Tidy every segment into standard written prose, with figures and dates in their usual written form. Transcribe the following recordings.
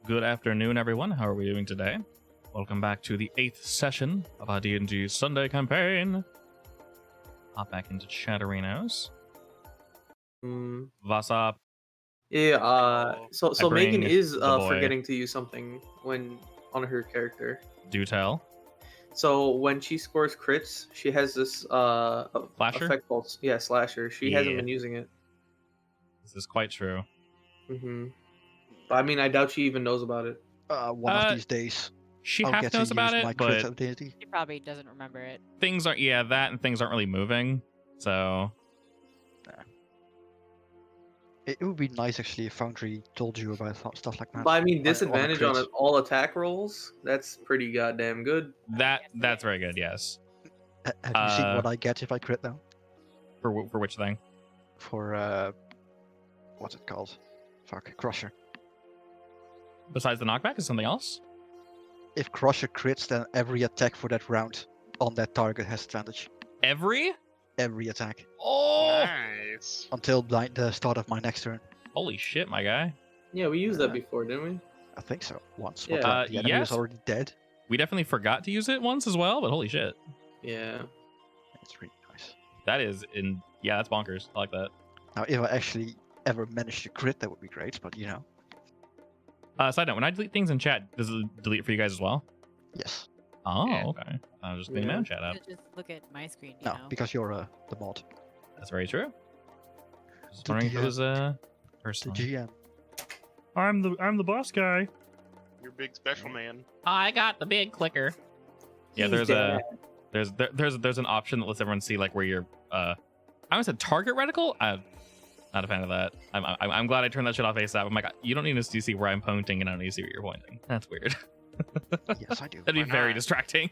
Good afternoon, everyone. How are we doing today? Welcome back to the 8th session of our D&D Sunday campaign. Hop back into Chatterinos. What's up? Yeah, so Megan is the boy. forgetting to use something when on her character. Do tell. So when she scores crits, she has this Slasher? effect pulse. Yeah, slasher. She hasn't been using it. This is quite true. But I mean, I doubt she even knows about it. One of these days. She I'll half get knows to about use it, my but crit ability. She probably doesn't remember it. things aren't. Yeah, that and things aren't really moving. So It would be nice actually if Foundry told you about stuff like that. But I mean, On disadvantage on crits. all attack rolls. That's pretty goddamn good. that's very good. Yes. Have you seen what I get if I crit though? For which thing? For what's it called? Fuck, Crusher. Besides the knockback, is something else? If Crusher crits, then every attack for that round on that target has advantage. Every attack. Oh, Nice. Until the start of my next turn. holy shit, my guy. Yeah, we used that before, didn't we? I think so. Once. Yeah. But the enemy Yes. was already dead. We definitely forgot to use it once as well, but holy shit. Yeah. It's really nice. That is that's bonkers. I like that. Now, if I actually ever manage to crit, that would be great. But you know. Side note, when I delete things in chat, does it delete for you guys as well? Yes. Oh, Yeah. okay. I was just cleaning my own chat up. You should just look at my screen, you No, know. because you're the mod. That's very true. Just The wondering if it was The personal. GM. I'm the boss guy. You're big special man. I got the big clicker. Yeah, He's dead. there's an option that lets everyone see like where you're I almost said target reticle. I'm not a fan of that. I'm glad I turned that shit off ASAP. I'm like, you don't need to see where I'm pointing, and I don't need to see where you're pointing. That's weird. Yes, I do. That'd be Why very not? distracting.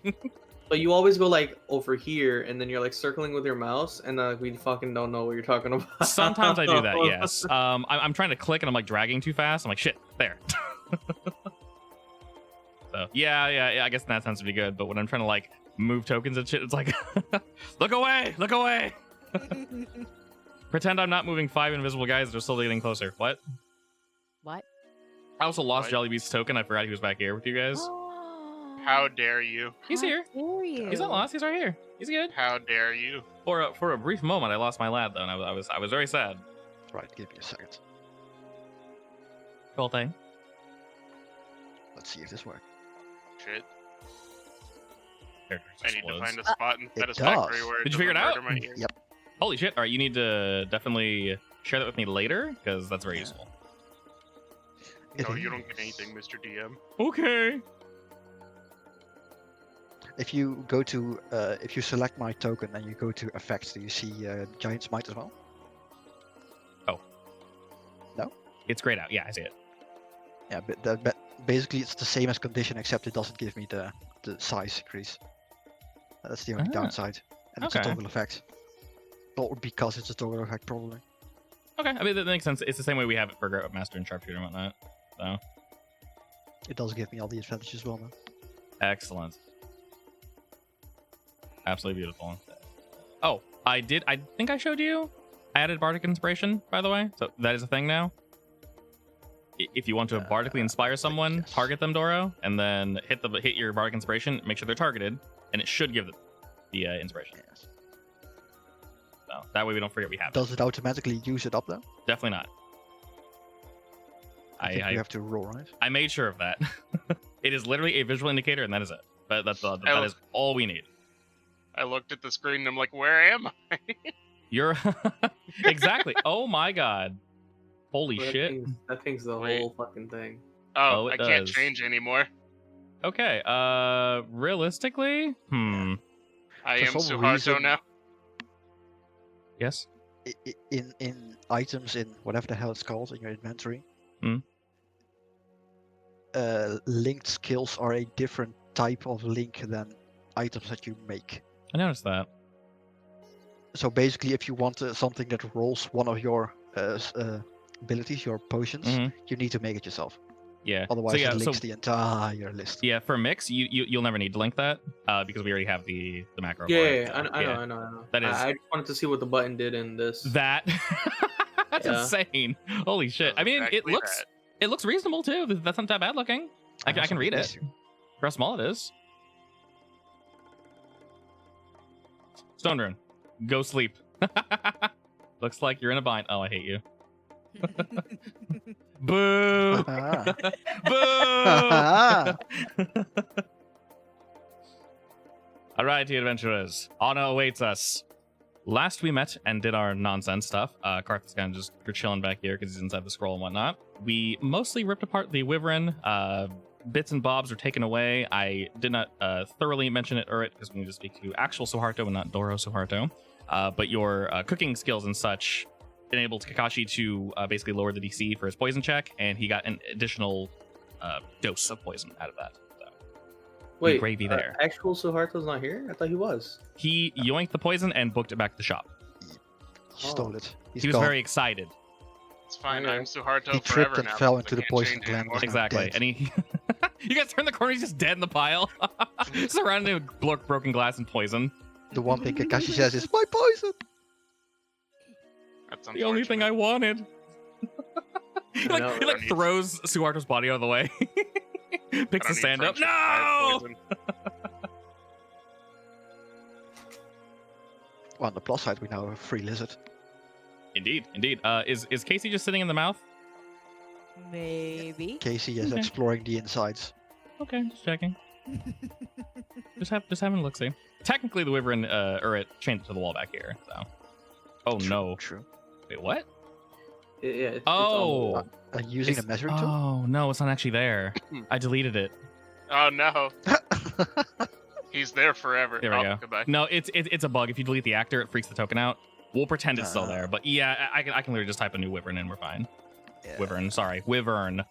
But you always go like over here, and then you're like circling with your mouse, and we fucking don't know what you're talking about. Sometimes I do that, yes. I'm trying to click and I'm like dragging too fast. I'm like, shit, there. So yeah, I guess in that sense would be good. But when I'm trying to like move tokens and shit, it's like, look away. Pretend I'm not moving 5 invisible guys that are still getting closer. What? What? I also lost What? Jellybee's token. I forgot he was back here with you guys. Oh, How dare you? He's how here. dare you? He's not lost. He's right here. He's good. How dare you? For a brief moment, I lost my lad though, and I was very sad. Right, give me a second. Cool thing. Let's see if this works. Shit. Character I need to explodes. find a spot and set It a factory does. where it Did you figure it doesn't out? murder my ears. Yep. Holy shit! All right, you need to definitely share that with me later because that's very useful. No, you don't get anything, Mr. DM. Okay. If you go to, if you select my token and you go to effects, do you see Giant's Might as well? It's grayed out. Yeah, I see it. Yeah, but basically it's the same as condition, except it doesn't give me the size increase. That's the only Ah, downside, and it's a okay. toggle effect. Or because it's a toggle effect, probably. Okay, I mean that makes sense. It's the same way we have it for Master and Sharpshooter and whatnot. So It does give me all the advantages as well, though. excellent. Absolutely beautiful. Oh, I think I showed you. I added Bardic Inspiration, by the way. So that is a thing now. If you want to bardically inspire someone, yes. target them, Doro, and then hit your Bardic Inspiration. Make sure they're targeted, and it should give the inspiration. Yes. So that way we don't forget we have it. Does it automatically use it up, though? Definitely not. I think you have to roll, right? I made sure of that. It is literally a visual indicator, and that is it. But that is all we need. I looked at the screen and I'm like, where am I? You're exactly. Oh my god. Holy That shit. That thing's the Wait. whole fucking thing. Oh, Oh, it I can't does. change anymore. Okay. Realistically, I For am some Suharto reason- now. Yes. In items in whatever the hell it's called in your inventory, Hmm. Linked skills are a different type of link than items that you make. I noticed that. So basically, if you want something that rolls one of your abilities, your potions, Mhm. you need to make it yourself. Yeah. Otherwise, so yeah, it links so the entire list. yeah, for mix, you'll never need to link that because we already have the macro. Yeah, for it. I know. That is- I just wanted to see what the button did in this. That that's Yeah. insane. Holy shit. I mean, it Exactly looks that. It looks reasonable too. That's not that bad looking. I can read it. For how small it is. Stone Rune, go sleep. Looks like you're in a bind. Oh, I hate you. Boo! Boo! All right, you adventurers. Honor awaits us. Last we met and did our nonsense stuff, Karth's kind of just chilling back here because he's inside the scroll and whatnot. We mostly ripped apart the wyvern. Bits and bobs were taken away. I did not thoroughly mention it, Urit, because we need to speak to actual Suharto and not Doro Suharto. But your cooking skills and such enabled Kakashi to basically lower the DC for his poison check, and he got an additional dose of poison out of that. So, Wait, gravy there. Actual Suharto's not here? I thought he was. He yoinked the poison and booked it back to the shop. Stole it. He was gone. very excited. It's fine. Okay. I'm Suharto He forever tripped and now. fell I into the can't poison change gland. anymore. Exactly. dead. And he you guys turn the corner, he's just dead in the pile. Surrounded with broken glass and poison. The one thing Kakashi says is, my poison! That's The only thing I wanted. he I know, he right? throws Suharto's body out of the way. Picks his stand up. No! Well, on the plus side, we now have a free lizard. Indeed. Is Casey just sitting in the mouth? Maybe. Casey is Okay. exploring the insides. Okay, just checking. just having a look see. Technically, the wyvern Urit chained it to the wall back here. So. Oh True, no! True. Wait, what? Yeah, it's Oh. on Using It's- a measuring tool? Oh no, it's not actually there. I deleted it. Oh no, he's there forever. There we Oh, go. Goodbye. No, it's a bug. If you delete the actor, it freaks the token out. We'll pretend it's still Ah. there. But yeah, I can literally just type a new wyvern and we're fine. Yeah. Wyvern, sorry, wyvern.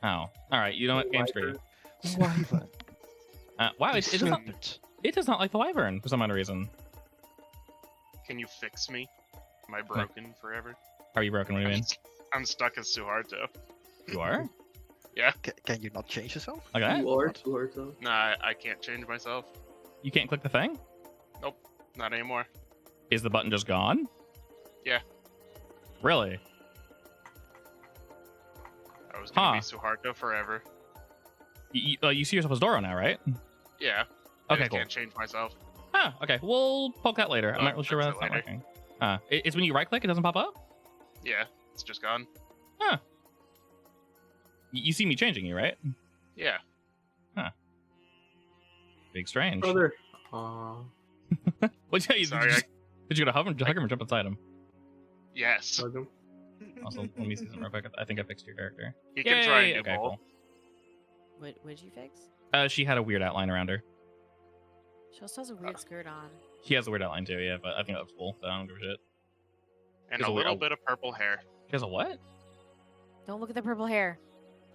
Oh, all right. You know what? Game's for you. Wyvern. Wow, The it does not. serpent. It does not like the wyvern for some odd reason. Can you fix me? Am I broken forever? Are you broken? What do you mean? I'm stuck as Suharto. You are? Can you not change yourself? Okay. You are Suharto. Nah, I can't change myself. You can't click the thing? Not anymore. Is the button just gone? Yeah. Really? I was gonna Huh. be Suharto forever. You see yourself as Doro now, right? Yeah. I Okay, just cool. can't change myself. Ah, okay. We'll poke that later. I'm Oh, not really sure why fix that's it not later. working. It's when you right click, it doesn't pop up? Yeah, it's just gone. You see me changing you, right? Yeah. Big strange. Brother. What'd you, Sorry, did you go to hug him or jump inside him? Yes. Hug him. Also, let me see something real quick. I think I fixed your character. He can try Yay! and do Okay, both. cool. What did you fix? She had a weird outline around her. She also has a weird skirt on. He has a weird outline too, yeah, but I think that looks cool, so I don't give a shit. And There's a a weird- little bit of purple hair. He has a what? Don't look at the purple hair.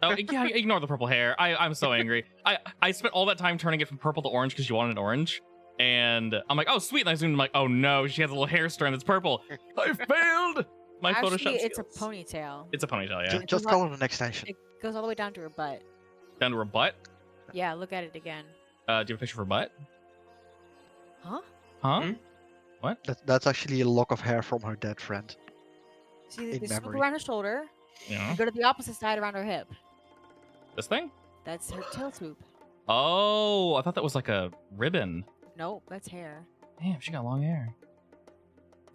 Oh, yeah, ignore the purple hair. I'm so angry. I spent all that time turning it from purple to orange because you wanted orange. And I'm like, oh, sweet. And I zoomed, I'm like, oh no, she has a little hair strand that's purple. I failed my Actually, Photoshop it's a skills. ponytail. It's a ponytail, yeah. Ju- Just call it an extension. It goes all the way down to her butt. Down to her butt. Yeah, look at it again. Do you have a picture of her butt? Huh? Huh? Hmm? That's actually a lock of hair from her dead friend. See, In they swoop memory. around her shoulder Yeah. and go to the opposite side around her hip. This thing? That's her tail swoop. Oh, I thought that was like a ribbon. Nope, that's hair. Damn, she got long hair.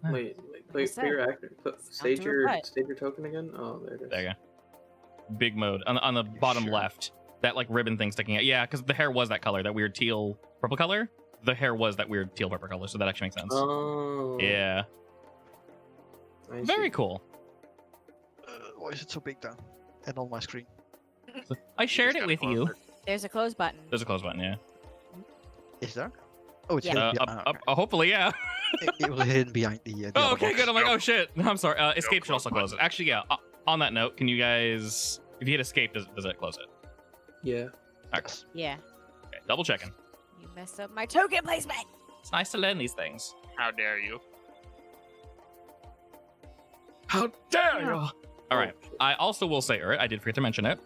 Huh. Wait, What's clear that? actor. It's Stage down to her your butt. token again. Oh, there it is. There you go. Big mode on the bottom Sure. left. That like ribbon thing sticking out. Yeah, because the hair was that color, that weird teal purple color. The hair was that weird teal purple color, so that actually makes sense. Oh. Yeah, I very see. cool. Why is it so big down? And on my screen. I shared Just it gotta with close you. it. There's a close button. There's a close button, yeah. Is there? Oh, it's Yeah. hidden. Hopefully, yeah. It was hidden behind the Oh, other okay, box. good. I'm like, oh shit. I'm sorry. Escape should close also close it. button. Actually, yeah. On that note, can you guys, if you hit escape, does it close it? Yeah. Yes. Yeah. Okay, double checking. You messed up my token placement. It's nice to learn these things. How dare you? How dare you! All right. Oh, shit. I also will say, Urt, I did forget to mention it.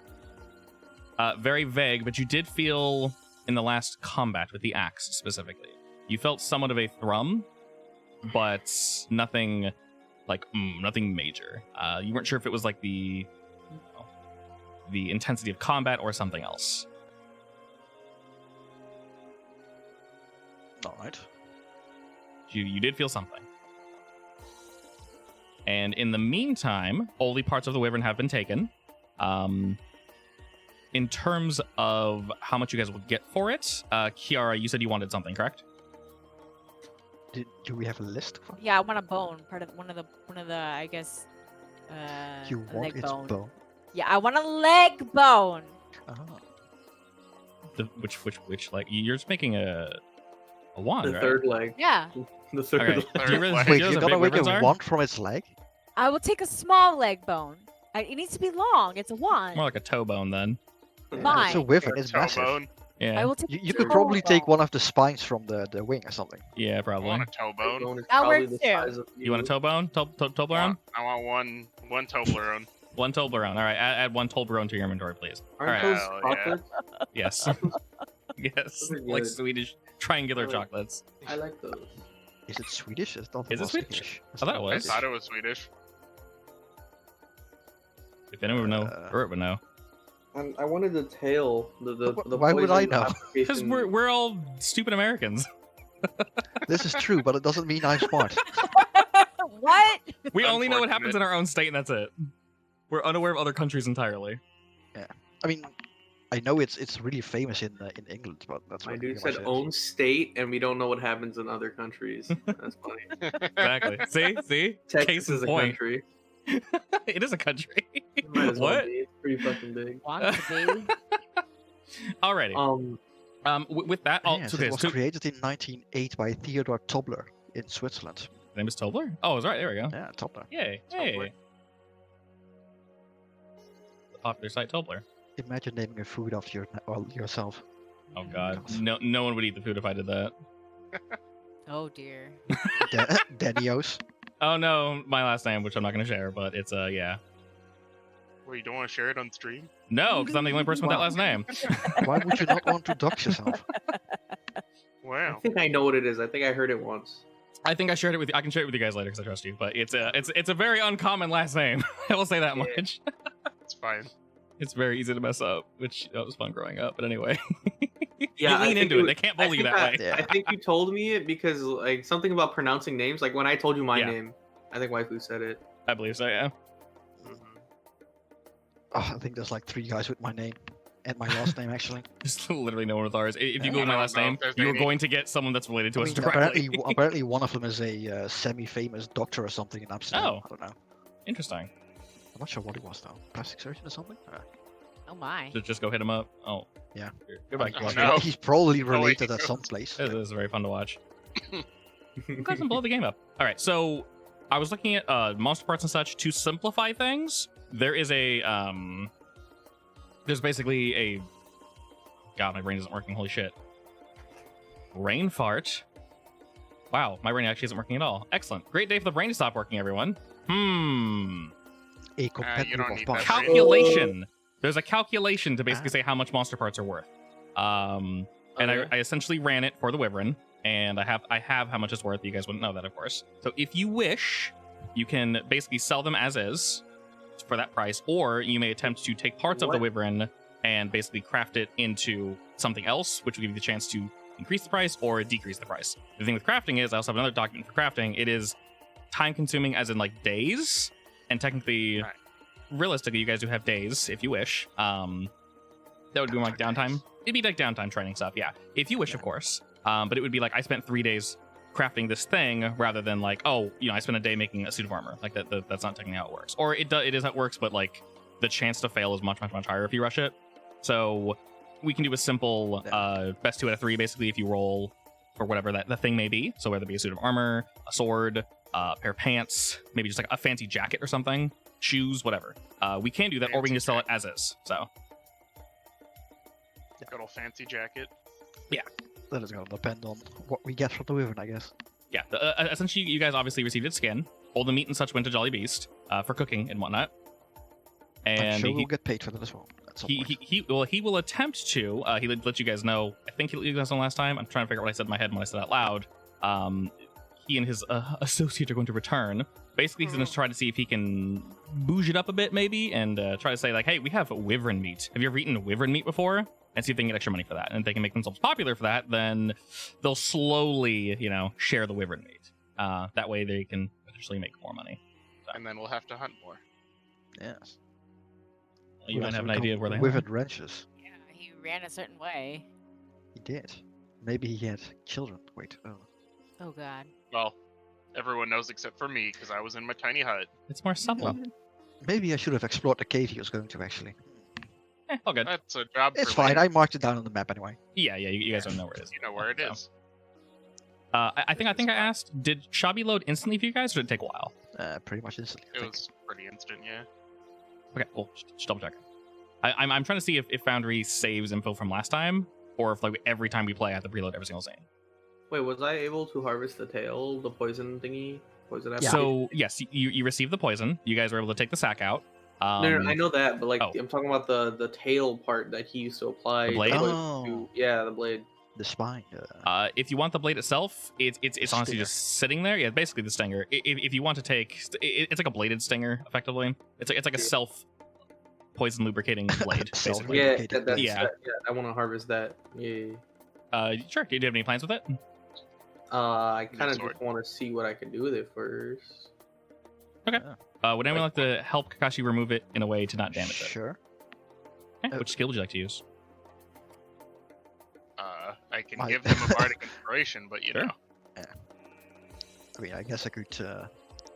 Very vague, but you did feel in the last combat with the axe specifically, you felt somewhat of a thrum, but nothing like nothing major. You weren't sure if it was like the the intensity of combat or something else. All right. You did feel something. And in the meantime, all the parts of the wyvern have been taken. In terms of how much you guys will get for it, Kiara, you said you wanted something, correct? Do we have a list? Yeah, I want a bone. Part of one of the I guess. You a want leg its bone. bone? Yeah, I want a leg bone. Ah. Which like you're just making a wand, The right? third leg. Yeah, The third Okay. leg. Do you realize, Wait, do you you're realize how gonna big make wyverns a are? wand from its leg? I will take a small leg bone. It needs to be long. It's a wand. More like a toe bone then. It's a Fine. wyvern. It's massive. Toe bone. Yeah. I will take. You a could toe probably take bone. one of the spines from the wing or something. Yeah, I probably. want a toe bone. Bone is That probably works the too. size of You want a toe bone? Toblerone? I want one Toblerone. One Toblerone. All right, add one Toblerone to your inventory, please. Aren't All right. those Hell yeah. chocolates? Yes. Yes. Those are Like good. Swedish triangular Oh. chocolates. I like those. Is it Swedish? It's not Is it Swedish? Swedish. I thought it I was. thought it was Swedish. If anyone would know, Bert would know. I wanted the tail. The Why would I poison know? Because application. we're all stupid Americans. This is true, but it doesn't mean I'm smart. What? We only know what happens Unfortunate. in our own state, and that's it. We're unaware of other countries entirely. I mean, I know it's really famous in England, but that's My what dude pretty said much it. own state, and we don't know what happens in other countries. That's funny. Exactly. See? Texas Case in is a point. country. It is a country. Might as well What? be. It's pretty fucking big. Want to be? Alrighty. With that, Yes, okay, it was so created in 1908 by Theodor Tobler in Switzerland. his name is Tobler? Oh, it's right. There we go. Yeah, Tobler. Yay. Tobler. Hey. The popular site Tobler. Imagine naming a food after yourself. Oh god. God. No one would eat the food if I did that. Oh dear. Danios. Oh no, my last name, which I'm not gonna share, but it's yeah. Well, you don't want to share it on stream? No, because I'm the only person with that Wow. last name. Why would you not want to dox yourself? I Wow. think I know what it is. I think I heard it once. I think I shared it with you. I can share it with you guys later because I trust you. But it's a very uncommon last name. I will say that Yeah. much. It's fine. It's very easy to mess up, which that was fun growing up. But anyway, Yeah, you I lean think into it. you- They can't I bully you think that way. Yeah. I think you told me it because like something about pronouncing names. Like when I told you my Yeah. name, I think Waifu said it. I believe so. Yeah. Mhm. Oh, I think there's like 3 guys with my name and my last name actually. There's literally no one with ours. If you Yeah. Google my I don't last know name, if there's you are any. going to get someone that's related to I us mean, directly. apparently one of them is a semi-famous doctor or something in Amsterdam. Oh. I don't know. Interesting. I'm not sure what he was though. Plastic surgeon or something? Oh my. Just go hit him up. Oh. Yeah. Goodbye. I mean, Oh, he's, no. he's probably Oh, wait, related he at goes. some place. This is very fun to watch. You guys can blow the game up. All right, so I was looking at monster parts and such to simplify things. There is there's basically a. God, my brain isn't working. Holy shit. Brain fart. Wow, my brain actually isn't working at all. Excellent. Great day for the brain to stop working, everyone. A competitive don't of need parts. that, right? Calculation. There's a calculation to basically Ah. say how much monster parts are worth. And Okay. I essentially ran it for the wyvern, and I have how much it's worth. You guys wouldn't know that, of course. So if you wish, you can basically sell them as is for that price, or you may attempt to take parts of the What? wyvern and basically craft it into something else, which will give you the chance to increase the price or decrease the price. The thing with crafting is I also have another document for crafting. It is time consuming as in like days, and technically, Right. realistically, you guys do have days if you wish. That would be like downtime. It'd be like downtime training stuff, yeah. If you wish, of course. But it would be like I spent 3 days crafting this thing rather than like, oh, I spent a day making a suit of armor. Like that's not technically how it works. Or it is how it works, but like the chance to fail is much higher if you rush it. So we can do a simple best 2 out of 3 basically if you roll for whatever that the thing may be. So whether it be a suit of armor, a sword, a pair of pants, maybe just like a fancy jacket or something, shoes, whatever. We can do that, or we can Fancy just sell it as is. So Good old fancy jacket. That is gonna depend on what we get from the wyvern, I guess. yeah, essentially you guys obviously received its skin. All the meat and such went to Jolly Beast for cooking and whatnot. I'm And sure he, we'll get paid for that as well. At some point. he will attempt to. He let you guys know. I think he let you guys know last time. I'm trying to figure out what I said in my head when I said it out loud. he and his associate are going to return. Basically, he's going to try to see if he can bouge it up a bit, maybe, and try to say, like, hey, we have wyvern meat. Have you ever eaten wyvern meat before? And see if they can get extra money for that. And if they can make themselves popular for that, then they'll slowly, share the wyvern meat. That way they can potentially make more money. And then we'll have to hunt more. Yes. You might have an idea of where they are. Wyvern ranches. Yeah, he ran a certain way. He did. Maybe he had children. Wait. Oh. Oh god. Well, everyone knows except for me, because I was in my tiny hut. It's more subtle. Maybe I should have explored the cave he was going to actually. All good. That's a job It's for fine. later. I marked it down on the map anyway. Yeah, you guys don't know where it is. You know where it is. I think I asked, did Chabi load instantly for you guys, or did it take a while? Pretty much instantly. I It think. was pretty instant, yeah. Okay, cool. Just double check. I'm trying to see if Foundry saves info from last time, or if like every time we play I have to preload every single scene. Wait, was I able to harvest the tail, the poison thingy? Poison apple? So yes, you received the poison. You guys were able to take the sack out. No, I know that, but like oh. I'm talking about the tail part that he used to apply. The blade? poison Oh. to. Yeah, the blade. The spine. If you want the blade itself, it's honestly stinger. just sitting there. Yeah, basically the stinger. If you want to take, it's like a bladed stinger, effectively. It's like a self poison lubricating blade, basically. Yeah, Lubricated that's, blade. Yeah. yeah, I want to harvest that. Yeah. Sure. Do you have any plans with it? I kind of sword. just want to see what I can do with it first. Would anyone like to help Kakashi remove it in a way to not damage it? Sure. Okay, which skill would you like to use? I can My- give him a bardic inspiration, but you Sure. know. I mean, I guess I could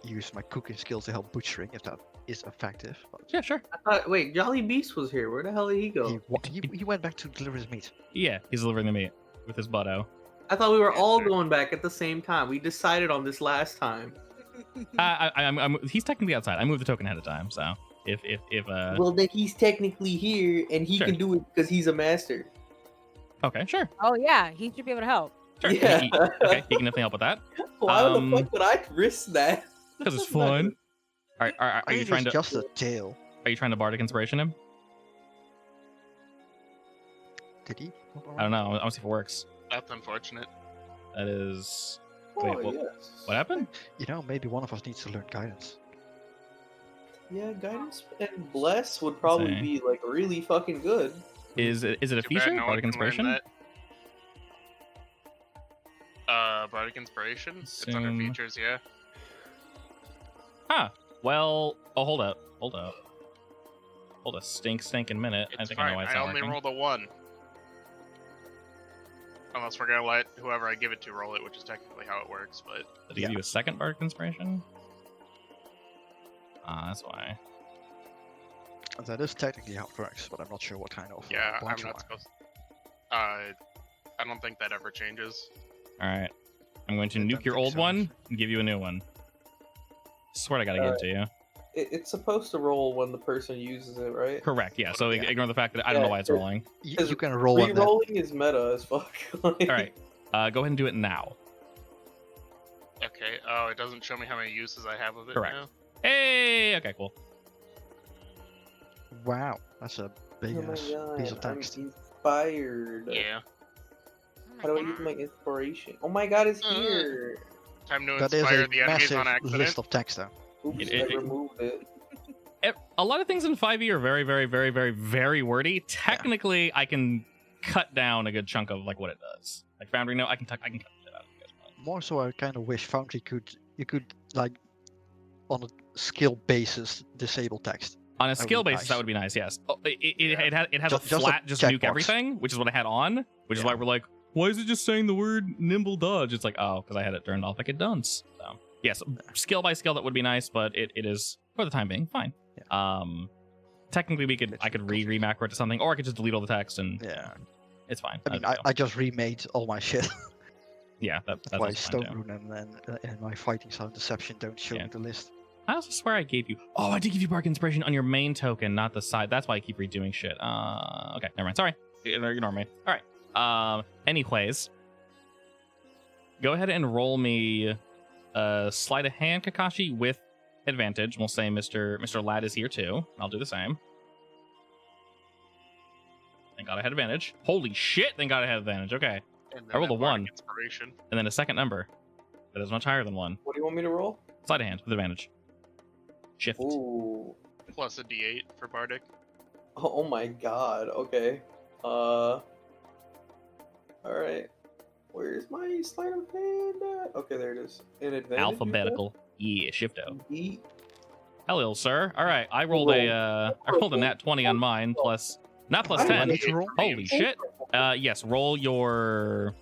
use my cooking skills to help butchering if that is effective. But Yeah, sure. I thought, wait, Jolly Beast was here. Where the hell did he go? he went back to deliver his meat. Yeah, he's delivering the meat with his butto. I thought we were Yeah, all sure. going back at the same time. We decided on this last time. He's technically outside. I moved the token ahead of time, so if Well, then he's technically here, and he Sure. can do it because he's a master. okay, sure, Oh yeah, he should be able to help. sure. Yeah. Okay, he can definitely help with that Why Um, the fuck would I risk that? because it's That's not fun. good. All right, are I you think trying it's to just a tail. are you trying to bardic inspiration him? Did he? I don't know. I want to see if it works. That's unfortunate. That is. Oh, Wait, what? yes. What happened? You know, maybe one of us needs to learn guidance. Yeah, guidance and bless would probably See. be like really fucking good. Is it a Too bad feature? no one Bardic can learn inspiration? that. Bardic inspiration? It's under Assume- features, yeah. Huh. Well. Oh, hold up. Hold a stinking minute. I It's think I know fine. why it's I not only working. rolled a 1. Unless we're gonna let whoever I give it to roll it, which is technically how it works, but Did he give you a second bardic inspiration? That's why. That is technically how it works, but I'm not sure what kind of yeah, I'm points you not are. supposed I don't think that ever changes. All right. I'm going to I nuke don't your think old so. one and give you a new one. Swear I gotta give it to you. It's supposed to roll when the person uses it, right? Correct. Yeah. So Yeah. ignore the fact that I don't know Yeah, why it's yeah. rolling. You can roll on that. Re-rolling is meta as fuck. All right. Go ahead and do it now. Okay, oh, it doesn't show me how many uses I have of it Correct. now. Hey. Okay. Cool. Wow, that's a big Oh my ass god, piece of I'm text. inspired. Yeah. Oh How do I my use God. my inspiration? Oh my god, it's Mm. here. Time to That is inspire a the enemies massive on accident. list of text, though. Oops, It- I removed it. A lot of things in 5e are very, very, very, very, very wordy. Technically, I can cut down a good chunk of like what it does. Like Foundry, no, I can cut shit out of you guys. More so, I kind of wish Foundry you could like, on a skill basis, disable text. On a would skill be basis, nice. that would be nice. Yes. Oh, it Yeah. has a Just a flat just nuke checkbox. everything, which is what I had on, which is Yeah. why we're like, why is it just saying the word nimble dodge? It's like, oh, because I had it turned off like it dunce. So yes, skill by skill that would be nice, but it is for the time being fine. Technically, I could re-macro it to something, or I could just delete all the text and Yeah. it's fine. I mean, That'd be I just remade all my shit. yeah, that's Why also fine, Stone too. Rune and my Fighting Sound Deception don't show Yeah. me the list. I also swear I gave you. Oh, I did give you Bark Inspiration on your main token, not the side. That's why I keep redoing shit. Okay, never mind. Sorry, ignore me. All right. Anyways, go ahead and roll me sleight of hand, Kakashi, with advantage. We'll say Mr. Lad is here too. I'll do the same. Thank God I had advantage. Holy shit! Thank God I had advantage. Okay, And I rolled that a 1. bardic Inspiration. and then a second number. That is much higher than 1. What do you want me to roll? Sleight of hand with advantage. Shift. Ooh. Plus a D8 for Bardic. Oh my god. Okay. Alright. Where's my sleight of hand at? Okay, there it is. In advantage. you said? Alphabetical. Yeah, shifto. Yeet. Hello, sir. All right, I rolled I rolled a nat 20 on mine plus not plus I 10. need to roll? Holy shit. Yes, roll your.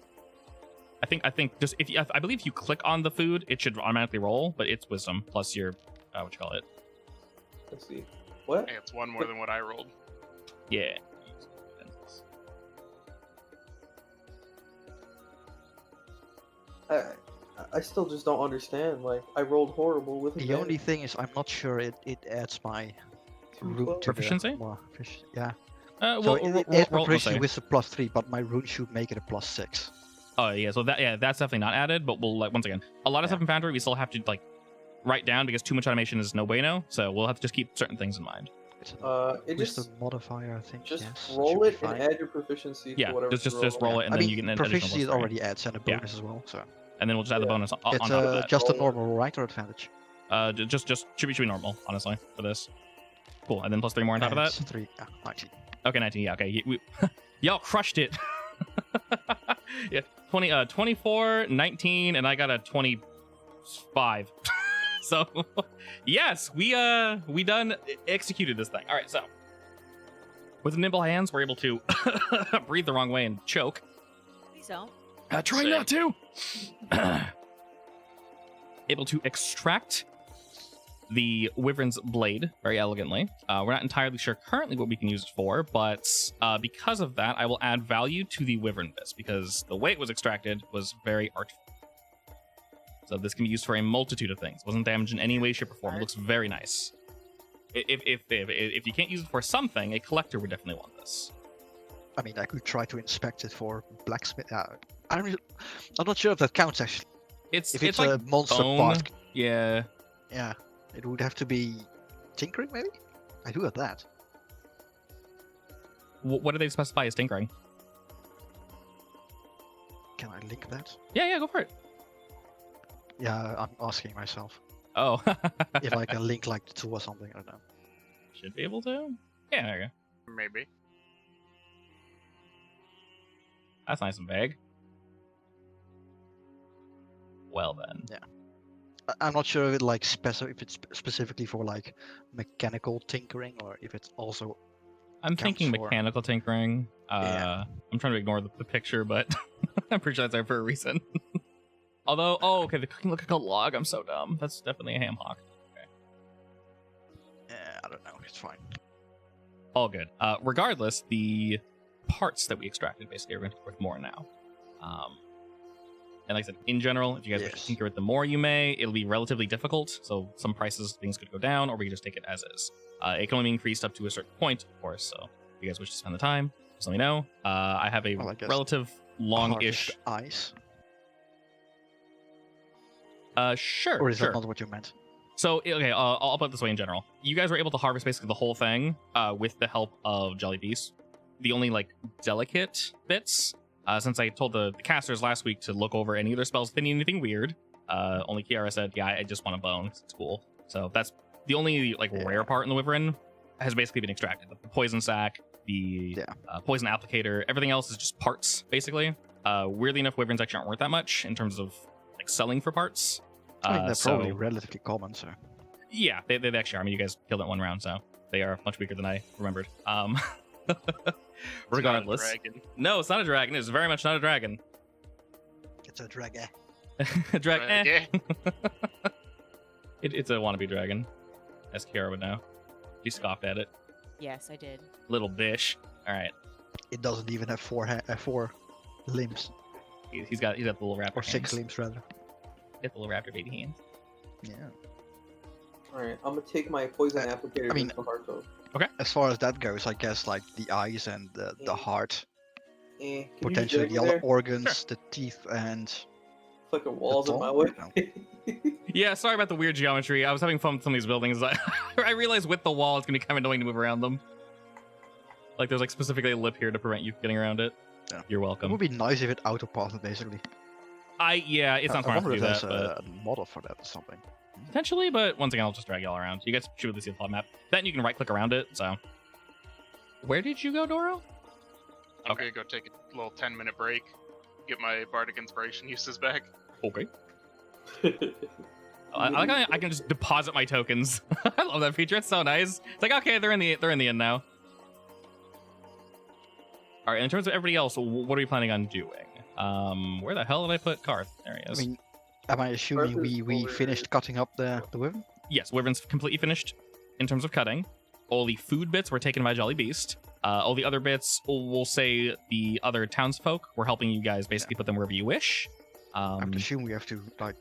I think just if you, I believe if you click on the food, it should automatically roll, but it's wisdom plus your what you call it. Let's see. What? Hey, it's one more than what I rolled. Yeah. I still just don't understand. Like, I rolled horrible with The only thing is, I'm not sure it adds my rune to Proficiency? The, well, yeah. Well, So roll, it adds my roll, proficiency with a +3, but my rune should make it a +6. Oh yeah, so that's definitely not added, but we'll once again, a lot of stuff in Foundry we still have to write down because too much automation is no bueno. So we'll have to just keep certain things in mind. It's it wisdom just modifier, I think. just yes, that roll should be it and fine. add your proficiency Yeah, to whatever. just roll it and I then mean, you get an proficiency additional it plus 3. already adds and a Yeah. bonus as well. So And then we'll just add the bonus on it's top of that. just a Roll it. normal, right, or advantage? Just should be normal, honestly, for this. Cool, and then plus 3 more on top of And that. it's 3, 19. Okay, 19. Yeah, okay. Y'all crushed it. Yeah, 24, 19, and I got a 25. So, yes, we done executed this thing. All right, so with nimble hands, we're able to breathe the wrong way and choke. Please don't. Try Same. not to. Able to extract the wyvern's blade very elegantly. We're not entirely sure currently what we can use it for, but because of that, I will add value to the wyvern bits because the way it was extracted was very artful. So this can be used for a multitude of things. Wasn't damaged in any way, shape, or form. It looks very nice. If you can't use it for something, a collector would definitely want this. I mean, I could try to inspect it for blacksmith. I'm not sure if that counts actually. If If it's it's like a monster bone, part, yeah. yeah, it would have to be tinkering maybe. I do have that. What do they specify as tinkering? Can I link that? Yeah, go for it. Yeah, I'm asking myself Oh, if I can link like the tool or something. I don't know. should be able to. Yeah, there you go. Maybe. That's nice and vague. Well then. I'm not sure if it like if it's specifically for like mechanical tinkering or if it's also. I'm thinking counts for- mechanical tinkering. Yeah. I'm trying to ignore the picture, but I'm pretty sure that's there for a reason. Although, okay, the cooking look like a log. I'm so dumb. That's definitely a ham hock. Yeah, I don't know. It's fine. All good. Regardless, the parts that we extracted basically are going to be worth more now. And like I said, in general, if you guys wish to Yes. tinker with the more you may, it'll be relatively difficult. So some prices, things could go down, or we can just take it as is. It can only be increased up to a certain point, of course. So if you guys wish to spend the time, just let me know. I have a Well, I guess relative long-ish. Harvest ice. Sure. Or is sure. that not what you meant? So, okay, I'll put it this way in general. You guys were able to harvest basically the whole thing with the help of Jelly Beast. The only, like, delicate bits, since I told the casters last week to look over any of their spells if they need anything weird, only Kiara said, yeah, I just want a bone. It's cool. So that's the only, like, rare part in the Wyvern has basically been extracted. The poison sac, the poison applicator, everything else is just parts, basically. Weirdly enough, Wyverns actually aren't worth that much in terms of, like, selling for parts. I mean, they're probably so- relatively common, so. Yeah, they actually are. I mean, you guys killed it one round, so they are much weaker than I remembered. Regardless. It's not a dragon. No, it's not a dragon. It's very much not a dragon. It's a dragon. Dragon. Yeah. It's a wannabe dragon, as Kiara would know. She scoffed at it. Yes, I did. Little bish. All right, It doesn't even have four limbs. he's got the little raptor. Or 6 hands. limbs, rather. He's got the little raptor baby hands. Yeah. Alright, I'm gonna take my poison applicator I mean- to the heart though. As far as that goes, I guess like the eyes and the heart, Can you potentially drag the me other there? organs, the teeth, and Fucking walls in my tongue? way. Yeah, sorry about the weird geometry. I was having fun with some of these buildings. I realized with the wall, it's gonna be kind of annoying to move around them. Like there's like specifically a lip here to prevent you getting around it. Yeah. You're it welcome. would be nice if it auto-pathed basically. Yeah, it's not I smart wonder to if do there's that, but a model for that or something. potentially. But once again, I'll just drag y'all around. You guys should really see the plot map. Then you can right click around it. So, where did you go, Doro? I'm Okay. gonna go take a little 10-minute break, get my bardic inspiration uses back. Okay. I like how I can just deposit my tokens. I love that feature. It's so nice. It's like, okay, they're in the end now. All right. In terms of everybody else, what are we planning on doing? Where the hell did I put Karth? There he I is. mean, am I assuming we over finished cutting up the wyvern? Yes, Wyvern's completely finished in terms of cutting. All the food bits were taken by Jolly Beast. All the other bits, we'll say the other townsfolk, we're helping you guys basically put them wherever you wish. I would assume we have to like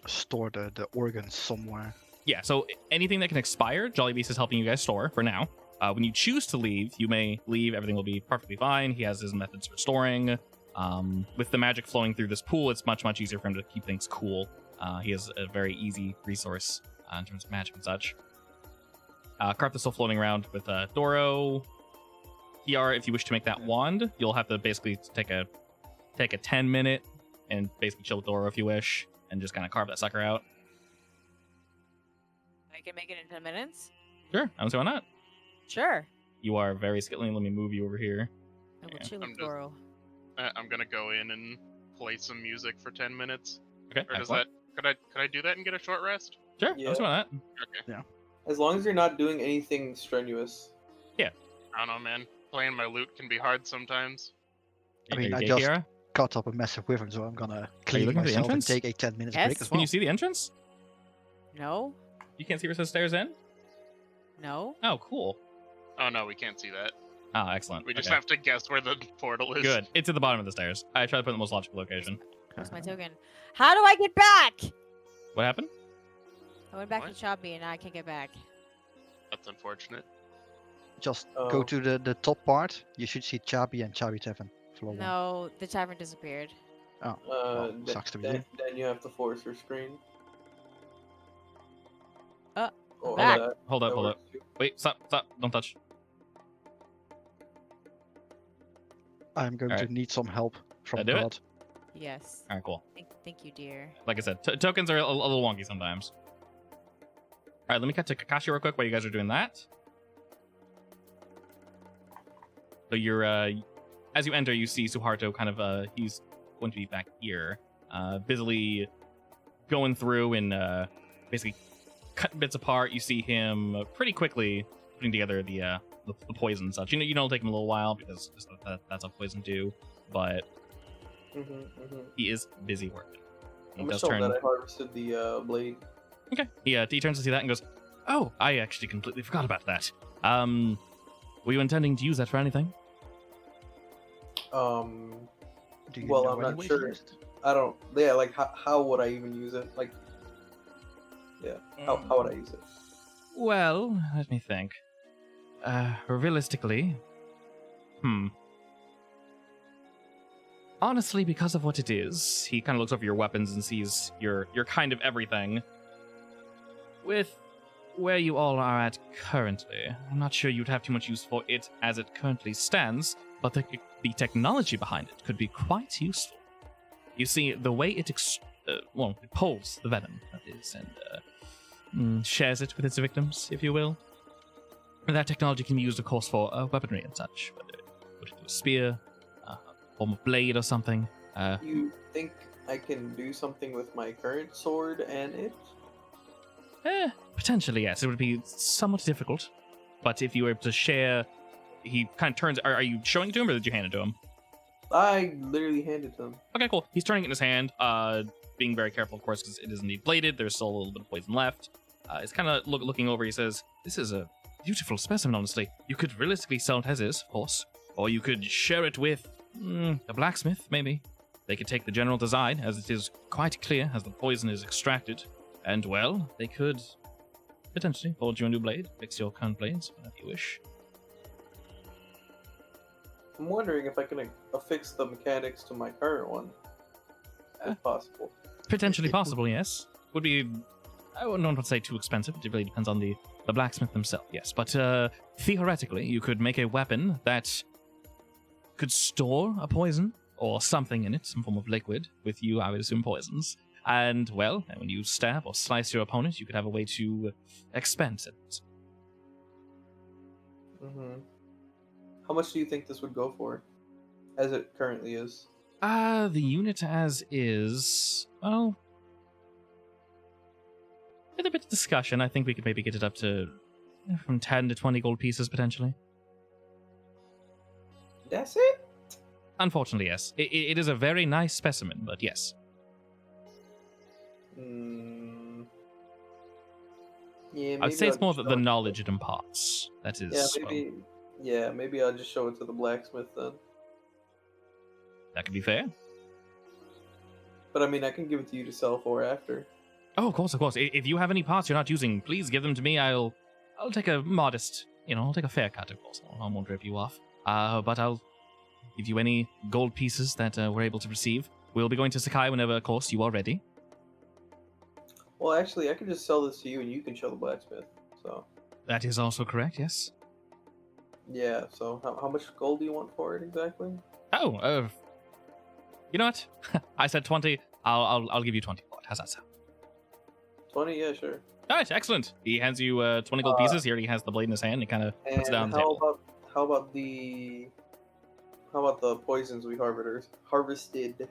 store the organs somewhere. Yeah, so anything that can expire, Jolly Beast is helping you guys store for now. When you choose to leave, you may leave. Everything will be perfectly fine. He has his methods for storing. With the magic flowing through this pool, it's much, much easier for him to keep things cool. He has a very easy resource in terms of magic and such. Karth is still floating around with Doro. Kiara, if you wish to make that wand, you'll have to basically take a 10-minute and basically chill with Doro if you wish, and just kind of carve that sucker out. I can make it in 10 minutes. Sure, I don't see why not. Sure. You are very skillful. Let me move you over here. I will Yeah. chill I'm with just- Doro. I'm gonna go in and play some music for 10 minutes. Okay, Or does excellent. that? Could I do that and get a short rest? Sure, I don't see why not. Okay. As long as you're not doing anything strenuous. I don't know, man. Playing my lute can be hard sometimes. I mean, Are I you gay, just Kiara? cut up a massive wyvern, so I'm gonna clean looking for the myself and entrance? take a 10 minutes Yes. break as Can well. you see the entrance? No? You can't see where it says stairs in? No? Oh, cool. Oh no, we can't see that. Oh, excellent. We just Okay. have to guess where the portal is. Good. It's at the bottom of the stairs. I tried to put it in the most logical location. Where's my token? How do I get back? What happened? I went back What? to Chabi and now I can't get back. That's unfortunate. Just Oh. go to the top part. You should see Chabi and Chabi Tavern. Floor one. No, the tavern disappeared. Oh, well, sucks to be you. Then you have to force your screen. I'm Oh, back. Hold up, that hold up. works too. Wait, stop, don't touch. I'm going Alright. to need some help from do it? God. Yes. All right, cool. Thank you, dear. Like I said, tokens are a little wonky sometimes. All right, let me cut to Kakashi real quick while you guys are doing that. So you're, as you enter, you see Suharto kind of, he's going to be back here, busily going through and basically cutting bits apart. You see him pretty quickly putting together the poison and such. You know, it'll take him a little while because just that's how poison do, but he is busy working. He I'm does show turn. that I harvested the blade. Okay. He turns to see that and goes, "Oh, I actually completely forgot about that. Were you intending to use that for anything?" Do you Well, know I'm any not way to sure. use it? I don't. Yeah, like how would I even use it? Like, yeah, how would I use it? Well, let me think. Realistically, honestly, because of what it is, he kind of looks over your weapons and sees your kind of everything. With where you all are at currently, I'm not sure you'd have too much use for it as it currently stands, but the technology behind it could be quite useful. You see, the way it it pulls the venom, that is, and shares it with its victims, if you will. And that technology can be used, of course, for weaponry and such. Whether put it to a spear, a form of blade or something. You think I can do something with my current sword and it? Potentially, yes. It would be somewhat difficult. But if you were able to share... He kind of turns... Are you showing it to him, or did you hand it to him? I literally handed to him. Okay, cool. He's turning it in his hand, being very careful, of course, because it is indeed bladed. There's still a little bit of poison left. He's kind of looking over. He says, "This is a beautiful specimen, honestly. You could realistically sell it as is, of course. Or you could share it with a blacksmith, maybe. They could take the general design, as it is quite clear as the poison is extracted. And, well, they could potentially forge you a new blade, fix your current blades, whatever you wish." I'm wondering if I can affix the mechanics to my current one, if possible. Potentially It would- possible, yes. Would be, I wouldn't want to say too expensive. It really depends on the blacksmith himself, yes. But theoretically, you could make a weapon that could store a poison, or something in it, some form of liquid. With you, I would assume poisons. And, well, when you stab or slice your opponent, you could have a way to expend it. Mm-hmm. How much do you think this would go for, as it currently is? The unit as is, well, with a bit of discussion, I think we could maybe get it up to from 10 to 20 gold pieces, potentially. That's it? Unfortunately, yes. It is a very nice specimen, but yes. Mm. Yeah, I'd say it's I'll more just the show it- knowledge it imparts. That is, Yeah, maybe. Yeah, maybe I'll just show it to the blacksmith then. that could be fair. But I mean, I can give it to you to sell for after. Oh, of course, of course. If you have any parts you're not using, please give them to me. I'll take a modest, I'll take a fair cut, of course. I won't rip you off. But I'll give you any gold pieces that we're able to receive. We'll be going to Sakai whenever, of course, you are ready. Well, actually, I can just sell this to you, and you can show the blacksmith. So. That is also correct, yes. Yeah. So, how much gold do you want for it exactly? Oh, you know what? I said 20. I'll give you 20 for it. How's that sound? 20? Yeah, sure. All right, excellent. He hands you 20 gold pieces. He already has the blade in his hand. He kind of puts it down on the table. How about the poisons we harvested?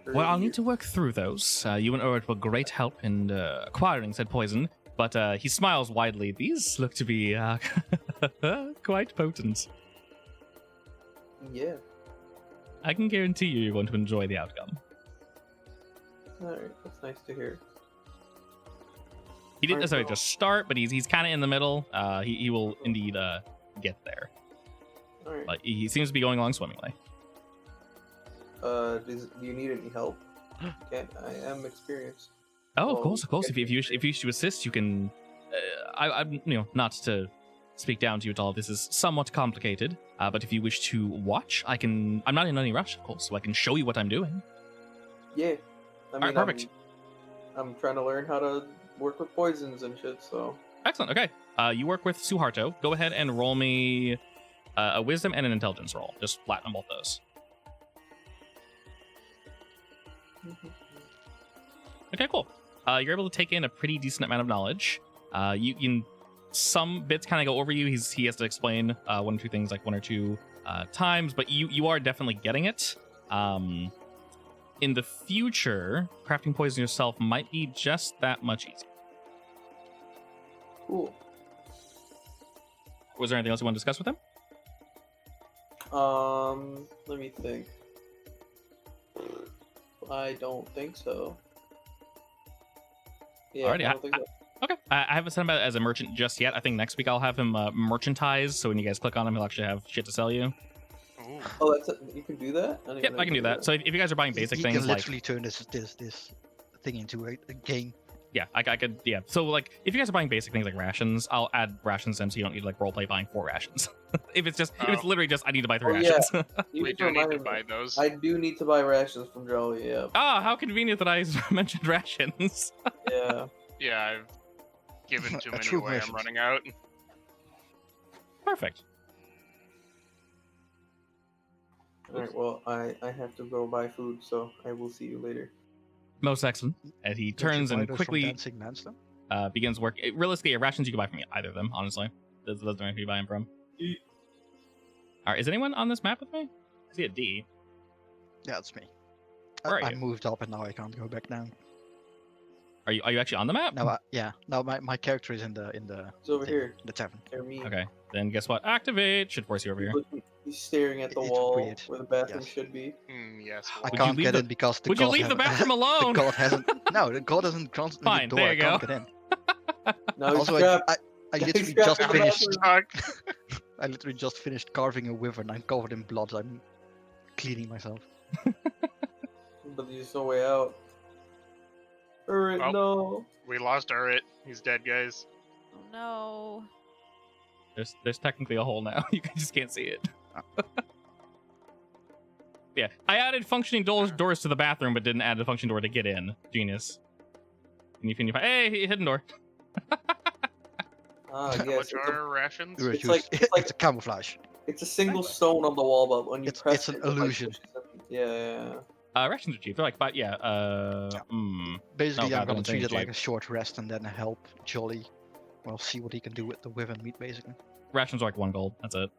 Well, I'll need to work through those. You and Urd were great help in acquiring said poison, but he smiles widely. These look to be quite potent. Yeah. I can guarantee you're going to enjoy the outcome. All right, that's nice to hear. He didn't Alright, necessarily well- just start, but he's kind of in the middle. He will indeed get there. All right. But he seems to be going along swimmingly. Do you need any help? I am experienced. Oh, of Well, course, of course. okay. If you wish to assist, you can. I'm not to speak down to you at all. This is somewhat complicated. But if you wish to watch, I can. I'm not in any rush, of course, so I can show you what I'm doing. Yeah. I mean, perfect. I'm trying to learn how to work with poisons and shit. So. Excellent. Okay. You work with Suharto. Go ahead and roll me a wisdom and an intelligence roll. Just flat on both those. Okay, cool. You're able to take in a pretty decent amount of knowledge. You can some bits kind of go over you. He has to explain one or two things like one or two times, but you are definitely getting it. In the future, crafting poison yourself might be just that much easier. Cool. Was there anything else you want to discuss with him? Let me think. I don't think so. Yeah, Alrighty, I don't think so. Okay. I haven't set him out as a merchant just yet. I think next week I'll have him merchantize, so when you guys click on him, he'll actually have shit to sell you. Ooh. Oh, that's it. You can do that? didn't Yep, know I you can do could that. So if you guys are buying basic He things can like... literally turn this thing into a game. Yeah, I could, yeah. So, like, if you guys are buying basic things like rations, I'll add rations in so you don't need to, like, roleplay buying 4 rations. if it's literally just, I need to buy 3 Oh, yeah. rations. You We just do need to reminded me. buy those. I do need to buy rations from Jolly, yeah. Ah, how convenient that I mentioned rations. Yeah. Yeah, I've given too A many true away. I'm merchant. running out. Perfect. Alright, well, I have to go buy food, so I will see you later. Most excellent. And he Don't you turns buy and those from quickly Dancing Man's then? begins work. Realistically, rations you can buy from either of them, honestly. Those are where you buy them from. Yeet. Alright, is anyone on this map with me? I see a D. Yeah, it's me. Where are I you? moved up and now I can't go back down. Are you actually on the map? No, no, my character is in the It's over thing, here. the tavern. Near me. Okay, then guess what? Activate should force you over here. He's staring at the It's wall weird. where the bathroom Yes. should be. Yes. I Would you can't leave get the- in because the Would you god leave the hasn't- bathroom alone? the god hasn't. No, the god hasn't granted me Fine, the door. there I you can't go. get in. Now he's Also, trapped. I He's literally trapped just in the finished. bathroom. I literally just finished carving a wyvern. I'm covered in blood. I'm cleaning myself. But there's no way out. Alright, Oh. no. We lost Urrit. He's dead, guys. Oh no. There's technically a hole now. You just can't see it. Yeah, I added functioning doors to the bathroom, but didn't add a functioning door to get in. Genius. Can you find? Hey, hidden door. Ah, How yes. much are rations? We're It's used- like- it's like- it's a camouflage. It's a single stone on the wall, but when you It's press an it, it, like, illusion. pushes it. Yeah. Rations are cheap. They're like 5. Yeah. Basically, No, I'm God, gonna don't say treat it like cheap. a short rest and then help Jolly. Well, see what he can do with the whip and meat, basically. Rations are like 1 gold. That's it.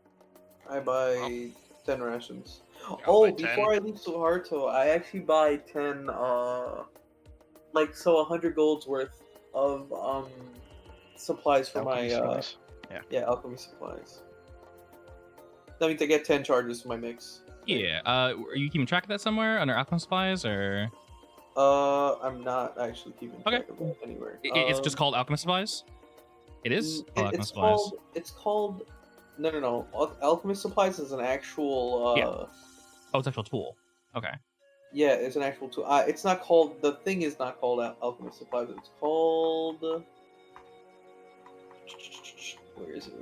I buy 10 rations. I'll Oh, buy 10. before I leave Suharto, I actually buy 10 100 golds worth of supplies for Alchemy my supplies. alchemy supplies. That means I get 10 charges for my mix. Yeah. Are you keeping track of that somewhere under alchemy supplies, or I'm not actually keeping Okay. track of that anywhere. it's just called alchemy supplies? It is called alchemy supplies. It's called no. Alchemist supplies is an actual Yeah. Oh, it's an actual tool. Okay. Yeah, it's an actual tool. It's not called. The thing is not called alchemist supplies. It's called. Where is it?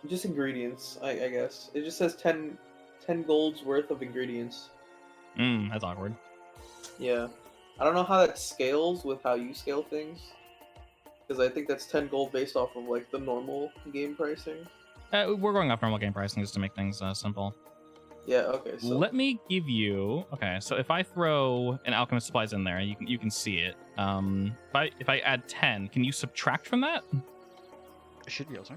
Just ingredients. I guess it just says 10 golds worth of ingredients. That's awkward. Yeah, I don't know how that scales with how you scale things, because I think that's 10 gold based off of like the normal game pricing. We're going off normal game pricing just to make things simple. Yeah. Okay. So Let me give you. Okay, so if I throw an alchemist supplies in there, you can see it. If I add 10, can you subtract from that? It should be also.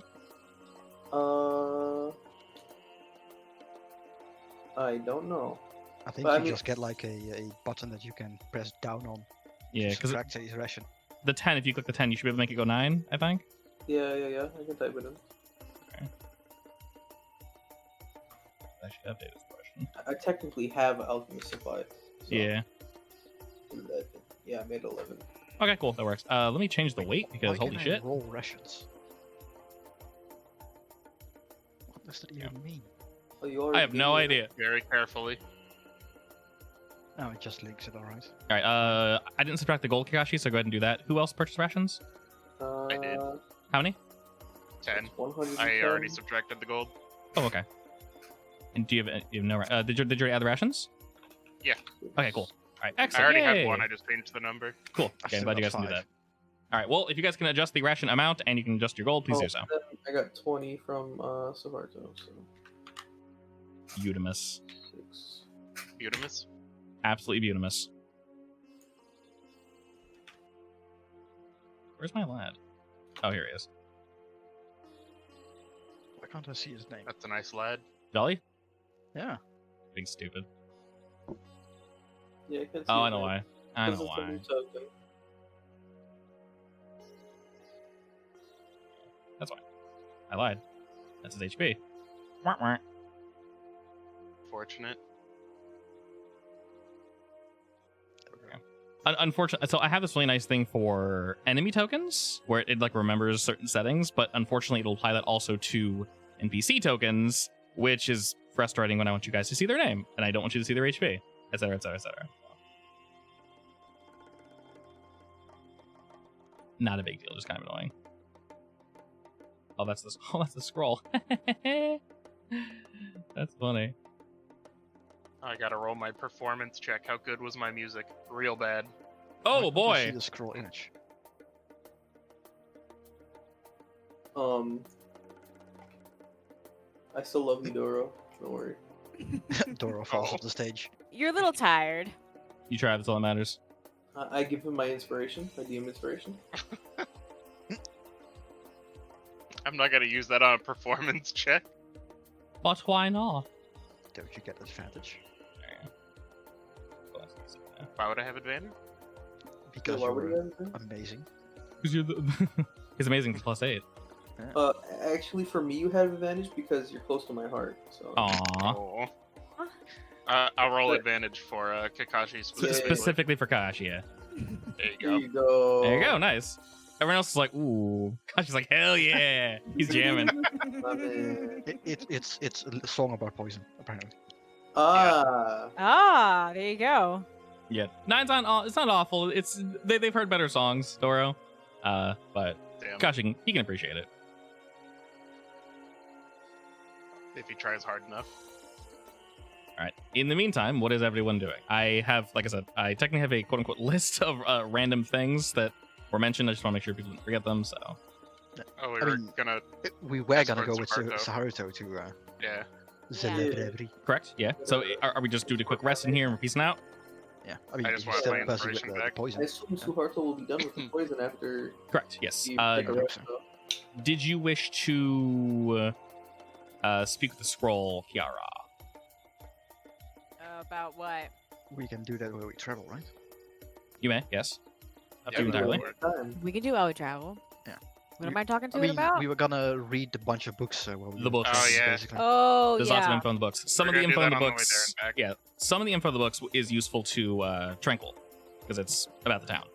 I don't know. I think But I you mean- just get like a button that you can press down on. Yeah, because subtract his ration. the 10, if you click the 10, you should be able to make it go 9, I think. Yeah. I can type it in. I should update this question. I technically have alchemist supplies. So Yeah. 11. Yeah, I made 11. Okay, cool. That works. Let me change the weight because Why holy can I shit. roll rations. What does that even mean? Oh, you I have no already- idea. Very carefully. No, it just links it, alright. All right. I didn't subtract the gold Kakashi, so go ahead and do that. Who else purchased rations? I did. How many? 10. 110. I already subtracted the gold. Oh, okay. And do you have no? Did you add the rations? Yeah. Okay, cool. All right, I excellent. already Yay. had one. I just changed the number. Cool. I Okay, I'm still glad you got guys can do 5. that. All right. Well, if you guys can adjust the ration amount and you can adjust your gold, please do so. I got 20 from Suharto. So Beautimus. 6. Utimus. Absolutely beautimus. Where's my lad? Oh, here he is. Why can't I see his name? That's a nice lad. Jolly? Yeah. Big stupid. Yeah, I can see Oh, I it know now. why. I This know is the why. new token. That's why. I lied. That's his HP. Wah, wah. Fortunate. Unfortunately, so I have this really nice thing for enemy tokens where it like remembers certain settings, but unfortunately it'll apply that also to NPC tokens, which is frustrating when I want you guys to see their name and I don't want you to see their HP, etc., etc., etc. Not a big deal, just kind of annoying. Oh, that's the scroll. That's funny. I gotta roll my performance check. How good was my music? Real bad. Oh Why can't I boy. see the scroll image. I still love you, Doro. Don't worry. Doro falls off the stage. You're a little tired. You try, that's all that matters. I give him my inspiration, my DM inspiration. I'm not gonna use that on a performance check. But why not? Don't you get advantage? Why would I have advantage? Because Why would you're you have it? amazing. Because you're the. It's amazing. +8. Actually, for me, you have advantage because you're close to my heart. So. Aww. Oh. I'll roll advantage for Kakashi specifically. Specifically for Kakashi, yeah. There you There go. you go. There you go, nice. Everyone else is like, ooh. Kashi's like, hell yeah. He's jamming. My man. It's a song about poison, apparently. Ah. Ah, there you go. Yeah. Nine's not it's not awful. It's they've heard better songs, Doro. But Damn. Kashi, he can appreciate it. If he tries hard enough. All right. In the meantime, what is everyone doing? I have, like I said, I technically have a quote unquote list of random things that were mentioned. I just want to make sure people didn't forget them. So Oh, we I were mean, gonna. We were gonna Escort go with Haruto. Haruto to Yeah. Zelda. Correct. Yeah. So are we just doing a quick rest in here and we're peacing out? Yeah, I mean, I just he's wanna still play busy with Inspiration the back. I poison. assume Suharto will be done with the poison after Correct. Yes. you I take a hope rest. so. though. Did you wish to speak with the scroll, Kiara? About what? We can do that when we travel, right? You may. Yes. Up to Yeah, you we entirely. can. Time. We can do while we travel. Yeah. What am I talking to I it mean, about? we were gonna read a bunch of books. While we The were books. Oh, traveling, yeah. basically. Oh, There's yeah. lots of info in the books. Some We're of the gonna do info in the that on the way there books. and back. Yeah. Some of the info in the books is useful to Tranquil because it's about the town.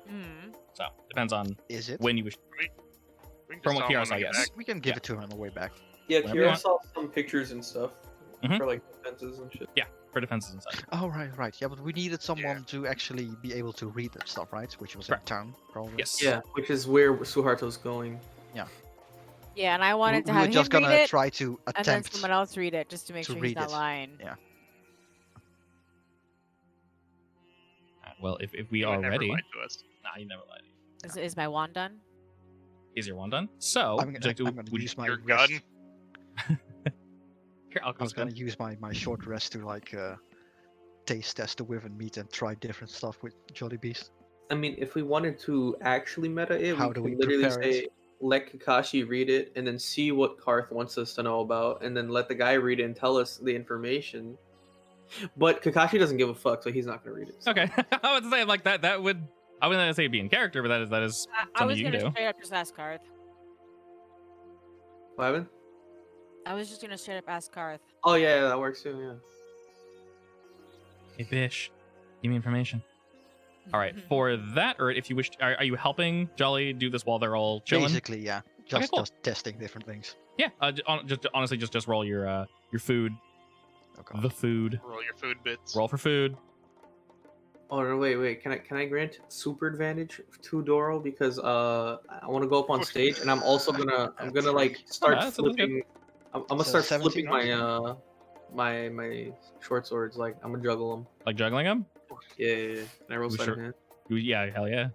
Mm. So depends on Is it? when you wish. We can From just what tell Kiara him saw, when we get yes. back. We can give Yeah. it to him on the way back. Yeah, Whatever you Kira want. saw some pictures and stuff Mhm. for like defenses and shit. For defenses and such. Oh, right. Yeah, but we needed someone to actually be able to read that stuff, right? Which was Correct. in town, probably. Yes. Yeah, which is where Suharto's going. Yeah, and I wanted to we have were just him read gonna it, try to and then attempt. someone else read it, just to make to sure read he's not it. lying. Yeah. Well, if we You are would never ready. lie to us. Nah, you never lied. Is my wand done? Is your one done? So, I'm would you like to- gonna would you- use my Your rest. gun? Here, I'll I was go. gonna use my short rest to like taste test the wyvern meat and try different stuff with Jolly Beast. I mean, if we wanted to actually meta it, How we do could we literally prepare it? say, let Kakashi read it and then see what Karth wants us to know about, and then let the guy read it and tell us the information. But Kakashi doesn't give a fuck, so he's not gonna read it. so- Okay. I would say like that would. I wouldn't say be in character, but that is I something was you can gonna do. straight up just ask Karth. What happened? I was just gonna straight up ask Karth. Oh yeah, that works too. Yeah. Hey, fish, give me information. All right. For that, or if you wish, are you helping Jolly do this while they're all chilling? Basically, yeah. Just cool. just testing different things. Yeah. Just honestly, just roll your food. Okay. The food. Roll your food bits. Roll for food. Oh no, wait. Can I grant super advantage to Doro because I want to go up on stage and I'm also gonna like start that's good. flipping. I'm gonna So start 17, flipping my short swords. Like I'm gonna juggle them. Like juggling them. Yeah. Can I roll We sleight of sure- hand? Yeah. Hell yeah.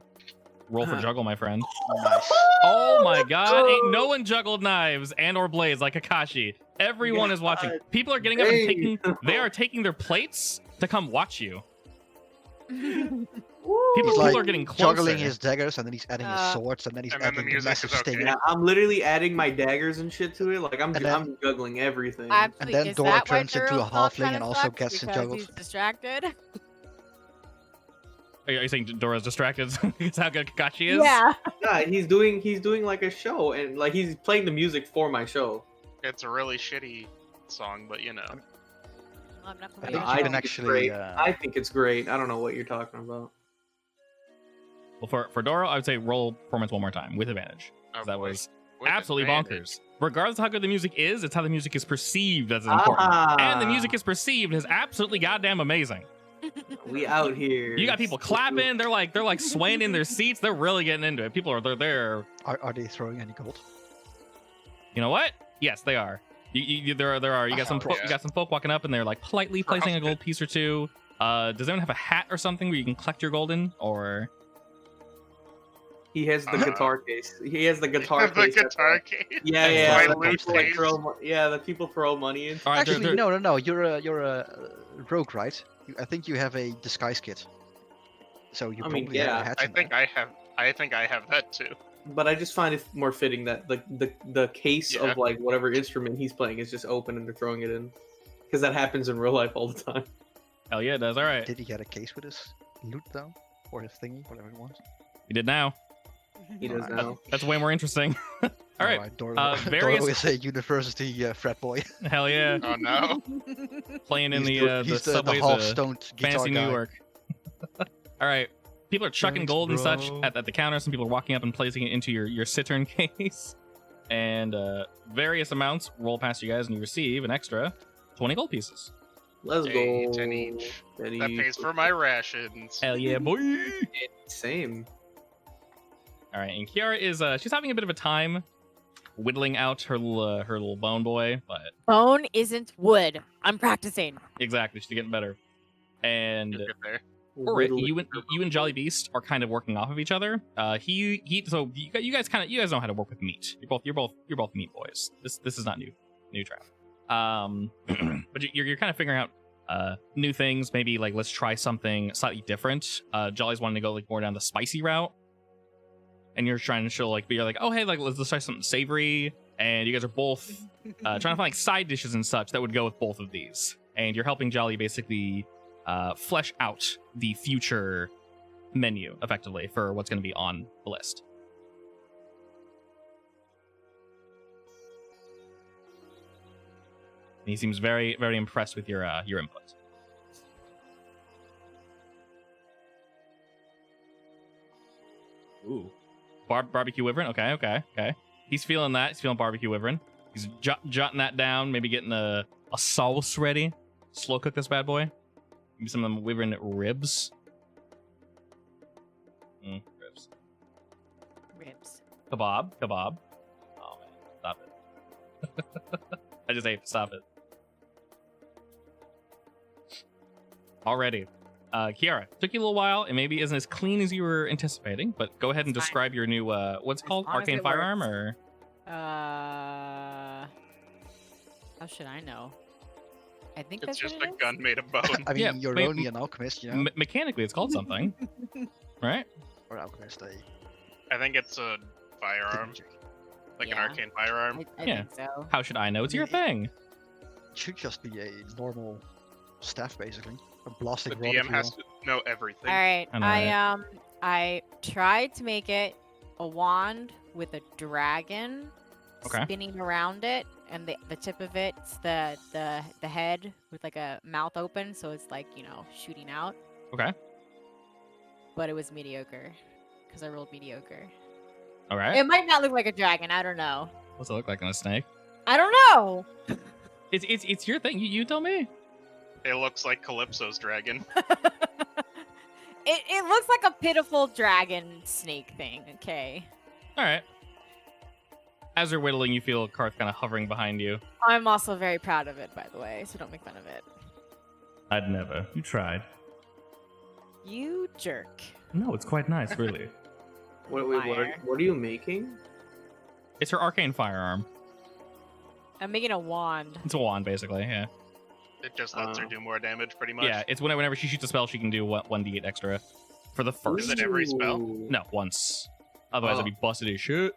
Roll for Uh-huh. juggle, my friend. Nice. Oh my god, ain't no one juggled knives and or blades like Kakashi. Everyone is watching. God People are getting up and dang. taking they are taking their plates to come watch you. Woo! He's People like are getting closer. juggling his daggers, and then he's adding his Uh, swords, and then he's and then the adding the music massive is okay. stinger. Yeah, I'm literally adding my daggers and shit to it. Like I'm And then- I'm juggling everything. Actually, then is Dora that why turns into a Thurl's dog halfling kinda and also sucks? gets Because juggled. he's distracted. Are you saying Dora's distracted? That's how good Kakashi is? Yeah. Yeah, he's doing like a show and like he's playing the music for my show. It's a really shitty song, but you know. I'm not I familiar think with you that. can think it's actually, great. uh, I think it's great. I don't know what you're talking about. Well, for Dora, I would say roll performance one more time with advantage. Oh, That boy. was With absolutely advantage. bonkers. Regardless of how good the music is, it's how the music is perceived as important. And the music is perceived as absolutely goddamn amazing. We out here. You got people clapping. They're like swaying in their seats. They're really getting into it. People are they're Are they throwing any gold? you know what? Yes, they are. There are. You got some Yeah. you got some folk walking up and they're like politely placing a gold piece or two. Does anyone have a hat or something where you can collect your gold in? Or He has the guitar case. He has the guitar the case. that's guitar like- case. Yeah, That's yeah. my The loot people, like, case. the people throw money in. all right, they're- Actually, they're- no. You're a rogue, right? I think you have a disguise kit. So you I mean, probably have yeah, a hat. I in think there. I think I have that too. But I just find it more fitting that the case Yeah. of like whatever instrument he's playing is just open and they're throwing it in, because that happens in real life all the time. hell yeah, it does. All right, Did he get a case with his loot though, or his thingy, whatever it was? you did now. He does Alright. now. That's way more interesting. All right, Alright, Doro, various- Doro is a university frat boy. hell yeah, Oh no. playing in He's the he's subways. half-stoned guitar Fancy guy. New York. All right. People are chucking Thanks, gold and such bro. at the counter. Some people are walking up and placing it into your cittern case. And various amounts roll past you guys, and you receive an extra 20 gold pieces. Let's Hey, go. 10 each. 10 That each. pays for my rations. Hell yeah, boy! Same. All right, and Kiara is she's having a bit of a time whittling out her little bone boy, but Bone isn't wood. I'm practicing. exactly, she's getting better. And You'll get there. All right, Whittling you and Jolly Beast are kind of working off of each other. So you guys know how to work with meat. You're both meat boys. This is not new trap. But you're kind of figuring out new things. Maybe like let's try something slightly different. Jolly's wanting to go like more down the spicy route, and you're trying to show like you're like, oh hey, like let's try something savory. And you guys are both trying to find like side dishes and such that would go with both of these. And you're helping Jolly basically flesh out the future menu effectively for what's going to be on the list. And he seems very, very impressed with your input. Ooh, barbecue wyvern. Okay. He's feeling that. He's feeling barbecue wyvern. He's jotting that down. Maybe getting a sauce ready. Slow cook this bad boy. Maybe some of them wyvern ribs. Ribs. Kebab. Oh man, stop it. I just ate. Stop it. Already. Kiara, took you a little while. It maybe isn't as clean as you were anticipating, but go ahead and It's describe your new what's it called? long as Arcane it firearm works. or How should I know? I think It's that's just what a it is. gun made of bone. I mean, Yeah, you're but- only an alchemist, you know, mechanically it's called something, right? or alchemist. I think it's a firearm, like an Yeah. arcane firearm. I Yeah. think so. How should I know? It's your Yeah. thing. It should just be a normal staff, basically. A blasting The rod. DM has to know everything. All right. I know, I tried to make it a wand with a dragon Okay. spinning around it, and the tip of it's the head with like a mouth open, so it's like shooting out. Okay. But it was mediocre because I rolled mediocre. All right. It might not look like a dragon. I don't know. What's it look like on a snake? I don't know. It's your thing. You tell me. It looks like Calypso's dragon. It looks like a pitiful dragon snake thing. Okay. All right. As you're whittling, you feel Karth kind of hovering behind you. I'm also very proud of it, by the way, so don't make fun of it. I'd never. You tried. You jerk. No, it's quite nice, really. What Liar. are you making? It's her arcane firearm. I'm making a wand. It's a wand, basically. Yeah. It just lets her do more damage, pretty much. Yeah. It's whenever she shoots a spell, she can do 1d8 extra for the first. Is it every spell? Ooh. No, once. Otherwise, I'd be busted as shit.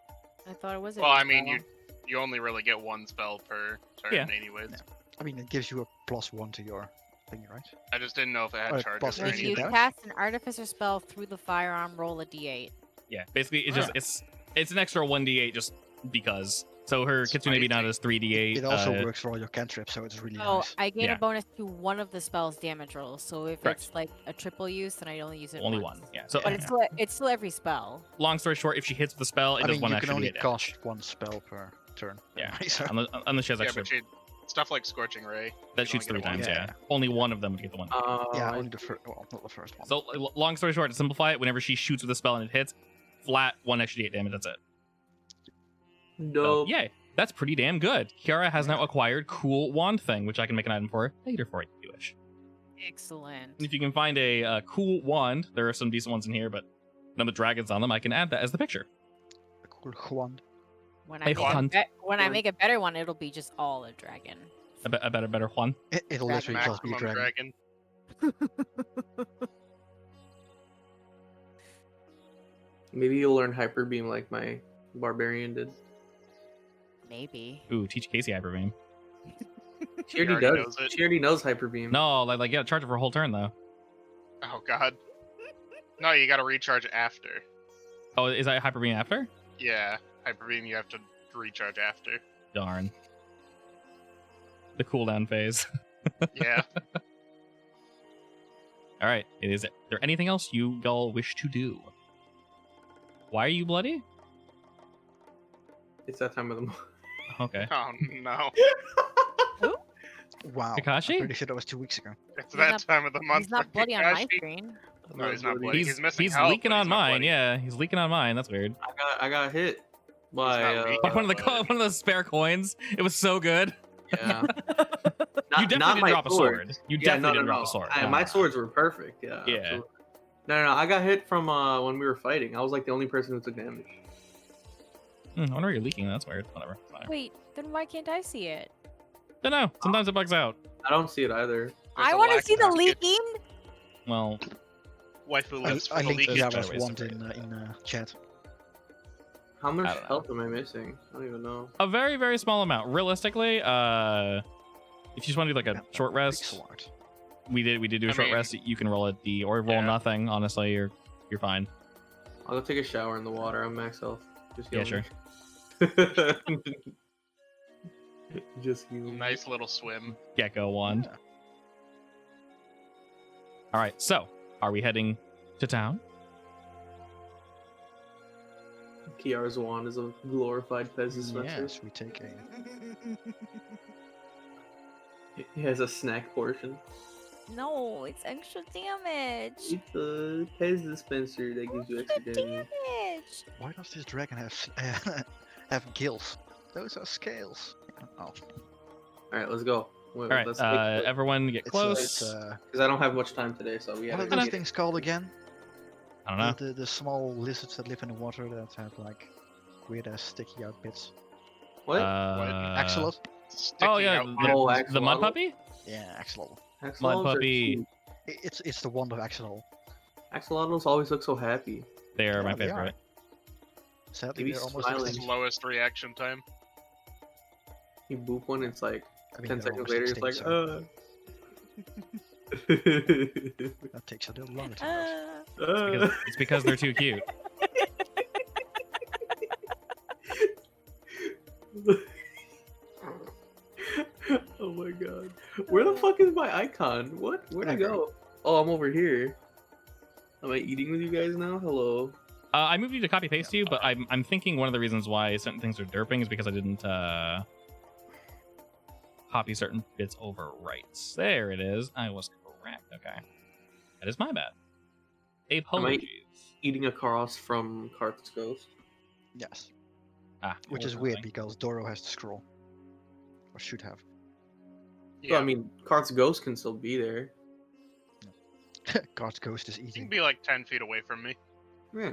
I thought it was. Well, I mean, you only really get one spell per turn, Yeah. anyways. Yeah. I mean, it gives you a +1 to your thing, right? I just didn't know if it had Alright, charges plus or When Or you anything. damage? cast an artificer spell through the firearm, roll a d8. Yeah. Basically, it's an extra 1d8 just because. So her Kitsune maybe now Spicy. does 3d8. It also works for all your cantrips, so it's really Oh, nice. I gain Yeah. a bonus to one of the spell's damage rolls. So if Correct. it's like a triple use, then I only use it Only once. one. Yeah. So But it's still every spell. long story short, if she hits with the spell, it I does mean, one you extra can only d8 damage. cast one spell per turn. Yeah. anyway, so- Unless she has Yeah, extra. but stuff like Scorching Ray. That you shoots only 3 get times. one. Yeah. Yeah. Only one of them would get the one. yeah, only the first. Well, not the first one. So long story short, to simplify it, whenever she shoots with a spell and it hits, flat 1 extra d8 damage. That's it. So, Nope. yay. That's pretty damn good. Kiara has now acquired cool wand thing, which I can make an item for later for you if you wish. Excellent. And if you can find a cool wand, there are some decent ones in here, but none with dragons on them, I can add that as the picture. A cool wand. When A I make wand. when I make a better one, it'll be just all a dragon. A better wand. It'll Dragon. literally just be a Maximum dragon. dragon. Maybe you'll learn Hyper Beam like my barbarian did. Maybe. Ooh, teach Casey Hyperbeam. She already already does. knows it. She already knows Hyper Beam. No, like you gotta charge it for a whole turn though. Oh god. No, you gotta recharge after. Oh, is that Hyperbeam after? Yeah, Hyper Beam you have to recharge after. Darn. The cooldown phase. Yeah. All right. Is there anything else you all wish to do? Why are you bloody? It's that time of the month. Okay. Oh no. Wow. Kakashi? I'm pretty sure that was 2 weeks ago. It's He's that not- time of the month. He's not for bloody on my Kakashi. screen. No, he's not bloody. He's, He's missing he's health, leaking but on he's not mine. bloody. Yeah, he's leaking on mine. That's weird. I got hit by not weak. One of the bloody. one of those spare coins. It was so good. yeah. You definitely didn't my drop a sword. You definitely didn't drop a sword. My swords were perfect. Yeah. Yeah. Absolutely. No. I got hit from when we were fighting. I was like the only person who took damage. I wonder where you're leaking. That's weird. Whatever. Fine. Wait, then why can't I see it? Don't know. Sometimes it bugs out. I don't see it either. I a want to lack see the basket. leaking. Well, Waifu I, list for I the linked leaky. Yeah, Java's better ways to wand phrase in chat. How much I don't know. health am I missing? I don't even know. a very, very small amount. Realistically, if you just want to do like a short rest, Pixel art. we did do a I short mean- rest. You can roll a D or roll Yeah. nothing. Honestly, you're fine. I'll go take a shower in the water. I'm max health. Just Yeah, heal me. Just heal me. Nice little swim. Gecko wand. Yeah. All right. So, are we heading to town? Kiara's wand is a glorified Pez dispenser. Yes, we take a. It has a snack portion. No, it's extra damage. It's a Pez dispenser that gives you extra damage. Damage. Why does this dragon have have gills? Those are scales. Oh, Alright, let's go. All right. Everyone get it's close. Because I don't have much time today, so we what are gotta those get things called again? I don't know. The small lizards that live in the water that have like weird ass sticky out bits. What? Axolot? Sticky Oh yeah, out Oh, the mud axolotl? puppy. Yeah, axolotl. Axolotls Mud are puppy. cute. It's the wand of axolotl. Axolotls always look so happy. They are my Yeah, they are. favorite. Sadly, Maybe they're almost smiling. extinct. Lowest reaction time. You boop one, it's like I mean, 10 they're seconds almost later, it's like, extinct, so that takes a little longer to melt. It's because they're too cute. Oh my god. Where the fuck is my icon? What? Where'd I go? Oh, I'm over here. Am I eating with you guys now? Hello. I moved you to copy paste you, but I'm thinking one of the reasons why certain things are derping is because I didn't copy certain bits over right. There it is. I was correct. Okay, that is my bad. Apologies. Eating a cross from Karth's Ghost. Yes, Ah, which what is was I weird thinking? because Doro has to scroll, or should have. So, Yeah, I mean, Karth's Ghost can still be there. God's ghost is you can eating. be like 10 feet away from me. Yeah.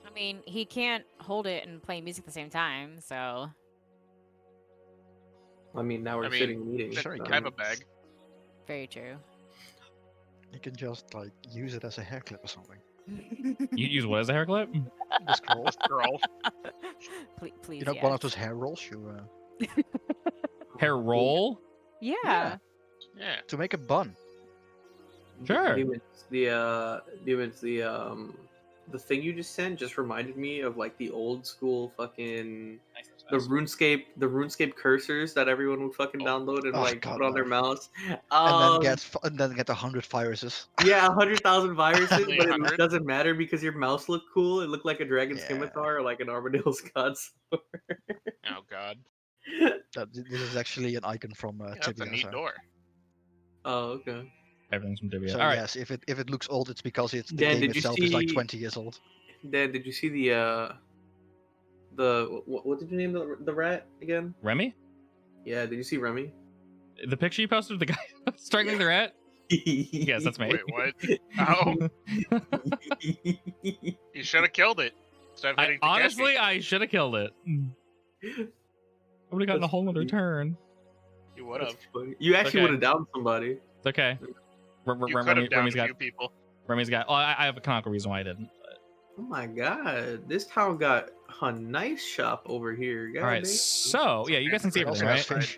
I mean, he can't hold it and play music at the same time, so I mean, now we're I mean, sitting and eating. Sure, you so- I have a bag. very true. You can just like use it as a hair clip or something. You use what as a hair clip? The scroll. Girl. Please, You know, one of those hair rolls you Hair roll? Yeah. Yeah. to make a bun. Sure. Demons, the thing you just sent just reminded me of like the old school fucking the RuneScape cursors that everyone would fucking download and Oh, like God, put on no. their mouse. And then get 100 viruses. Yeah, 100,000 viruses, Only but 100? it doesn't matter because your mouse looked cool. It looked like a dragon Yeah. scimitar or like an armadillo's god's sword. Oh god. This is actually an icon from Yeah, that's a Tibia. neat So, door. Oh, okay. Everything's from Tibia. so All right. yes, if it looks old, it's because the Dan, game did you itself is like see- 20 years old. Dan, did you see what did you name the rat again? Remy? Yeah, did you see Remy? The picture you posted of the guy strangling the rat? Yes, that's me. Wait, what? Ow. You should have killed it. Instead of heading to Honestly, Cassie. I should have killed it. I would have gotten a That's whole other funny. turn. You would have. That's funny. You actually Okay. would have downed somebody. It's okay. You could have downed Remy's a got. few people. Remy's got. Oh, I have a canonical reason why I didn't. Oh my god, this town got a nice shop over here. God All right. damn. So yeah, you guys can see It also everything, has right? fish.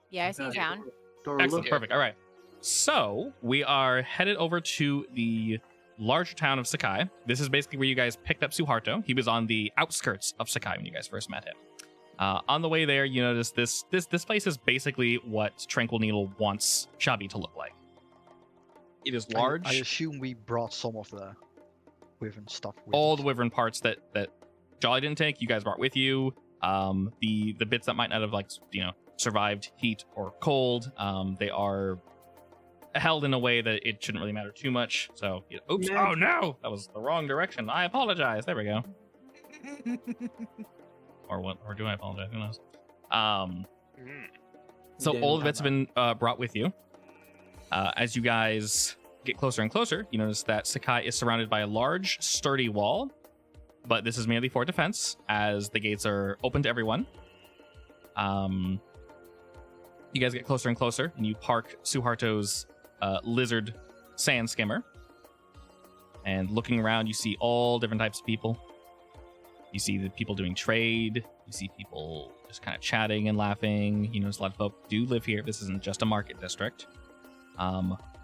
Yeah, I see God. town. Dora, Excellent. look. Perfect. All right. So we are headed over to the larger town of Sakai. This is basically where you guys picked up Suharto. He was on the outskirts of Sakai when you guys first met him. On the way there, you notice this place is basically what Tranquil Needle wants Chabi to look like. It is large. I assume we brought some of the wyvern stuff with All us. the wyvern parts that Jolly didn't take, you guys brought with you. The bits that might not have survived heat or cold, they are held in a way that it shouldn't really matter too much. So, oops! Magic. Oh no, that was the wrong direction. I apologize. There we go. Or what? Or do I apologize? Who knows? Um, Mm. so Damn, all of it's time been brought with you. As you guys get closer and closer, you notice that Sakai is surrounded by a large, sturdy wall, but this is merely for defense, as the gates are open to everyone. You guys get closer and closer, and you park Suharto's lizard sand skimmer. And looking around, you see all different types of people. You see the people doing trade. You see people just kind of chatting and laughing. You notice a lot of folk do live here. This isn't just a market district.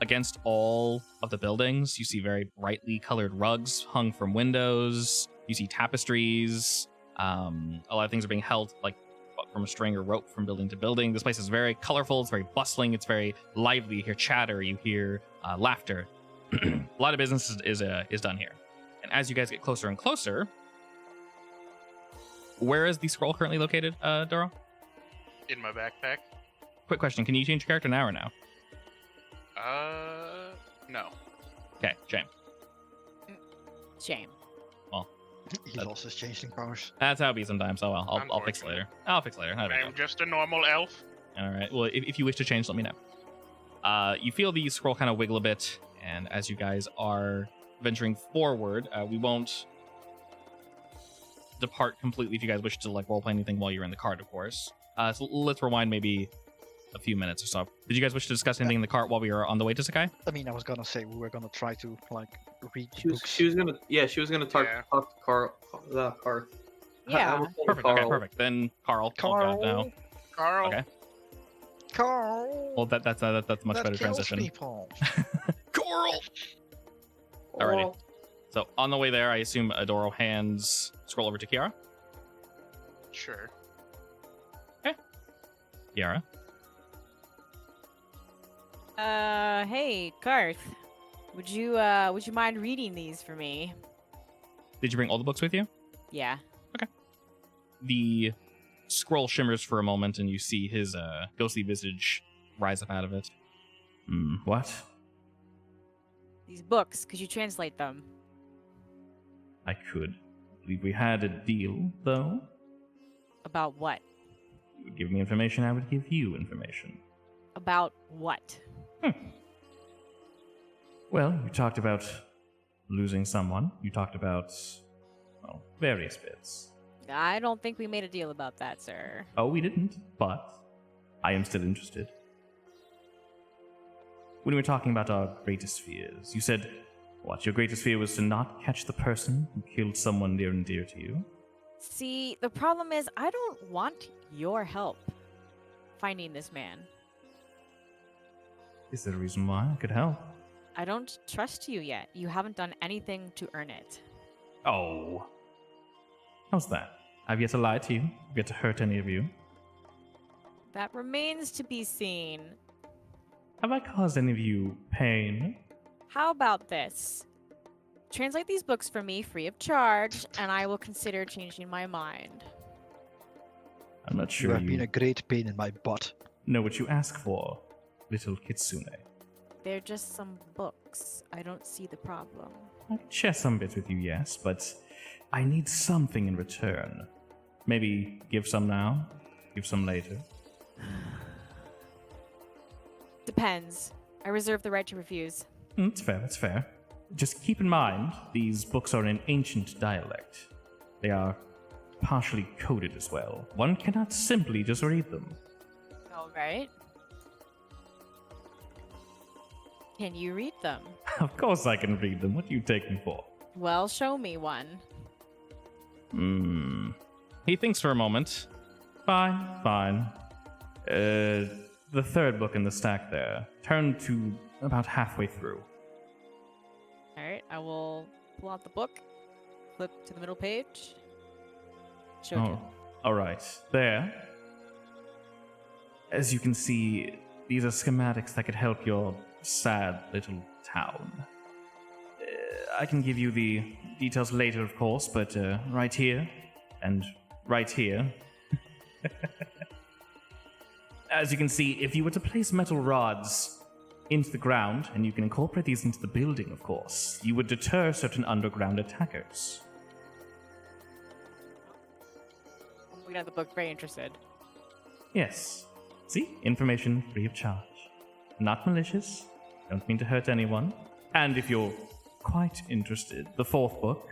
Against all of the buildings, you see very brightly colored rugs hung from windows. You see tapestries. A lot of things are being held like from a string or rope from building to building. This place is very colorful. It's very bustling. It's very lively. You hear chatter. You hear laughter. A lot of business is done here. And as you guys get closer and closer, where is the scroll currently located, Doro? In my backpack. Quick question: can you change your character now or no? No. Okay, shame. Shame. He lost his changeling powers. That's how it be sometimes. Oh well, I'll fix it later. I'll fix it later. Not a big I'm deal. just a normal elf. All right. Well, if you wish to change, let me know. You feel the scroll kind of wiggle a bit, and as you guys are venturing forward, we won't depart completely if you guys wish to like roleplay anything while you're in the cart, of course. So let's rewind maybe a few minutes or so. Did you guys wish to discuss anything in the cart while we were on the way to Sakai? I mean, I was gonna say we were gonna try to like read She was, books. she was gonna talk Yeah. to Carl. Carl. Yeah. Perfect. Okay, perfect. Then Carl. Oh, God, no. Carl. Okay. Carl. Well, that's a much that better kills transition. People. Carl. Alrighty. So on the way there, I assume Adoro hands scroll over to Kiara. Sure. Kiara. Hey, Garth. Would you mind reading these for me? Did you bring all the books with you? Yeah. The scroll shimmers for a moment, and you see his ghostly visage rise up out of it. What? These books, could you translate them? I could. I believe we had a deal, though. About what? You would give me information, I would give you information. About what? Well, you talked about losing someone. You talked about, well, various bits. I don't think we made a deal about that, sir. Oh, we didn't, but I am still interested. When we were talking about our greatest fears, you said, what, your greatest fear was to not catch the person who killed someone near and dear to you? See, the problem is I don't want your help finding this man. Is there a reason why I could help? I don't trust you yet. You haven't done anything to earn it. Oh. How's that? I've yet to lie to you. I've yet to hurt any of you. That remains to be seen. Have I caused any of you pain? How about this? Translate these books for me free of charge, and I will consider changing my mind. I'm not You sure have been you a great pain in my butt. know what you ask for, little Kitsune. They're just some books. I don't see the problem. I can share some bits with you, yes, but I need something in return. Maybe give some now, give some later. Depends. I reserve the right to refuse. It's fair, it's fair. Just keep in mind, these books are in an ancient dialect. They are partially coded as well. One cannot simply just read them. All right. Can you read them? Of course I can read them. What do you take me for? Well, show me one. He thinks for a moment. Fine. The third book in the stack there. Turn to about halfway through. All right, I will pull out the book, flip to the middle page. Show Oh, alright. There. As you can see, these are schematics that could help your sad little town. I can give you the details later, of course, but right here and right here. As you can see, if you were to place metal rods into the ground, and you can incorporate these into the building, of course, you would deter certain underground attackers. I'm looking at the book, very interested. Yes. See? Information free of charge. Not malicious. Don't mean to hurt anyone. And if you're quite interested, the fourth book,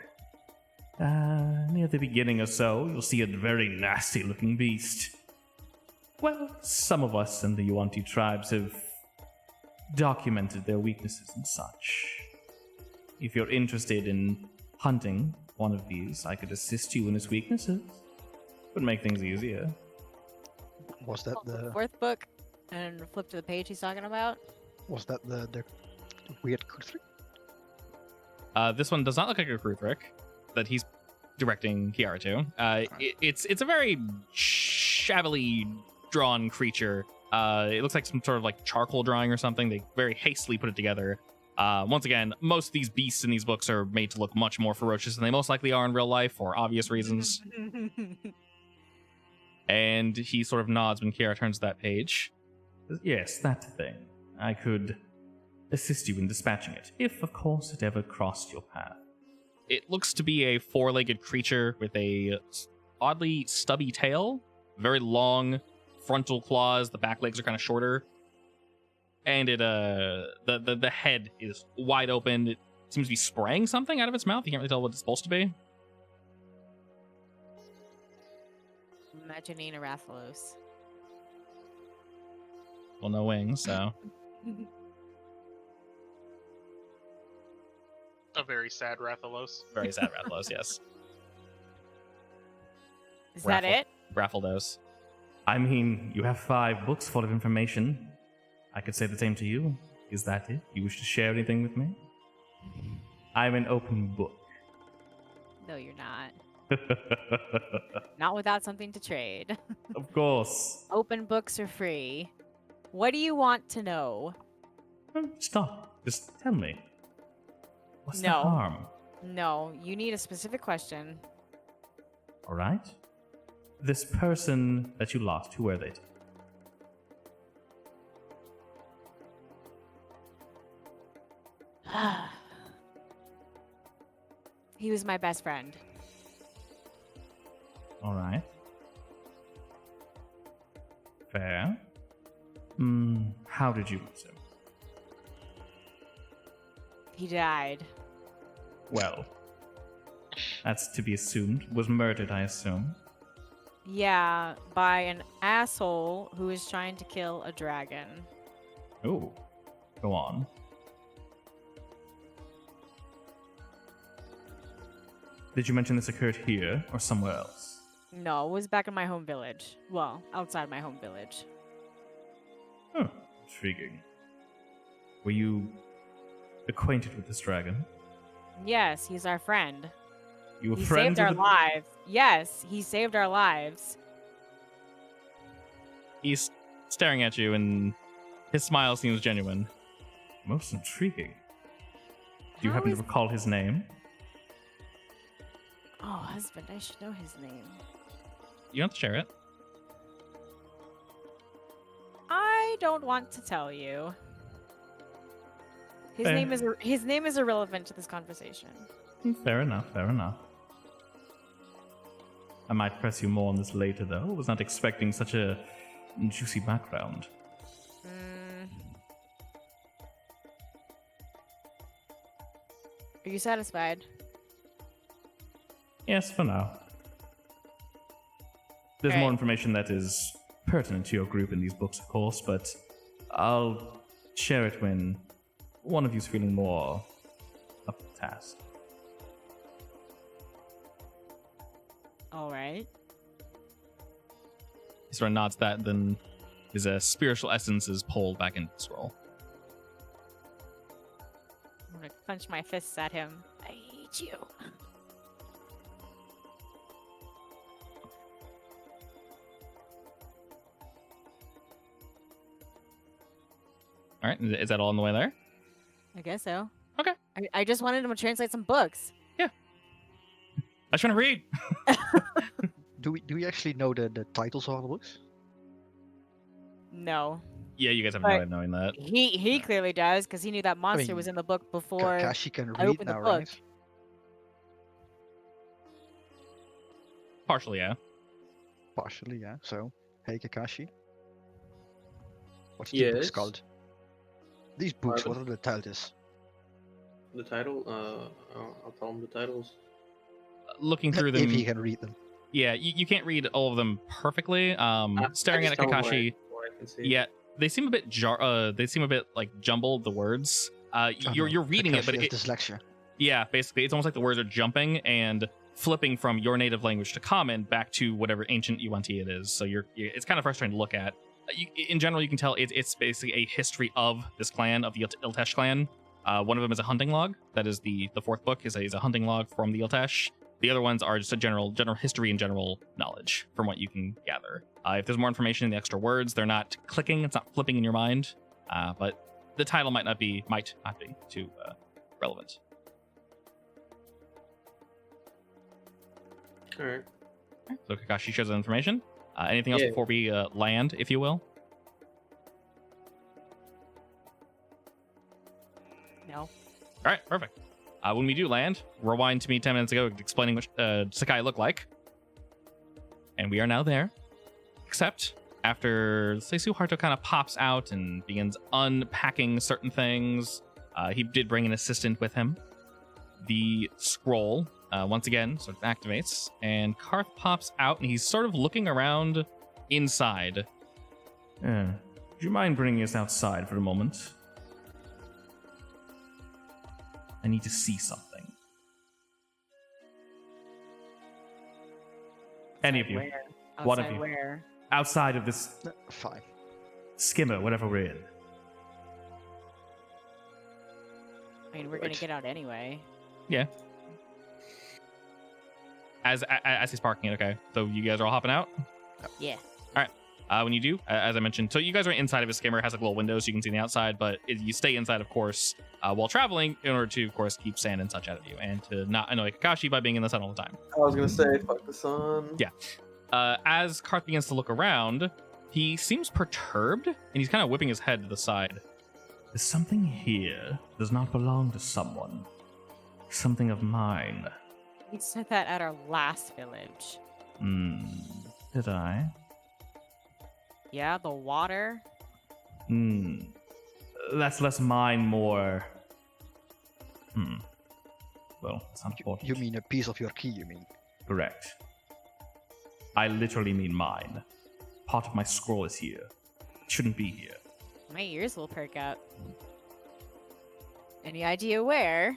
near the beginning or so, you'll see a very nasty looking beast. Well, some of us in the Yuan-Ti tribes have documented their weaknesses and such. If you're interested in hunting one of these, I could assist you in its weaknesses. Would make things easier. Was that the Fourth book, and flip to the page he's talking about. the weird Kuthric? This one does not look like a Kruthrik that he's directing Kiara to. It's a very shabbily drawn creature. It looks like some sort of like charcoal drawing or something. They very hastily put it together. Once again, most of these beasts in these books are made to look much more ferocious than they most likely are in real life for obvious reasons. And he sort of nods when Kiara turns to that page. Yes, that thing. I could assist you in dispatching it, if, of course, it ever crossed your path. It looks to be a four-legged creature with a oddly stubby tail, very long frontal claws. The back legs are kind of shorter, and the head is wide open. It seems to be spraying something out of its mouth. You can't really tell what it's supposed to be. Imagining a Rathalos. Well, no wings, so A very sad Rathalos. very sad Rathalos, yes. Is that Raffle. it? Raffledos. I mean, you have 5 books full of information. I could say the same to you. Is that it? You wish to share anything with me? I'm an open book. No, you're not. Not without something to trade. Of course. Open books are free. What do you want to know? Stop. Just tell me. What's the No. harm? No, you need a specific question. All right. This person that you lost, who were they? He was my best friend. All right. Fair. How did you lose him? He died. Well, that's to be assumed. Was murdered, I assume. Yeah, by an asshole who is trying to kill a dragon. Oh, go on. Did you mention this occurred here or somewhere else? No, it was back in my home village. Well, outside my home village. Oh, intriguing. Were you acquainted with this dragon? Yes, he's our friend. You were He friends saved our with the... lives. Yes, he saved our lives. He's staring at you, and his smile seems genuine. Most intriguing. Do you How happen is- to recall his name? Oh, husband, I should know his name. You don't have to share it. I don't want to tell you. His Fair. name is irrelevant to this conversation. Fair enough, fair enough. I might press you more on this later, though. I was not expecting such a juicy background. Are you satisfied? Yes, for now. There's Okay. more information that is pertinent to your group in these books, of course, but I'll share it when one of you's feeling more up to the task. All right. He sort of nods that, then his spiritual essence is pulled back into the scroll. I'm gonna clench my fists at him. I hate you. All right, is that all on the way there? I guess so. Okay. I just wanted him to translate some books. I just want to read. Do we actually know the titles of all the books? No. Yeah, you guys have no But- way of knowing that. He clearly does, because he knew that monster mean, was in the book before. Kashi can I read opened the now, book. right? Partially, yeah. Partially, yeah. So Hey Kakashi. What's the book's Yes. called? These books, Pardon? what are the titles? The title? I'll tell him the titles. Looking through them, If he can read them. yeah, you can't read all of them perfectly. Staring I at just tell him Kakashi, what I can see. yeah, they seem a bit they seem a bit like jumbled, the words. You're reading it, but Kakashi it, has dyslexia. yeah, basically, it's almost like the words are jumping and flipping from your native language to common back to whatever ancient Yuan-Ti it is. So it's kind of frustrating to look at. In general, you can tell it's basically a history of this clan, of the Iltesh clan. One of them is a hunting log. That is the fourth book is a hunting log from the Iltesh. The other ones are just a general history and general knowledge from what you can gather. If there's more information in the extra words, they're not clicking, it's not flipping in your mind. But the title might not be too relevant. All right. So Kakashi shares that information. Anything else Yeah. before we land, if you will? No. All right, perfect. When we do land, rewind to me 10 minutes ago explaining what Sakai looked like. And we are now there. Except after Seisu Haruto kind of pops out and begins unpacking certain things, he did bring an assistant with him. The scroll, once again, sort of activates, and Karth pops out, and he's sort of looking around inside. Would you mind bringing us outside for a moment? I need to see something. Any of you. Where? One of Outside you. where? Outside of this Fine. skimmer, whatever we're in. I mean, we're gonna Right. get out anyway. Yeah. As he's parking it, okay. So you guys are all hopping out? Yeah. When you do, as I mentioned, so you guys are inside of a skimmer. It has like little windows so you can see the outside, but you stay inside, of course, while traveling in order to, of course, keep sand and such out of you and to not annoy Kakashi by being in the sun all the time. I was gonna say, fuck the sun. Yeah. As Karth begins to look around, he seems perturbed and he's kind of whipping his head to the side. There's something here that does not belong to someone. Something of mine. We said that at our last village. Did I? Yeah, the water. That's less mine, more. Well, it's not important. You mean a piece of your key, you mean? Correct. I literally mean mine. Part of my scroll is here. It shouldn't be here. My ears will perk up. Any idea where?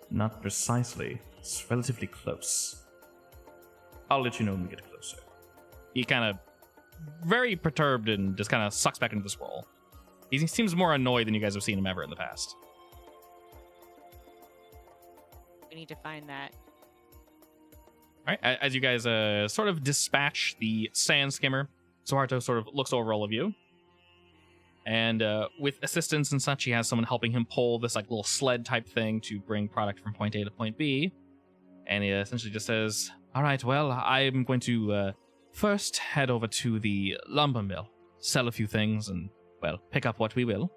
Not precisely. It's relatively close. I'll let you know when we get closer. He kind of very perturbed and just kind of sucks back into the scroll. He seems more annoyed than you guys have seen him ever in the past. We need to find that. All right, as you guys sort of dispatch the sand skimmer, Suharto sort of looks over all of you. And with assistance and such, he has someone helping him pull this like little sled type thing to bring product from point A to point B. And he essentially just says, all right, well, I'm going to first head over to the lumber mill, sell a few things, and, well, pick up what we will.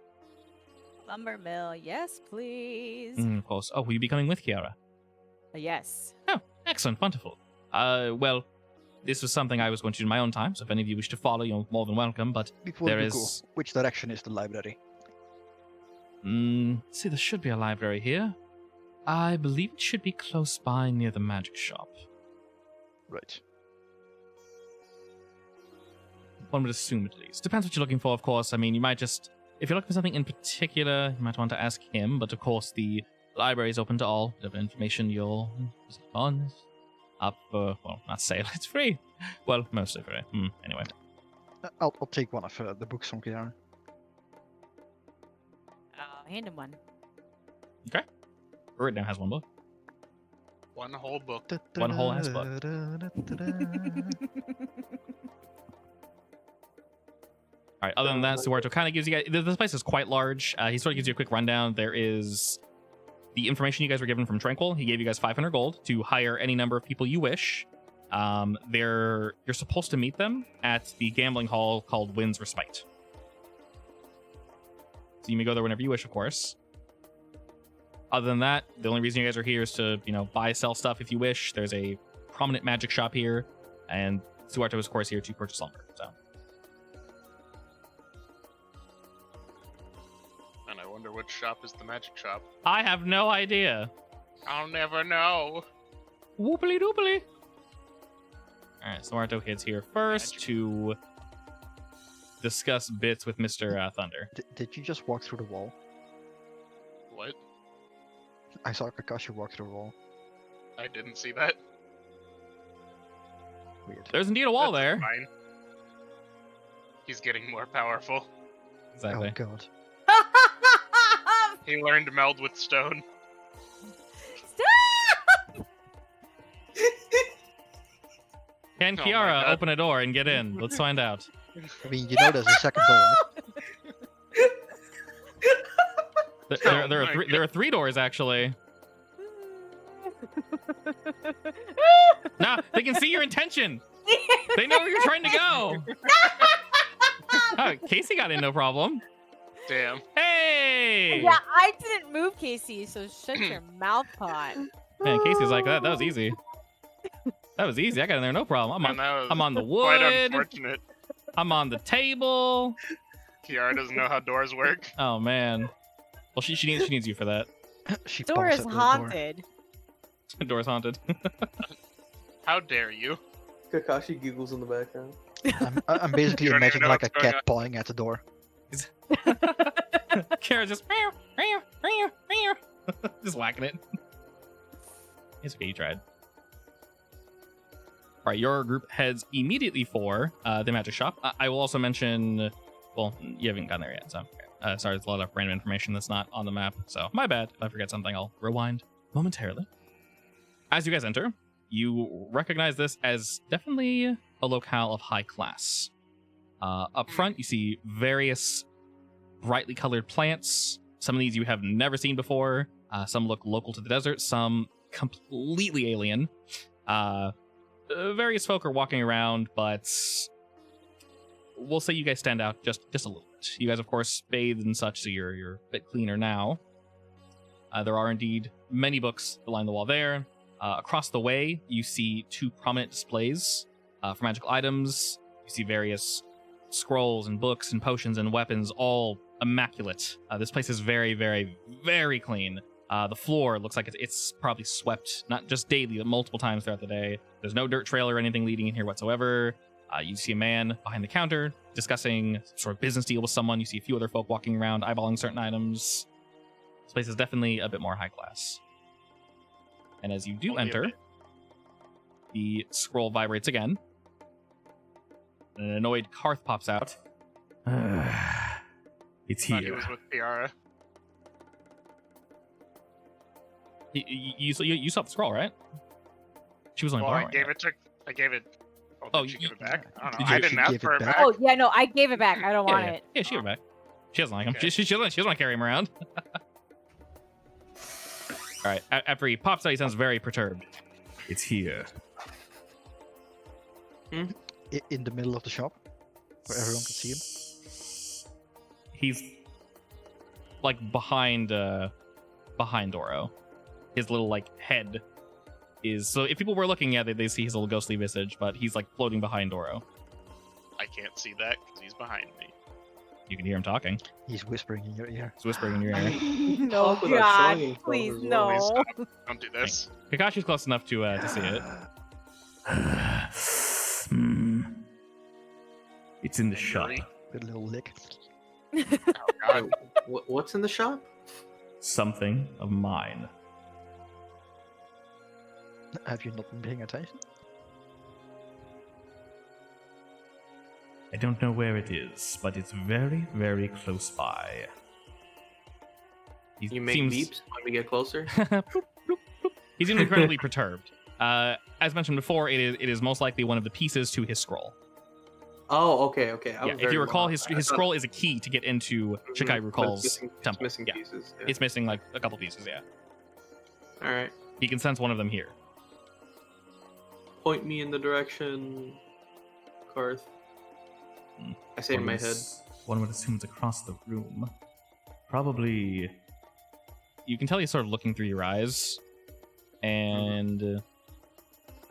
Lumber mill, yes, please. Of course. Oh, will you be coming with Kiara? Yes. Oh, excellent, wonderful. Well, this was something I was going to do in my own time, so if any of you wish to follow, you're more than welcome, but Before there you is... go, which direction is the library? See, there should be a library here. I believe it should be close by near the magic shop. Right. One would assume at least. Depends what you're looking for, of course. I mean, you might just... If you're looking for something in particular, you might want to ask him, but of course the library is open to all. Whatever information you're on is up for... Well, not sale, it's free. Well, mostly free. Anyway. I'll take one of the books from Kiara. Hand him one. Right now has one book. One whole book. One whole ass book. All right, other than that, Suharto kind of gives you guys... This place is quite large. He sort of gives you a quick rundown. There is the information you guys were given from Tranquil. He gave you guys 500 gold to hire any number of people you wish. You're supposed to meet them at the gambling hall called Wind's Respite. So you may go there whenever you wish, of course. Other than that, the only reason you guys are here is to, buy, sell stuff if you wish. There's a prominent magic shop here. And Suarto is, of course, here to purchase lumber. So And I wonder which shop is the magic shop. I have no idea. I'll never know. Whoopily doopily. All right, Suarto heads here first Magic. to discuss bits with Mr. Thunder. Did you just walk through the wall? What? I saw Kakashi walk through the wall. I didn't see that. Weird. There's indeed a wall That's there. Fine. He's getting more powerful. Exactly. Oh god. He learned to meld with stone. Stop! Can Oh my Kiara God. open a door and get in? Let's find out. I mean, you know there's a second door, right? There are three doors actually. Nah, they can see your intention. They know where you're trying to go. Oh, Casey got in no problem. Damn. Hey! Yeah, I didn't move, Casey, so shut your mouth, pot. Man, Casey's like that. That was easy. That was easy. I got in there no problem. And that was I'm on the quite wood. unfortunate. I'm on the table. Kiara doesn't know how doors work. Oh man. Well, she needs you for that. She Door bumps is at the haunted. Door's haunted. How dare you? Kakashi giggles in the background. Door. I'm basically You don't even imagining know like a what's going cat pawing at the door. Kara's just just whacking it. It's okay, you tried. All right, your group heads immediately for the magic shop. I will also mention, well, you haven't gotten there yet, so sorry, there's a lot of random information that's not on the map. So my bad. If I forget something, I'll rewind momentarily. As you guys enter, you recognize this as definitely a locale of high class. Up front, you see various brightly colored plants. Some of these you have never seen before. Some look local to the desert. Some completely alien. Various folk are walking around, but we'll say you guys stand out just a little bit. You guys, of course, bathed and such, so you're a bit cleaner now. There are indeed many books that line the wall there. Across the way, you see two prominent displays for magical items. You see various scrolls and books and potions and weapons, all immaculate. This place is very, very, very clean. The floor looks like it's probably swept, not just daily, but multiple times throughout the day. There's no dirt trail or anything leading in here whatsoever. You see a man behind the counter discussing some sort of business deal with someone. You see a few other folk walking around, eyeballing certain items. This place is definitely a bit more high class. And as you do Only a enter, bit. the scroll vibrates again. And an annoyed Karth pops out. It's Thought he was with Kiara. You saw the scroll, right? She was only Well, I borrowing gave it to. I gave it. Oh, Oh, did she you- give it back? I don't know. Did you I didn't ask give for it it back? back. Oh, yeah, no, I gave it back. I don't want yeah. it. Yeah, she gave it back. She doesn't like him. Okay. She doesn't want to carry him around. All right. After he pops out, he sounds very perturbed. It's here. In the middle of the shop, where everyone can see him. He's like behind Doro. His little like head is, so if people were looking at it, they see his little ghostly visage, but he's like floating behind Doro. I can't see that because he's behind me. You can hear him talking. He's whispering in your ear. He's whispering in your ear. No, Talk without God, showing himself please, as well. Please no. stop. Don't do this. Kakashi's close enough to see it. It's in the shop. Really? With a little lick. God. What's in the shop? Something of mine. Have you not been paying attention? I don't know where it is, but it's very, very close by. He You make seems... beeps when we get closer. Bloop, bloop, bloop. He seems incredibly perturbed. As mentioned before, it is most likely one of the pieces to his scroll. Oh, okay. I Yeah, was if very you recall, wrong. his I thought- scroll is a key to get into Shikai Mhm, but Rukal's it's temple. missing Yeah, pieces. Yeah. it's missing like a couple pieces. Yeah, All right. he can sense one of them here. Point me in the direction, Karth. I say in my head. One would assume it's across the room. Probably. You can tell he's sort of looking through your eyes, and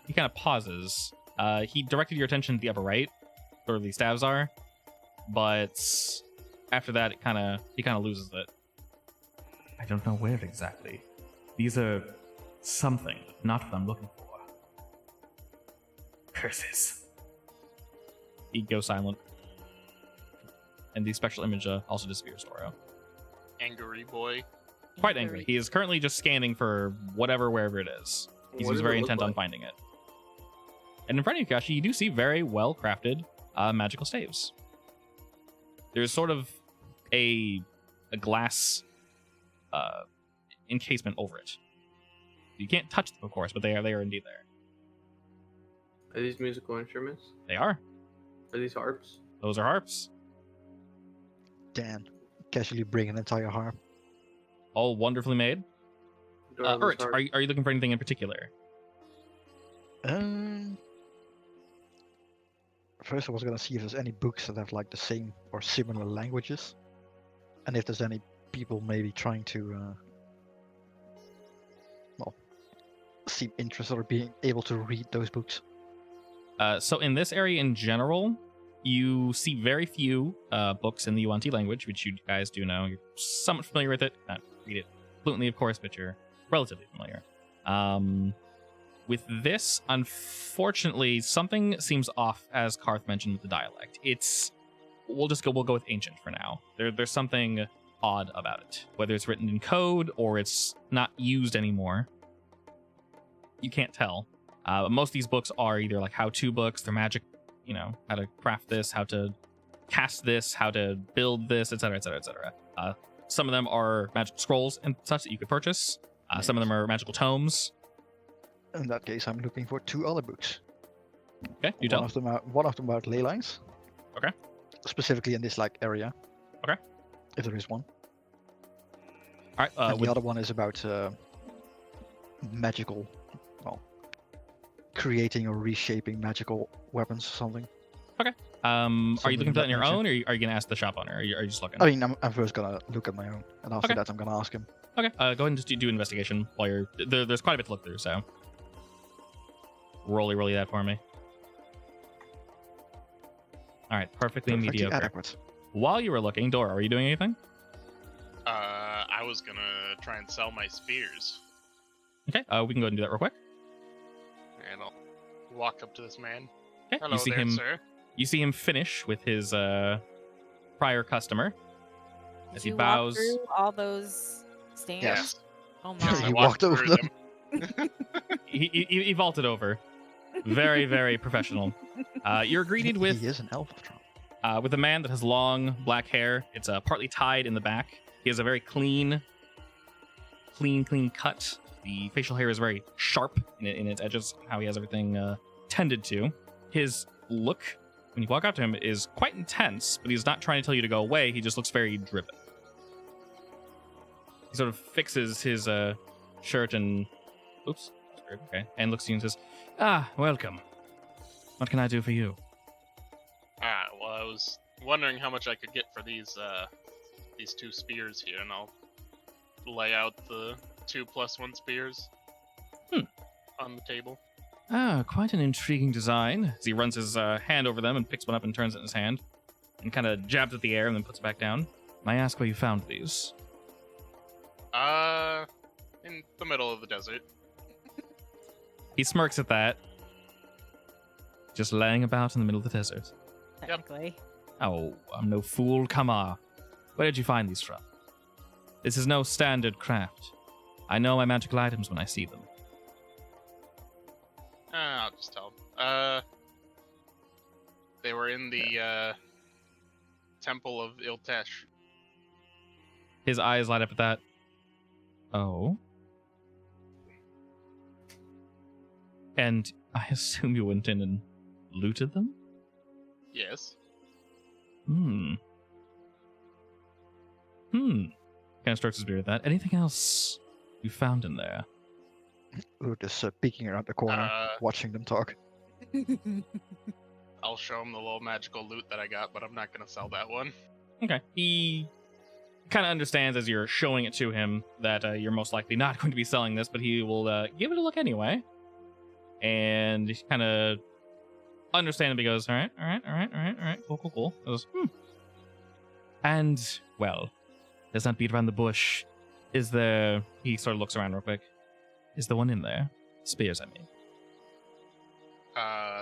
he kind of pauses, He directed your attention to the upper right, where the staves are, but after that, he kind of loses it. I don't know where exactly. These are something, but not what I'm looking for. Curses. He goes silent. And the special image also disappears, Toro. Angry boy. Quite angry. He is currently just scanning for wherever it is. He's What does very it look intent on like? finding it. And in front of you, Kashi, you do see very well-crafted magical staves. There's sort of a glass encasement over it. You can't touch them, of course, but they are indeed there. Are these musical instruments? They are. Are these harps? Those are harps. Dan, casually bring an entire harp. All wonderfully made. Do I have this Urt, harp? are you looking for anything in particular? First, I was gonna see if there's any books that have like the same or similar languages, and if there's any people maybe trying to, seem interested or being able to read those books. So in this area in general, you see very few books in the Yuan-Ti language, which you guys do know. You're somewhat familiar with it. Not read it fluently, of course, but you're relatively familiar. With this, unfortunately, something seems off, as Karth mentioned with the dialect. We'll go with ancient for now. There's something odd about it. Whether it's written in code or it's not used anymore, you can't tell. Most of these books are either like how-to books, they're magic, how to craft this, how to cast this, how to build this, etc., etc., etc. Some of them are magic scrolls and such that you could purchase. Some of them are magical tomes. In that case, I'm looking for 2 other books. Okay, you One tell. of them are about ley lines. Okay. Specifically in this area. Okay. If there is one. All right. And the other one is about magical, creating or reshaping magical weapons or something. are you something looking for that on your that own, or are you going to ask the shop owner? Or are you just looking? I mean, I'm first gonna look at my own, and after Okay. that, I'm gonna ask him. Okay. Go ahead and just do investigation while you're there's quite a bit to look through. So, rolly that for me. All right. Perfectly mediocre. adequate. While you were looking, Dora, are you doing anything? I was gonna try and sell my spears. Okay. We can go ahead and do that real quick. And I'll walk up to this man. Okay. Hello you see there, him. sir. You see him finish with his prior customer as Did he you walk bows. through all those stands? Yes. Oh Yes, my. I He walked walked over through them. He vaulted over. Very, very professional. You're greeted with He is an elf after all. with a man that has long black hair. It's partly tied in the back. He has a very clean cut. The facial hair is very sharp in its edges, how he has everything tended to. His look, when you walk up to him, is quite intense, but he's not trying to tell you to go away. He just looks very driven. He sort of fixes his shirt and... Oops. Okay. And looks at you and says, welcome. What can I do for you? Well, I was wondering how much I could get for these 2 spears here, and I'll lay out the 2+1 spears on the table. Quite an intriguing design. As he runs his hand over them and picks one up and turns it in his hand and kind of jabs at the air and then puts it back down. May I ask where you found these? In the middle of the desert. He smirks at that. Just laying about in the middle of the desert. Technically. Oh, I'm no fool. Come on. Where did you find these from? This is no standard craft. I know my magical items when I see them. I'll just tell him. They were in the Temple of Iltesh. His eyes light up at that. Oh? And I assume you went in and looted them? Yes. Kind of strokes his beard at that. Anything else you found in there? We're just peeking around the corner, watching them talk. I'll show him the little magical loot that I got, but I'm not gonna sell that one. Okay. He kind of understands as you're showing it to him that you're most likely not going to be selling this, but he will give it a look anyway. And he kind of understandably goes, all right. Cool. Goes, And, well, let's not beat around the bush. Is there... He sort of looks around real quick. Is the one in there? Spears, I mean.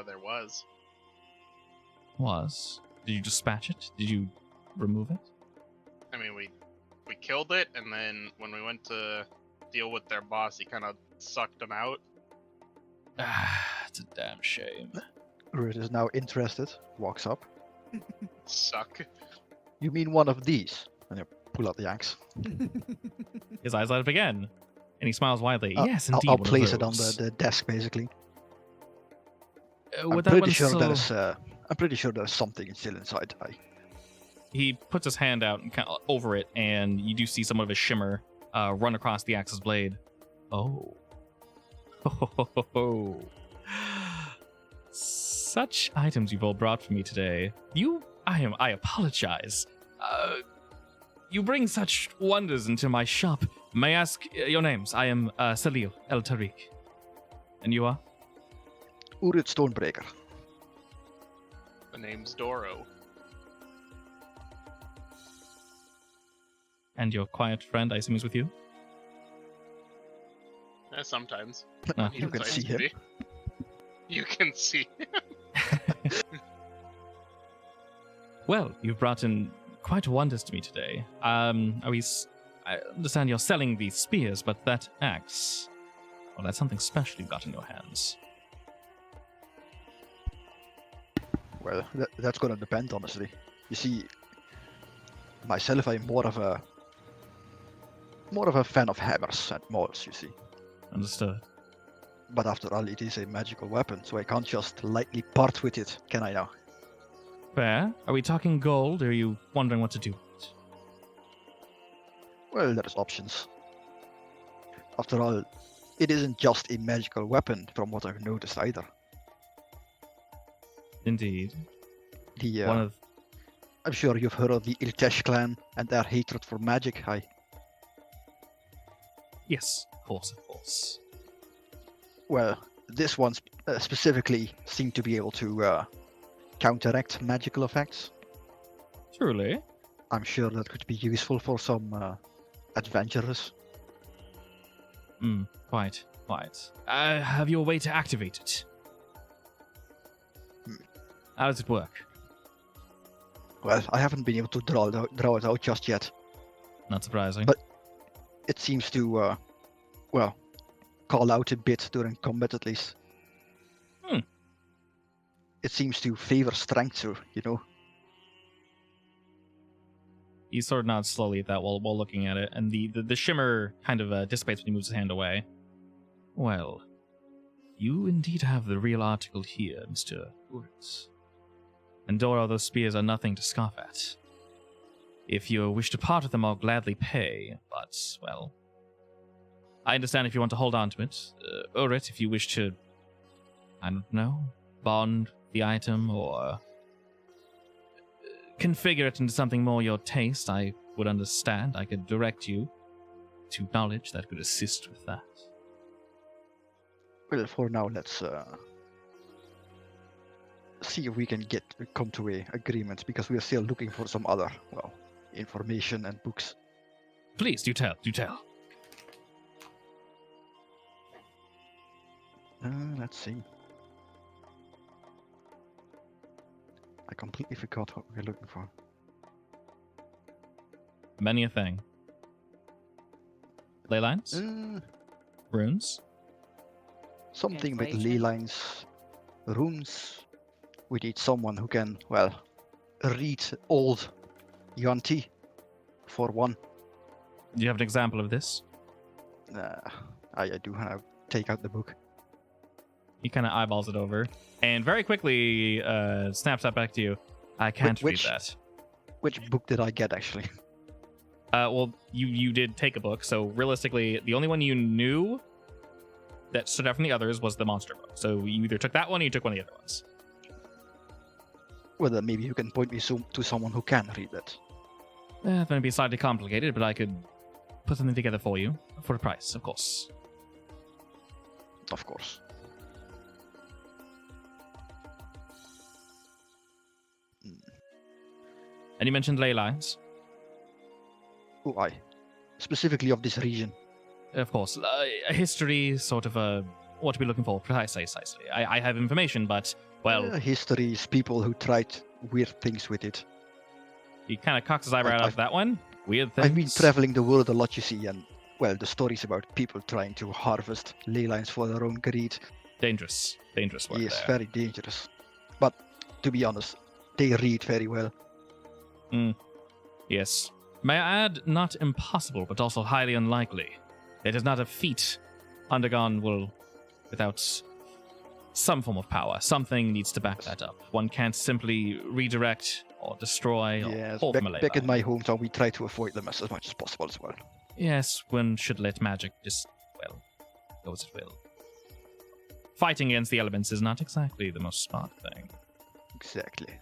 There was. Was? Did you dispatch it? Did you remove it? I mean, we killed it, and then when we went to deal with their boss, he kind of sucked them out. It's a damn shame. Ruth is now interested, walks up. Suck. You mean one of these? And you pull out the axe. His eyes light up again, and he smiles widely. Yes, I'll indeed. I'll one of place it on those. the desk, basically. Would I'm that pretty one sure still- there's I'm pretty sure there's something still inside. He puts his hand out and kind of over it, and you do see somewhat of a shimmer run across the axe's blade. Oh. Such items you've all brought for me today. I apologize. You bring such wonders into my shop. May I ask your names? I am Salil El Tariq. And you are? Urid Stonebreaker. The name's Doro. And your quiet friend, I assume, is with you? Sometimes. Ah. You can Sometimes see him. be. You can see. Well, you've brought in quite wonders to me today. I understand you're selling these spears, but that axe... Well, that's something special you've got in your hands. Well, that's gonna depend, honestly. You see, myself, I'm more of a fan of hammers and mauls, you see. Understood. But after all, it is a magical weapon, so I can't just lightly part with it, can I now? Fair. Are we talking gold, or are you wondering what to do with it? Well, there's options. After all, it isn't just a magical weapon, from what I've noticed either. Indeed. The One of... I'm sure you've heard of the Iltesh clan and their hatred for magic. Yes, of course. Well, this one specifically seemed to be able to counteract magical effects. Truly. I'm sure that could be useful for some adventurers. Quite. Have you a way to activate it? How does it work? Well, I haven't been able to draw it out just yet. Not surprising. But it seems to, call out a bit during combat at least. It seems to favor strength, so, you know. He sort of nods slowly at that while looking at it, and the shimmer kind of dissipates when he moves his hand away. Well, you indeed have the real article here, Mr. Uritz. And Doro, those spears are nothing to scoff at. If you wish to part with them, I'll gladly pay, but, well... I understand if you want to hold on to it. Urit, if you wish to, I don't know, bond the item or configure it into something more your taste, I would understand. I could direct you to knowledge that could assist with that. Well, for now, let's see if we can come to a agreement, because we are still looking for some other, information and books. Please, do tell. Let's see. I completely forgot what we were looking for. Many a thing. Ley lines? Runes? Something with ley Translation. lines, runes. We need someone who can, read old Yuan-Ti, for one. Do you have an example of this? I do. I'll take out the book. He kind of eyeballs it over, and very quickly snaps that back to you. I can't read which- that. Which book did I get, actually? Well, you did take a book, so realistically, the only one you knew that stood out from the others was the monster book. So you either took that one or you took one of the other ones. Well, then maybe you can point me to someone who can read that. It's going to be slightly complicated, but I could put something together for you for a price, of course. Of course. And you mentioned ley lines. Oh, aye. Specifically of this region. Of course, a history, sort of a what to be looking for. Precisely. I have information, but well, Histories, people who tried weird things with it. he kind of cocks his eyebrow I've- at that one. Weird things. I've been traveling the world a lot, you see, and well, the stories about people trying to harvest ley lines for their own greed Dangerous work is there. very dangerous. But to be honest, they read very well. Yes. May I add, not impossible, but also highly unlikely. It is not a feat undergone without some form of power. Something needs to back that up. One can't simply redirect or destroy or Yes, pull from a ley back in line. my hometown, we try to avoid them as much as possible as well. Yes, one should let magic just, well, go as it will. Fighting against the elements is not exactly the most smart thing. Exactly.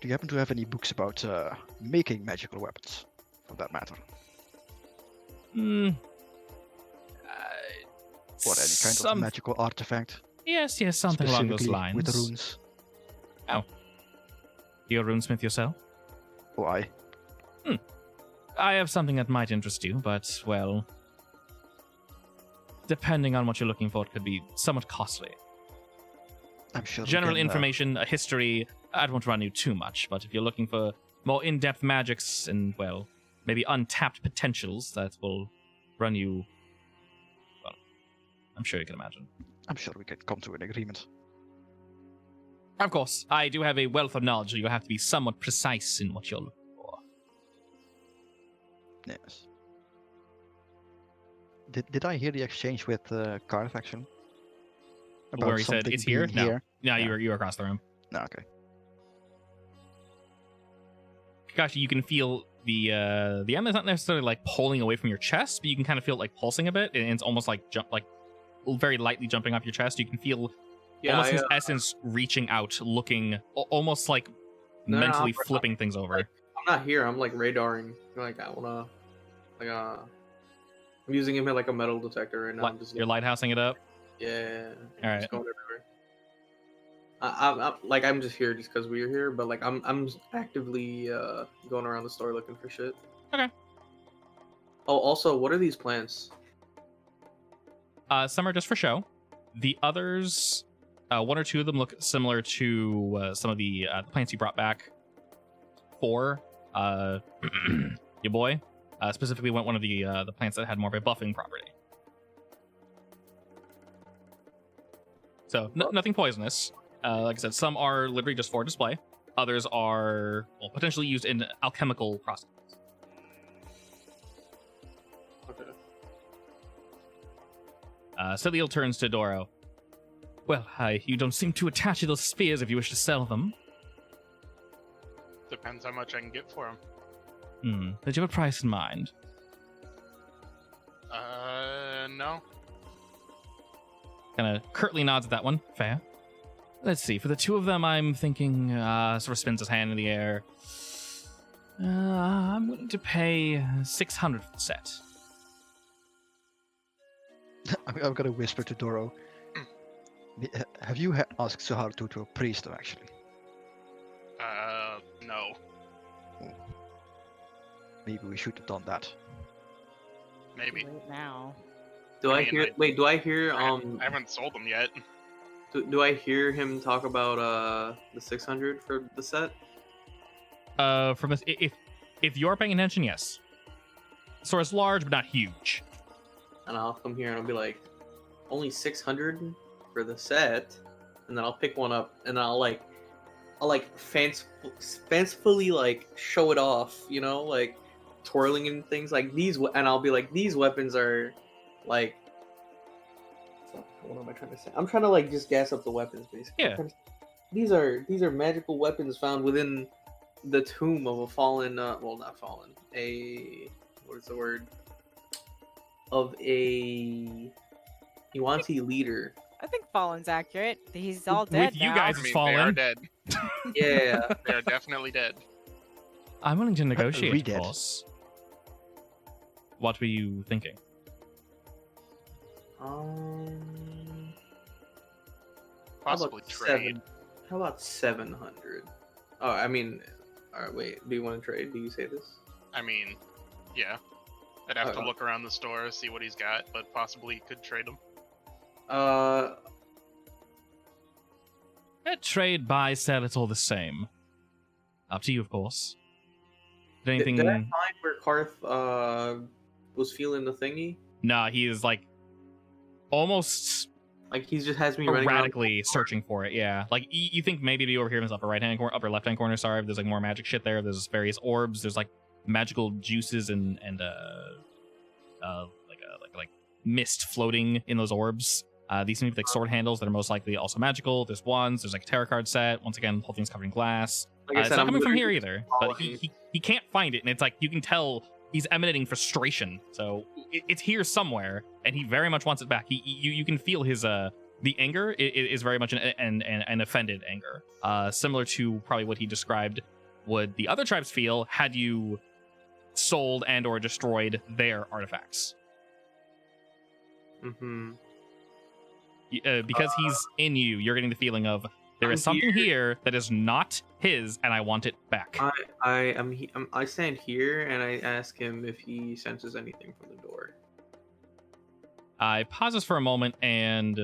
Do you happen to have any books about making magical weapons, for that matter? Or any kind of magical artifact? Yes, something along those specifically lines. with the runes? You're a runesmith yourself? Oh, aye. I have something that might interest you, but, well, depending on what you're looking for, it could be somewhat costly. I'm sure. we General can, information, a history, I don't want to run you too much, but if you're looking for more in-depth magics and, well, maybe untapped potentials that will run you, well, I'm sure you can imagine. I'm sure we can come to an agreement. Of course, I do have a wealth of knowledge, so you have to be somewhat precise in what you're looking for. Yes. Did I hear the exchange with Carth actually? Where he said, something it's here? being No. here? No, Yeah. you were across the room. No, okay. Gosh, you can feel the M is not necessarily like pulling away from your chest, but you can kind of feel it like pulsing a bit, and it's almost like very lightly jumping off your chest. You can feel almost his essence reaching out, looking almost like mentally flipping things over. I'm not here. I'm like radaring. Like I wanna, I'm using him as like a metal detector right now. I'm just You're lighthousing it up. Yeah. All right. Just going everywhere. I'm just here just because we're here, but like I'm actively going around the store looking for shit. Okay. Oh, also, what are these plants? Some are just for show. The others, one or two of them look similar to some of the plants you brought back for your boy. Specifically, one of the plants that had more of a buffing property. So nothing poisonous. Like I said, some are literally just for display. Others are potentially used in alchemical processes. Okay. Celil turns to Doro. Well, you don't seem too attached to those spears if you wish to sell them. Depends how much I can get for them. Did you have a price in mind? No. Kind of curtly nods at that one. Fair. Let's see. For the two of them, I'm thinking, sort of spins his hand in the air. I'm willing to pay 600 for the set. I'm gonna whisper to Doro. Have you asked Suharto to appraise them actually? No. Maybe we should have done that. Maybe. Right now. Do I mean, hear? Wait, do I hear? I haven't sold them yet. Do I hear him talk about the 600 for the set? From this, if you're paying attention, yes. So it's large but not huge. And I'll come here and I'll be like, only 600 for the set, and then I'll pick one up and then I'll fancifully like show it off, you know, like twirling and things like these, and I'll be like, these weapons are like, what am I trying to say? I'm trying to like just gas up the weapons basically. Yeah. These are magical weapons found within the tomb of a fallen, well, not fallen, what is the word? Of a Yuan-Ti leader. I think Fallen's accurate. He's all dead With you now. guys- I It's mean, fallen. they are dead. Yeah. They are definitely dead. I'm willing to negotiate, we of did. course. What were you thinking? How about Possibly trade. 7? How about 700? Oh, I mean, all right. Wait, do you want to trade? Do you say this? I mean, yeah. I'd have to Uh, look around the store, see what he's got, but possibly could trade him. Trade, buy, sell, it's all the same. Up to you, of course. Did anything? Did I find where Karth was feeling the thingy? Nah, he is like almost Like he just has me running around. erratically searching for it. Yeah, like you think maybe it'd be over here in this upper right hand corner, upper left hand corner. Sorry, there's like more magic shit there. There's various orbs. There's like magical juices and like mist floating in those orbs. These seem to be like sword handles that are most likely also magical. There's wands. There's like a tarot card set. Once again, the whole thing's covered in glass. Like I It's said, not I'm coming from here literally either. But following. he can't find it, and it's like you can tell he's emanating frustration. So it's here somewhere, and he very much wants it back. You can feel his the anger is very much an offended anger, similar to probably what he described would the other tribes feel had you sold and or destroyed their artifacts. Mm-hmm. Because he's in you, you're getting the feeling of there is I'm something here that is not his, and I want it back. I stand here and I ask him if he senses anything from the door. I pauses for a moment and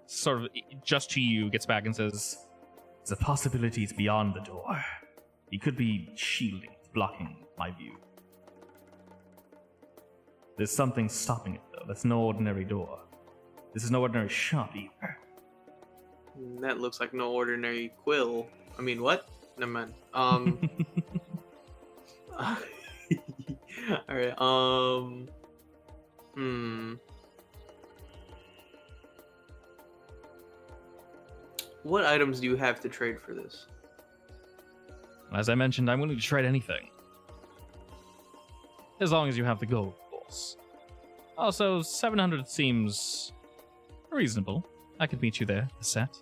sort of just to you gets back and says, "The possibilities beyond the door. He could be shielding, blocking my view. There's something stopping it, though. That's no ordinary door. This is no ordinary shop either." That looks like no ordinary quill. I mean, what? Never mind. All right. What items do you have to trade for this? As I mentioned, I'm willing to trade anything. As long as you have the gold, of course. Also, 700 seems reasonable. I could meet you there, the set.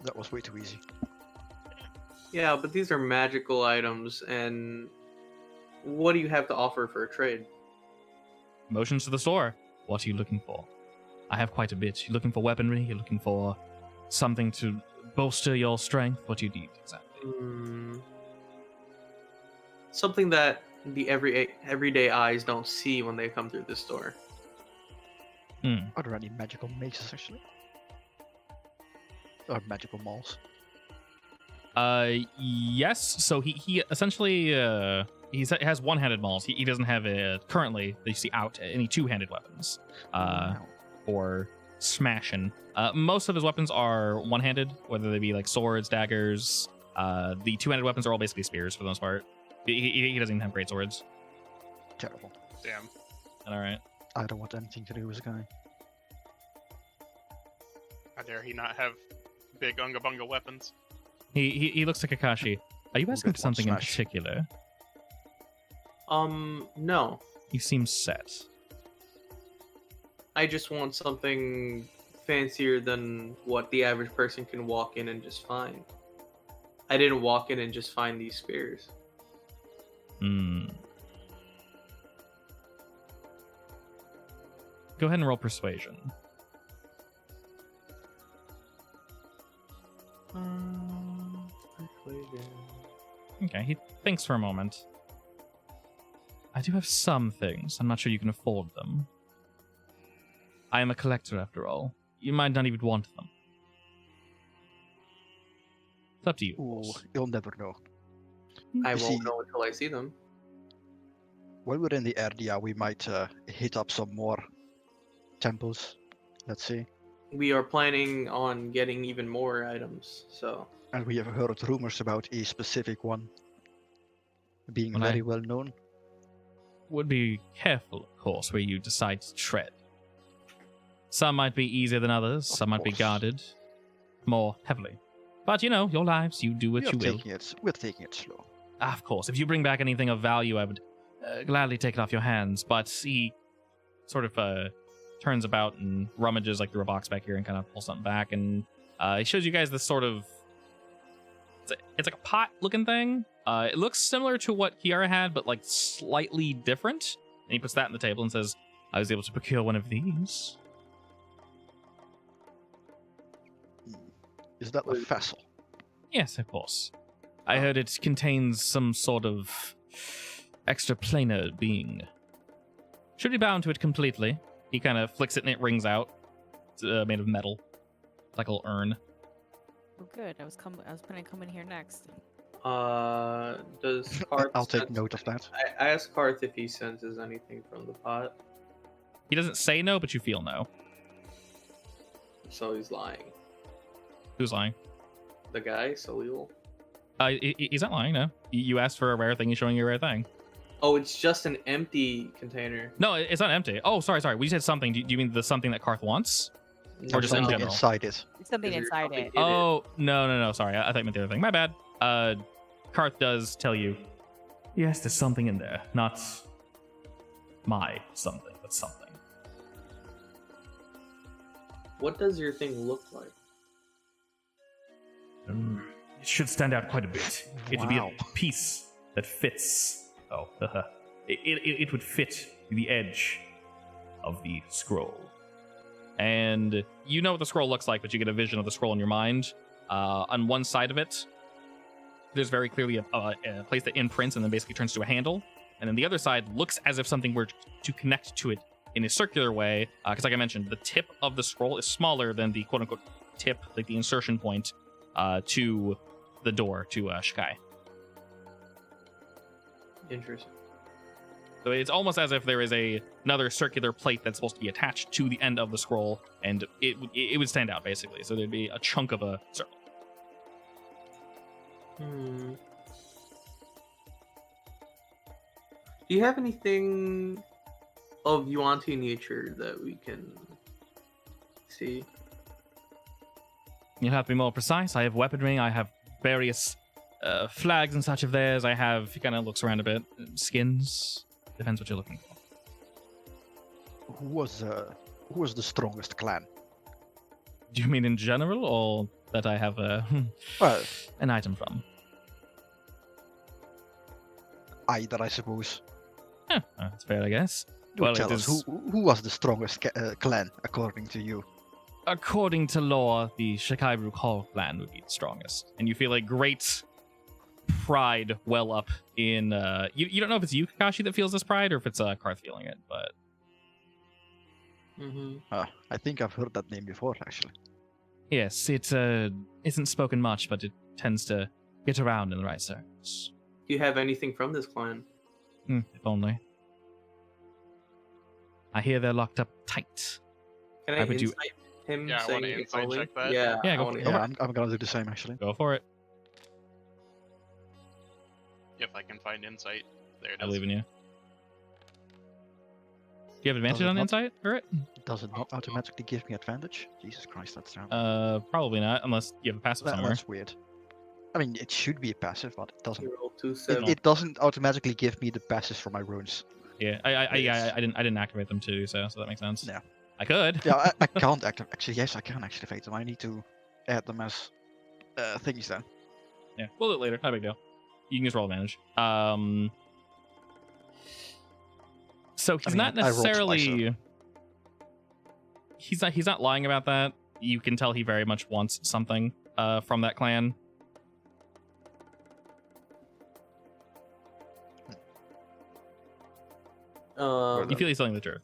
That was way too easy. Yeah, but these are magical items, and what do you have to offer for a trade? Motions to the store. What are you looking for? I have quite a bit. You're looking for weaponry? You're looking for something to bolster your strength? What do you need exactly? Something that the everyday eyes don't see when they come through this store. Are there any magical mazes actually? Or magical malls? Yes. So he essentially he has one-handed mauls. He doesn't have currently that you see out any two-handed weapons. Or smashing. Most of his weapons are one-handed, whether they be like swords, daggers. The two-handed weapons are all basically spears for the most part. He doesn't even have great swords. Terrible. Damn. All right. I don't want anything to do with this guy. How dare he not have big unga bunga weapons? He looks like Kakashi. Are you asking Good for something in one, Smash. particular? No. He seems set. I just want something fancier than what the average person can walk in and just find. I didn't walk in and just find these spears. Go ahead and roll persuasion. Okay, he thinks for a moment. I do have some things. I'm not sure you can afford them. I am a collector, after all. You might not even want them. It's up to you. of Ooh, course. you'll never know. I You won't see- know until I see them. While we're in the area, we might hit up some more temples. Let's see. We are planning on getting even more items, so And we have heard rumors about a specific one being When very I- well known. Would be careful, of course, where you decide to tread. Some might be easier than others. Of Some might be course. guarded more heavily. But, you know, your lives, you do what We're you will. we're taking it slow. Of course, if you bring back anything of value, I would gladly take it off your hands. But he sort of turns about and rummages like through a box back here and kind of pulls something back, and he shows you guys this sort of it's like a pot-looking thing. It looks similar to what Kiara had, but like slightly different. And he puts that on the table and says, "I was able to procure one of these." Is that a vessel? Yes, of course. I heard it contains some sort of extraplanar being. Should be bound to it completely. He kind of flicks it and it rings out. It's made of metal, like a little urn. Oh, good. I was planning to come in here next. Does Karth I'll take sense- note of that. I asked Karth if he senses anything from the pot, He doesn't say no, but you feel no. so he's lying. Who's lying? The guy, Salil. He's not lying, no. You asked for a rare thing, he's showing you a rare thing. Oh, it's just an empty container. No, it's not empty. Oh, sorry. We said something. Do you mean the something that Karth wants? Or just in something general? inside it. It's something Is there inside something it. in it? Oh, no. Sorry, I thought you meant the other thing. My bad. Karth does tell you. Yes, there's something in there. Not my something, but something. What does your thing look like? It should stand out quite a bit. It would be a Wow. piece that fits. Oh, it would fit the edge of the scroll. And you know what the scroll looks like, but you get a vision of the scroll in your mind. On one side of it, there's very clearly a place that imprints and then basically turns to a handle. And then the other side looks as if something were to connect to it in a circular way. Because like I mentioned, the tip of the scroll is smaller than the quote-unquote tip, like the insertion point, to the door to Shikai. Interesting. So it's almost as if there is another circular plate that's supposed to be attached to the end of the scroll, and it would stand out, basically. So there'd be a chunk of a circle. Do you have anything of Yuan-Ti nature that we can see? You'll have to be more precise. I have weaponry. I have various flags and such of theirs. I have, he kind of looks around a bit, skins. Depends what you're looking for. Who was the strongest clan? Do you mean in general, or that I have Well, an item from? either, I suppose. Yeah, that's fair, I guess. Do Well, tell it us, is- who was the strongest clan, according to you? According to lore, the Shikai Call clan would be the strongest. And you feel a great pride well up in... You don't know if it's you, Kakashi, that feels this pride, or if it's Karth feeling it, but... I think I've heard that name before, actually. Yes, it isn't spoken much, but it tends to get around in the right circles. Do you have anything from this clan? If only. I hear they're locked up tight. Can I How would you- insight him Yeah, I saying wanna if insight only? check that. Yeah, Yeah, I go wanna- for it. Yeah, I'm gonna do the same, actually. Go for it. If I can find insight. There it is. I believe in you. Do you have advantage Does it on not? insight for it? Does it not automatically give me advantage? Jesus Christ, that's terrible. Probably not, unless you have a passive somewhere. That's weird. I mean, it should be a passive, but it doesn't. You roll 2-7. It doesn't automatically give me the passes for my runes. Yeah, I didn't activate them to do so that makes sense. Yeah. I could. Yeah, I can't activate. Actually, yes, I can activate them. I need to add them as things then. Yeah, we'll do it later. Not a big deal. You can just roll advantage. So he's I mean, not I rolled twice, necessarily. He's not lying about that. You can tell he very much wants something from that clan. You feel he's telling the truth,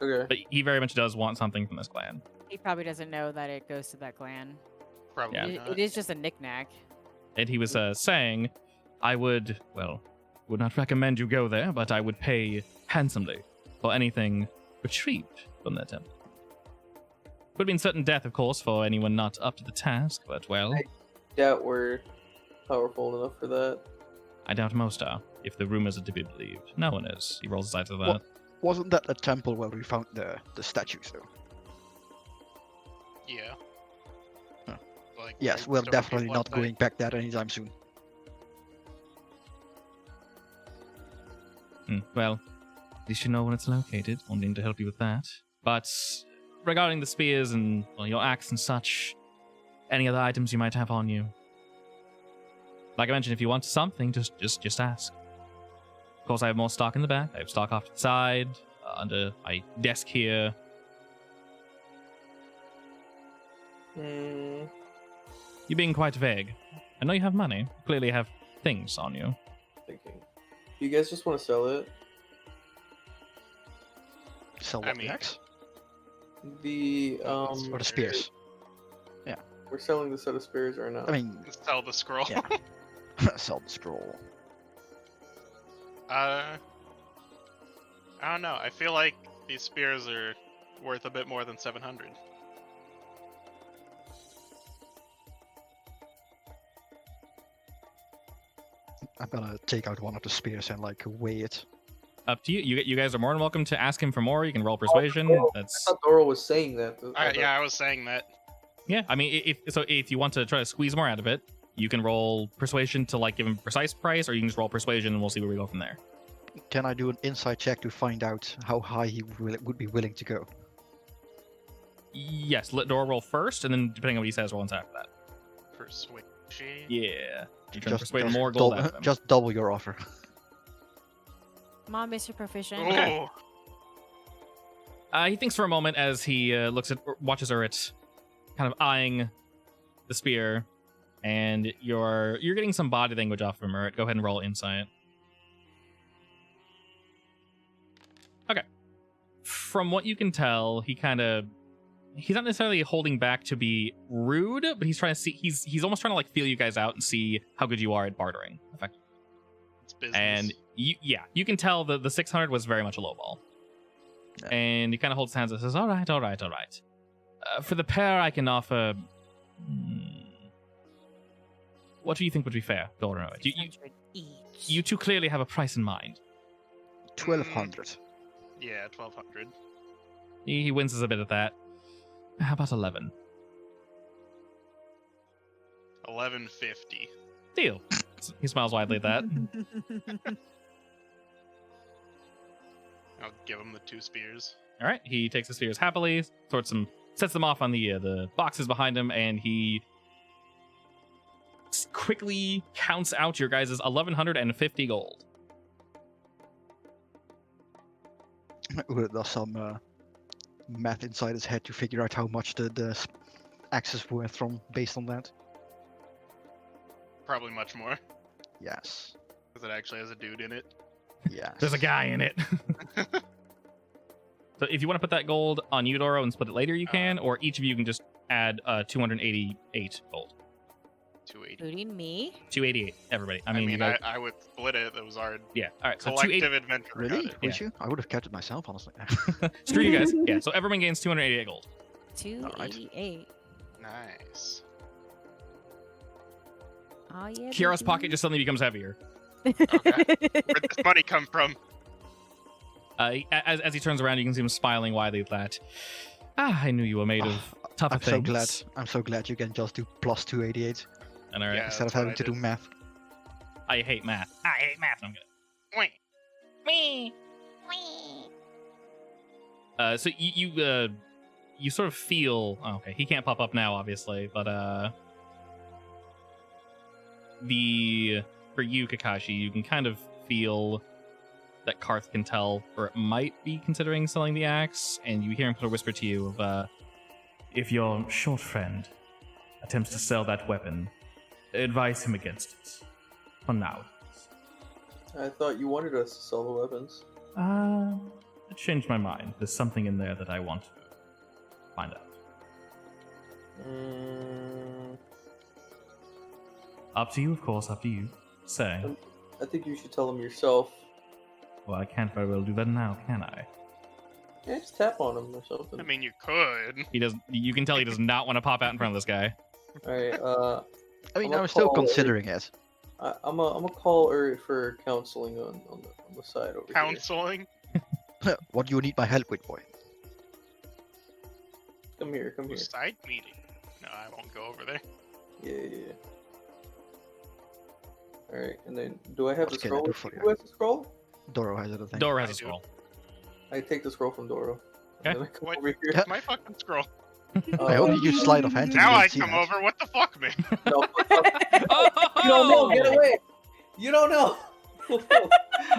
Okay. but he very much does want something from this clan. He probably doesn't know that it goes to that clan. Probably Yeah. not. It is just a knickknack. And he was saying, I would not recommend you go there, but I would pay handsomely for anything retrieved from that temple. Would mean certain death, of course, for anyone not up to the task, but well, Doubt we're powerful enough for that. I doubt most are, if the rumors are to be believed. No one is. He rolls his eyes to that. What? Wasn't that a temple where we found the statues, though? Yeah. Huh. Like, Yes, right, we're Stone definitely Blood not Knight. going back there anytime soon. Well, at least you know when it's located. Won't need to help you with that. But regarding the spears and your axe and such, any other items you might have on you, like I mentioned, if you want something, just ask. Of course, I have more stock in the back. I have stock off to the side, under my desk here. You're being quite vague. I know you have money. You clearly have things on you. Thinking. You guys just want to sell it? Sell I what, mean- the axe? The Or the spears? We're selling the set of spears right now. I mean, Sell the scroll. Yeah. sell the scroll. I don't know. I feel like these spears are worth a bit more than 700. I'm gonna take out one of the spears and like weigh it. Up to you. You guys are more than welcome to ask him for more. You can roll persuasion. I That's thought Doro was saying that. Yeah, I was saying that. yeah. I mean, if you want to try to squeeze more out of it, you can roll persuasion to like give him a precise price, or you can just roll persuasion and we'll see where we go from there. Can I do an insight check to find out how high he would be willing to go? Yes, let Dora roll first, and then depending on what he says, roll on after that. Persuasion. Yeah. You can persuade more gold out of them. just double your offer. Come on, Mr. Proficient. Oh, He thinks for a moment as he watches Urit, kind of eyeing the spear, and you're getting some body language off of him, Urit. Go ahead and roll insight. Okay. From what you can tell, he's not necessarily holding back to be rude, but he's trying to see. He's almost trying to like feel you guys out and see how good you are at bartering. Effectively. it's business. And you can tell the 600 was very much a low ball. Yeah. And he kind of holds his hands and says, all right. For the pair, I can offer... what do you think would be fair, Dora? You two clearly have a price in mind. 1200. Yeah, 1200. He winces a bit at that. How about 11? 1150. Deal. He smiles widely at that. I'll give him the 2 spears. All right, he takes the spears happily, sets them off on the boxes behind him, and he quickly counts out your guys' 1150 gold. Urit does some math inside his head to figure out how much the axe is worth based on that. Probably much more, Yes. because it actually has a dude in it. Yes. There's a guy in it. So if you want to put that gold on you, Doro, and split it later, you can, or each of you can just add 288 gold. 280. Including me. 288, everybody. I I mean, mean, you know, I would split it. That was our yeah. All right, so collective 280. adventure. Really? together. Would you? I would have kept it myself, honestly. Screw you guys. Yeah, so everyone gains 288 gold. 288. Nice. Oh yeah. Kiara's baby. pocket just suddenly becomes heavier. Where'd this money come from? As he turns around, you can see him smiling widely at that. I knew you were made of tougher I'm things. so glad. I'm so glad you can just do plus 288 And all right, Yeah. instead of that's what having I to do did. math. I hate math. I hate math. I'm good. Wait. So you sort of feel. Oh, okay, he can't pop up now, obviously, but for you, Kakashi, you can kind of feel that Karth can tell, or it might be considering selling the axe, and you hear him sort of whisper to you of, if your short friend attempts to sell that weapon, advise him against it. For now. I thought you wanted us to sell the weapons. I changed my mind. There's something in there that I want to find out. Up to you, of course, up to you. Say. I think you should tell them yourself. Well, I can't very well do that now, can I? Yeah, just tap on them or something. I mean, you could. He does. You can tell he does not want to pop out in front of this guy. Alright, I mean, I'm I'm still gonna call considering it. I'm a call Uri for counseling on the side over Counseling? What do you need my help with, boy? here. Come here. Side meeting? No, I won't go over there. Yeah. Alright, and then do I have What the can I scroll? do for you? Who has the scroll? Doro has it, I think. Dora has I a do. scroll. I take the scroll from Doro. Okay. And then I come What? over here. Yeah. My fucking scroll. I hope you use sleight of hand. to Now get I see come that. over. What the fuck, man? No, Oh! you don't know. Get away. You don't know. I'm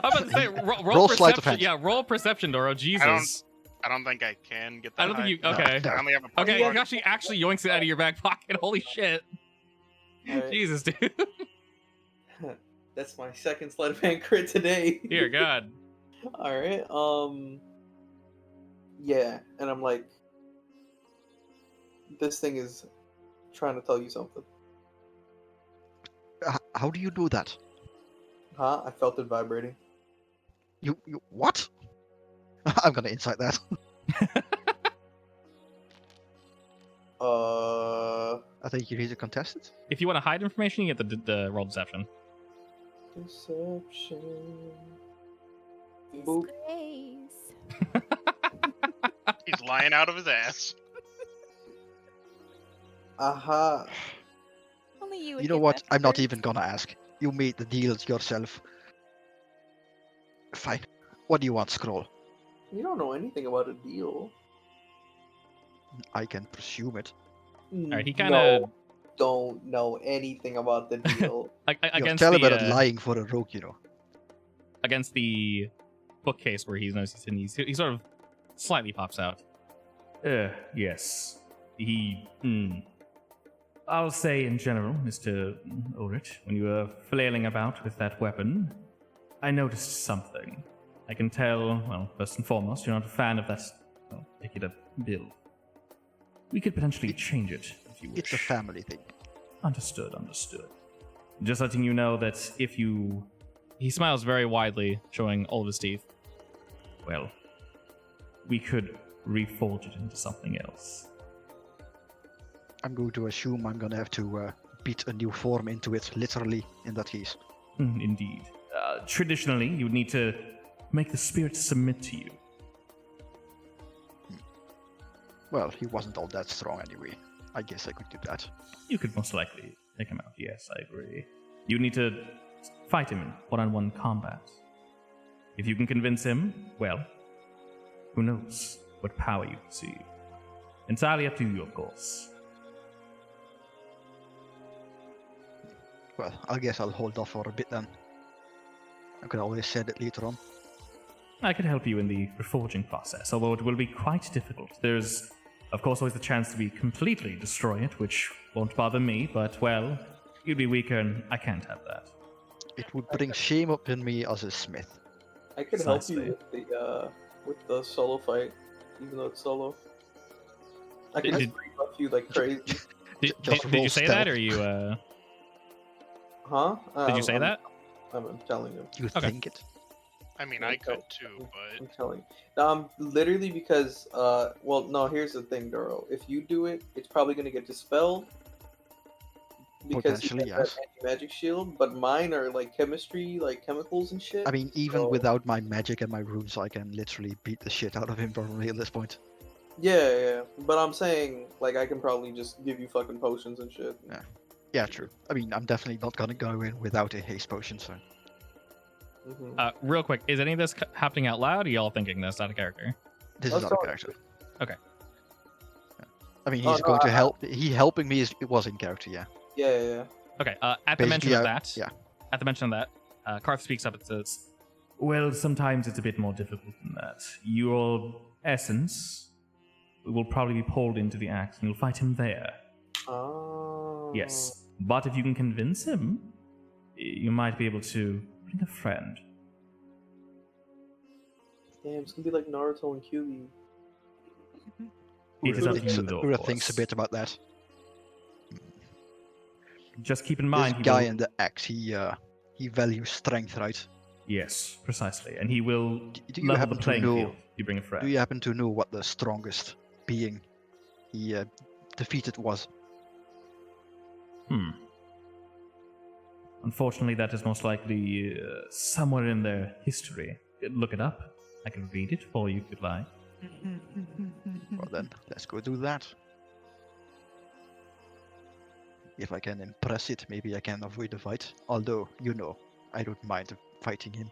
about to say, roll Roll sleight of perception. hand. Yeah, roll perception, Doro. Jesus. I don't think I can get that. I don't think you. No, Okay. no. I only have a Okay, Yeah. Kakashi actually yoinks it out of your back pocket. Holy shit. Alright. Jesus, dude. That's my second sleight of hand crit today. Dear God. All right. Yeah, and I'm like, this thing is trying to tell you something. How do you do that? Huh? I felt it vibrating. You what? I'm gonna insight that. I I think you need to contest it. If you want to hide information, you get the roll deception. Deception. Boop. Disgrace. He's lying out of his ass. Aha. Only you. Would You know get what? that I'm not first. even gonna ask. You made the deals yourself. Fine. What do you want, Scroll? You don't know anything about a deal. I can presume it. Alright, he kind of No, don't know anything about the deal. You're against terrible the at lying for a rogue, you know. against the bookcase where he's noticed he sort of slightly pops out. Yes. I'll say in general, Mr. Ulrich, when you were flailing about with that weapon, I noticed something. I can tell, well, first and foremost, you're not a fan of that particular build. We could potentially change it, if you wish. It's a family thing. Understood. Just letting you know that if you... He smiles very widely, showing all of his teeth. Well, we could reforge it into something else. I'm going to assume I'm gonna have to beat a new form into it, literally, in that case. Indeed. Traditionally, you would need to make the spirit submit to you. Well, he wasn't all that strong anyway. I guess I could do that. You could most likely take him out, yes, I agree. You need to fight him in one-on-one combat. If you can convince him, well, who knows what power you receive. Entirely up to you, of course. Well, I guess I'll hold off for a bit then. I could always say it later on. I could help you in the reforging process, although it will be quite difficult. There's, of course, always the chance to be completely destroy it, which won't bother me, but, well, you'd be weaker and I can't have that. It would bring shame upon me as a smith. I could help you Precisely. with the solo fight, even though it's solo. I could Did- just free buff you like crazy. Did Just you roll say that, stealth. or you, Huh? did you say that? I'm telling you. You Okay. think it? I mean, I could too, but I'm telling you. Literally because, well, no, here's the thing, Doro. If you do it, it's probably going to get dispelled. Because you Potentially, have that yes. anti-magic shield, but mine are like chemistry, like chemicals and shit. I mean, even So- without my magic and my runes, I can literally beat the shit out of him probably at this point. Yeah. But I'm saying, like, I can probably just give you fucking potions and shit. Yeah, true. I mean, I'm definitely not gonna go in without a haste potion, so... Mhm. Real quick, is any of this happening out loud, or y'all thinking this out of character? This Let's is not a go. character. Okay. Yeah. I mean, Oh, he's no, going to help. He helping me it was in character, yeah. Yeah. Okay, at the mention Basically, of that, yeah. at the mention of that, Karth speaks up and says, well, sometimes it's a bit more difficult than that. Your essence will probably be pulled into the axe, and you'll fight him there. Oh. Yes. But if you can convince him, you might be able to bring a friend. Damn, it's gonna be like Naruto and QB. It is up to you, though, of Ura thinks a course. bit about that. Just keep in This mind, he guy will... in the axe, he values strength, right? Yes, precisely. And he will Do you level happen the to playing know? field. You bring a friend. Do you happen to know what the strongest being he defeated was? Unfortunately, that is most likely somewhere in their history. Look it up. I can read it for you if you'd like. Well then, let's go do that. If I can impress it, maybe I can avoid the fight. Although, you know, I don't mind fighting him.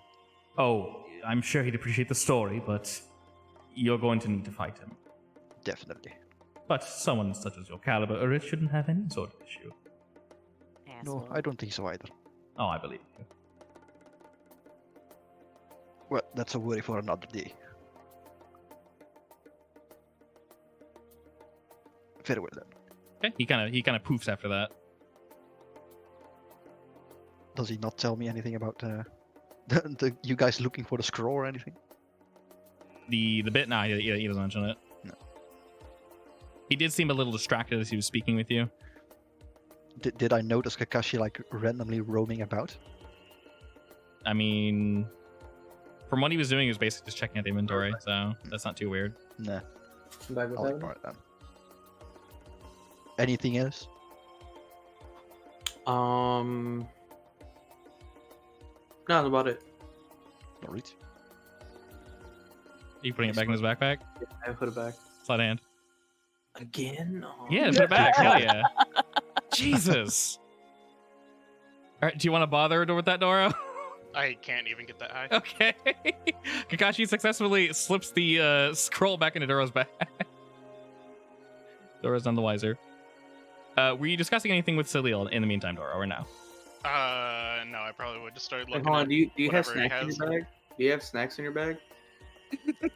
Oh, I'm sure he'd appreciate the story, but you're going to need to fight him. Definitely. But someone such as your caliber, Urich, shouldn't have any sort of issue. No, Asshole. I don't think so either. Oh, I believe you. Well, that's a worry for another day. Very well then. Okay, he kind of poofs after that. Does he not tell me anything about the you guys looking for the scroll or anything? The bit? Nah, he doesn't mention it. No. He did seem a little distracted as he was speaking with you. Did I notice Kakashi like randomly roaming about? I mean, from what he was doing, he was basically just checking out the inventory, so that's not too weird. Nah, Back with I'll that. ignore it then. Anything else? No, that's about it. Alright. Are you putting it back in his backpack? Yeah, I put it back. Slide hand. Again? Oh. Yeah, put it back. Hell yeah. Jesus. All right, do you want to bother with that, Doro? I can't even get that high. Okay. Kakashi successfully slips the scroll back into Doro's bag. Doro's none the wiser. Were you discussing anything with Salil in the meantime, Doro, or no? No, I probably would just start Wait, looking hold on. at Do you have whatever he snacks in has. your bag? Do you have snacks in your bag?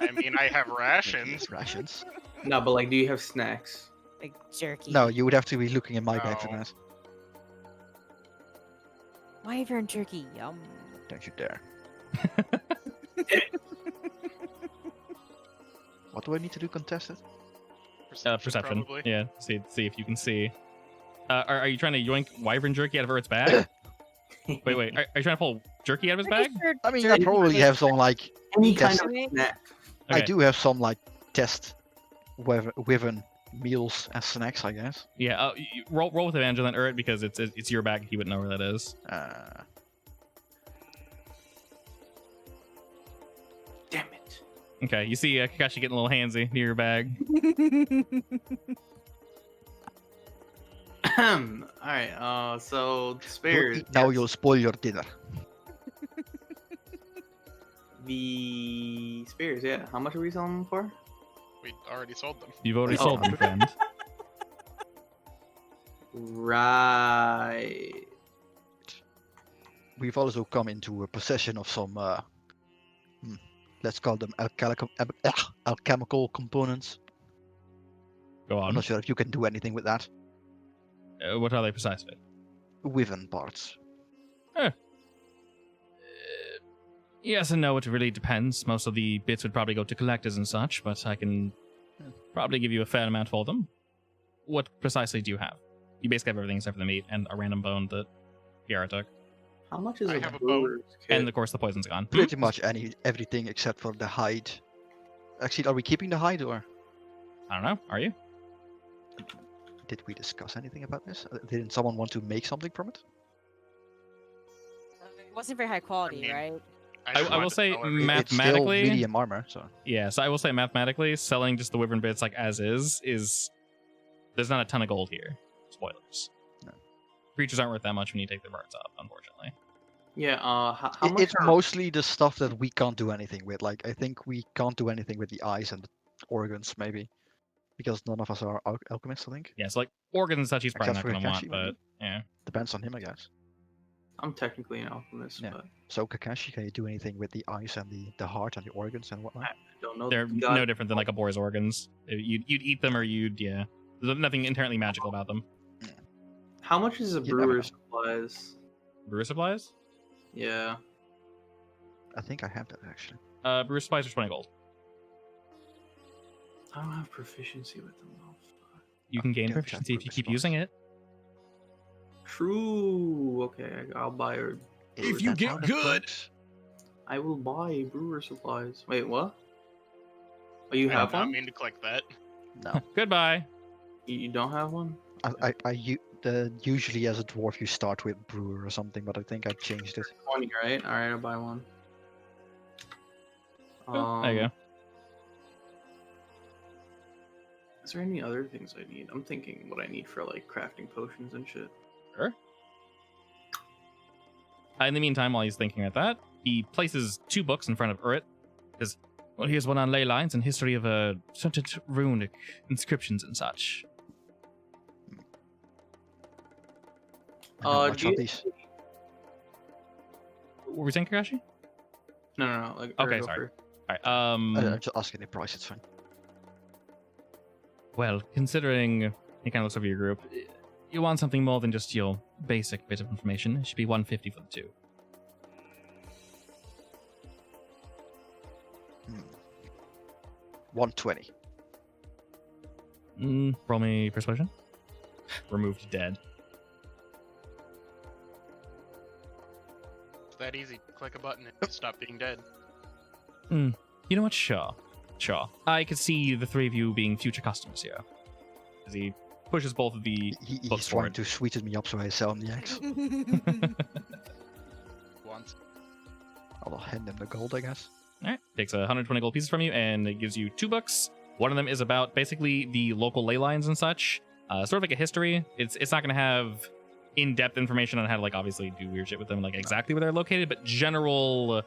I mean, I have rations. Rations? No, but like, do you have snacks? Like jerky. No, you would have to be looking in my bag for No. that. Wyvern jerky. Yum. Don't you dare. What do I need to do? Contested? Perception. Probably. Yeah, see if you can see. Are you trying to yoink wyvern jerky out of Urt's bag? wait. Are you trying to pull jerky out of his bag? I mean, I probably have some like. Any Yes. kind of snack. I Okay. do have some like test wyvern meals as snacks, I guess. Yeah. Roll with advantage on Urt because it's your bag. He wouldn't know where that is. Damn it. Okay. You see Kakashi getting a little handsy near your bag. Alright, so Don't spares. eat now, yes. you'll spoil your dinner. The spears, yeah. How much are we selling them for? We already sold them. You've already Oh. sold them, friend. Right. We've also come into a possession of some, let's call them alchemical components. Go I'm on. not sure if you can do anything with that. What are they precisely? Wyvern parts. Yes and no, it really depends. Most of the bits would probably go to collectors and such, but I can probably give you a fair amount for them. What precisely do you have? You basically have everything except for the meat and a random bone that Kiara took. How much is I a have a brewer's kit? And of course the poison's gone. Pretty much everything except for the hide. Actually, are we keeping the hide or I don't know. Are you? did we discuss anything about this? Didn't someone want to make something from it? It wasn't very high quality, mean, right? I will wanted to say sell everything. mathematically, It's still medium armor, so yeah. So I will say mathematically, selling just the wyvern bits like as is there's not a ton of gold here. Spoilers. No. Creatures aren't worth that much when you take the birds off, unfortunately. Yeah, how much it's are... mostly the stuff that we can't do anything with. Like I think we can't do anything with the eyes and the organs, maybe, because none of us are alchemists. I think Yeah, so like organs and such, he's probably Except not for going to want, Kakashi, but maybe? yeah. depends on him, I guess. I'm technically an alchemist, Yeah. but So Kakashi, can you do anything with the eyes and the heart and the organs and whatnot? I don't know. They're God- no different than like a boar's organs. You'd eat them or yeah. There's nothing inherently magical about them. How much is a You never brewer's supplies? Brewer supplies? Yeah. I think I have that actually. Brewer supplies are 20 gold. I don't have proficiency with them though. You can gain don't have proficiency if you brewer keep supplies. using it. True. Okay, I'll buy a. Is that how that works? I will buy brewer supplies. Wait, what? Oh, you I have did not one? mean to click that. No, Goodbye. You don't have one? usually as a dwarf you start with brewer or something, but I think I changed it. 20, right? All right, I'll buy one. There you go. Is there any other things I need? I'm thinking what I need for like crafting potions and shit. Sure. In the meantime, while he's thinking about that, he places 2 books in front of Urit. Says, well, here's one on ley lines and history of certain runic inscriptions and such. And how Uh, much do are you- these? What were we saying, Kakashi? No. Like, Okay, go sorry. for it. All right. I'm just asking the price. It's fine. Well, considering he kind of looks over your group, you want something more than just your basic bit of information. It should be 150 for the two. 120. Roll me persuasion. Removed dead. It's that easy. Click a button and you stop being dead. You know what? Sure. I could see the three of you being future customers here. As he pushes both of the He's books trying forward. to sweeten me up so I sell him the axe. Once. I'll hand him the gold, I guess. All right. Takes 120 gold pieces from you, and it gives you 2 books. One of them is about basically the local ley lines and such. Sort of like a history. It's not going to have in-depth information on how to, like, obviously do weird shit with them, like exactly where they're located, but general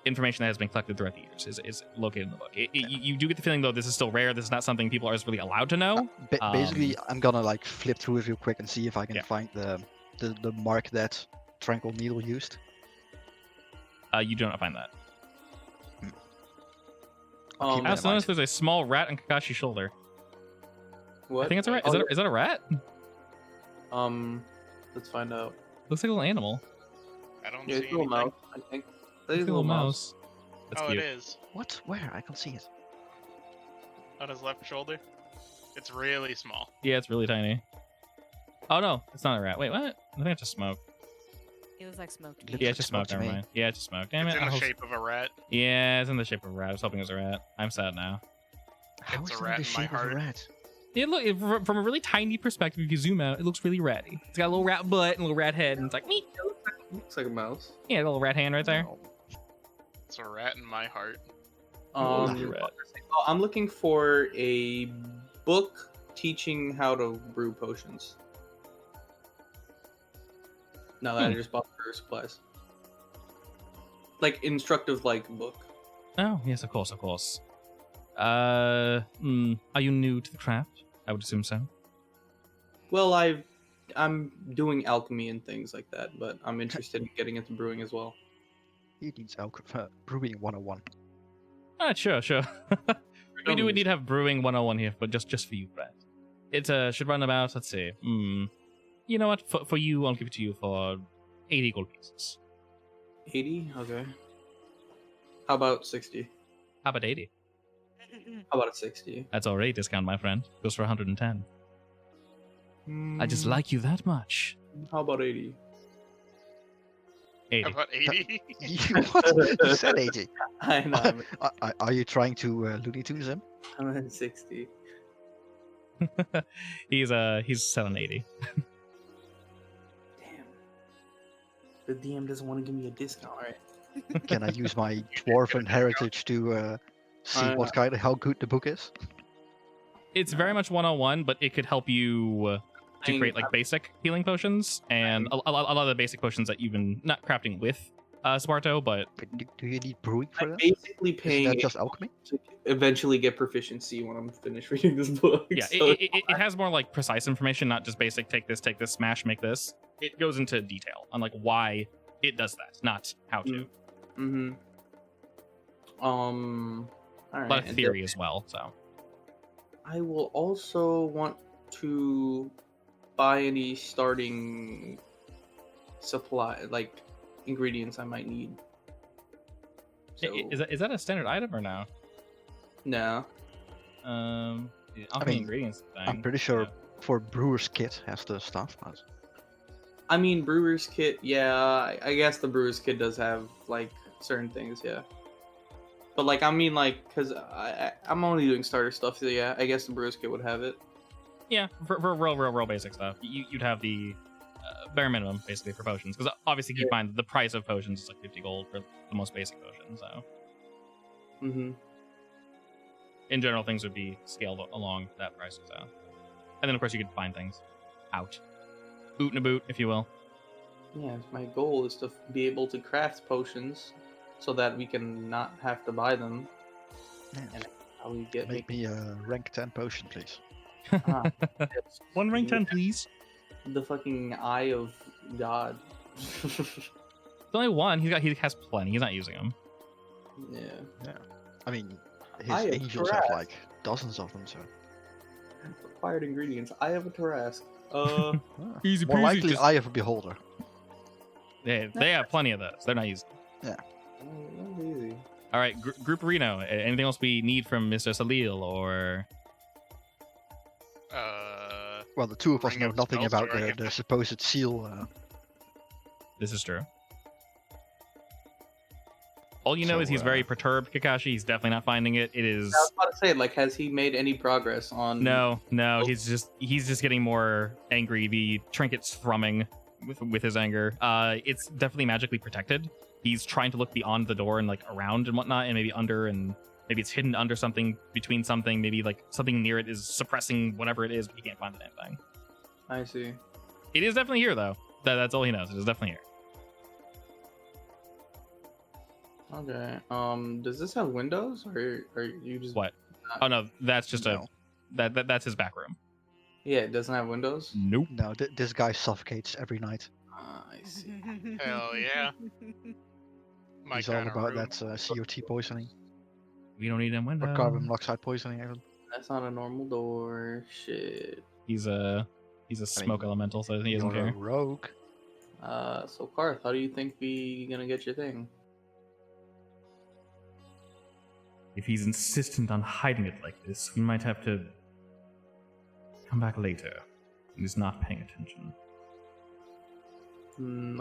information that has been collected throughout the years is located in the book. You do get the feeling, though, this is still rare. This is not something people are really allowed to know. Basically, I'm gonna like flip through it real quick and see if I can Yeah. find the mark that Tranquil Needle used. You do not find that. I'll keep I that also in noticed mind. there's a small rat on Kakashi's shoulder. What? I think it's a rat. Oh, Is that a rat? let's find out. Looks like a little animal. I don't Yeah, see it's a little anything. mouse. I think. Looks like a little mouse. That's Oh, cute. it is. What? Where? I can see it. On his left shoulder. It's really small. Yeah, it's really tiny. Oh no, it's not a rat. Wait, what? I think it's just smoke. It was like smoke to me. Looks Yeah, like it's just smoke smoke. to Never me. mind. Yeah, it's just smoke. Damn It's it. in I the was- shape of a rat. Yeah, it's in the shape of a rat. I was hoping it was a rat. I'm sad now. How It's is a it in rat the in my shape of a heart. rat? From a really tiny perspective, if you zoom out, it looks really ratty. It's got a little rat butt and a little rat head, and it's like me. Looks like a mouse. Yeah, a little rat hand right there. No. It's a rat in my heart. Love your rat. I'm looking for a book teaching how to brew potions. Now that I just bought brewer supplies. Like instructive, like book. Oh yes, of course. Are you new to the craft? I would assume so. Well, I'm doing alchemy and things like that, but I'm interested in getting into brewing as well. He needs brewing 101. Sure. We do indeed have brewing 101 here, but just for you, Brett. It should run about, let's see. You know what? For you, I'll give it to you for 80 gold pieces. 80? Okay. How about 60? How about 80? How about a 60? That's already a discount, my friend. Goes for 110. I just like you that much. How about 80? 80. How about 80? What? You said 80. I know. Are you trying to Looney Tunes him? I'm at 60. He's selling 80. Damn. The DM doesn't want to give me a discount, right? Can I use my dwarven heritage to see how good the book is? It's very much 101, but it could help you to create like basic healing potions and a lot of the basic potions that you've been not crafting with Sparto, but But do you need brewing for I'm that? basically Isn't paying that just alchemy? to eventually get proficiency when I'm finished reading this book. yeah, so it has more like precise information, not just basic take this, smash, make this. It goes into detail on like why it does that, not how to. Mm-hmm. All right. A lot of and theory then as well. So I will also want to buy any starting supply, like ingredients I might need. So, is that a standard item or no? no. Alchemy mean, ingredients thing. I'm pretty sure for Brewer's Kit has the stuff. But I mean, brewer's kit. Yeah, I guess the brewer's kit does have like certain things. Yeah. But like, I mean, like, cause I'm only doing starter stuff. So yeah, I guess the brewer's kit would have it. Yeah, for real basic stuff. You'd have the bare minimum basically for potions, because obviously keep in mind the price of potions is like 50 gold for the most basic potion. So Mm-hmm. in general, things would be scaled along that price. So, and then of course you could find things out, boot and a boot, if you will. Yeah, my goal is to be able to craft potions so that we can not have to buy them. yeah. And how we get Make me a rank 10 potion, please. that's One rank 10, please. the fucking eye of God. It's only one. He has plenty. He's not using them. Yeah. I mean, his I am angels have trapped. like dozens of them, so. Required ingredients. Eye of a Tarrasque. Ah, Easy More peasy, likely, just- Eye of a Beholder. They have plenty of those. They're not used. Oh, that's easy. All right, Group Reno. Anything else we need from Mr. Salil or? Well, the two of us Ring know of nothing spell about storing. the supposed seal. This is true. All you know So, is he's very perturbed, Kakashi. He's definitely not finding it. It is I was about to say, like, has he made any progress on? no. He's just getting more angry. The trinket's thrumming with his anger. It's definitely magically protected. He's trying to look beyond the door and like around and whatnot, and maybe under, and maybe it's hidden under something, between something. Maybe like something near it is suppressing whatever it is, but he can't find the damn thing. I see. It is definitely here though. That's all he knows. It is definitely here. Okay. Does this have windows, or you just What? Oh no, that's just No. that's his back room. Yeah, it doesn't have windows. Nope. No, this guy suffocates every night. I see. Hell yeah. My He's all kinda about room. that COT poisoning We don't need them windows. or carbon monoxide poisoning. Even. That's not a normal door. Shit. He's a smoke elemental, so he doesn't You're a care. rogue. So Karth, how do you think we gonna get your thing? If he's insistent on hiding it like this, we might have to come back later. He's not paying attention.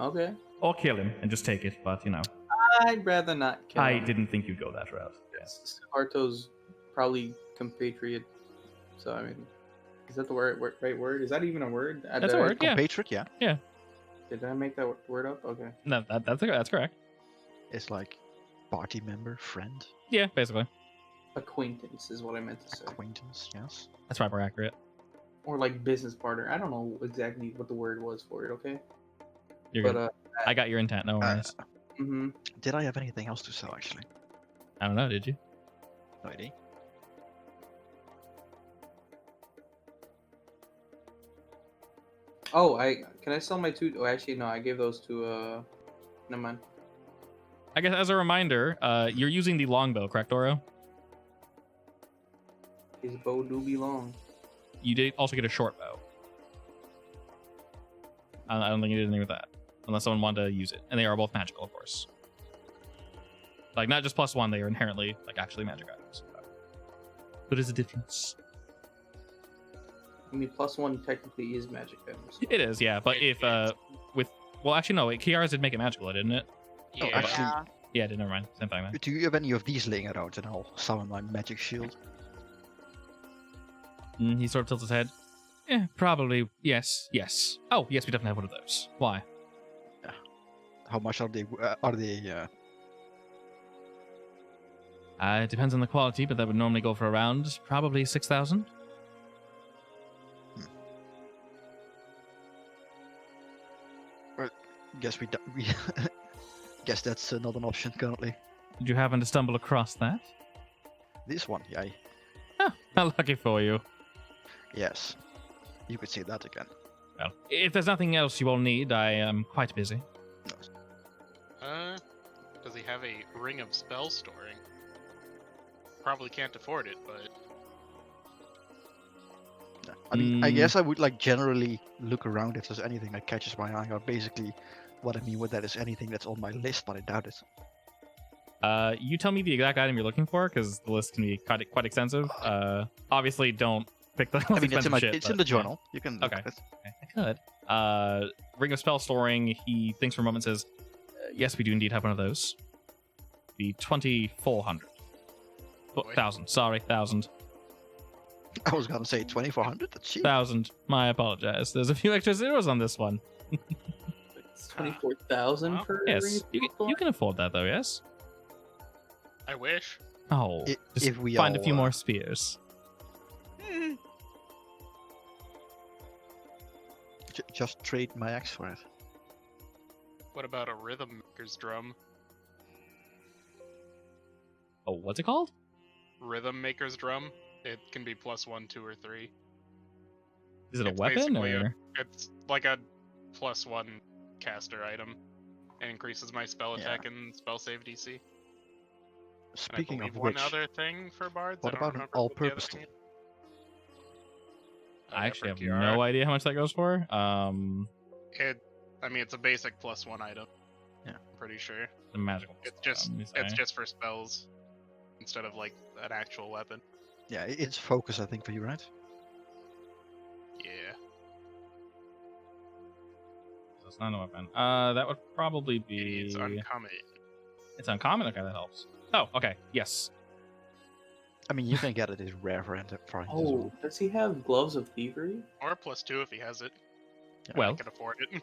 Okay. Or kill him and just take it, but you know, I'd rather not kill I him. didn't think you'd go that route. Yes. Suharto's probably compatriot. So I mean, is that the right word? Is that even a word? That's a word, yeah. Compatriot, yeah. Did I make that word up? Okay. No, that's correct. It's like party member, friend, Yeah, basically. Acquaintance is what I meant to say. acquaintance, yes. That's probably more accurate. Or like business partner. I don't know exactly what the word was for it. Okay. You're But good. I got your intent. No worries. Did I have anything else to sell, actually? I don't know. Did you? No idea. Oh, can I sell my two? Oh, actually, no. I gave those to Never mind. I guess as a reminder, you're using the longbow, correct, Oro? His bow do be long. You did also get a short bow. I don't think you did anything with that, unless someone wanted to use it, and they are both magical, of course. Like not just +1; they are inherently like actually magic items. What is the difference? I mean, +1 technically is magic items. It is, yeah. But It if is. well, actually no, wait, Kiara's did make it magical, didn't it? Yeah. actually- Yeah, it did. Never mind. Same thing then. Do you have any of these laying around, and I'll summon my magic shield? He sort of tilts his head. Yeah, probably. Yes. Oh, yes, we definitely have one of those. Why? How much are they? It depends on the quality, but that would normally go for around probably 6,000. Guess we guess that's not an option currently. Did you happen to stumble across that? This one, yeah. Oh, how lucky for you. Yes. You could say that again. Well, if there's nothing else you all need, I am quite busy. Does he have a ring of spell storing? Probably can't afford it, but No. I mean, I guess I would like generally look around if there's anything that catches my eye. Or basically, what I mean with that is anything that's on my list, but I doubt it. You tell me the exact item you're looking for, because the list can be quite extensive. Obviously, don't pick the most I mean, expensive shit. it's in but, the journal. You can look Okay. at it. I could. Ring of Spell Storing, he thinks for a moment and says, yes, we do indeed have one of those. The 2,400. Wait. 1,000, sorry, 1,000. I was gonna say 2,400. That's cheap. 1,000. My apologize. There's a few extra zeros on this one. It's 24,000 Wow. for Yes, you can afford that though, yes? I wish. Oh, just if we find a all, few more spears. Just trade my axe for it. What about a rhythm maker's drum? Oh, what's it called? Rhythm maker's drum. It can be +1, 2, or 3. Is it a It's weapon basically or? It's like a +1 caster item. It increases my spell Yeah. attack and spell save DC. And Speaking I of believe one which, other thing for bards. what I don't about an remember what the other all-purpose thing tool? is. I actually have Kiara. no idea how much that goes for. I mean, it's a basic +1 item. Yeah. I'm pretty sure. The magical. It's just for spells instead of like an actual weapon. Yeah, it's focus, I think, for you, right? Yeah. So it's not a weapon. That would probably be. It's uncommon. It's uncommon. Okay, that helps. Oh, okay. Yes. I mean, you can get it as rare for Enterprise as Oh, well. does he have gloves of thievery? Or +2 if he has it. Yeah. I Well, can afford it.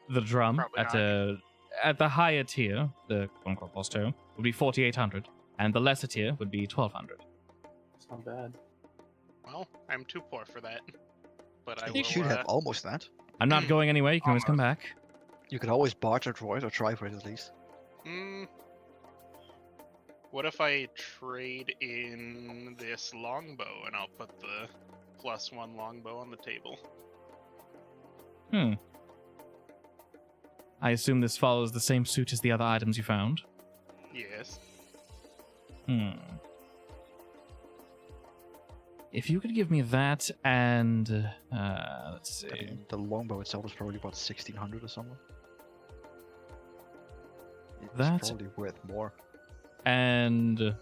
the drum Probably at the higher tier, the quote-unquote +2, would be 4,800, and the lesser tier would be 1,200. It's not bad. Well, I'm too poor for that. But I You will. should have almost that. I'm not going anywhere. You can always come back. You could always barter for it, or try for it at least. What if I trade in this longbow and I'll put the +1 longbow on the table? I assume this follows the same suit as the other items you found. Yes. If you could give me that and let's see. I mean, the longbow itself is probably about 1,600 or something. It's That's- probably worth more. And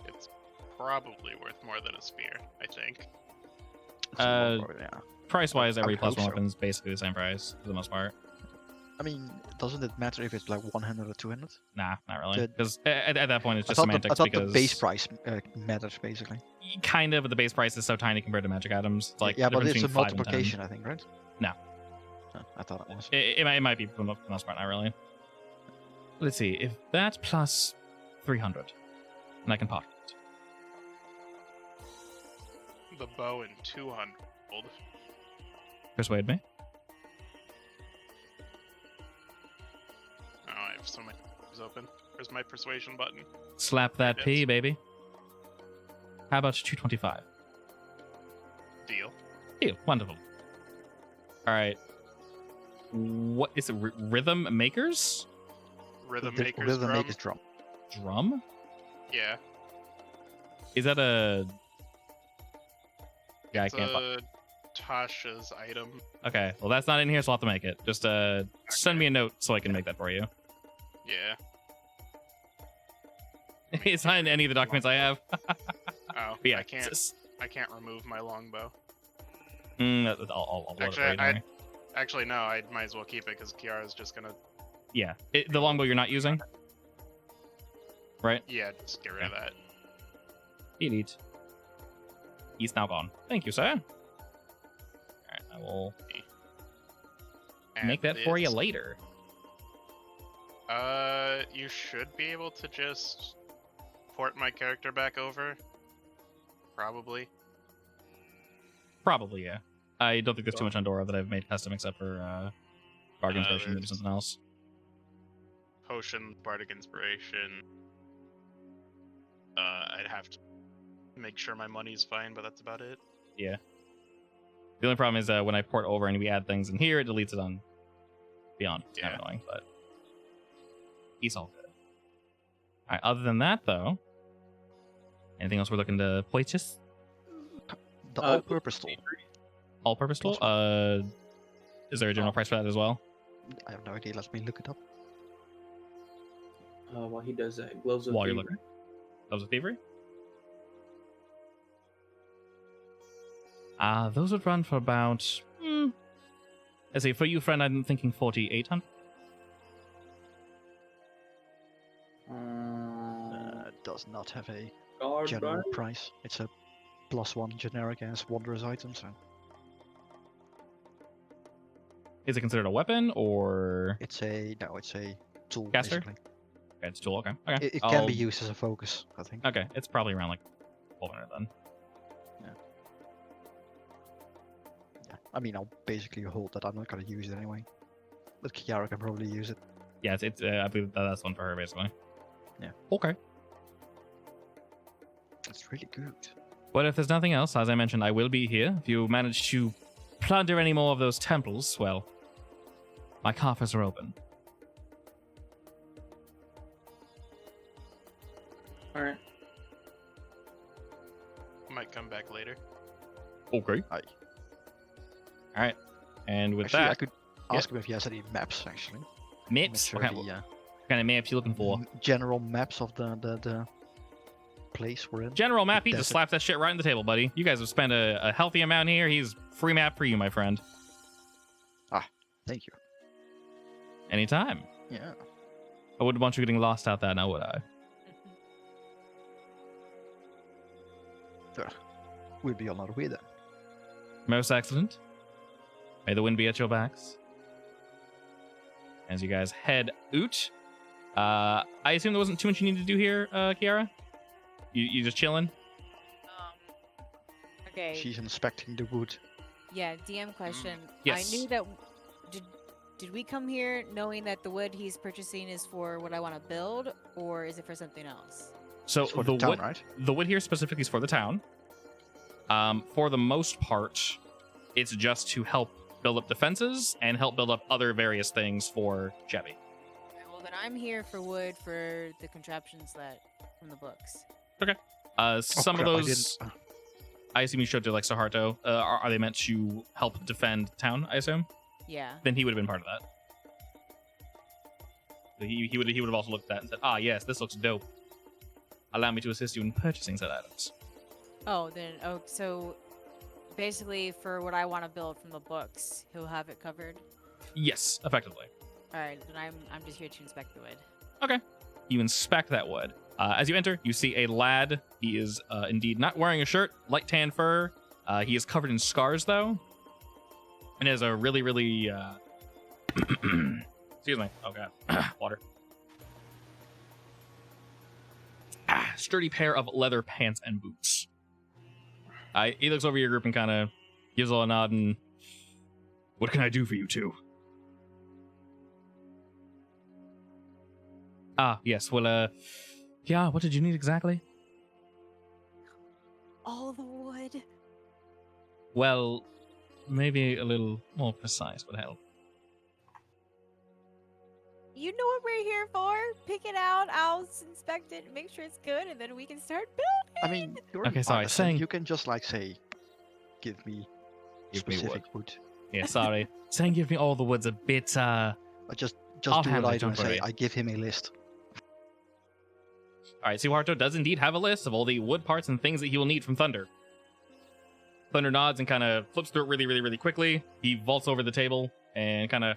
It's probably worth more than a spear, I think. It's a longbow, yeah. price-wise, I every would hope +1 so. weapon is basically the same price for the most part. I mean, doesn't it matter if it's like 100 or 200? Nah, not really. The- Because at that point, it's I just thought, semantics. I thought because the base price matters, basically. kind of, but the base price is so tiny compared to magic items. It's like yeah, the but difference it's a between 5 and 10. multiplication, I think, right? No. Oh, I thought it was. It might be for the most part, not really. Let's see, if that plus 300, and I can pocket it. The bow and 200 gold. Persuade me. Oh, I have so many tabs open. Where's my persuasion button? Slap that Yes. P, baby. How about 225? Deal. Ew, wonderful. All right. What is it? Rhythm makers? Rhythm The Maker's Rhythm drum. Maker's drum. Drum? Yeah. Is that a? Yeah, It's I can't. a Tasha's item. Okay, well that's not in here, so I'll have to make it. Just send me a note so I can make that for you. Yeah. It's not in any of the documents I have. Oh, But yeah, I can't remove my longbow. I'll load it Actually, right here. Actually, no. I might as well keep it because Kiara's just gonna. Yeah, the longbow you're not using, right? Yeah, just get rid of that. Delete. He's now gone. Thank you, sir. All right, I will make And that for you this- later. You should be able to just port my character back over. Probably. Probably, yeah. I don't think there's too much on Dora that I've made custom except for Bargain's version, maybe there's- something else. Potion, Bardic Inspiration. I'd have to make sure my money's fine, but that's about it. The only problem is when I port over and we add things in here, it deletes it on Beyond. It's kind of annoying, but he's all good. All right, other than that, though, anything else we're looking to purchase? The all-purpose tool. All-purpose tool? Is there a general price for that as well? I have no idea. Let me look it up. While he does that, gloves of While you're thievery. looking. Those of thievery? Those would run for about. Let's see, for you, friend, I'm thinking 4,800. It does not have a Guard general bar? price. It's a +1 generic as Wanderer's item, so Is it considered a weapon or? it's a tool, Caster? basically. Okay, it's a tool. Okay. Okay. It can be I'll- used as a focus, I think. Okay, it's probably around like 1,200 then. Yeah. I mean, I'll basically hold that. I'm not gonna use it anyway. But Kiara can probably use it. Yeah, it's I believe that's one for her basically. Yeah. Okay. It's really good. But if there's nothing else, as I mentioned, I will be here. If you manage to plunder any more of those temples, well, my coffers are open. Alright. later. Okay. Aye. All right. And with Actually, I that, could ask him if he has any maps. Actually, maps. Sure What kind of maps you looking for? general maps of the place we're in. General map. He just desert. slaps that shit right on the table, buddy. You guys have spent a healthy amount here. He's free map for you, my friend. Thank you. Anytime. Yeah. I wouldn't want you getting lost out there now, would I? We'll be on our way then. Most excellent. May the wind be at your backs. As you guys head out. I assume there wasn't too much you need to do here, Kiara? You just chilling? Okay. She's inspecting the wood. Yeah, DM question. Yes. I knew that. Did we come here knowing that the wood he's purchasing is for what I want to build, or is it for something else? So It's for the the town, wood, right? the wood here specifically is for the town. For the most part, it's just to help build up defenses and help build up other various things for Chabi. Well, then I'm here for wood for the contraptions that from the books. Some of crap, I those, didn't- I assume you showed to like Saharto. Are they meant to help defend town? I assume. Yeah. Then he would have been part of that. So he would have also looked at that and said, "Ah, yes, this looks dope. Allow me to assist you in purchasing said items." So basically for what I want to build from the books, he'll have it covered. Yes, effectively. All right, then I'm just here to inspect the wood. You inspect that wood. As you enter, you see a lad. He is indeed not wearing a shirt, light tan fur. He is covered in scars, though. And has a really, really... Excuse me. Oh, God. Water. Sturdy pair of leather pants and boots. He looks over your group and kind of gives a little nod and... What can I do for you two? Yes. Well, yeah, what did you need exactly? All the wood. Well, maybe a little more precise would help. You know what we're here for. Pick it out. I'll inspect it, make sure it's good, and then we can start building. I mean, you're Okay, an sorry, artisan, saying- you can just like say, give me Give me specific wood. Yeah, sorry. Saying give me all the wood's a bit, But just I'll do what handle I it, do and don't say, worry. I give him a list. Alright, Suharto does indeed have a list of all the wood parts and things that he will need from Thunder. Thunder nods and kind of flips through it really, really, really quickly. He vaults over the table and kind of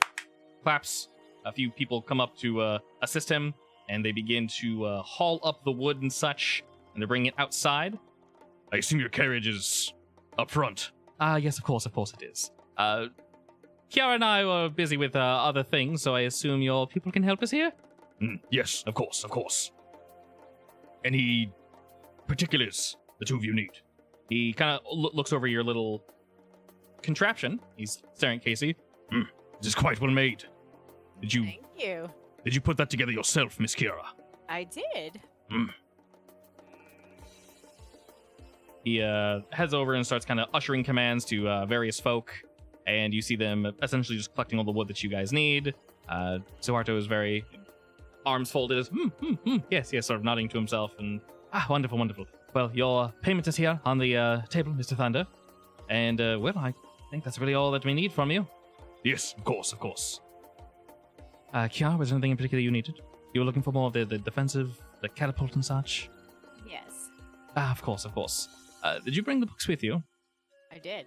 claps. A few people come up to assist him, and they begin to haul up the wood and such, and they're bringing it outside. I assume your carriage is up front. Yes, of course it is. Kiara and I were busy with other things, so I assume your people can help us here? Yes, of course. Any particulars the two of you need? He kind of looks over your little contraption. He's staring at Casey. This is quite well made. Did Thank you. you put that together yourself, Miss Kiara? I did. He heads over and starts kind of ushering commands to various folk, and you see them essentially just collecting all the wood that you guys need. Suharto is very arms folded, as yes, sort of nodding to himself, and wonderful. Well, your payment is here on the table, Mr. Thunder, and well, I think that's really all that we need from you. Yes, of course. Kiara, was there anything in particular you needed? You were looking for more of the defensive, the catapult and such? Yes, Of course. Did you bring the books with you? I did.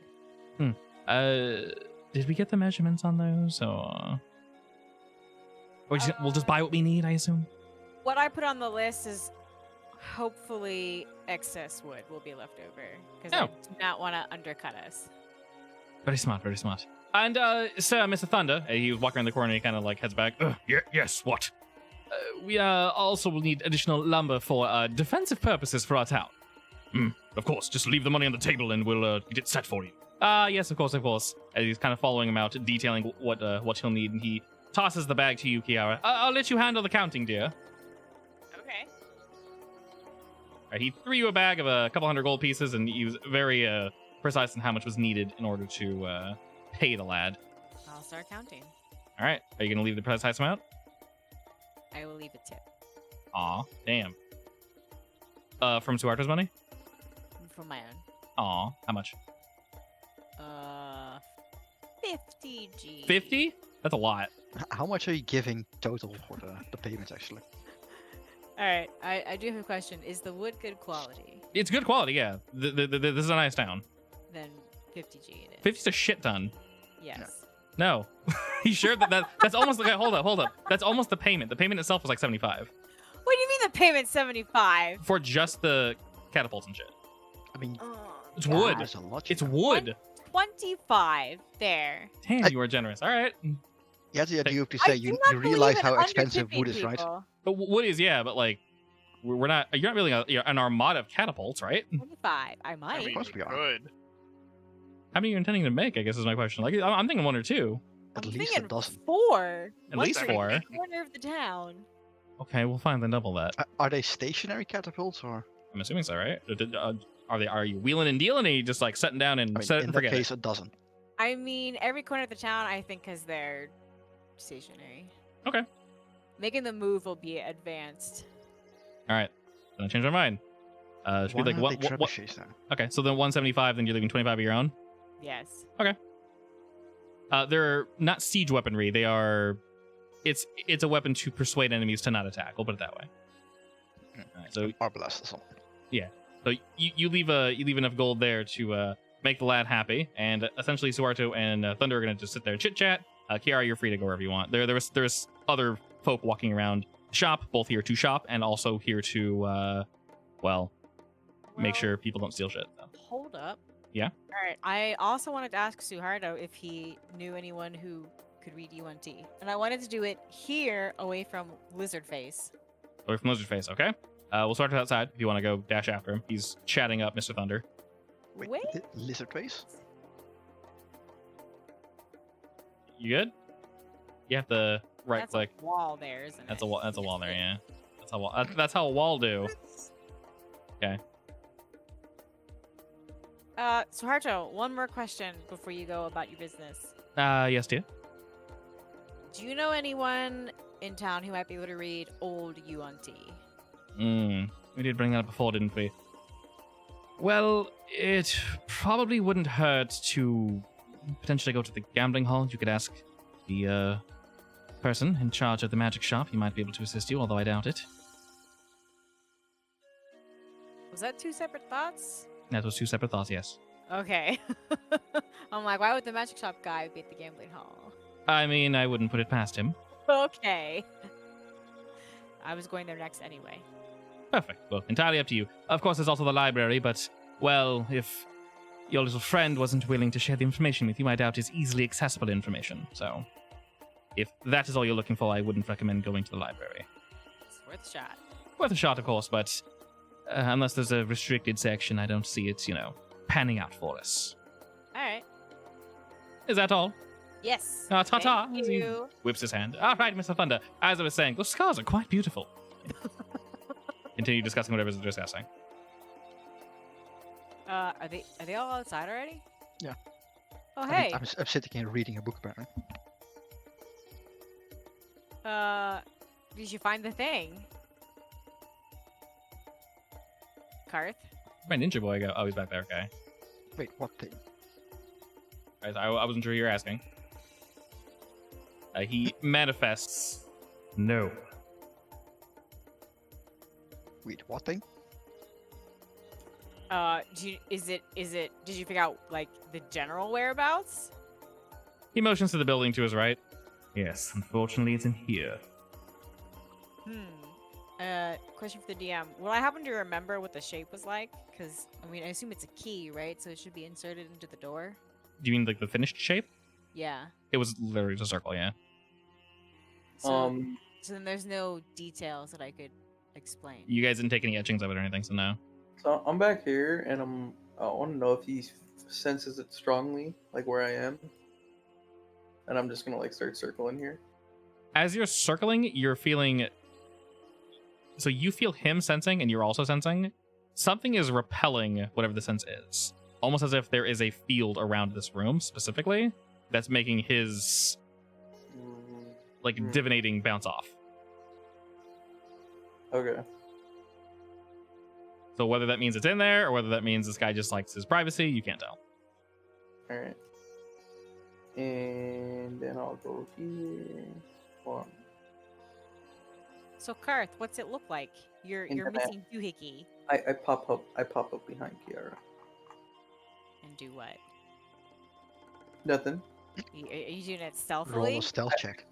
Did we get the measurements on those, or we'll just buy what we need, I assume? What I put on the list is hopefully excess wood will be left over because I do not want to undercut us. Very smart. And, sir, Mr. Thunder, he was walking around the corner and he kind of like heads back. Yes, what? We also will need additional lumber for defensive purposes for our town. Of course, just leave the money on the table and we'll get it set for you. Yes, of course. And he's kind of following him out, detailing what he'll need, and he tosses the bag to you, Kiara. I'll let you handle the counting, dear. Okay. All right, he threw you a bag of a couple hundred gold pieces, and he was very precise in how much was needed in order to pay the lad. I'll start counting. All right, are you going to leave the precise amount? I will leave a tip Aw, damn. From Suarto's money? for my own. Aw, how much? 50 G. 50? That's a lot. How much are you giving total for the payments, actually? All right, I do have a question. Is the wood good quality? It's good quality, yeah. This is a nice town. Then 50 G it is. 50's a shit ton. Yes. No. You sure that's almost like hold up. That's almost the payment. The payment itself was like 75 What do you mean the payment's 75? for just the catapults and shit. I mean, It's wood. there's a lot. It's wood. 25 there. Damn, you are generous. All right. You have the idea to I say do you not believe realize in how expensive undertipping wood is, right? people. But wood is, yeah, but like we're not. You're not building an armada of catapults, right? 25. I might. I mean, course you we are. could. How many are you intending to make? I guess is my question. Like I'm thinking 1 or 2. At I'm least a thinking dozen. 4. At One least for 4. each corner of the town. Okay, we'll find then double that. Are they stationary catapults, or I'm assuming so, right? Are you wheeling and dealing, or are you just like sitting down and I mean, set it in and that forget case, it? a dozen? I mean, every corner of the town, I think, because they're stationary. Okay. Making the move will be advanced. All right. Then I changed my mind. Should be like Why don't they what? trebuchets then? Okay, so then 175. Then you're leaving 25 of your own. Yes. They're not siege weaponry. They are. It's a weapon to persuade enemies to not attack. We'll put it that way. All right, so Arbalest or something. so you leave enough gold there to make the lad happy, and essentially Suarto and Thunder are gonna just sit there and chit chat. Kiara, you're free to go wherever you want. There's other folk walking around the shop, both here to shop and also here to make sure people don't steal shit. So. Hold up. Yeah? All right. I also wanted to ask Suharto if he knew anyone who could read UNT. And I wanted to do it here away from Lizard Face. Away from Lizardface, okay? We'll start it outside if you want to go dash after him. He's chatting up Mr. Thunder. Wait, Wait. lizard face? You good? You have to right That's click. a wall there, isn't it? That's a wall. That's a wall there. Yeah. That's how a wall do. Suharto, one more question before you go about your business. Yes, dear. Do you know anyone in town who might be able to read old UNT? We did bring that up before, didn't we? Well, it probably wouldn't hurt to potentially go to the gambling hall. You could ask the person in charge of the magic shop. He might be able to assist you, although I doubt it. Was that 2 separate thoughts? That was 2 separate thoughts, yes. Okay. I'm like, why would the magic shop guy be at the gambling hall? I mean, I wouldn't put it past him. Okay. I was going there next anyway. Perfect. Well, entirely up to you. Of course, there's also the library, but, well, if your little friend wasn't willing to share the information with you, I doubt it's easily accessible information. So, if that is all you're looking for, I wouldn't recommend going to the library. It's worth a shot. Worth a shot, of course, but unless there's a restricted section, I don't see it, panning out for us. All right. Is that all? Yes. Ta-ta. Thank As he you. whips his hand. All right, Mr. Thunder. As I was saying, those scars are quite beautiful. Continue discussing whatever's discussing. Are they all outside already? Yeah. Oh I hey. mean, I'm sitting here reading a book, apparently. Did you find the thing? Karth? Where'd my ninja boy go? Oh, he's back there. Okay. Wait, what thing? I wasn't sure you were asking. He manifests. No. Wait, what thing? Did you figure out like the general whereabouts? He motions to the building to his right. Yes, unfortunately, it's in here. Question for the DM. Will I happen to remember what the shape was like? Because, I mean, I assume it's a key, right? So it should be inserted into the door? Do you mean like the finished shape? Yeah. It was literally just a circle, yeah. So then there's no details that I could explain. You guys didn't take any etchings of it or anything, so no. So I'm back here, and I want to know if he senses it strongly, like where I am. And I'm just gonna like start circling here. As you're circling, you're feeling. So you feel him sensing, and you're also sensing something is repelling whatever the sense is. Almost as if there is a field around this room specifically that's making his divinating bounce off. Okay. So whether that means it's in there or whether that means this guy just likes his privacy, you can't tell. All right. And then I'll go here. Hold on. So Karth, what's it look like? You're In the missing doohickey. I pop up behind Kiara. And do what? Nothing. Are you doing it Roll stealthily? a stealth check.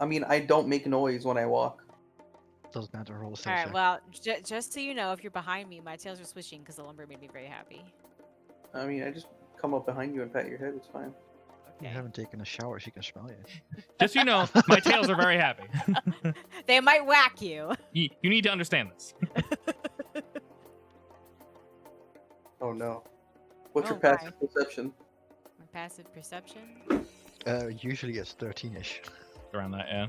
I mean, I don't make noise when I walk. Doesn't matter. Roll a All stealth right. check. Well, just so you know, if you're behind me, my tails are swishing because the lumber made me very happy. I mean, I just come up behind you and pat your head. It's fine. You Okay. haven't taken a shower, she can smell you. Just so you know, my tails are very happy. They might whack you. You need to understand this. Oh no. What's Oh, your passive perception? My passive perception. Usually it's 13-ish. Around that, yeah.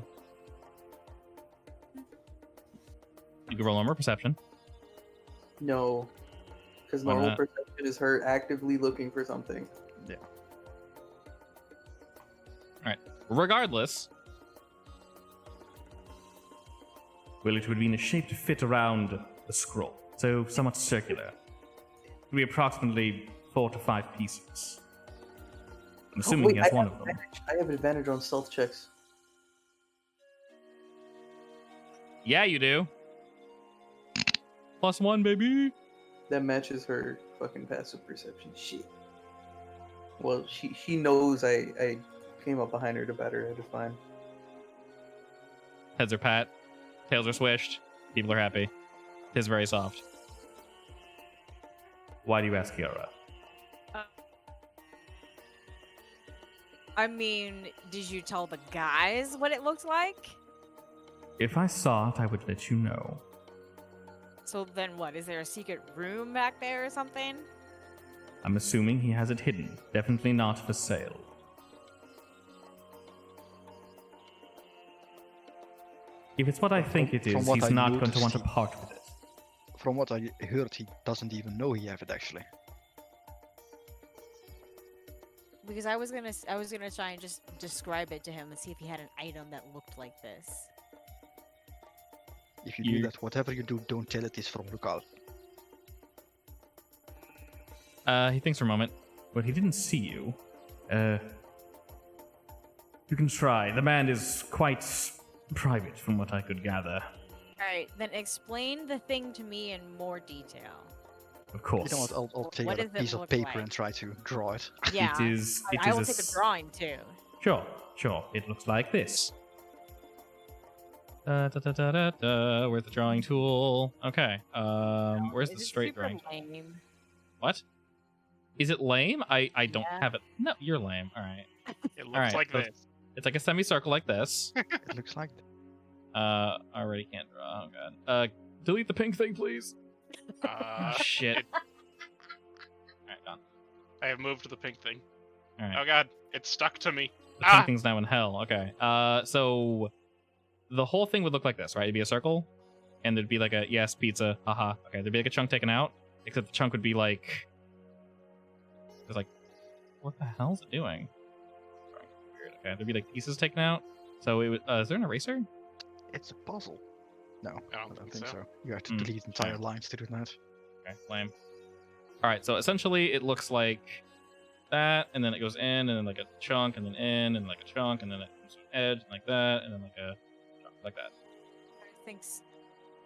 You can roll armor perception. No. Because Why normal not? perception is her actively looking for something. Regardless. Well, it would be in a shape to fit around the scroll, so somewhat circular. It would be approximately 4 to 5 pieces. I'm assuming wait, he has I one have of them. advantage. I have advantage on stealth checks. Yeah, you do. +1, baby. That matches her fucking passive perception. Shit. Well, she knows I came up behind her to bat her head. It's fine. Heads are pat, tails are swished, people are happy. Tis very soft. Why do you ask, Kiara? I mean, did you tell the guys what it looked like? If I saw it, I would let you know. So then what? Is there a secret room back there or something? I'm assuming he has it hidden. Definitely not for sale. If it's what I think it From is, what he's I not going to noticed, want to he- part with it. From what I heard, he doesn't even know he have it actually. Because I was gonna try and just describe it to him and see if he had an item that looked like this. If you do that, whatever you do, don't tell it is from Lookout. He thinks for a moment. But he didn't see you. You can try. The man is quite private from what I could gather. Alright, then explain the thing to me in more detail. Of You course. know what? I'll take What out a does it piece of look paper like? and try to draw it. Yeah. It is I will a take a s- drawing too. Sure. It looks like this. Where's the drawing tool? Okay. Where's the Is it straight super drawing? lame? What? Is it lame? I don't Yeah. have it. No, you're lame. All right. It looks Alright, like so this. It's like a semicircle like this. It looks like. I already can't draw. Oh god. Delete the pink thing, please. Shit. Alright, gone. I have moved the pink thing. Alright. Oh god, it's stuck to me. The pink thing's now in hell. Okay. So the whole thing would look like this, right? It'd be a circle, and there'd be like a yes, pizza, haha. Okay, there'd be like a chunk taken out, except the chunk would be like, it's like, what the hell's it doing? Weird. Okay, there'd be like pieces taken out. So it would. Is there an eraser? It's a puzzle. No, I I don't don't think think so. so. You have to Mm, delete entire okay. lines to do that. Okay, lame. All right, so essentially it looks like that, and then it goes in, and then like a chunk, and then in, and like a chunk, and then it comes to an edge, like that, and then like a chunk, like that. Thanks.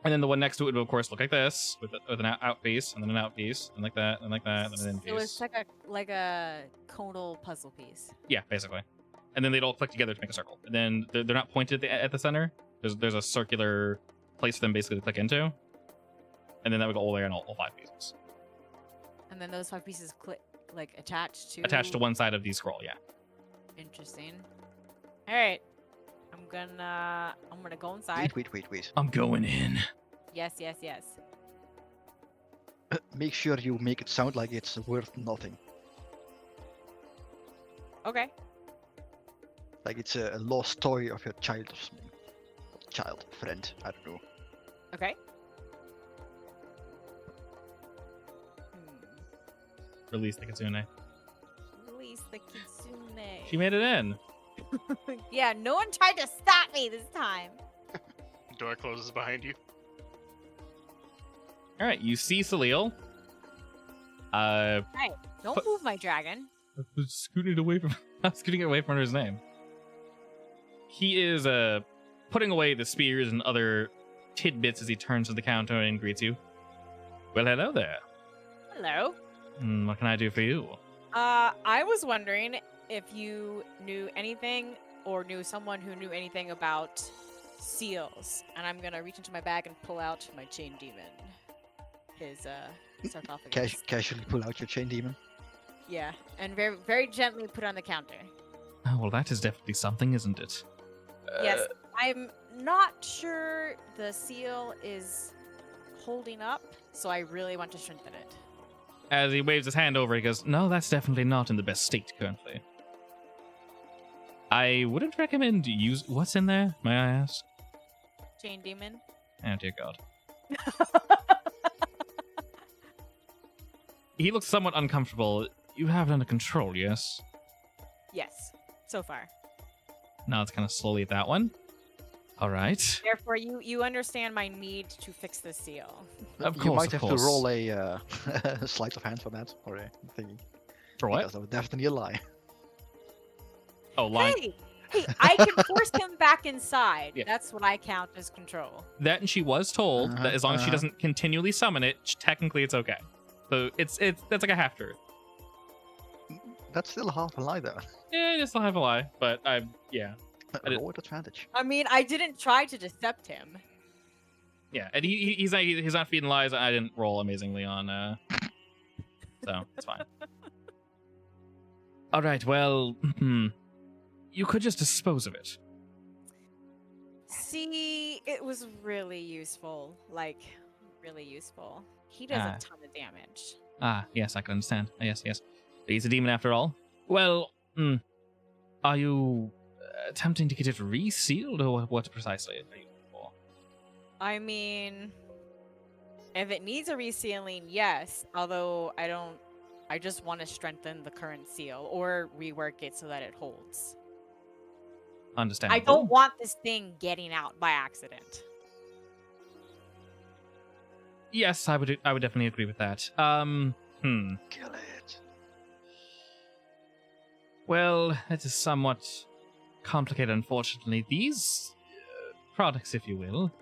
And then the one next to it would, of course, look like this, with an out piece, and then an out piece, and like that, and like that, and then an in So it's piece. like a conal puzzle piece. Yeah, basically. And then they'd all click together to make a circle. And then they're not pointed at the center. There's a circular place for them basically to click into. And then that would go all the way on all 5 pieces. And then those 5 pieces click like attached to Attached to one side of the scroll, yeah. Interesting. All right. I'm gonna go inside. Wait. I'm going in. Yes. Make sure you make it sound like it's worth nothing. Okay. Like it's a lost toy of your child friend. I don't know. Okay. Release the Kitsune. Release the kitsune. She made it in. Yeah, no one tried to stop me this time. Door closes behind you. All right, you see Salil. Hey, don't move my dragon. Scooting it away from his name. He is putting away the spears and other tidbits as he turns to the counter and greets you. Well, hello there. Hello. What can I do for you? I was wondering if you knew anything or knew someone who knew anything about seals. And I'm gonna reach into my bag and pull out my chain demon. His sarcophagus. Casually pull out your chain demon. Yeah, and very, very gently put on the counter. Oh, well, that is definitely something, isn't it? Yes, I'm not sure the seal is holding up, so I really want to strengthen it. As he waves his hand over, he goes, no, that's definitely not in the best state currently. I wouldn't recommend use... What's in there, may I ask? Chain demon. Oh, dear God. He looks somewhat uncomfortable. You have it under control, yes? Yes, so far. Now it's kind of slowly at that one. All right. Therefore, you understand my need to fix the seal. Of course, You might of have course. to roll a sleight of hand for that, or a thingy. For what? Because that would definitely a lie. Oh, line. Hey, I can force him back inside. Yeah. That's what I count as control. That, and she was told that as long as she doesn't continually summon it, technically it's okay. So that's like a half truth. That's still half a lie, though. Yeah, it's still half a lie, but yeah. I did- Roll with advantage. I mean, I didn't try to decept him. Yeah, and he's not feeding lies. I didn't roll amazingly on, so it's fine. All right, well, you could just dispose of it. See, it was really useful. Like, really useful. He does Ah. a ton of damage. Ah, yes, I can understand. Yes. He's a demon after all. Well, are you attempting to get it resealed, or what precisely are you looking for? I mean, if it needs a resealing, yes. Although I just want to strengthen the current seal or rework it so that it holds. Understandable. I don't want this thing getting out by accident. Yes, I would definitely agree with that. Kill it. Well, that is somewhat complicated, unfortunately. These products, if you will,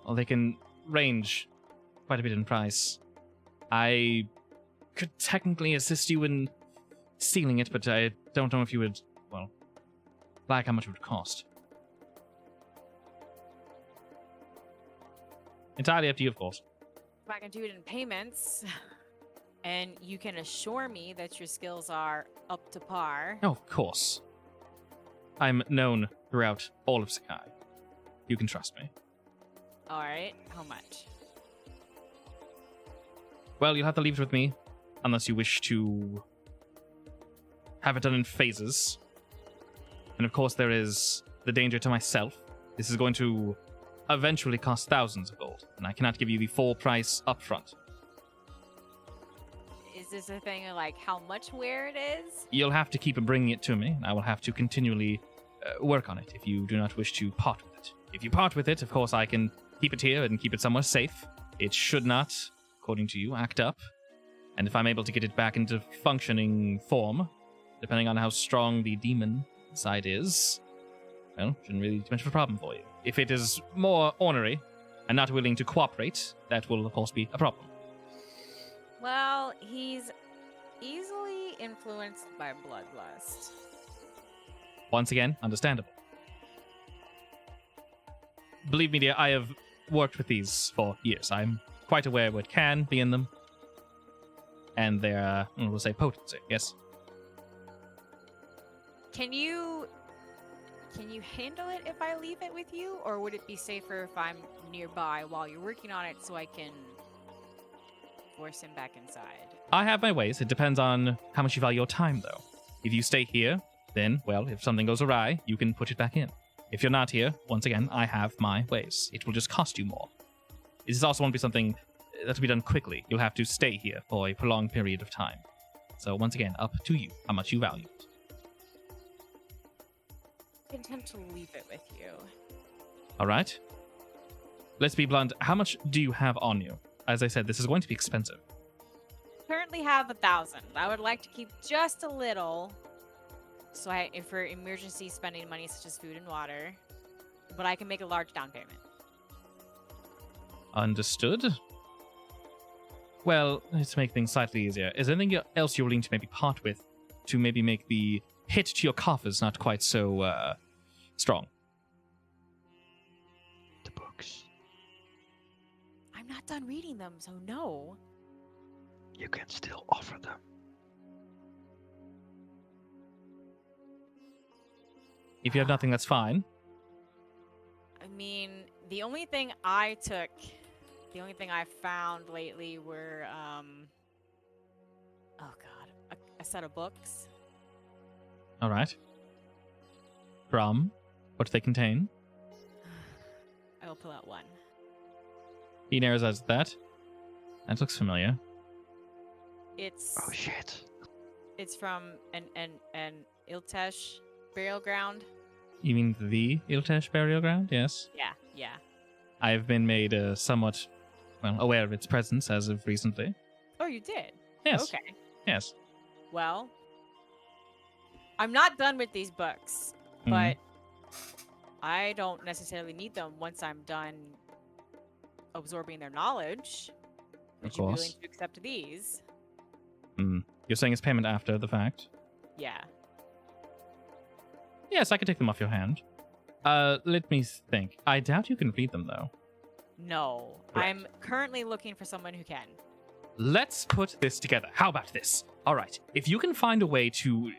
well, they can range quite a bit in price. I could technically assist you in sealing it, but I don't know if you would, well, like how much it would cost. Entirely up to you, of course. If I can do it in payments, and you can assure me that your skills are up to par. Oh, of course. I'm known throughout all of Sakai. You can trust me. All right, how much? Well, you'll have to leave it with me, unless you wish to have it done in phases. And of course, there is the danger to myself. This is going to eventually cost thousands of gold, and I cannot give you the full price up front. Is this a thing of like how much wear it is? You'll have to keep bringing it to me, and I will have to continually work on it if you do not wish to part with it. If you part with it, of course, I can keep it here and keep it somewhere safe. It should not, according to you, act up. And if I'm able to get it back into functioning form, depending on how strong the demon side is, well, shouldn't really be too much of a problem for you. If it is more ornery and not willing to cooperate, that will, of course, be a problem. Well, he's easily influenced by bloodlust. Once again, understandable. Believe me, dear, I have worked with these for years. I'm quite aware of what can be in them. And their, we'll say, potency, yes? Can you handle it if I leave it with you, or would it be safer if I'm nearby while you're working on it so I can force him back inside? I have my ways. It depends on how much you value your time, though. If you stay here, then, well, if something goes awry, you can put it back in. If you're not here, once again, I have my ways. It will just cost you more. This also won't be something that will be done quickly. You'll have to stay here for a prolonged period of time. So, once again, up to you how much you value it. I intend to leave it with you. All right? Let's be blunt. How much do you have on you? as I said, this is going to be expensive. Currently have 1,000. I would like to keep just a little, so if for emergency spending money such as food and water, but I can make a large down payment. Understood. Well, let's make things slightly easier. Is there anything else you're willing to maybe part with to maybe make the hit to your coffers not quite so strong? The books. I'm not done reading them, so no. You can still offer them. If you have nothing, that's fine. I mean, the only thing I found lately were, oh god, a set of books. All right. From? What do they contain? I will pull out one. He narrows eyes at that. That looks familiar. It's Oh shit. it's from an Iltesh burial ground. You mean the Iltesh burial ground? Yes. Yeah. I've been made somewhat, aware of its presence as of recently. Oh, you did? Yes. Okay. Yes. Well, I'm not done with these books, Mhm. but I don't necessarily need them once I'm done absorbing their knowledge. Would Of you be willing course. to accept these? You're saying it's payment after the fact? Yeah. Yes, I could take them off your hand. Let me think. I doubt you can read them, though. No. Right. I'm currently looking for someone who can. Let's put this together. How about this? All right. If you can find a way to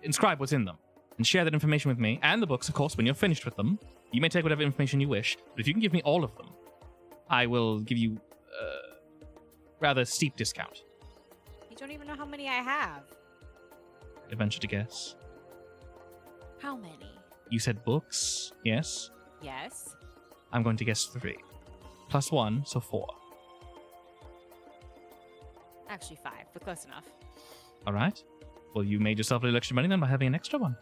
inscribe what's in them and share that information with me, and the books, of course, when you're finished with them, you may take whatever information you wish, but if you can give me all of them, I will give you a rather steep discount. You don't even know how many I have. I venture to guess. How many? You said books, yes? Yes. I'm going to guess 3. Plus 1, so 4. Actually 5, but close enough. All right. Well, you made yourself a little extra money then by having an extra one.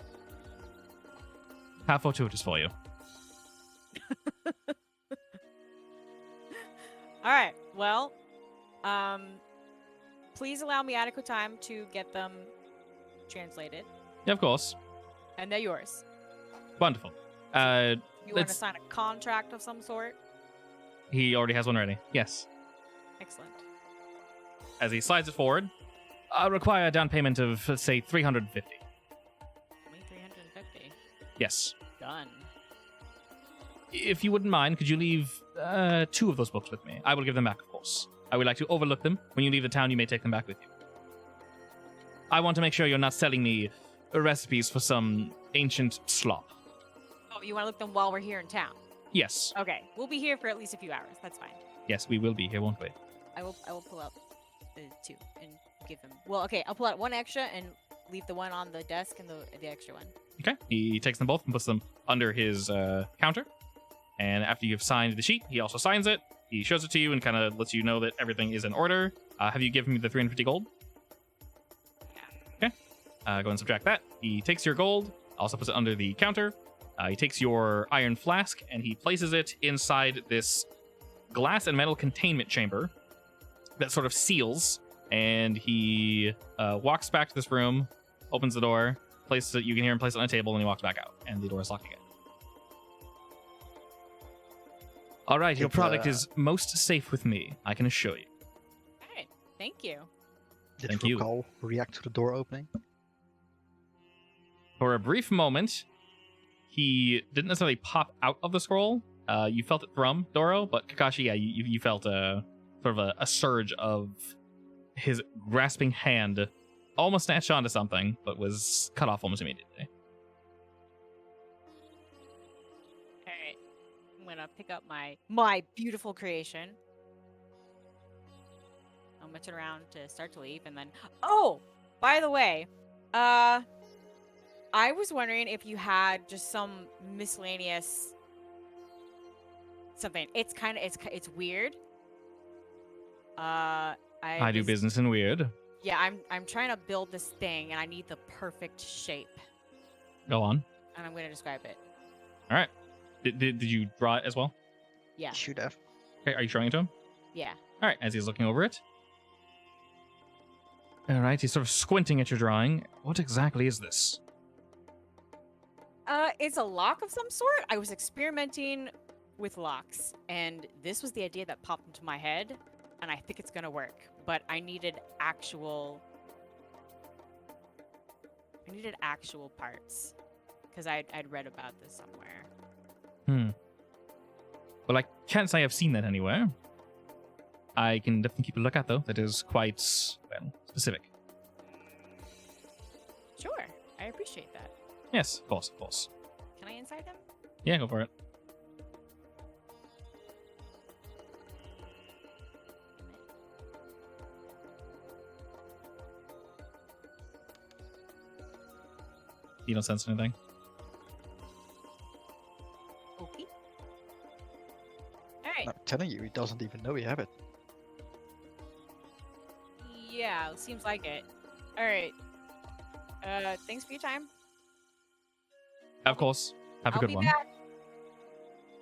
How fortuitous for you. All right. Well, please allow me adequate time to get them translated, Yeah, of course. and they're yours. Wonderful. You want to Let's- sign a contract of some sort? He already has one ready. Yes. Excellent. As he slides it forward, I require a down payment of, let's say, 350. Only 350. Yes. Done. If you wouldn't mind, could you leave 2 of those books with me? I will give them back, of course. I would like to overlook them. When you leave the town, you may take them back with you. I want to make sure you're not selling me recipes for some ancient slop. Oh, you want to look them while we're here in town? Yes. Okay, we'll be here for at least a few hours. That's fine. Yes, we will be here, won't we? I will pull out the 2 and give them. Well, okay, I'll pull out 1 extra and leave the one on the desk and the extra one. Okay. He takes them both and puts them under his counter. And after you've signed the sheet, he also signs it. He shows it to you and kind of lets you know that everything is in order. Have you given me the 350 gold? Yeah. Okay. Go ahead and subtract that. He takes your gold, also puts it under the counter. He takes your iron flask and he places it inside this glass and metal containment chamber that sort of seals. And he walks back to this room, opens the door, places it. You can hear him place it on a table, and he walks back out, and the door is locked again. All right, your It's, product is most safe with me, I can assure you. All right, thank you. Did Thank you. Rukal react to the door opening? For a brief moment, he didn't necessarily pop out of the scroll. You felt it from Doro, but Kakashi, yeah, you felt sort of a surge of his grasping hand almost snatched onto something, but was cut off almost immediately. All right, I'm gonna pick up my beautiful creation. I'm gonna turn around to start to leave, and then by the way, I was wondering if you had just some miscellaneous something. It's weird. I do just- business in weird. Yeah, I'm trying to build this thing, and I need the perfect shape, Go on. and I'm gonna describe it. All right. Did you draw it as well? Yeah, Should have. Okay, are you showing it to him? yeah. All right, as he's looking over it. All right, he's sort of squinting at your drawing. What exactly is this? It's a lock of some sort. I was experimenting with locks, and this was the idea that popped into my head, and I think it's gonna work. But I needed actual parts because I'd read about this somewhere. Well, I can't say I've seen that anywhere. I can definitely keep a lookout, though. That is quite, well, specific. Sure, I appreciate that. Yes, of course, of course. Can I inside him? Yeah, go for it. You don't sense anything? Okay. All right. I'm telling you, he doesn't even know we have it. Yeah, seems like it. All right. Thanks for your time. Of course. Have a I'll good be one. back.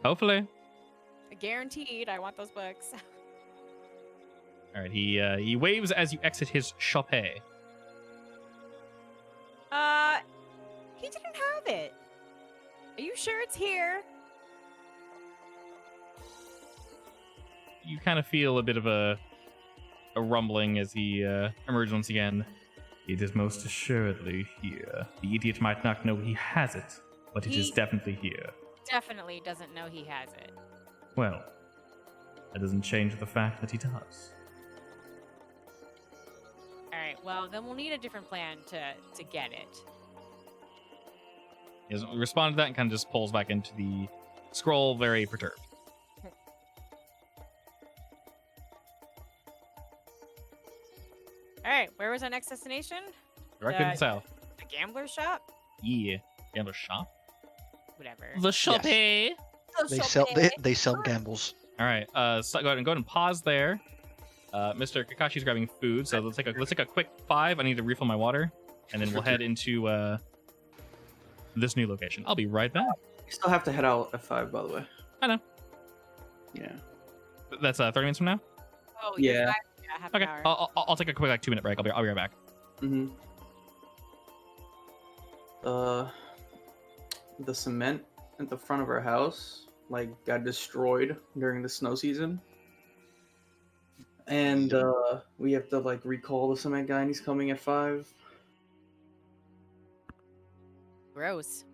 Hopefully. Guaranteed. I want those books. All right, he waves as you exit his shop. He didn't have it. Are you sure it's here? You kind of feel a bit of a rumbling as he emerges once again. It is most assuredly here. The idiot might not know he has it, but it is He- definitely here. Definitely doesn't know he has it. Well, that doesn't change the fact that he does. All right. Well, then we'll need a different plan to get it. He doesn't respond to that and kind of just pulls back into the scroll, very perturbed. All right. Where was our next destination? Directly to Uh, the south. The gambler shop. Yeah. Gambler shop? Whatever. The shop. They sell gambles. All right. So go ahead and pause there. Mr. Kakashi's grabbing food, so let's take a quick 5. I need to refill my water, and then we'll head into this new location. I'll be right back. You still have to head out at 5, by the way. I know. Yeah. That's 30 minutes from now. Oh Yeah. yeah. Half Okay. an hour. I'll take a quick 2-minute break. I'll be right back. Mm-hmm. The cement at the front of our house got destroyed during the snow season, and we have to recall the cement guy, and he's coming at 5. Gross.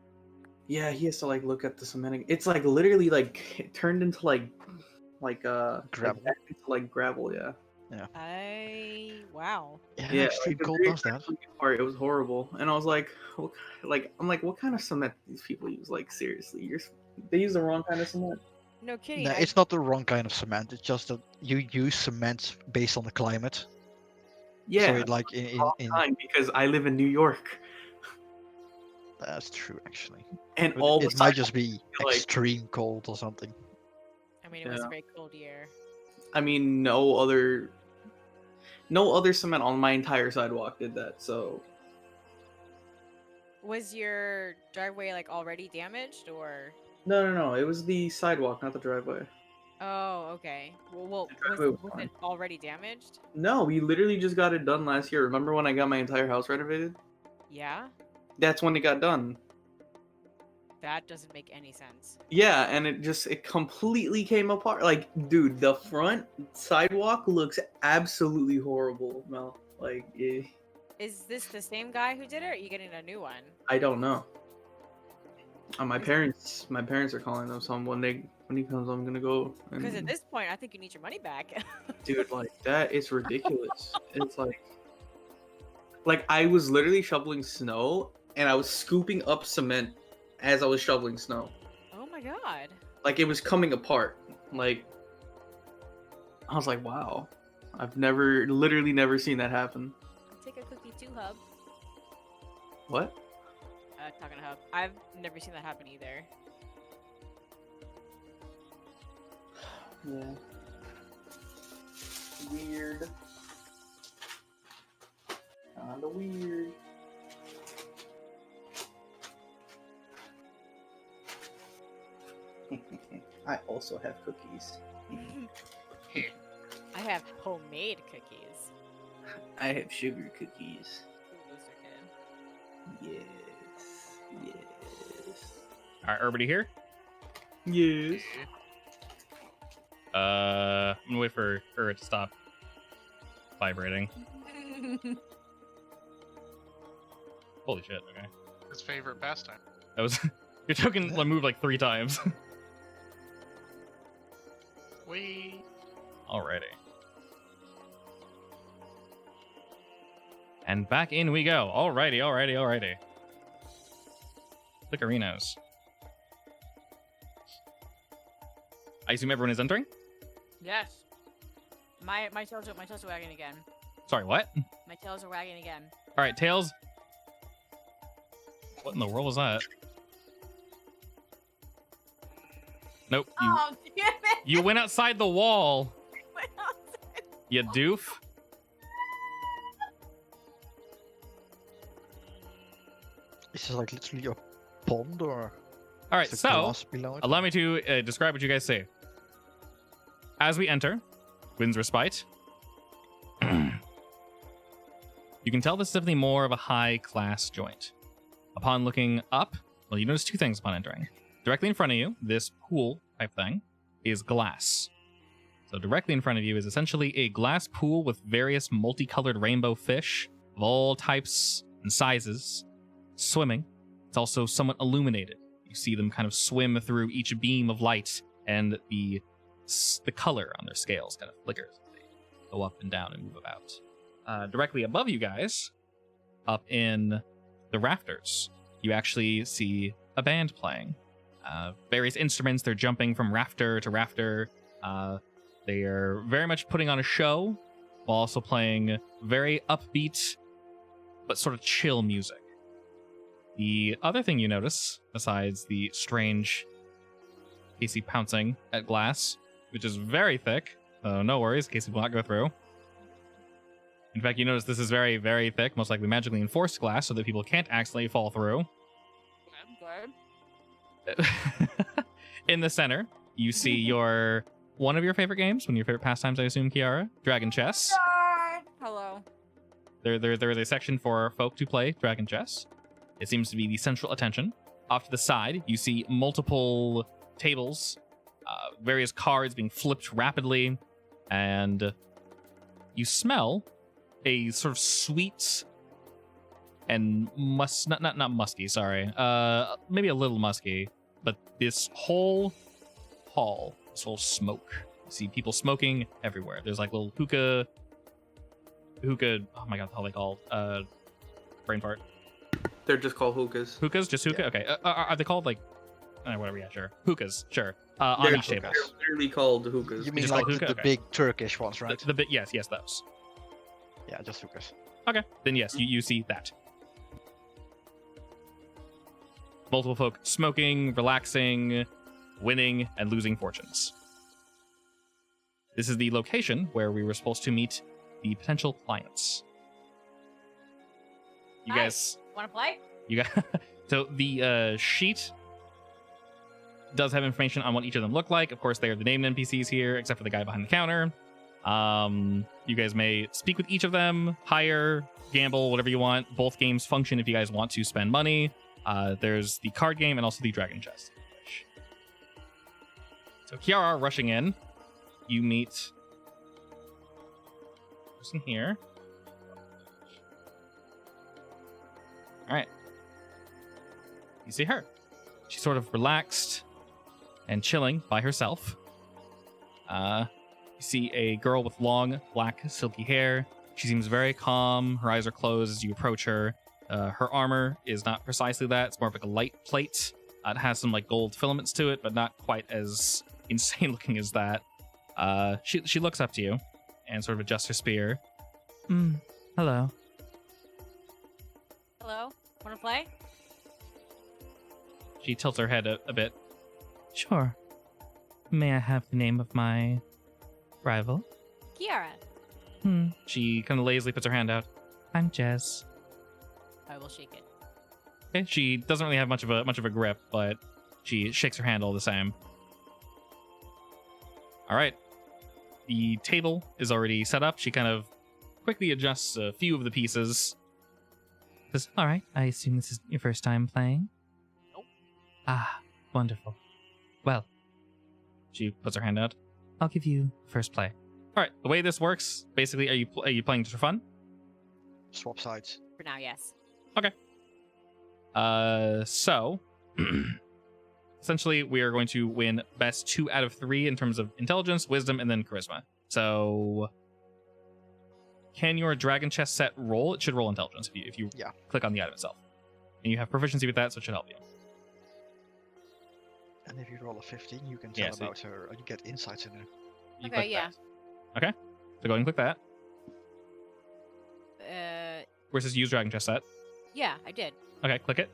Yeah, he has to look at the cement. It's literally it turned into Gravel. back into gravel. Yeah. Wow. Yeah, Yeah, extreme the cold very does that. part, it was horrible, and I was like, what kind of cement do these people use? Seriously, they use the wrong kind of cement. No kidding. No, it's not the wrong kind of cement. It's just that you use cement based on the climate. Yeah, So in time because I live in New York, that's true actually. and But all the it might just be like- extreme cold or something. I mean, it was a Yeah. very cold year. I mean, no other cement on my entire sidewalk did that. So Was your driveway already damaged or? no, it was the sidewalk, not the driveway. Oh, okay. Well, The driveway was was fine. it already damaged? No, we literally just got it done last year. Remember when I got my entire house renovated? Yeah. That's when it got done. That doesn't make any sense. Yeah, and it completely came apart. Dude, the front sidewalk looks absolutely horrible, Mel. Is this the same guy who did it, or are you getting a new one? I don't know. My parents are calling them. So when he comes, I'm gonna go. Because at And, this point, I think you need your money back. dude, that is ridiculous. It's I was literally shoveling snow, and I was scooping up cement as I was shoveling snow. Oh my god. It was coming apart. I was like, wow. I've literally never seen that happen. Take a cookie too, Hub. What? Talking to Hub. I've never seen that happen either. Yeah. Weird. Kinda weird. I also have cookies. I have homemade cookies. I have sugar cookies. Ooh, those are good. Yes. Yes. All right, everybody here. Yes. I'm gonna wait for her to stop vibrating. Holy shit! Okay, His favorite pastime. that was your token moved like 3 times. Wee. Alrighty. And back in we go. Alrighty. Flickerinos. I assume everyone is entering? Yes. My tails are wagging again. Sorry, what? My tails are wagging again. Alright, Tails. What in the world was that? Nope. Oh, damn it! You went outside the wall, you doof. Is this like literally a pond or Alright, is there so glass below it? allow me to describe what you guys see. As we enter, Wind's Respite, you can tell this is definitely more of a high-class joint. Upon looking up, well, you notice 2 things upon entering. Directly in front of you, this pool type thing is glass. So directly in front of you is essentially a glass pool with various multicolored rainbow fish of all types and sizes swimming. It's also somewhat illuminated. You see them kind of swim through each beam of light, and the color on their scales kind of flickers as they go up and down and move about. Directly above you guys, up in the rafters, you actually see a band playing. Various instruments, they're jumping from rafter to rafter. They are very much putting on a show while also playing very upbeat but sort of chill music. The other thing you notice, besides the strange Casey pouncing at glass, which is very thick, so no worries, Casey will not go through. In fact, you notice this is very, very thick, most likely magically enforced glass, so that people can't accidentally fall through. I'm good. In the center, you see one of your favorite games, one of your favorite pastimes, I assume, Kiara, Dragon Chess. Hello. There is a section for folk to play Dragon Chess. It seems to be the central attention. Off to the side, you see multiple tables, various cards being flipped rapidly, and you smell a sort of sweet and not musky, sorry. Maybe a little musky, but this whole hall, this whole smoke. You see people smoking everywhere. There's like little hookah, oh my god, how are they called? Brain fart. They're just called hookahs. Hookahs? Just hookah? Yeah. Okay. Are they called like, whatever, yeah, sure. Hookahs, sure. On They're- each table. They're literally called hookahs. You mean just like called the hookah? Okay. big Turkish ones, right? The bit, yes, those. Yeah, just hookahs. Okay, then yes, you see that. Multiple folk smoking, relaxing, winning, and losing fortunes. This is the location where we were supposed to meet the potential clients. You Hi. guys, Want to play? you got so the sheet does have information on what each of them look like. Of course, they are the named NPCs here, except for the guy behind the counter. You guys may speak with each of them, hire, gamble, whatever you want. Both games function if you guys want to spend money. There's the card game and also the Dragon Chest. So Kiara rushing in, you meet person here. All right. You see her. She's sort of relaxed and chilling by herself. You see a girl with long, black, silky hair. She seems very calm. Her eyes are closed as you approach her. Her armor is not precisely that. It's more of like a light plate. It has some like gold filaments to it, but not quite as insane looking as that. She looks up to you and sort of adjusts her spear. Hello. Hello? Want to play? She tilts her head a bit. Sure. May I have the name of my rival? Kiara. She kind of lazily puts her hand out. I'm Jez. I will shake it. Okay. She doesn't really have much of a grip, but she shakes her hand all the same. All right. the table is already set up. She kind of quickly adjusts a few of the pieces. Says, all right, I assume this is your first time playing? Nope. Ah, wonderful. Well, she puts her hand out. I'll give you first play. All right, the way this works, basically, are you playing just for fun? Swap sides. For now, yes. So essentially we are going to win best 2 out of 3 in terms of intelligence, wisdom, and then charisma. So can your dragon chest set roll? It should roll intelligence if you Yeah. click on the item itself. And you have proficiency with that, so it should help you. And if you roll a 15, you can Yeah, tell so about her. You get insights in her. You Okay, click yeah. that. Okay. So go ahead and click that. Uh, Where it says use dragon chest set. Yeah, I did. Okay, click it.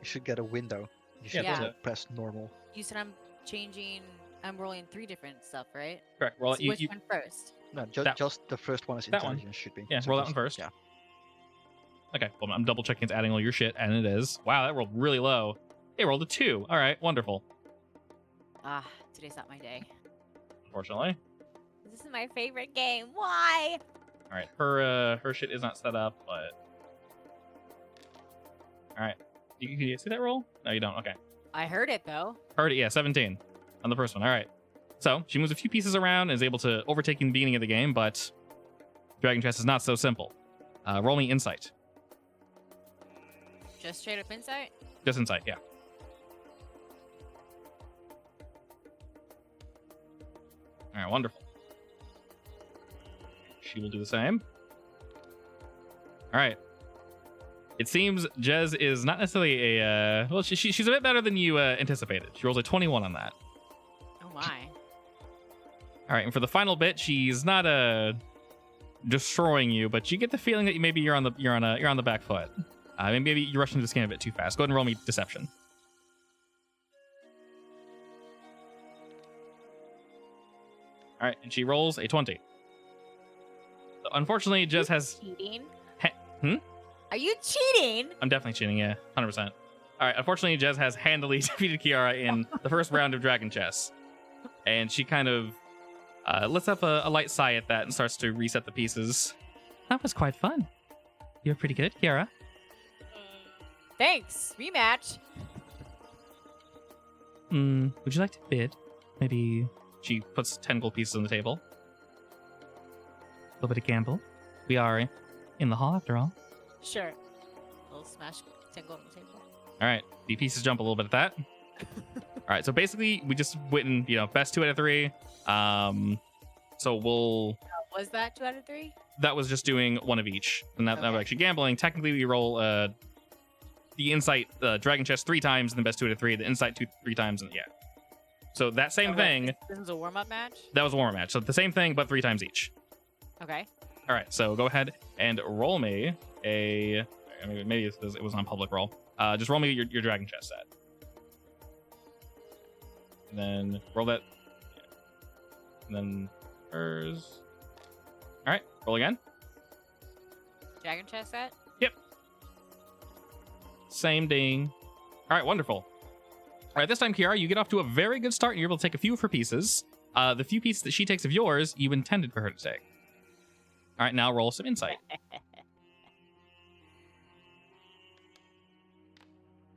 You should get a window. You should Yeah. press normal. You said I'm rolling 3 different stuff, right? Correct. Roll So it. which one first? No, That- just the first one is that one. intelligence should be. Yeah, So roll that just- one first. Yeah. Okay, well, I'm double checking it's adding all your shit, and it is. Wow, that rolled really low. It rolled a 2. All right, wonderful. Ah, today's not my day. Unfortunately. This is my favorite game. Why? All right, her shit is not set up, but all right. You see that roll? No, you don't. Okay, I heard it though. heard it. Yeah, 17 on the first one. All right. So she moves a few pieces around and is able to overtake in the beginning of the game, but Dragon Chest is not so simple. Roll me insight. Just straight up insight? Just insight, yeah. All right, wonderful. She will do the same. All right. It seems Jez is not necessarily a well. She's a bit better than you anticipated. She rolls a 21 on that. Oh my. All right, and for the final bit, she's not destroying you, but you get the feeling that maybe you're on the back foot. Maybe you're rushing to the skin a bit too fast. Go ahead and roll me deception. All right, and she rolls a 20. Unfortunately, Jez has. Cheating? Hmm? Are you cheating? I'm definitely cheating, yeah, 100%. All right, unfortunately, Jez has handily defeated Kiara in the first round of Dragon Chess, and she kind of lets up a light sigh at that and starts to reset the pieces. That was quite fun. You're pretty good, Kiara. Thanks. Rematch. Would you like to bid? Maybe she puts 10 gold pieces on the table. A little bit of gamble. We are in the hall after all. Sure. Little smash tingle on the table. All right, the pieces jump a little bit at that. All right, so basically we just went in, best 2 out of 3. So we'll. Was that 2 out of 3? That was just doing 1 of each, and that was actually gambling. Technically, we roll the insight dragon chest 3 times, and then best 2 out of 3. The insight 3 times, and yeah. So that same thing. This is a warm-up match? That was a warm match. So the same thing, but 3 times each. Okay. All right, so go ahead and roll me a. I mean, maybe it was on public roll. Just roll me your dragon chest set. And then roll that. And then hers. All right, roll again. Dragon chest set? Yep. Same ding. All right, wonderful. All right, this time, Kiara, you get off to a very good start, and you're able to take a few of her pieces. The few pieces that she takes of yours, you intended for her to take. All right, now roll some insight.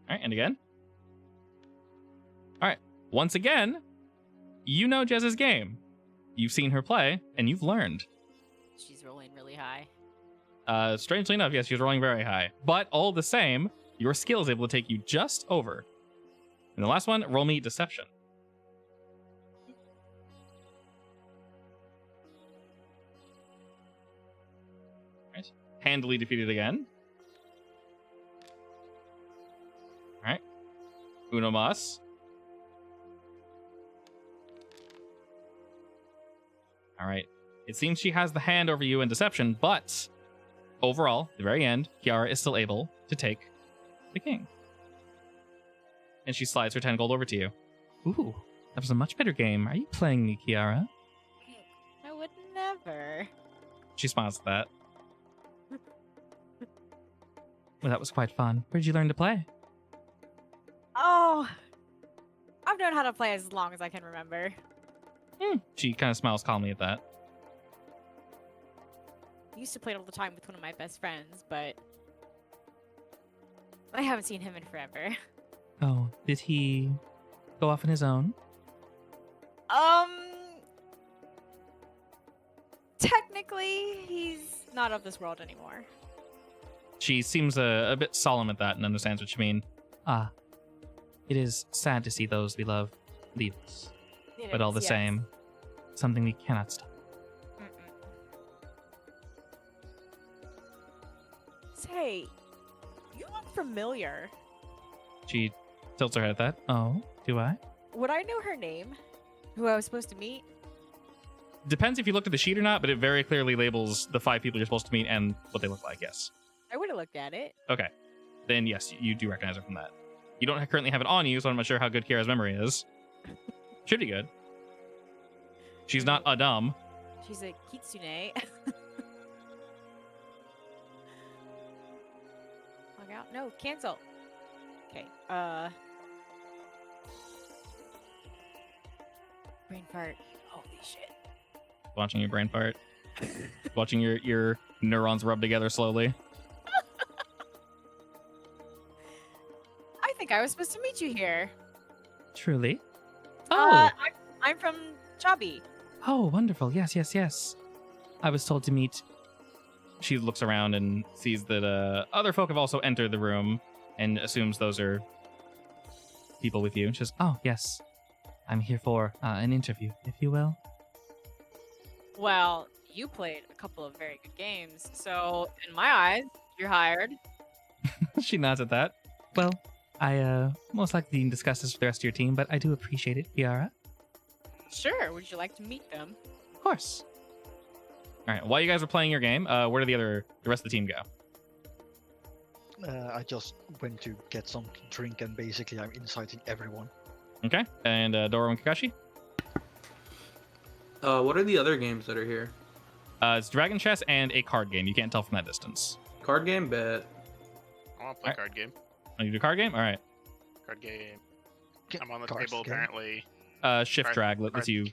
All right, and again. All right, once again, you know Jez's game. You've seen her play, and you've learned. She's rolling really high. Strangely enough, yes, she's rolling very high. But all the same, your skill is able to take you just over. And the last one, roll me deception. Right. Handily defeated again. All right. Uno mas. All right. It seems she has the hand over you in deception, but overall, at the very end, Kiara is still able to take the king. And she slides her 10 gold over to you. Ooh, that was a much better game. Are you playing me, Kiara? I would never. She smiles at that. Well, that was quite fun. Where'd you learn to play? Oh, I've known how to play as long as I can remember. She kind of smiles calmly at that. I used to play it all the time with one of my best friends, but I haven't seen him in forever. Oh, did he go off on his own? Technically, he's not of this world anymore. She seems a bit solemn at that and understands what you mean. Ah, it is sad to see those we love leave us. It But all is, the yes. same, something we cannot stop. Mm-mm. Say, you look familiar. She tilts her head at that. Oh, do I? Would I know her name? Who I was supposed to meet? Depends if you looked at the sheet or not, but it very clearly labels the 5 people you're supposed to meet and what they look like, yes. I would have looked at it. Okay. Then yes, you do recognize her from that. You don't currently have it on you, so I'm not sure how good Kiara's memory is. Should be good. She's not a dumb. She's a kitsune. Log out? No, cancel. Okay. Brain fart. Holy shit. Watching your brain fart. Watching your neurons rub together slowly. I think I was supposed to meet you here. Truly? I'm from Chabi. Oh, wonderful. Yes, yes, yes. I was told to meet. She looks around and sees that other folk have also entered the room and assumes those are people with you. She says, oh, yes. I'm here for an interview, if you will. Well, you played a couple of very good games, so in my eyes, you're hired. She nods at that. Well, I most likely didn't discuss this with the rest of your team, but I do appreciate it, Kiara. Sure. Would you like to meet them? Of course. All right. While you guys are playing your game, where did the rest of the team go? I just went to get something to drink, and basically I'm inciting everyone. Okay. And Doro and Kakashi? What are the other games that are here? It's Dragon Chess and a card game. You can't tell from that distance. Card game, bet. I want to play Alright. card game. Oh, you do card game? All right. Card game. Get I'm on the cards table again. apparently. Shift Card- drag lets card- you,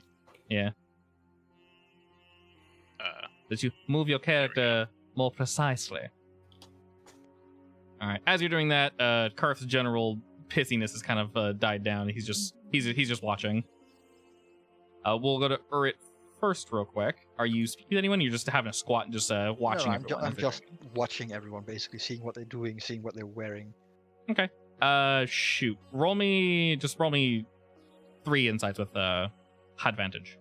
yeah, lets you move your character more precisely. All right. As you're doing that, Karth's general pissiness has kind of died down. He's just watching. We'll go to Urit first, real quick. Are you speaking to anyone? You're just having a squat and just watching No, everyone. I'm as they're just drinking? watching everyone, basically seeing what they're doing, seeing what they're wearing. Okay. Shoot. Roll me 3 insights with high advantage.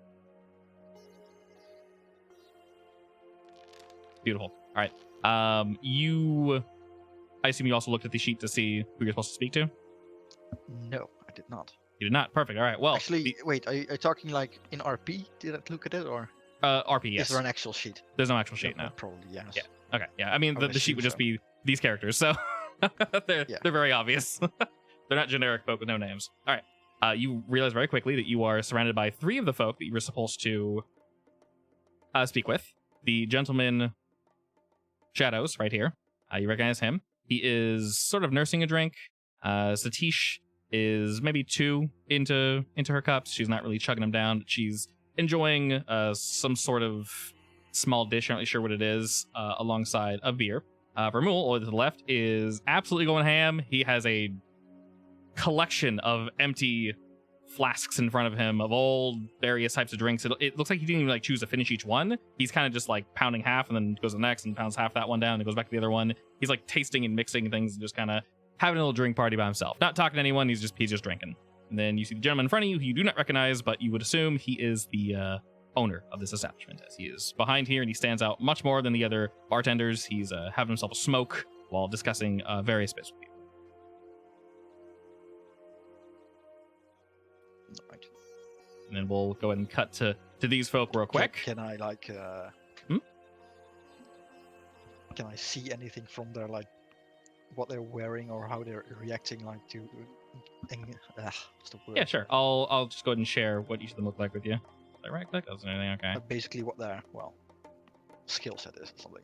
Beautiful. All right. I assume you also looked at the sheet to see who you're supposed to speak to? No, I did not. You did not. Perfect. All right. Well, Actually, wait, are you talking like in RP? Did I look at it, or RP, yes. is there an actual sheet? There's no actual sheet No, now. Probably, yes. Yeah. Okay. Yeah. I mean, I the would sheet would assume just so. be these characters, so they're Yeah. very obvious. They're not generic folk with no names. All right. You realize very quickly that you are surrounded by 3 of the folk that you were supposed to speak with. The gentleman Shadows, right here. You recognize him. He is sort of nursing a drink. Satish is maybe 2 into her cups. She's not really chugging them down, but she's enjoying some sort of small dish. I'm not really sure what it is, alongside a beer. Vermul, over to the left, is absolutely going ham. He has a collection of empty flasks in front of him of all various types of drinks. It looks like he didn't even choose to finish each one. He's kind of just pounding half and then goes to the next and pounds half that one down and goes back to the other one. He's tasting and mixing things and just kind of having a little drink party by himself. Not talking to anyone, he's just drinking. And then you see the gentleman in front of you who you do not recognize, but you would assume he is the owner of this establishment, as he is behind here and he stands out much more than the other bartenders. He's having himself a smoke while discussing various bits with you. Right. And then we'll go ahead and cut to these folk real quick. Can I Hmm? Can I see anything from their what they're wearing or how they're reacting to? What's the word? Yeah, sure. I'll just go ahead and share what each of them look like with you. Did I right click? That's anything. Okay. Basically, what their skill set is or something.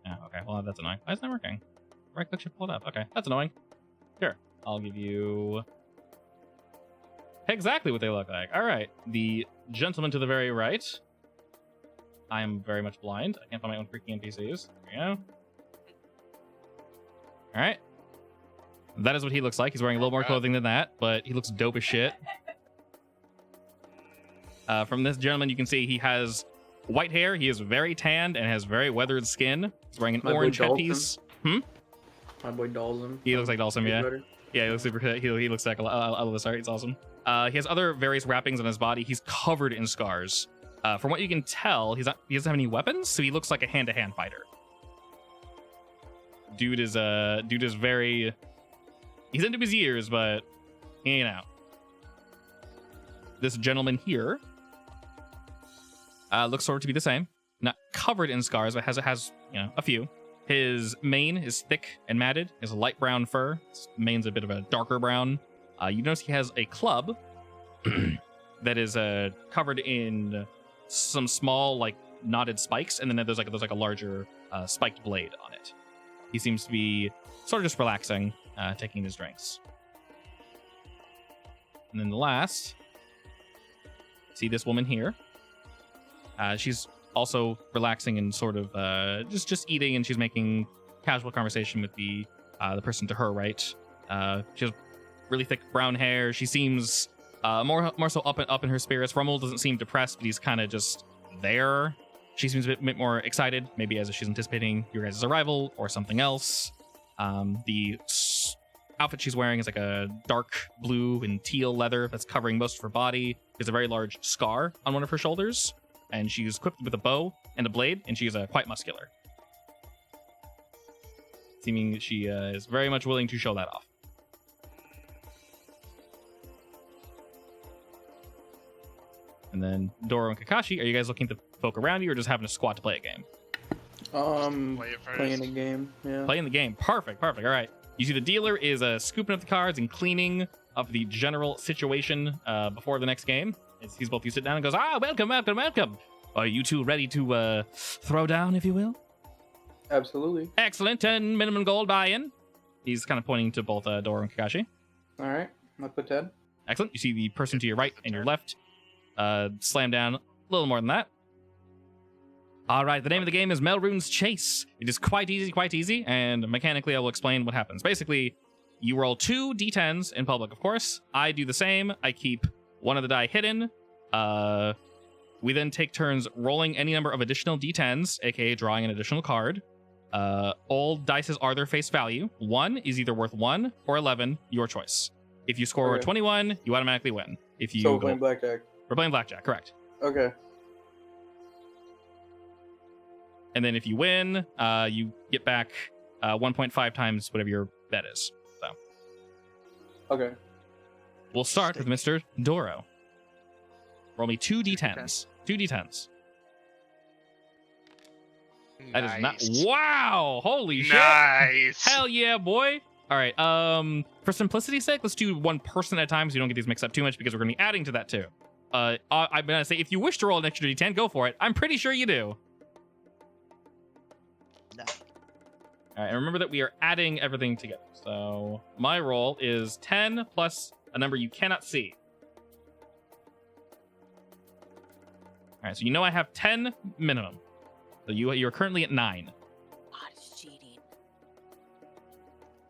Yeah. Okay. Well, that's annoying. Why isn't that working? Right click should pull it up. Okay, that's annoying. Sure. I'll give you exactly what they look like. All right. The gentleman to the very right. I am very much blind. I can't find my own freaking NPCs. There we go. All right. That is what he looks like. He's wearing a little more clothing than that, but he looks dope as shit. From this gentleman, you can see he has white hair. He is very tanned and has very weathered skin. He's wearing an orange headpiece. My boy Dalsum. He looks like Dalsum, yeah. Better. Yeah, he looks super. He looks like I love this art. It's awesome. He has other various wrappings on his body. He's covered in scars. From what you can tell, he doesn't have any weapons, so he looks like a hand-to-hand fighter. Dude is very. He's into his years, but he ain't out. This gentleman here looks sort of to be the same. Not covered in scars, but has a few. His mane is thick and matted. He has a light brown fur. His mane's a bit of a darker brown. You notice he has a club that is covered in some small, like, knotted spikes, and then there's like a larger spiked blade on it. He seems to be sort of just relaxing, taking his drinks. And then the last, see this woman here. She's also relaxing and sort of just eating, and she's making casual conversation with the person to her right. She has really thick brown hair. She seems more so up in her spirits. Rummel doesn't seem depressed, but he's kind of just there. She seems a bit more excited, maybe as if she's anticipating your guys' arrival or something else. The outfit she's wearing is like a dark blue and teal leather that's covering most of her body. There's a very large scar on one of her shoulders, and she's equipped with a bow and a blade, and she's quite muscular. Seeming she is very much willing to show that off. And then Doro and Kakashi, are you guys looking to poke around you or just having a squat to play a game? Play it first. Playing a game. Yeah. Playing the game. Perfect. All right. You see the dealer is scooping up the cards and cleaning up the general situation before the next game. He's both you sit down and goes, welcome. Are you two ready to throw down, if you will? Absolutely. Excellent. 10 minimum gold buy-in. He's kind of pointing to both Doro and Kakashi. All right. I'll put 10. Excellent. You see the person to your right and your left slam down a little more than that. All right, the name of the game is Melrune's Chase. It is quite easy, and mechanically I will explain what happens. Basically, you roll 2 d10s in public, of course. I do the same. I keep one of the die hidden. We then take turns rolling any number of additional d10s, aka drawing an additional card. All dices are their face value. 1 is either worth 1 or 11, your choice. If you score 21, you automatically win. If you so we're playing blackjack. We're playing blackjack, correct. Okay. And then if you win, you get back 1.5 times whatever your bet is. So. Okay. We'll start with Mr. Doro. Roll me 2 d10s. 2 d10s. That is not. Wow! Holy shit! Nice. Hell yeah, boy! All right. For simplicity's sake, let's do one person at a time so you don't get these mixed up too much because we're going to be adding to that too. I'm going to say if you wish to roll an extra d10, go for it. I'm pretty sure you do. No. All right, and remember that we are adding everything together. So my roll is 10 plus a number you cannot see. All right, so you know I have 10 minimum. So you're currently at 9. God, it's cheating.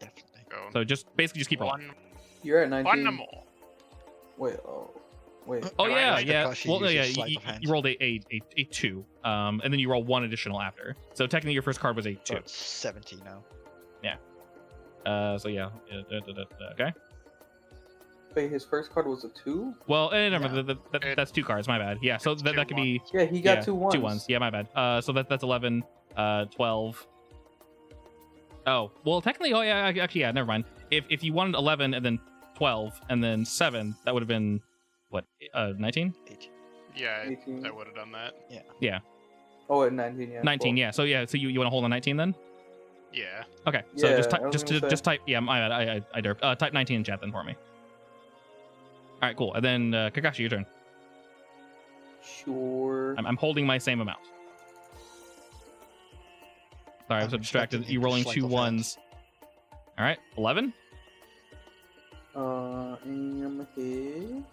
Definitely. Go. So just keep rolling. You're at 19. One more. Wait. Oh yeah, Right. yeah. Kakashi Well, uses yeah. sleight of hand. You rolled a 2, and then you roll 1 additional after. So technically, your first card was a 2. So it's 70 now. So yeah. Okay. Wait, his first card was a 2? Well, never. Yeah. That's 2 cards. My bad. Yeah. So It's that 2 could be Yeah, he got 2 ones. 2 ones. Yeah, my bad. So that's 11, 12. Oh, well, technically, oh yeah, actually, yeah, never mind. If you wanted 11 and then 12 and then 7, that would have been what? 19? 8. Yeah, 18. I would have done that. Oh, at 19, yeah. 19. Cool. Yeah. So yeah. So you want to hold on 19 then? Yeah. Okay. So Yeah, just I was gonna say. just type. Yeah, my bad. I derped. Type 19 in chat then for me. All right, cool. And then Kakashi, your turn. Sure. I'm holding my same amount. Sorry, I was so I'm distracted. expecting You him to rolling sleight 2 of hand. ones. All right, 11. And I'm gonna hit.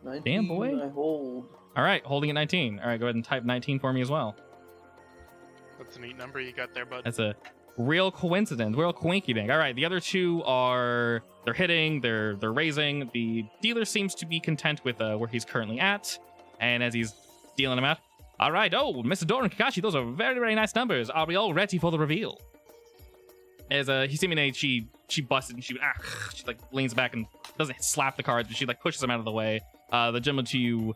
19, Damn, boy. I hold. All right, holding at 19. All right, go ahead and type 19 for me as well. That's a neat number you got there, bud. That's a real coincidence, real quinky dink. All right, the other two are they're hitting, they're raising. The dealer seems to be content with where he's currently at, and as he's dealing them out, all right. Oh, Mr. Dora and Kakashi, those are very, very nice numbers. Are we all ready for the reveal? As Hisamine, she busted and she like leans back and doesn't slap the cards, but she like pushes them out of the way. The gentleman to you,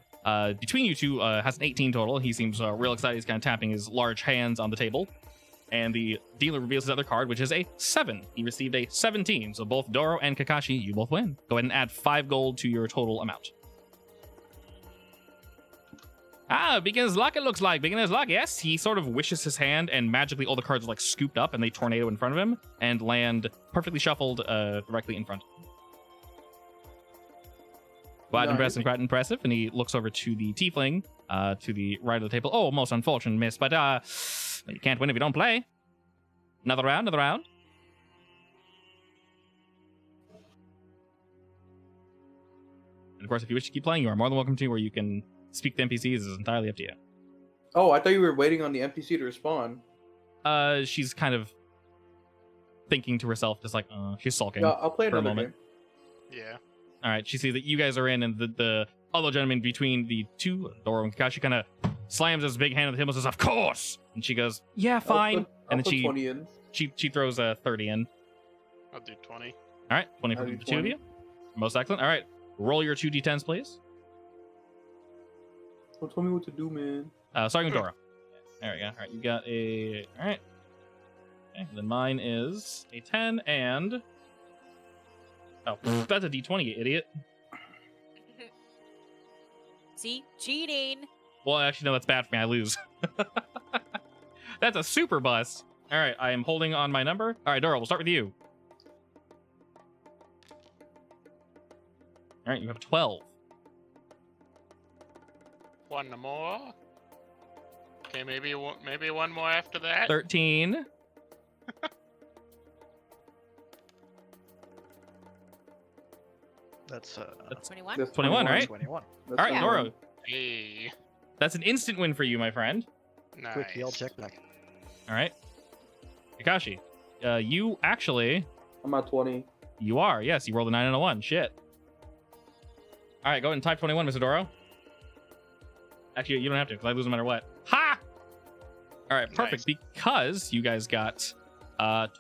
between you two, has an 18 total. He seems real excited. He's kind of tapping his large hands on the table. And the dealer reveals his other card, which is a 7. He received a 17. So both Doro and Kakashi, you both win. Go ahead and add 5 gold to your total amount. Beginner's luck, it looks like. Beginner's luck, yes. He sort of wishes his hand, and magically all the cards are like scooped up, and they tornado in front of him, and land perfectly shuffled directly in front. Quite impressive, quite impressive. And he looks over to the tiefling, to the right of the table. Oh, most unfortunate miss, but you can't win if you don't play. Another round, another round. And of course, if you wish to keep playing, you are more than welcome to, or you can speak to NPCs. Is entirely up to you. Oh, I thought you were waiting on the NPC to respond. She's kind of thinking to herself, just like, she's sulking. Yeah, I'll play for a another moment. game. Yeah. All right, she sees that you guys are in, and the other gentleman between the two, Doro and Kakashi, kind of slams his big hand on the table and says, "Of course!" And she goes, "Yeah, fine." I'll And then put 20 in. she throws a 30 in. I'll do 20. All right, 20 for I'll the do two of 20. you. Most excellent. All right, roll your 2d10s, please. Don't tell me what to do, man. Starting with Doro. There we go. All right, you got a... All right. Okay, then mine is a 10 and... Oh, that's a d20, you idiot. See? Cheating. Well, actually, no, that's bad for me. I lose. That's a super bust. All right, I am holding on my number. All right, Doro, we'll start with you. All right, you have 12. One more. Okay, maybe one more after that. 13. That's 21? That's 21, right? 21. That's All right, Yeah. Doro, Hey, that's an instant win for you, my friend. nice. Quick, yell check back. All right. Kakashi, you actually... I'm at 20. You are, yes. You rolled a 9 and a 1. Shit. All right, go ahead and type 21, Mr. Doro. Actually, you don't have to, because I lose no matter what. Ha! All right, perfect. Nice. Because you guys got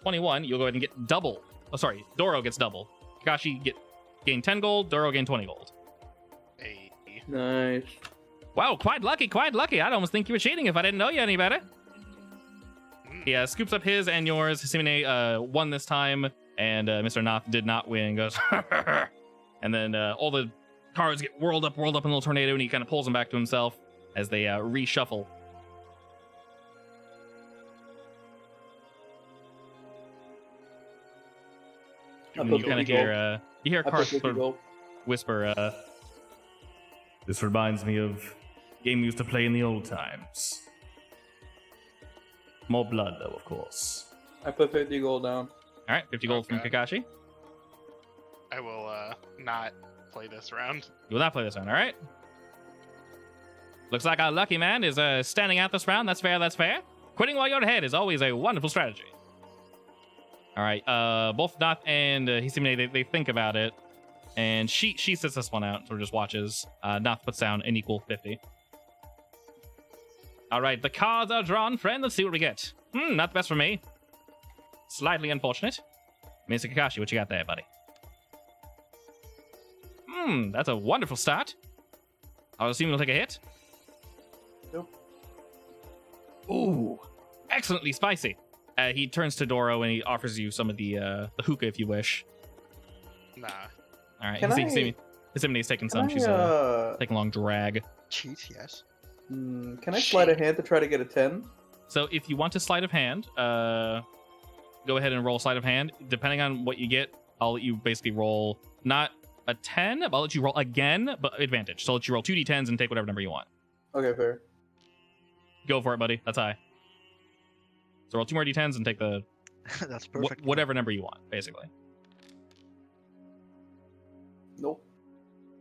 21, you'll go ahead and get double. Oh, sorry. Doro gets double. Kakashi gain 10 gold. Doro gain 20 gold. Hey. Nice. Wow, quite lucky, quite lucky. I'd almost think you were cheating if I didn't know you any better. Yeah, scoops up his and yours. Hisamine won this time, and Mr. Noth did not win. Goes, and then all the cards get whirled up in a little tornado, and he kind of pulls them back to himself as they reshuffle. I And put you kind of 50 hear you hear I put Karth 50 sort of gold. whisper, "This reminds me of a game we used to play in the old times. More blood, though, of course." I put 50 gold down. All right, 50 gold from Okay. Kakashi. I will not play this round. You will not play this round, all right? Looks like our lucky man is standing out this round. That's fair, that's fair. Quitting while you're ahead is always a wonderful strategy. All right, both Noth and Hisamine, they think about it. And she sits this one out, or just watches. Noth puts down an equal 50. All right, the cards are drawn, friend. Let's see what we get. Not the best for me. Slightly unfortunate. Mr. Kakashi, what you got there, buddy? That's a wonderful start. I'll assume you'll take a hit. Nope. Ooh, excellently spicy. He turns to Doro and he offers you some of the hookah if you wish. Nah. All right, Can Hisimene's taking some. She's taking a long drag. Cheat, yes. Can I slide a hand to try to get a 10? So if you want to sleight of hand, go ahead and roll sleight of hand. Depending on what you get, I'll let you basically roll not a 10, but I'll let you roll again, but advantage. So I'll let you roll 2d10s and take whatever number you want. Okay, fair. Go for it, buddy. That's high. So roll 2 more d10s and take the That's perfect. whatever number you want, basically. Nope.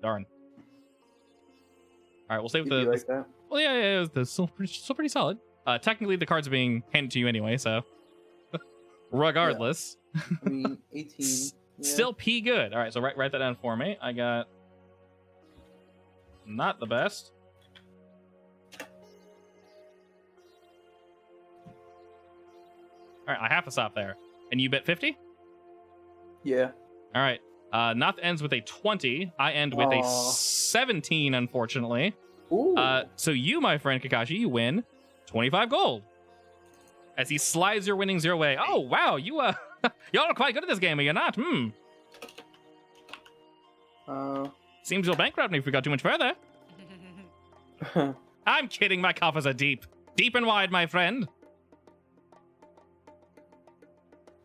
Darn. All right, we'll save It'd be the. like that. Well, yeah, it's still pretty solid. Technically, the cards are being handed to you anyway, so regardless, I mean, 18. Yeah. still P good. All right, so write that down for me. I got not the best. All right, I have to stop there. And you bet 50? Yeah. All right. Noth ends with a 20. I end with a Aw. 17, unfortunately. Ooh. So you, my friend Kakashi, you win 25 gold. As he slides your winnings your way. Oh, wow. You, y'all are quite good at this game, are you not? Seems you'll bankrupt me if we got too much further. I'm kidding. My coffers are deep. Deep and wide, my friend.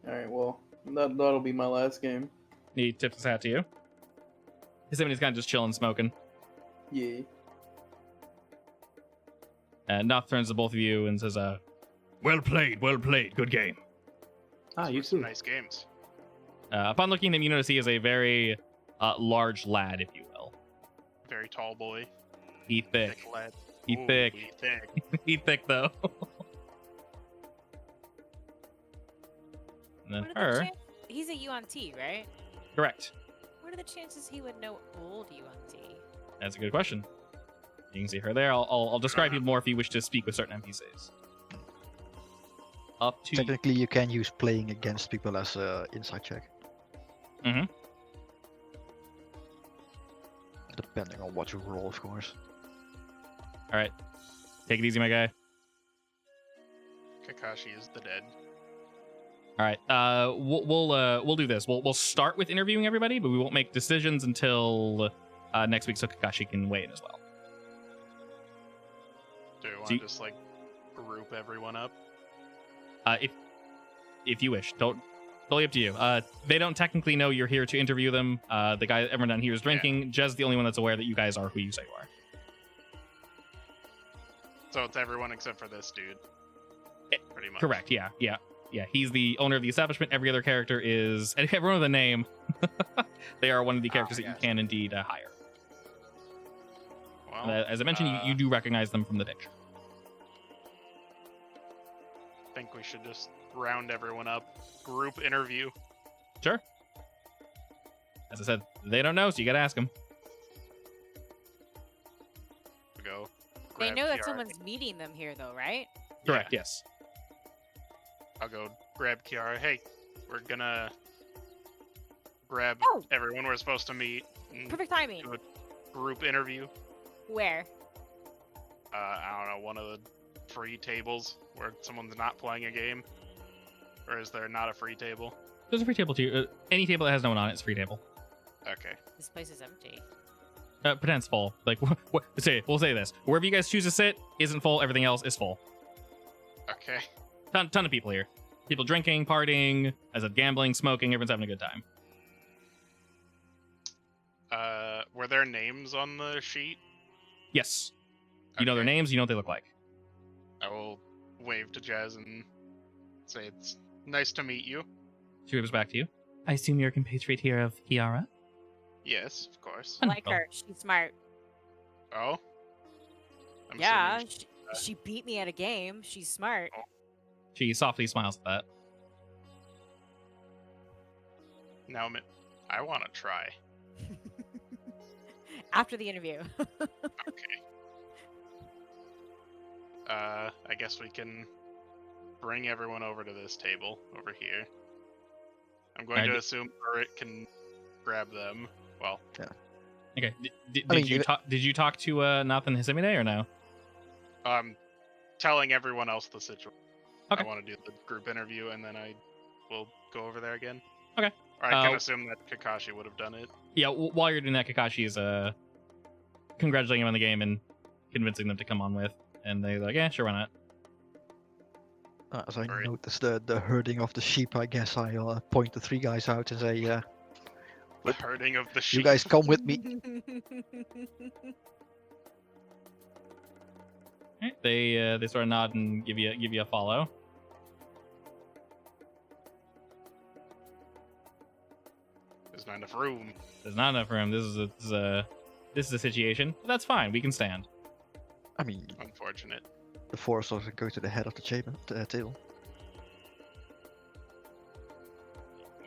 All right. Well, that'll be my last game. He tips his hat to you. He's kind of just chilling, smoking. Yeah. And Noth turns to both of you and says, well played, good game. Ah, you Some too. nice games. Upon looking at him, you notice he is a very large lad, if you will. Very tall boy. He thick. Thick lad. He Ooh, thick. he thick. He thick, though. And then What are the her. He's a UNT, right? Correct. What are the chances he would know old UNT? That's a good question. You can see her there. I'll describe you more if you wish to speak with certain NPCs. Up to Technically, you can use playing against people as a inside check. Mhm. Depending on what you roll, of course. All right. Take it easy, my guy. Kakashi is the dead. All right. We'll do this. We'll start with interviewing everybody, but we won't make decisions until next week, so Kakashi can weigh in as well. Do we want See- to just like group everyone up? If you wish, totally up to you. They don't technically know you're here to interview them. The guy everyone down here is drinking. Jed's the only one that's aware that you guys are who you say you are. So it's everyone except for this dude. Eh, Pretty much. Correct. Yeah. He's the owner of the establishment. Every other character is, and everyone with a name. They are one of the characters that you yes. can indeed hire. Well, As I mentioned, you do recognize them from the picture. I think we should just round everyone up. Group interview. Sure. As I said, they don't know, so you gotta ask them. We go. They grab know that Kiara. someone's meeting them here, though, right? Correct. Yeah, Yes. I'll go grab Kiara. Hey, we're gonna grab Oh. everyone we're supposed to meet. And Perfect timing. do a group interview. Where? I don't know, one of the free tables where someone's not playing a game. Or is there not a free table? There's a free table too. Any table that has no one on it's a free table. Okay. This place is empty. Pretend's full. Like, we'll say this: wherever you guys choose to sit isn't full. Everything else is full. Okay. Ton of people here. People drinking, partying, as a gambling, smoking. Everyone's having a good time. Were there names on the sheet? Yes. You know their Okay. names. You know what they look like. I will wave to Jazz and say it's nice to meet you. She waves back to you. I assume you're a compatriot here of Kiara. Yes, of course. I like Wonderful. her. She's smart. Oh? I'm Yeah, assuming she beat me at a game. She's smart. She softly smiles at that. Now I want to try. After the interview. Okay. I guess we can bring everyone over to this table over here. I'm going Alright, to assume Burrit can grab them. Well, Okay. I mean, Did you talk to Nathan Hisamine or no? I'm telling everyone else the situation. Okay. I want to do the group interview and then I will go over there again. Okay. Or I can assume that Kakashi would have done it. Yeah. While you're doing that, Kakashi is congratulating him on the game and convincing them to come on with. And they're like, yeah, sure, why not? As I Alright. noticed the herding of the sheep, I guess I'll point the three guys out and say, The herding of the sheep. you guys come with me. Alright, they sort of nod and give you a follow. There's not enough room. There's not enough room. This is a situation. But that's fine. We can stand. I mean, Unfortunate. the 4 stars go to the head of the table.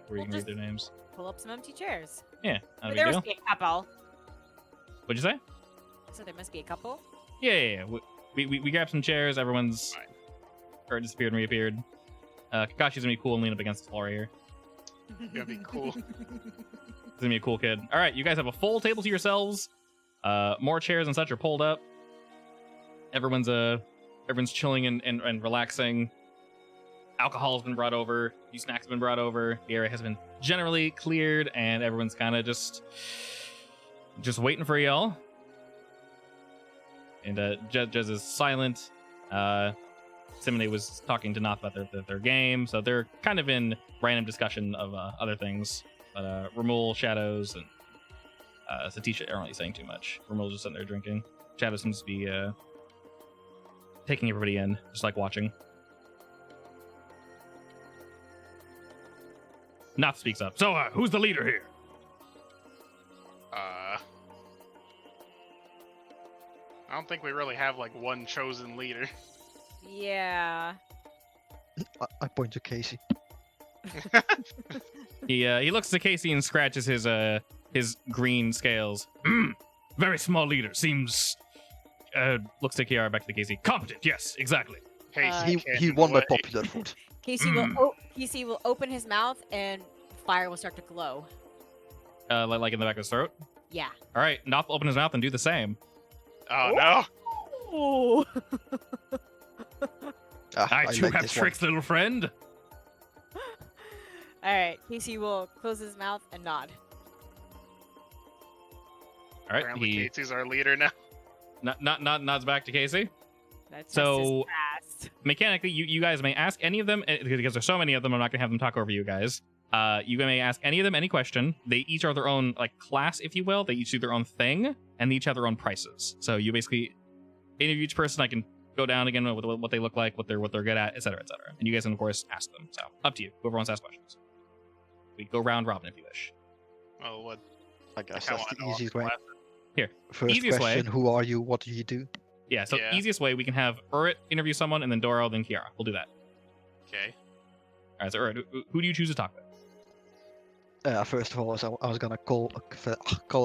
Where you can We'll read their names. Pull up some empty chairs. Yeah, not a There big must deal. be a couple. What'd you say? So there must be a couple. Yeah. We grabbed some chairs. Everyone's Fine. or disappeared and reappeared. Kakashi's gonna be cool and lean up against the floor here. Gonna be cool. He's gonna be a cool kid. All right, you guys have a full table to yourselves. More chairs and such are pulled up. Everyone's chilling and relaxing. Alcohol has been brought over. New snacks have been brought over. The area has been generally cleared, and everyone's kind of just waiting for y'all. And Jez is silent. Simone was talking to Noth about their game, so they're kind of in random discussion of other things. But Ramul, Shadows, and Satisha aren't really saying too much. Ramul's just sitting there drinking. Shadow seems to be taking everybody in, just like watching. Noth speaks up. So, who's the leader here? I don't think we really have like one chosen leader. Yeah. I point to Casey. He looks to Casey and scratches his green scales. Very small leader. Seems looks to Kiara, back to Casey. Competent, yes, exactly. He won by popular vote. Casey will open his mouth and fire will start to glow. Like in the back of his throat. Yeah. All right, Noth will open his mouth and do the same. Oh no! Oh. I too like have this tricks, little friend. All right. Casey will close his mouth and nod. All right, Apparently he Casey's our leader now. nods back to Casey. That's So- just fast. Mechanically, you guys may ask any of them, because there's so many of them, I'm not going to have them talk over you guys. You may ask any of them any question. They each are their own like class, if you will. They each do their own thing, and they each have their own prices. So you basically interview each person. I can go down again with what they look like, what they're good at, etc., etc. And you guys can of course ask them. So up to you. Whoever wants to ask questions. We go round robin if you wish. Oh, what? I guess I that's wanna the know easiest what way. class- Here. First Easiest way. question, who are you? What do you do? Yeah. So Yeah. easiest way, we can have Urit interview someone, and then Doro, then Kiara. We'll do that. Okay. All right. So Urit, who do you choose to talk with? First of all, I was gonna call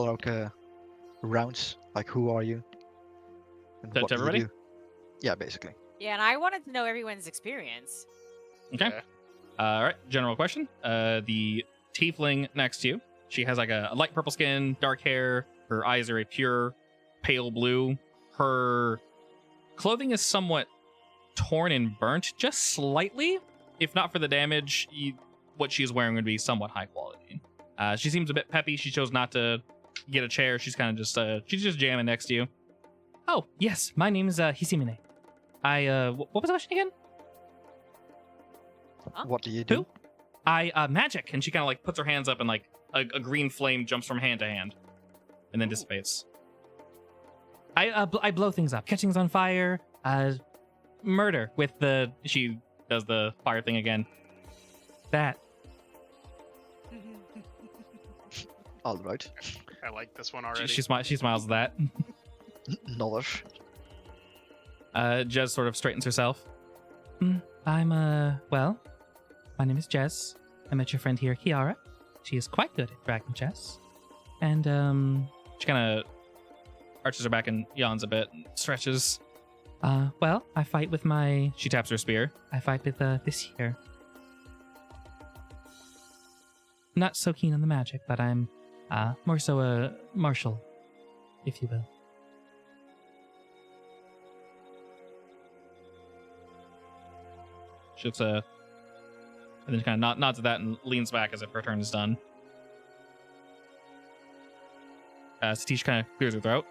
out rounds, like who are you? And To what do you everybody? do? Yeah, basically. Yeah, and I wanted to know everyone's experience. Okay. Yeah. All right. General question. The tiefling next to you. She has like a light purple skin, dark hair. Her eyes are a pure pale blue. Her clothing is somewhat torn and burnt, just slightly. If not for the damage, what she's wearing would be somewhat high quality. She seems a bit peppy. She chose not to get a chair. She's kind of she's just jamming next to you. Oh, yes. My name is Hisimine. What was the question again? Huh? What do you do? Who? Magic. And she kind of like puts her hands up and like a green flame jumps from hand to hand and then dissipates. I blow things up, catch things on fire, murder with she does the fire thing again. That. All right. I like this one already. She smiles at that. Knowledge. Jez sort of straightens herself. I'm, well, my name is Jez. I met your friend here, Kiara. She is quite good at dragon chess. And, she kind of arches her back and yawns a bit and stretches. Well, I fight with she taps her spear. I fight with, this here. Not so keen on the magic, but I'm, more so a martial, if you will. She looks and then kind of nods at that and leans back as if her turn is done. Satish kind of clears her throat.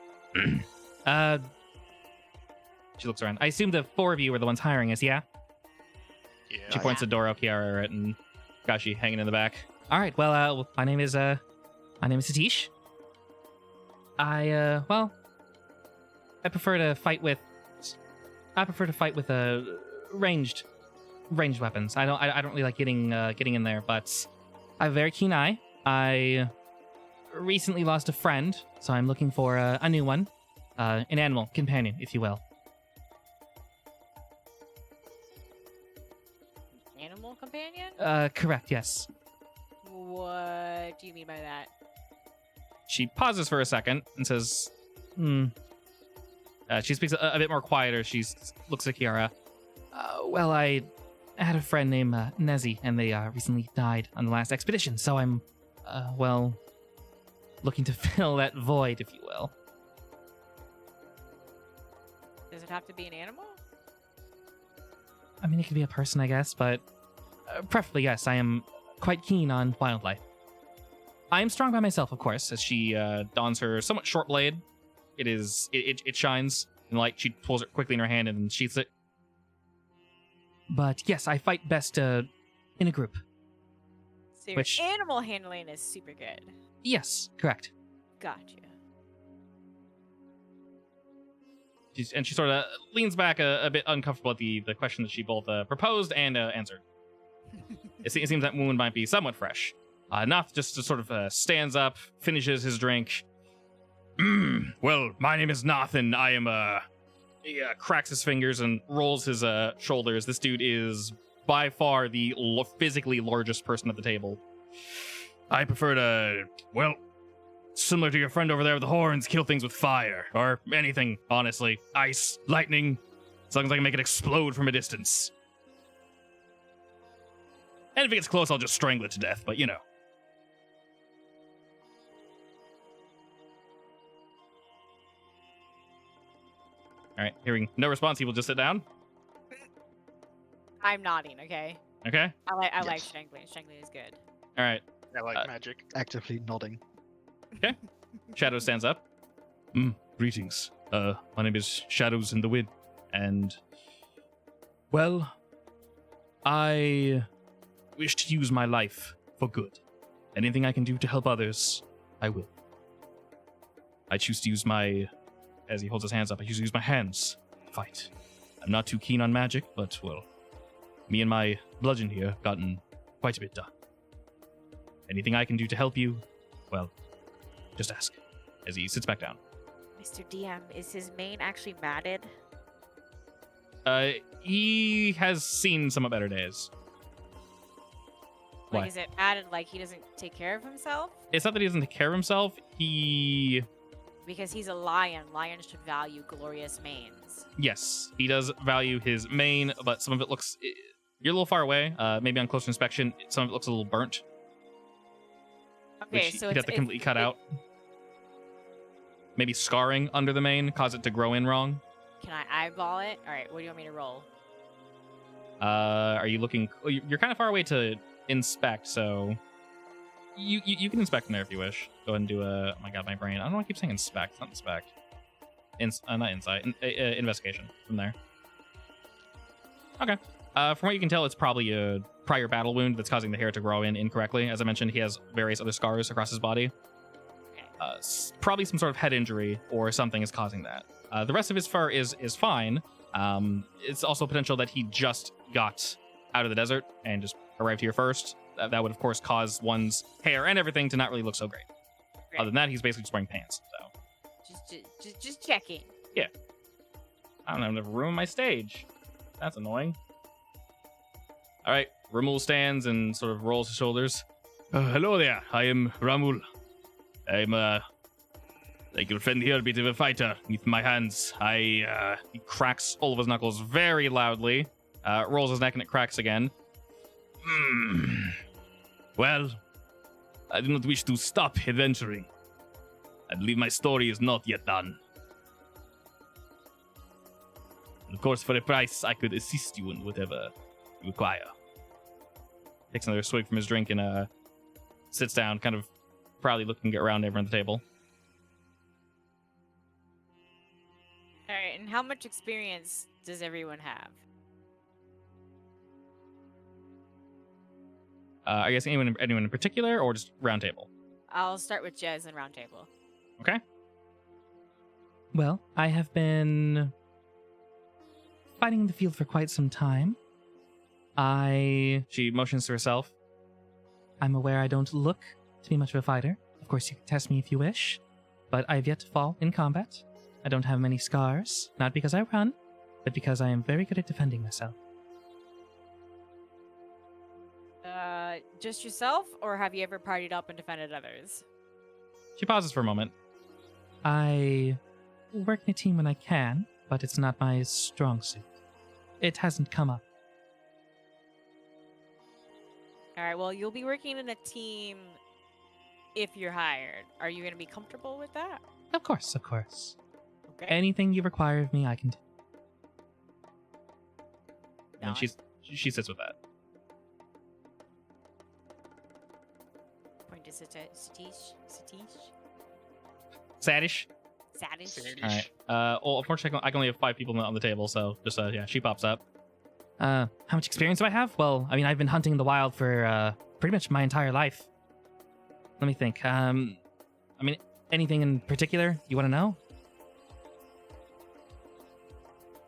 She looks around. I assume the 4 of you are the ones hiring us, yeah? Yeah. She points to Doro, Kiara, and Gashi hanging in the back. All right. Well, my name is Satish. I prefer to fight with ranged weapons. I don't really like getting in there, but I have a very keen eye. I recently lost a friend, so I'm looking for a new one. an animal companion, if you will. Animal companion? Correct, yes. What do you mean by that? She pauses for a second and says, she speaks a bit more quieter. She looks at Kiara. Well, I had a friend named Nezzy, and they recently died on the last expedition, so I'm, looking to fill that void, if you will. Does it have to be an animal? I mean, it could be a person, I guess, but preferably, yes, I am quite keen on wildlife. I am strong by myself, of course, as she dons her somewhat short blade. It shines in light. She pulls it quickly in her hand and sheaths it. But yes, I fight best in a group. So your Which- animal handling is super good. Yes, correct. Gotcha. She sort of leans back a bit uncomfortable at the question that she both proposed and answered. It seems that wound might be somewhat fresh. Enough just to sort of stands up, finishes his drink. Well, my name is Nathan. I am he cracks his fingers and rolls his shoulders. This dude is by far the physically largest person at the table. I prefer to, well, similar to your friend over there with the horns, kill things with fire. Or anything, honestly. Ice, lightning, as long as I can make it explode from a distance. And if it gets close, I'll just strangle it to death, but you know. Alright, hearing no response, he will just sit down. I'm nodding, okay? Okay? I like Yes. strangling. Strangling is good. Alright. I like Uh, magic. Actively nodding. Shadow stands up. Greetings. My name is Shadows in the Wind. And, well, I wish to use my life for good. Anything I can do to help others, I will. I choose to use my, as he holds his hands up, I choose to use my hands to fight. I'm not too keen on magic, but, well, me and my bludgeon here have gotten quite a bit done. Anything I can do to help you, well, just ask. As he sits back down. Mr. DM, is his mane actually matted? He has seen some better days. Like, Why? is it added like he doesn't take care of himself? It's not that he doesn't take care of himself. Because he's a lion. Lions should value glorious manes. Yes, he does value his mane, but some of it looks. You're a little far away. Maybe on closer inspection, some of it looks a little burnt, Okay, which so he'd have to completely cut out. Maybe scarring under the mane cause it to grow in wrong. Can I eyeball it? All right, what do you want me to roll? Are you looking? You're kind of far away to inspect, so you can inspect from there if you wish. Go ahead and do a. Oh my god, my brain. I don't know why I keep saying inspect. It's not inspect. Not insight. Investigation from there. Okay. From what you can tell, it's probably a prior battle wound that's causing the hair to grow in incorrectly. As I mentioned, he has various other scars across his body. Probably some sort of head injury or something is causing that. The rest of his fur is fine. It's also potential that he just got out of the desert and just arrived here first. That would, of course, cause one's hair and everything to not really look so great. Great. Other than that, he's basically just wearing pants. So Just checking. I don't have to ruin my stage. That's annoying. All right, Ramul stands and sort of rolls his shoulders. Hello there, I am Ramul. I'm like your friend here, a bit of a fighter with my hands. He cracks all of his knuckles very loudly, rolls his neck and it cracks again. Well, I do not wish to stop adventuring. I believe my story is not yet done. Of course, for a price, I could assist you in whatever you require. Takes another swig from his drink and sits down, kind of proudly looking around everyone at the table. All right, and how much experience does everyone have? I guess anyone in particular, or just round table? I'll start with Jez and round table. Okay. Well, I have been fighting in the field for quite some time. She motions to herself. I'm aware I don't look to be much of a fighter. Of course, you can test me if you wish, but I have yet to fall in combat. I don't have many scars, not because I run, but because I am very good at defending myself. Just yourself, or have you ever partied up and defended others? She pauses for a moment. I work in a team when I can, but it's not my strong suit. It hasn't come up. All right, well, you'll be working in a team if you're hired. Are you going to be comfortable with that? Of course, of course. Okay. Anything you require of me, I can do. And Nod. she sits with that. Point to Satish. Sadish. Satish. All right. Well, unfortunately, I can only have 5 people on the table, so just yeah, she pops up. How much experience do I have? Well, I mean, I've been hunting in the wild for pretty much my entire life. Let me think. I mean, anything in particular you want to know?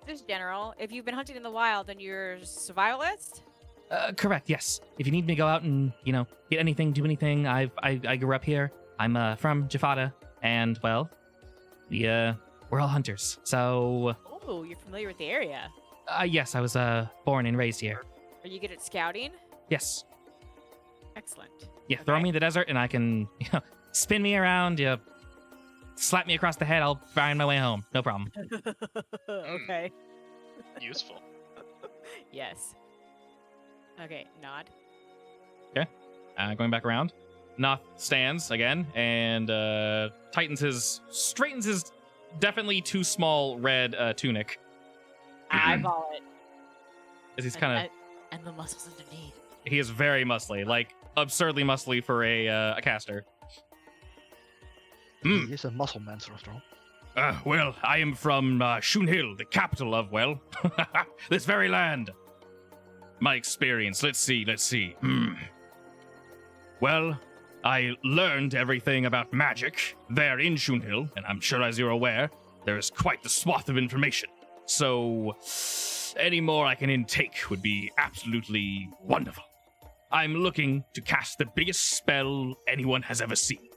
Just general. If you've been hunting in the wild, then you're a survivalist? Correct. Yes. If you need me to go out and get anything, do anything, I grew up here. I'm from Jafada, and well, we're all hunters. So Oh, you're familiar with the area. yes, I was born and raised here. Are you good at scouting? Yes. Excellent. Yeah. Throw Okay. me in the desert, and I can spin me around. Slap me across the head. I'll find my way home. No problem. Okay. Useful. Yes. Okay, nod. Going back around. Noth stands again and straightens his definitely too small red tunic. Eyeball it. As he's kind of And the muscles underneath. he is very muscly, like absurdly muscly for a caster. He is a muscle man, after all. Well, I am from Shunhill, the capital of, well, this very land. My experience, let's see. Well, I learned everything about magic there in Shunhill, and I'm sure as you're aware, there is quite the swath of information. So, any more I can intake would be absolutely wonderful. I'm looking to cast the biggest spell anyone has ever seen.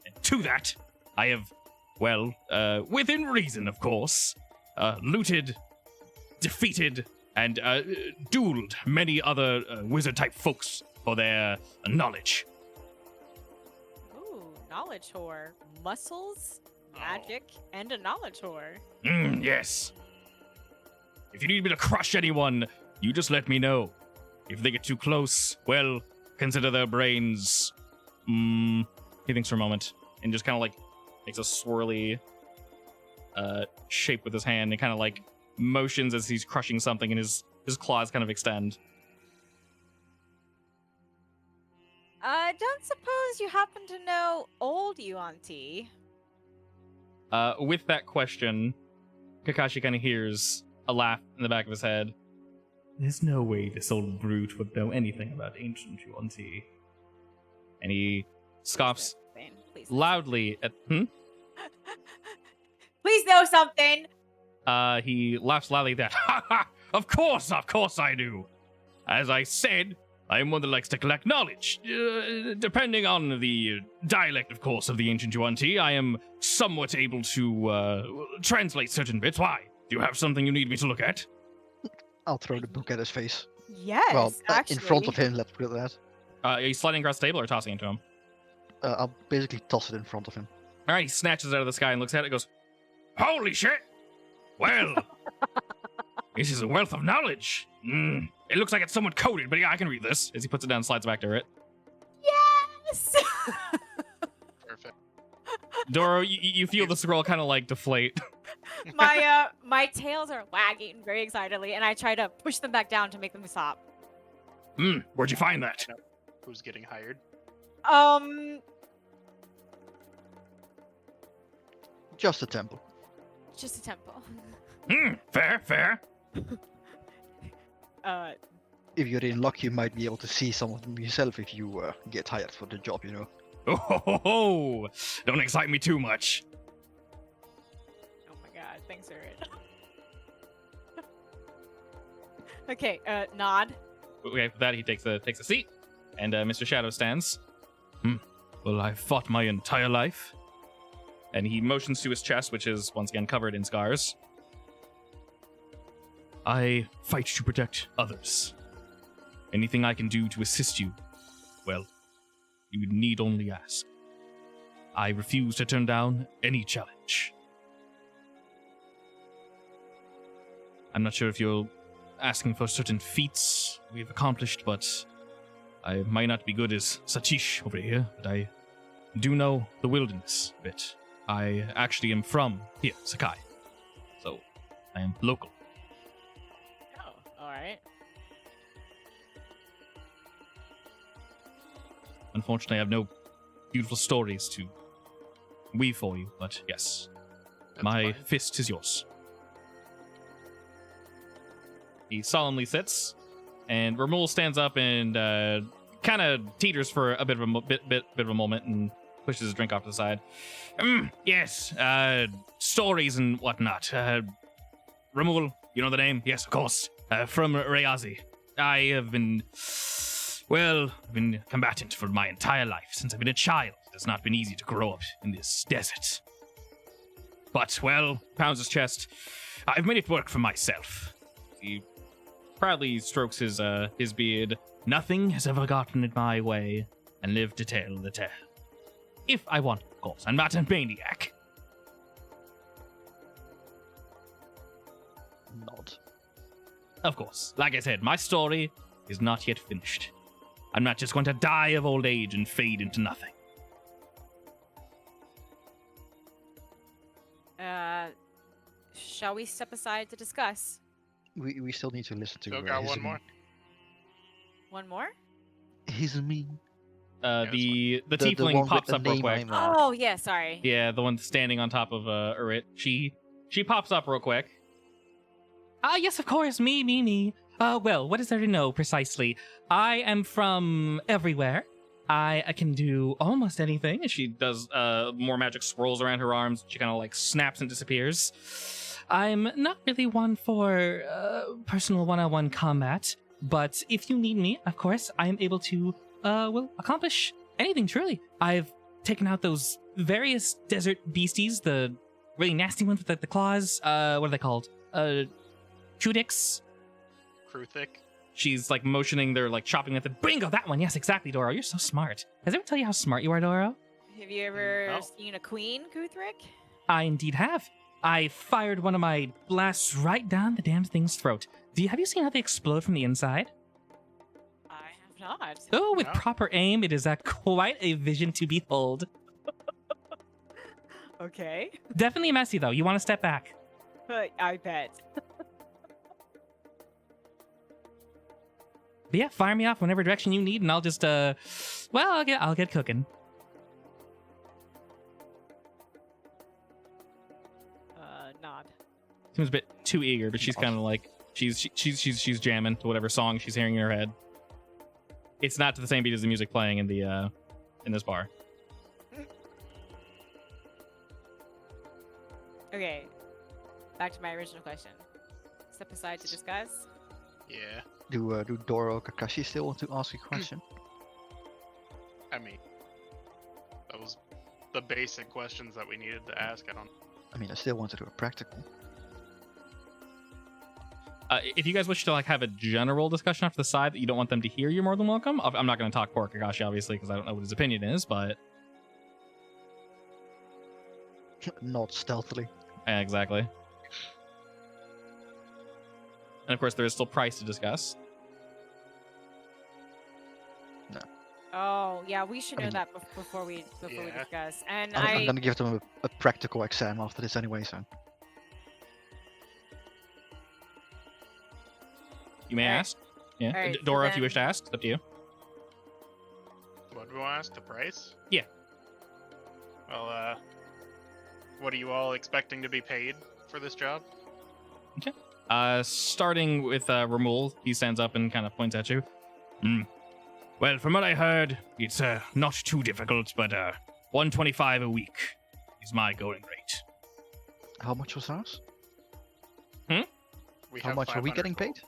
And to that, I have, well, within reason, of course, looted, defeated, and dueled many other wizard-type folks for their knowledge. Ooh, knowledge whore. Muscles, magic, and a knowledge whore. Yes. If you need me to crush anyone, you just let me know. If they get too close, well, consider their brains. He thinks for a moment and just kind of like makes a swirly shape with his hand and kind of like motions as he's crushing something, and his claws kind of extend. Don't suppose you happen to know old Yuan-Ti? With that question, Kakashi kind of hears a laugh in the back of his head. There's no way this old brute would know anything about ancient Yuan-Ti. And he scoffs Please. loudly at... Please know something! He laughs loudly at that. Ha ha! Of course I do! As I said, I am one that likes to collect knowledge. Depending on the dialect, of course, of the ancient Yuan-Ti, I am somewhat able to translate certain bits. Why? Do you have something you need me to look at? I'll throw the book at his face. Yes, Well, actually. in front of him, let's put it that. Are you sliding across the table or tossing it to him? I'll basically toss it in front of him. All right, he snatches it out of the sky and looks at it and goes, Holy shit! Well, this is a wealth of knowledge. It looks like it's somewhat coded, but yeah, I can read this. As he puts it down and slides back to it. Yes! Perfect. Doro, you feel the scroll kind of like deflate. My tails are wagging very excitedly, and I try to push them back down to make them stop. Where'd you find that? Who's getting hired? Just a temple. Just a temple. Fair. If you're in luck, you might be able to see some of them yourself if you get hired for the job, you know. Oh, don't excite me too much. Oh my god, thanks, Aaron. Okay, nod. Okay, for that he takes a seat, and Mr. Shadow stands. Well, I've fought my entire life. And he motions to his chest, which is once again covered in scars. I fight to protect others. Anything I can do to assist you, well, you need only ask. I refuse to turn down any challenge. I'm not sure if you're asking for certain feats we've accomplished, but I might not be good as Satish over here, but I do know the wilderness a bit. I actually am from here, Sakai. So, I am local. Oh, all right. Unfortunately, I have no beautiful stories to weave for you, but yes, That's my fine. fist is yours. He solemnly sits, and Ramul stands up and kind of teeters for a bit of a moment and pushes his drink off to the side. Yes, stories and whatnot. Ramul, you know the name? Yes, of course. From Rayazi. I have been combatant for my entire life. Since I've been a child, it has not been easy to grow up in this desert. But, well, pounds his chest, I've made it work for myself. He proudly strokes his beard. Nothing has ever gotten in my way, and live to tell the tale. If I want, of course. I'm not a maniac. Nod. Of course. Like I said, my story is not yet finished. I'm not just going to die of old age and fade into nothing. Shall we step aside to discuss? We still need to listen to Still got his one more. One more? His mean. The The tiefling one with pops the up real name quick. I'm, Oh, yeah, sorry. Yeah, the one standing on top of Urit. She pops up real quick. Yes, of course, me. Well, what is there to know precisely? I am from everywhere. I can do almost anything. And she does more magic swirls around her arms. She kind of like snaps and disappears. I'm not really one for personal one-on-one combat, but if you need me, of course, I am able to accomplish anything, truly. I've taken out those various desert beasties, the really nasty ones with the claws. What are they called? Chudix. Kruthic. She's like motioning, they're like chopping at the bingo, that one. Yes, exactly, Doro. You're so smart. Does anyone tell you how smart you are, Doro? Have you ever No. seen a queen, Guthric? I indeed have. I fired one of my blasts right down the damn thing's throat. Have you seen how they explode from the inside? I have not. Oh, with No. proper aim, it is quite a vision to behold. Okay. Definitely messy, though. You want to step back. I bet. But yeah, fire me off whenever direction you need, and I'll just I'll get cooking. Nod. Seems a bit too eager, but she's kind of like she's jamming to whatever song she's hearing in her head. It's not to the same beat as the music playing in the in this bar. Okay. Back to my original question. Step aside to discuss. Yeah. Do Doro Kakashi still want to ask a question? I mean, that was the basic questions that we needed to ask. I mean, I still want to do a practical. If you guys wish to like have a general discussion off to the side that you don't want them to hear, you're more than welcome. I'm not going to talk poor Kakashi, obviously, because I don't know what his opinion is, but Not stealthily. yeah, exactly. And of course, there is still price to discuss. Oh, yeah, we should I know mean- that before we Yeah. discuss. And I'm gonna give them a practical exam after this anyway, so. You may Alright. ask. Yeah, Alright, so Dora, if you then- wish to ask, it's up to you. What do we want to ask? The price? Yeah. Well, what are you all expecting to be paid for this job? Starting with Ramul, he stands up and kind of points at you. Well, from what I heard, it's not too difficult, but 125 a week is my going rate. How much was ours? We How have much are we 500 getting gold. paid?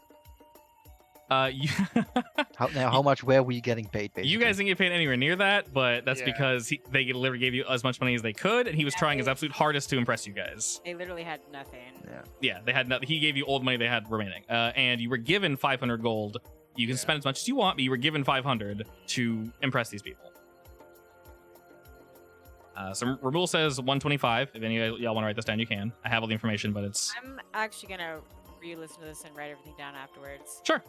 You, How much were we getting paid, basically? you guys didn't get paid anywhere near that, but that's Yeah. because they literally gave you as much money as they could, and he was Yeah, trying his they- absolute hardest to impress you guys. They literally had nothing. Yeah. Yeah, they had nothing. He gave you all the money they had remaining, and you were given 500 gold. You can Yeah. spend as much as you want, but you were given 500 to impress these people. So Ramul says 125. If any of y'all want to write this down, you can. I have all the information, but it's I'm actually gonna re-listen to this and write everything down afterwards. sure.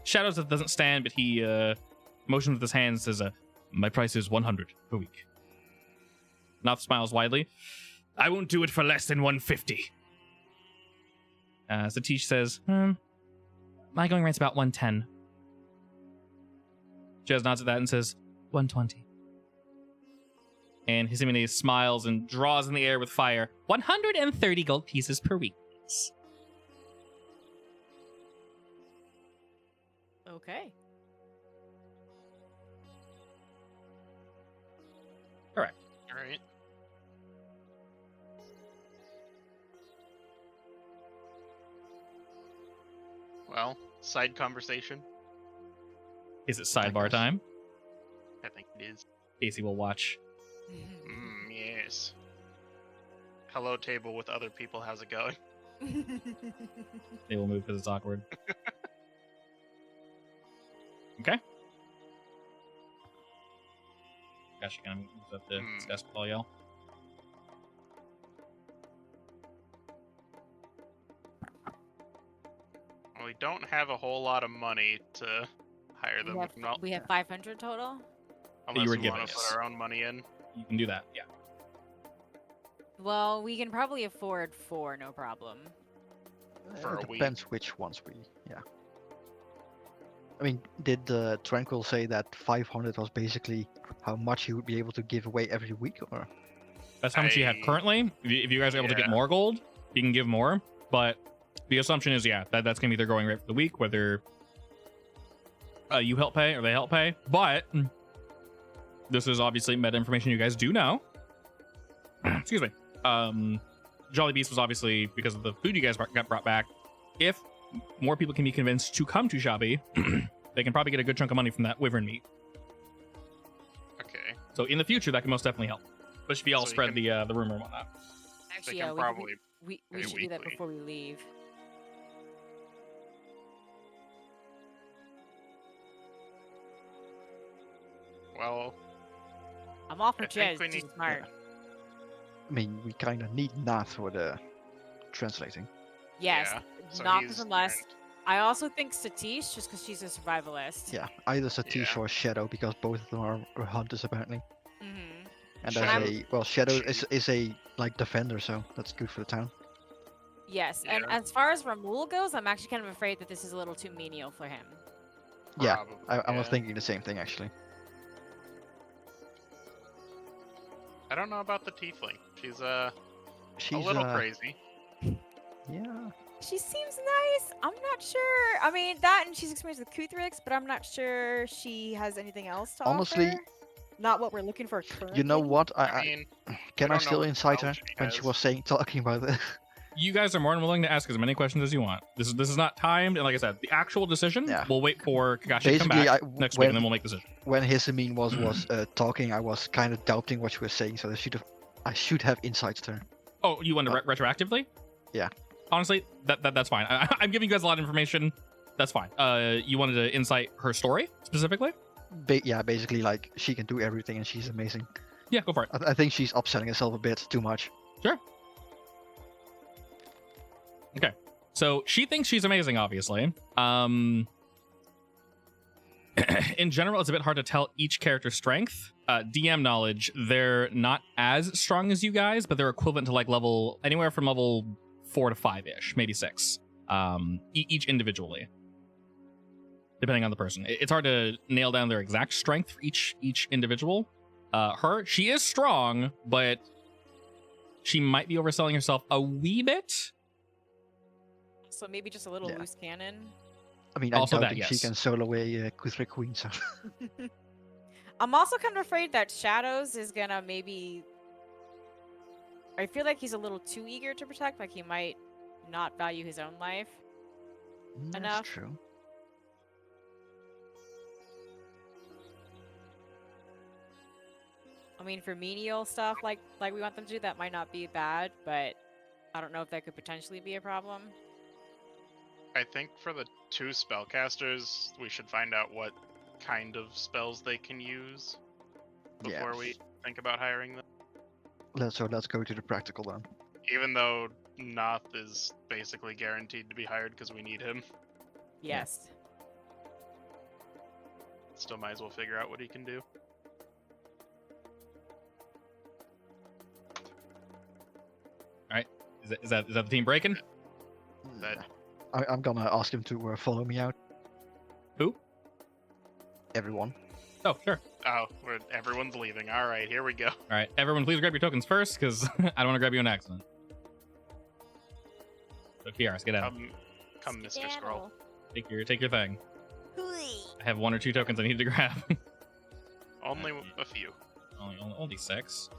Shadows doesn't stand, but he motions with his hands, says, "My price is 100 per week." Noth smiles widely. "I won't do it for less than 150. Satish says, "My going rate's about 110. Jez nods at that and says, 120. And Hisimine smiles and draws in the air with fire. 130 gold pieces per week. Please." Okay. All right. Well, side conversation. Is it sidebar guess. time? I think it is. Casey will watch. Yes. Hello, table with other people. How's it going? They will move because it's awkward. Okay. Gosh, you kind of moves up to discuss with all y'all. Well, we don't have a whole lot of money to hire them. we have 500 total. Unless were we given, want to yes. put our own money in. You can do that, yeah. Well, we can probably afford 4, no problem. For It a week. depends which ones we. Yeah. I mean, did Tranquil say that 500 was basically how much he would be able to give away every week, or? That's how much you have I- currently. If you guys are able to get Yeah. more gold, you can give more. But the assumption is, yeah, that's going to be their going rate for the week, whether you help pay or they help pay. But this is obviously meta information you guys do know. Excuse me. Jolly Beast was obviously, because of the food you guys got brought back, if more people can be convinced to come to Chabi, they can probably get a good chunk of money from that wyvern meat. Okay. So in the future, that can most definitely help. Especially if y'all So you spread can- the rumor and whatnot. Actually, They yeah, can we, probably. we pay should do that weekly. before we leave. Well, I'm all for I think Jez. we She's need- smart. I mean, we kind of need Nath for the translating. Yes, yeah, so not he's unless. earned- I also think Satish, just because she's a survivalist. Yeah, either Satish Yeah. or Shadow, because both of them are hunters apparently. Mm-hmm. And Shadow- there's well, Shadow She- is a like defender, so that's good for the town. Yes, and Yeah. as far as Ramul goes, I'm actually kind of afraid that this is a little too menial for him. Yeah, probably, I was yeah. thinking the same thing actually. I don't know about the tiefling. She's She's a little crazy. Yeah, She seems nice. I'm not sure. I mean, that and she's experienced with Kuthrix, but I'm not sure she has anything else to Honestly, offer. Not what we're looking for currently. you know what? I mean, Can don't I know still what incite her spell she when she has. was talking about it? You guys are more than willing to ask as many questions as you want. This is not timed, and like I said, the actual decision, Yeah. we'll wait for Kakashi to come Basically, back next week, and then when we'll make the decision. when Hisamine was talking, I was kind of doubting what she was saying, so I should have insights to her. Oh, you want to retroactively? Yeah. Honestly, that's fine. I'm giving you guys a lot of information. That's fine. You wanted to insight her story specifically? Yeah, basically, like she can do everything and she's amazing. Yeah, go for it. I think she's upselling herself a bit too much. So she thinks she's amazing, obviously. In general, it's a bit hard to tell each character's strength. DM knowledge, they're not as strong as you guys, but they're equivalent to like anywhere from level 4 to 5-ish, maybe 6. Each individually, depending on the person. It's hard to nail down their exact strength for each individual. She is strong, but she might be overselling herself a wee bit. So maybe just a little Yeah. loose cannon. I mean, Also I that, don't think she yes. can solo away Kuthra Queen, so I'm also kind of afraid that Shadows is gonna maybe. I feel like he's a little too eager to protect. Like he might not value his own life. that's Enough. true. I mean, for menial stuff like we want them to do, that might not be bad, but I don't know if that could potentially be a problem. I think for the 2 spellcasters, we should find out what kind of spells they can use before we think about hiring them. Let's go to the practical then. Even though Noth is basically guaranteed to be hired because we need him, Yes. still might as well figure out what he can do. Is that the team breaking? That- I'm gonna ask him to follow me out. Who? Everyone. Oh, sure. Oh, everyone's leaving. All right, here we go. All right, everyone, please grab your tokens first, because I don't want to grab you on accident. So, Kiaris, get out. Come, Mr. Scroll. Take your thing. Hui. I have 1 or 2 tokens I need to grab. Only a few. only 6.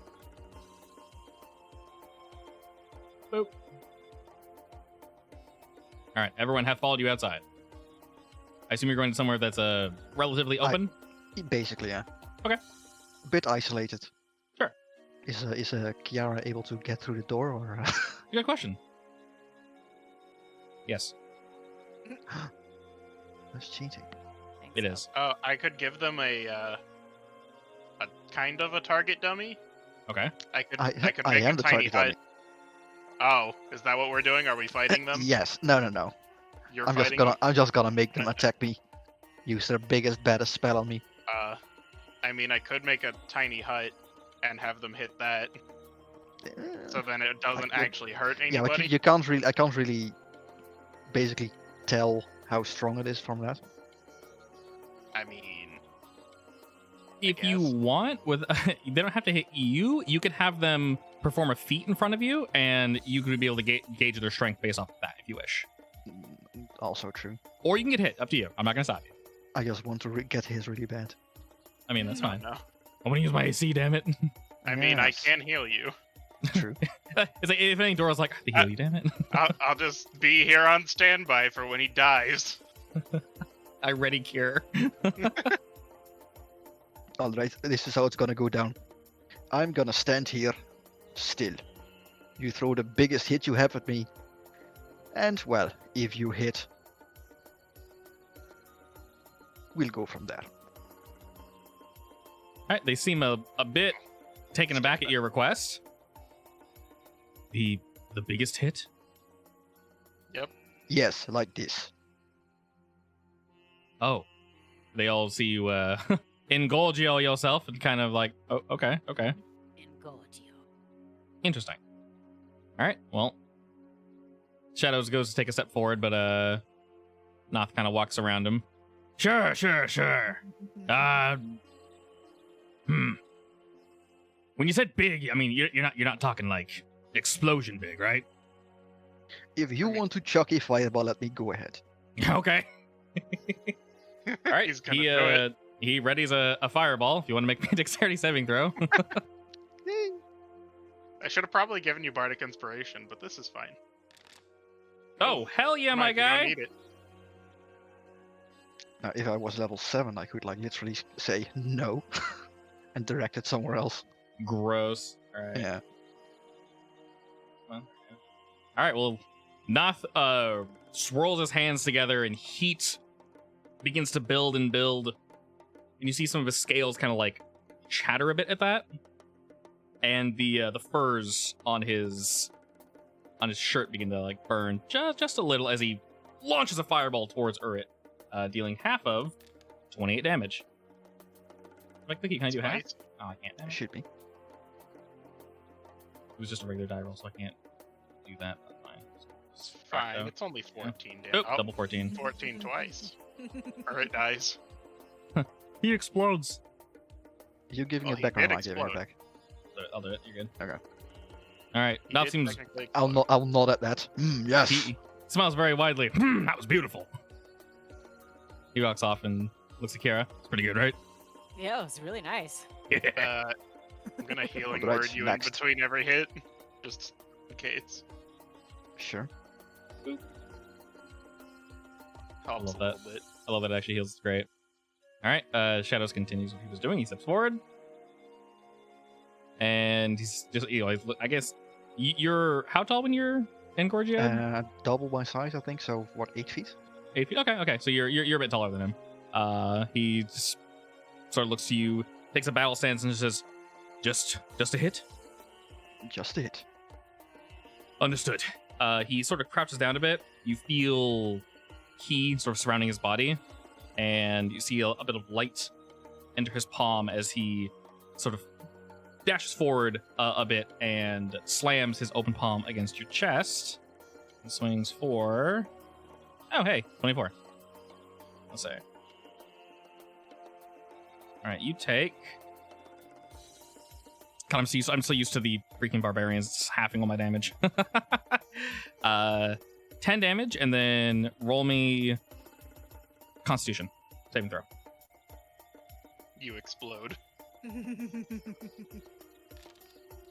Boop. All right, everyone have followed you outside. I assume you're going to somewhere that's relatively open. Basically, yeah. Okay. A bit isolated. Sure. Is Kiara able to get through the door, or? Good question. Yes, That's cheating. it is. Oh, I could give them a kind of a target dummy. Okay. I could I make am a the tiny target hut. dummy. Oh, is that what we're doing? Are we fighting them? Yes. No. You're I'm fighting just gonna make them attack me. Use their biggest, baddest spell on me. I mean, I could make a tiny hut and have them hit that, so then it doesn't actually hurt Yeah, anybody. but you can't really. I can't really, basically, tell how strong it is from that. I mean, If you guess. want, with they don't have to hit you. You could have them perform a feat in front of you, and you could be able to gauge their strength based off of that, if you wish. Also true. Or you can get hit. Up to you. I'm not gonna stop you. I just want to get his really bad. I mean, that's no, fine. no. I want to use my AC. Damn it. I mean, I Yes. can heal you. True. It's like if any Dora's like, I have to heal you. Damn it. I'll just be here on standby for when he dies. I ready cure. Alright, this is how it's gonna go down. I'm gonna stand here, still. You throw the biggest hit you have at me. And, well, if you hit, we'll go from there. All right, they seem a bit taken aback at your request. The biggest hit? Yes, like this. Oh. They all see you Ingolgio yourself and kind of like, oh, okay. Ingolgio. Interesting. All right, well. Shadows goes to take a step forward, but Noth kind of walks around him. Sure. When you said big, I mean you're not talking like explosion big, right? If you want to chuck a fireball at me, go ahead. Okay. All right. He's gonna do it. He readies a fireball. If you want to make me a dexterity saving throw. I should have probably given you bardic inspiration, but this is fine. Oh hell yeah, my Mike, you don't guy! need it. Now, if I was level 7, I could, like, literally say no and direct it somewhere else. Gross. All right. Yeah. Well, yeah. All right. Well, Noth swirls his hands together and heat begins to build and build, and you see some of his scales kind of like chatter a bit at that, and the furs on his shirt begin to like burn just a little as he launches a fireball towards Urrit, dealing half of 28 damage. Like, Vicky, can I do half? Nice. Oh, I can't. Damn it. Should be. It was just a regular die roll, so I can't do that. That's fine. It's fine. Fracto. It's only 14 damage. Oop, double 14. 14 twice. Or it dies. He explodes. You giving Well, it he back or did am I giving it explode. back? I'll do it. You're good. Okay. All right. He Noth did seems technically I'll explode. nod at that. Yes. he smiles very widely. That was beautiful. He walks off and looks at Kira. It's pretty good, right? Yeah, it was really nice. I'm gonna healing Alright, word you next. in between every hit, just in case. Sure. Helps love a that. little bit. I love that. It actually heals. It's great. All right. Shadows continues what he was doing. He steps forward. and he's just I guess you're how tall when you're in Gorgio? Double my size, I think. So what, 8 feet? 8 feet. Okay. So you're a bit taller than him. He just sort of looks to you, takes a battle stance, and just says, "Just a hit." Just a hit. Understood. He sort of crouches down a bit. You feel ki sort of surrounding his body, and you see a bit of light enter his palm as he sort of dashes forward a bit and slams his open palm against your chest and swings for... Oh, hey, 24. Let's say. All right, you take... God, I'm so used to the freaking barbarians halving all my damage. 10 damage, and then roll me Constitution saving throw. You explode.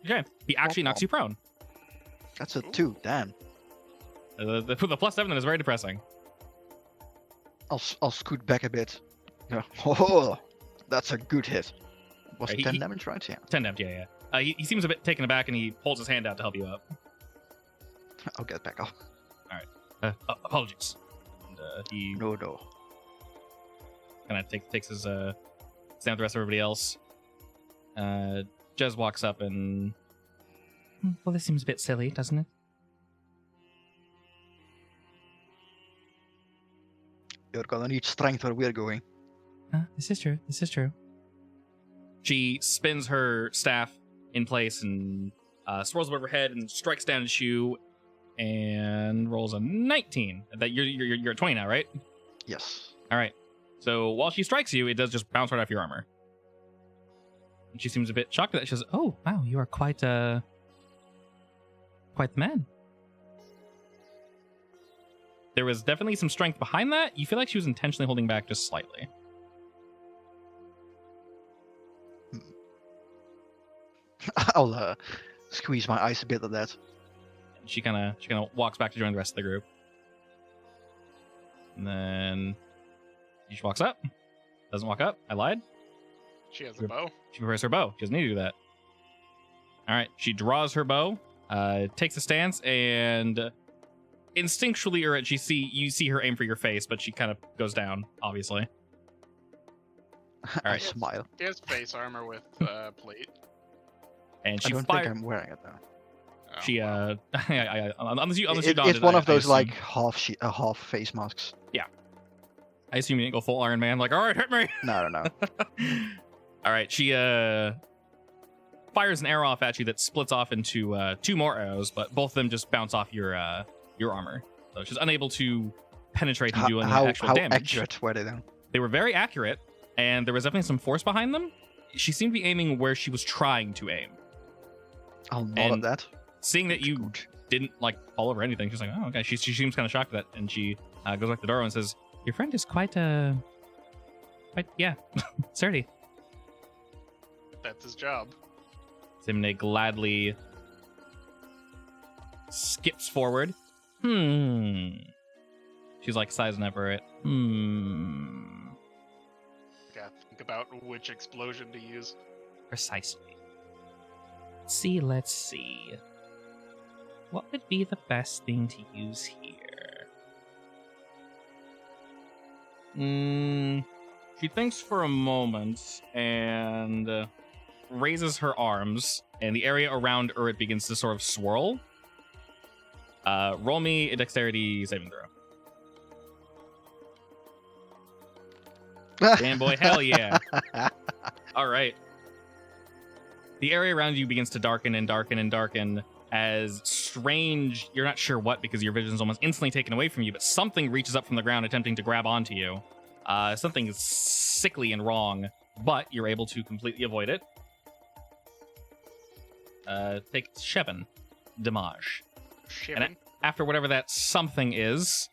Okay, he actually knocks you prone. That's a 2. Damn. The +7 is very depressing. I'll scoot back a bit. Yeah. Oh, that's a good hit. Was Right, 10 damage, right? Yeah. 10 damage, yeah. He seems a bit taken aback, and he holds his hand out to help you up. I'll get back up. Apologies. And, he No. kind of takes his stand with the rest of everybody else. Jez walks up and... Well, this seems a bit silly, doesn't it? You're gonna need strength where we're going. This is true. She spins her staff in place and swirls above her head and strikes down at you and rolls a 19. That you're at 20 now, right? Yes. All right. So while she strikes you, it does just bounce right off your armor. And she seems a bit shocked at that. She says, "Oh, wow, you are quite the man." There was definitely some strength behind that. You feel like she was intentionally holding back just slightly. I'll squeeze my eyes a bit at that. She kind of walks back to join the rest of the group. And then she just walks up. Doesn't walk up. I lied. She has a bow. She prepares her bow. She doesn't need to do that. All right. She draws her bow, takes a stance, and instinctually, or you see her aim for your face, but she kind of goes down, obviously. I right. smile. He has face armor with plate. And I she don't fires. think I'm wearing it though. Oh, She well. unless you donned It's it, one of I those assume. like half face masks. I assume you didn't go full Iron Man. Like, all right, hit me. No. All right, she fires an arrow off at you that splits off into 2 more arrows, but both of them just bounce off your armor. So she's unable to penetrate and do any actual how damage. accurate were they then? They were very accurate, and there was definitely some force behind them. She seemed to be aiming where she was trying to aim. I'll nod at And that. Seeing that you Good. didn't like fall over anything, she's like, "Oh, okay." She seems kind of shocked at that, and she goes back to the door and says, "Your friend is quite sturdy." That's his job. Simne gladly skips forward. She's like sizing up for it. Gotta think about which explosion to use. Precisely. Let's see. What would be the best thing to use here? She thinks for a moment and raises her arms, and the area around Urit begins to sort of swirl. Roll me a dexterity saving throw. Damn boy, hell yeah. All right. The area around you begins to darken and darken and darken as strange, you're not sure what because your vision is almost instantly taken away from you, but something reaches up from the ground attempting to grab onto you. Something is sickly and wrong, but you're able to completely avoid it. Take 7 damage. Shipping. After whatever that something is,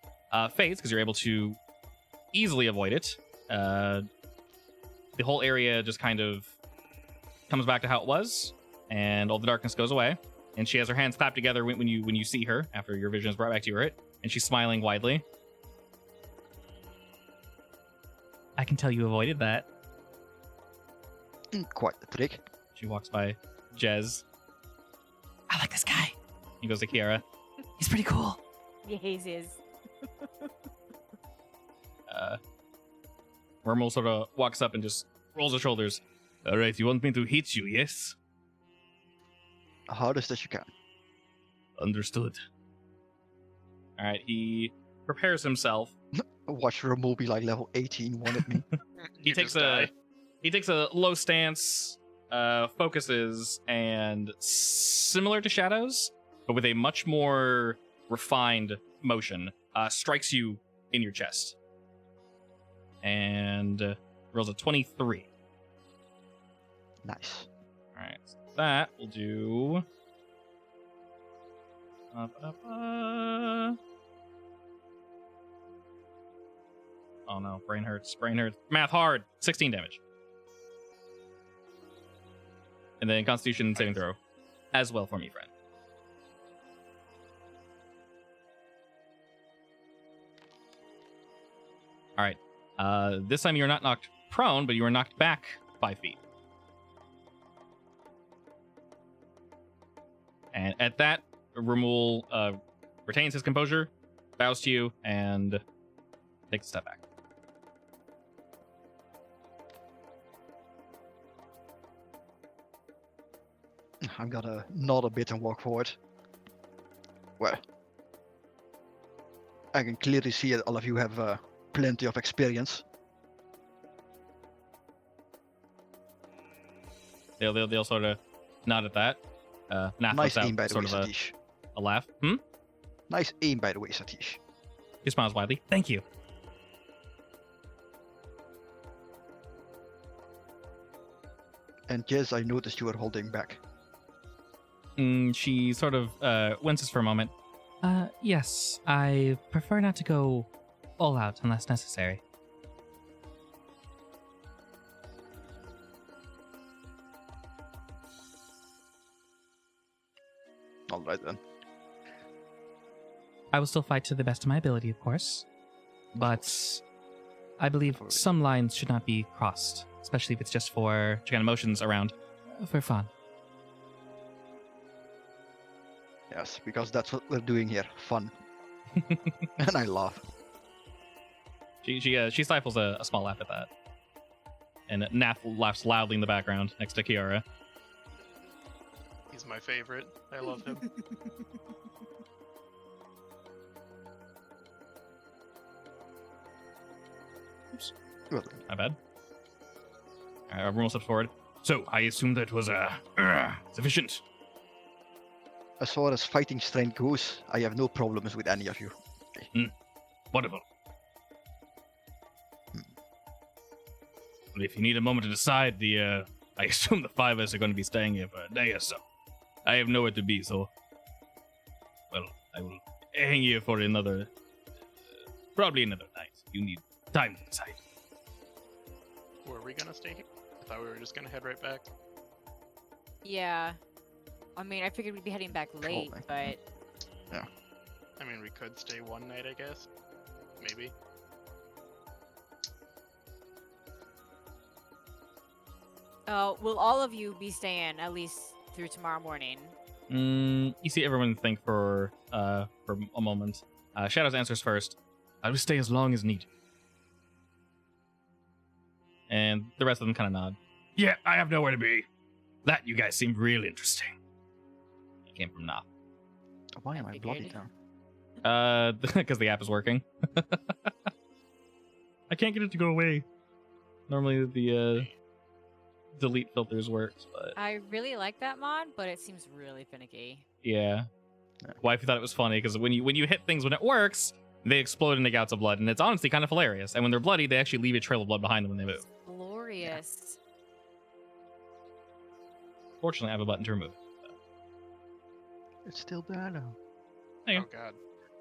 fades because you're able to easily avoid it. The whole area just kind of comes back to how it was, and all the darkness goes away. And she has her hands clapped together when you see her after your vision is brought back to you, right? And she's smiling widely. I can tell you avoided that. Quite the trick. She walks by Jez. I like this guy. He goes to Kiara. He's pretty cool. Yeah, he is. Wormhole sort of walks up and just rolls his shoulders. All right, you want me to hit you, yes? Hardest as you can. Understood. All right, he prepares himself. Watch Ramul be like level 18, one at me. He takes a low stance, focuses, and similar to Shadows, but with a much more refined motion, strikes you in your chest. And rolls a 23. Nice. All right, so that will do. Oh no, brain hurts. Math hard. 16 damage. And then Constitution saving throw as well for me, friend. All right. This time you're not knocked prone, but you are knocked back 5 feet. And at that, Ramul retains his composure, bows to you, and takes a step back. I'm gonna nod a bit and walk forward. Well, I can clearly see that all of you have plenty of experience. They'll sort of nod at that. Nath Nice lets aim, by out the sort way, of Satish. a laugh. Nice aim, by the way, Satish. He smiles widely. Thank you. And yes, I noticed you were holding back. She sort of winces for a moment. Yes, I prefer not to go all out unless necessary. Alright then. I will still fight to the best of my ability, of course. But I believe Totally. some lines should not be crossed, especially if it's just for kind of motions around for fun. Yes, because that's what we're doing here. Fun. And I laugh. She stifles a small laugh at that. And Nath laughs loudly in the background next to Kiara. He's my favorite. I love him. Well, My bad. Alright, Rumble steps forward. So, I assume that was sufficient. as far as fighting strength goes, I have no problems with any of you. Wonderful. Well, if you need a moment to decide, I assume the 5 of us are going to be staying here for a day or so. I have nowhere to be, so... Well, I will hang here for another... probably another night. You need time to decide. Were we gonna stay here? I thought we were just gonna head right back. Yeah. I mean, I figured we'd be heading back late, Probably. but I mean, we could stay one night, I guess. Maybe. will all of you be staying at least through tomorrow morning? You see everyone think for a moment. Shadows answers first. I will stay as long as needed. And the rest of them kind of nod. Yeah, I have nowhere to be. That you guys seemed real interesting. It came from Nath. Why am I bloody figured. down? Because the app is working. I can't get it to go away. Normally the delete filters works, but I really like that mod, but it seems really finicky. yeah. Wifey thought it was funny because when you hit things when it works, they explode into gouts of blood, and it's honestly kind of hilarious. And when they're bloody, they actually leave a trail of blood behind them when they move. Glorious. Fortunately, I have a button to remove. It's still there now. There you Oh god.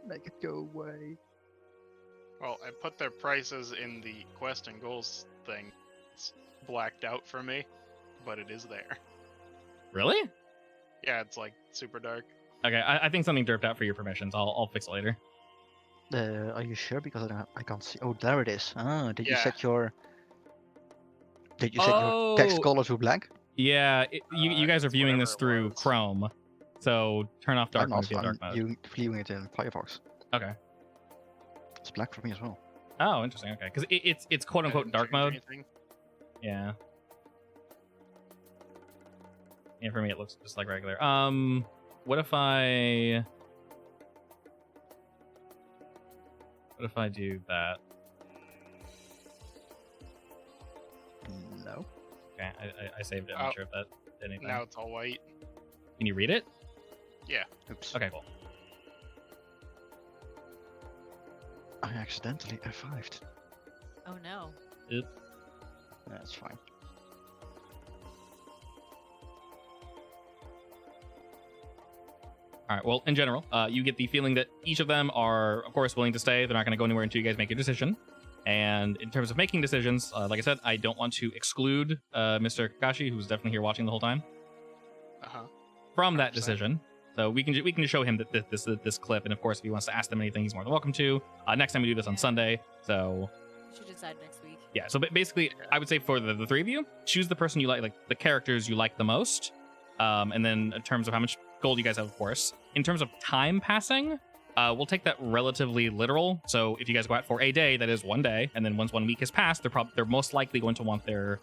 Make it go away. Well, I put their prices in the quest and goals thing. It's blacked out for me, but it is there. Really? Yeah, it's like super dark. Okay, I think something derped out for your permissions. I'll fix it later. Are you sure? Because I can't see. Oh, there it is. Ah, did you Yeah. set your... Did you set your text Oh. color to black? Yeah, you guys are It's viewing whatever this it through was. Chrome, so turn off dark I'm mode if not. you have dark I'm mode. viewing it in Firefox. Okay. It's black for me as well. Oh, interesting. Okay, because it's quote I unquote didn't dark change mode. anything. Yeah. Yeah, for me it looks just like regular. What if I do that? No. Okay, I saved it. I'm Oh. not sure if that did anything. Now it's all white. Can you read it? Oops. Okay, cool. I accidentally F5'd. Oh no. That's fine. All right. Well, in general, you get the feeling that each of them are, of course, willing to stay. They're not going to go anywhere until you guys make your decision. And in terms of making decisions, like I said, I don't want to exclude Mr. Kakashi, who's definitely here watching the whole time, from that 100%. decision. So we can just show him that this clip, and of course, if he wants to ask them anything, he's more than welcome to. Next time we do this on Sunday, so We should decide next week. yeah. So basically, I would say for the three of you, choose the person you like the characters you like the most, and then in terms of how much gold you guys have, of course. In terms of time passing, we'll take that relatively literal. So if you guys go out for a day, that is 1 day, and then once 1 week has passed, they're most likely going to want their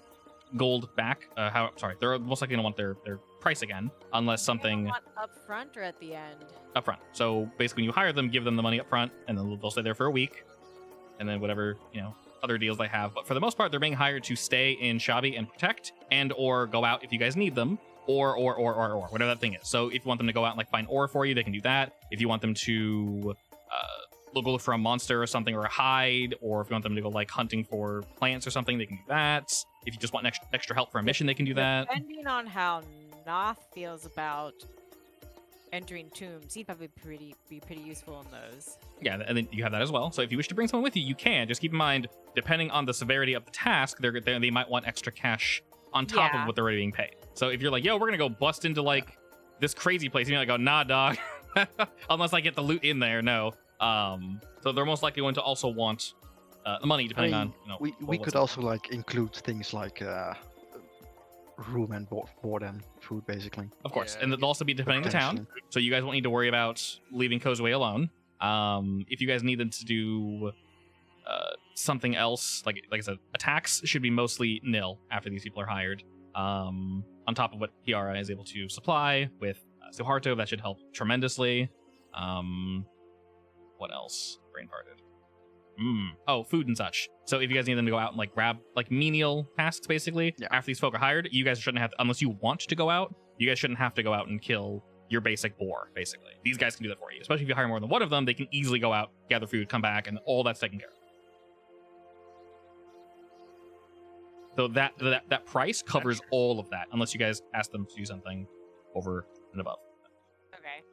gold back. They're most likely going to want their price again, unless something Want up front or at the end? up front. So basically, when you hire them, give them the money up front, and then they'll stay there for a week, and then whatever other deals they have. But for the most part, they're being hired to stay in Chabi and protect, and or go out if you guys need them, or whatever that thing is. So if you want them to go out and like find ore for you, they can do that. If you want them to go look for a monster or something, or a hide, or if you want them to go like hunting for plants or something, they can do that. If you just want extra help for a mission, they can do that. Depending on how Noth feels about entering tombs, he'd probably be pretty useful in those. Yeah, and then you have that as well. So if you wish to bring someone with you, you can. Just keep in mind, depending on the severity of the task, they might want extra cash on top of Yeah. what they're already being paid. So if you're like, yo, we're gonna go bust into like this crazy place, you're like, go, nah, dog. Unless I get the loot in there, no. So they're most likely going to also want the money, depending on we what's could up. also like include things like room and board and food, basically. Of course, Yeah, and it'll also be depending on the town. Potentially. So you guys won't need to worry about leaving Kozue alone. If you guys needed to do something else, like I said, attacks should be mostly nil after these people are hired. On top of what Kiara is able to supply with Suharto, that should help tremendously. What else? Brain farted. Oh, food and such. So if you guys need them to go out and like grab like menial tasks, basically, Yeah. after these folk are hired, you guys shouldn't have to, unless you want to go out, you guys shouldn't have to go out and kill your basic boar, basically. These guys can do that for you. Especially if you hire more than one of them, they can easily go out, gather food, come back, and all that's taken care of. So that price covers all of that, unless you guys ask them to do something over and above. Okay.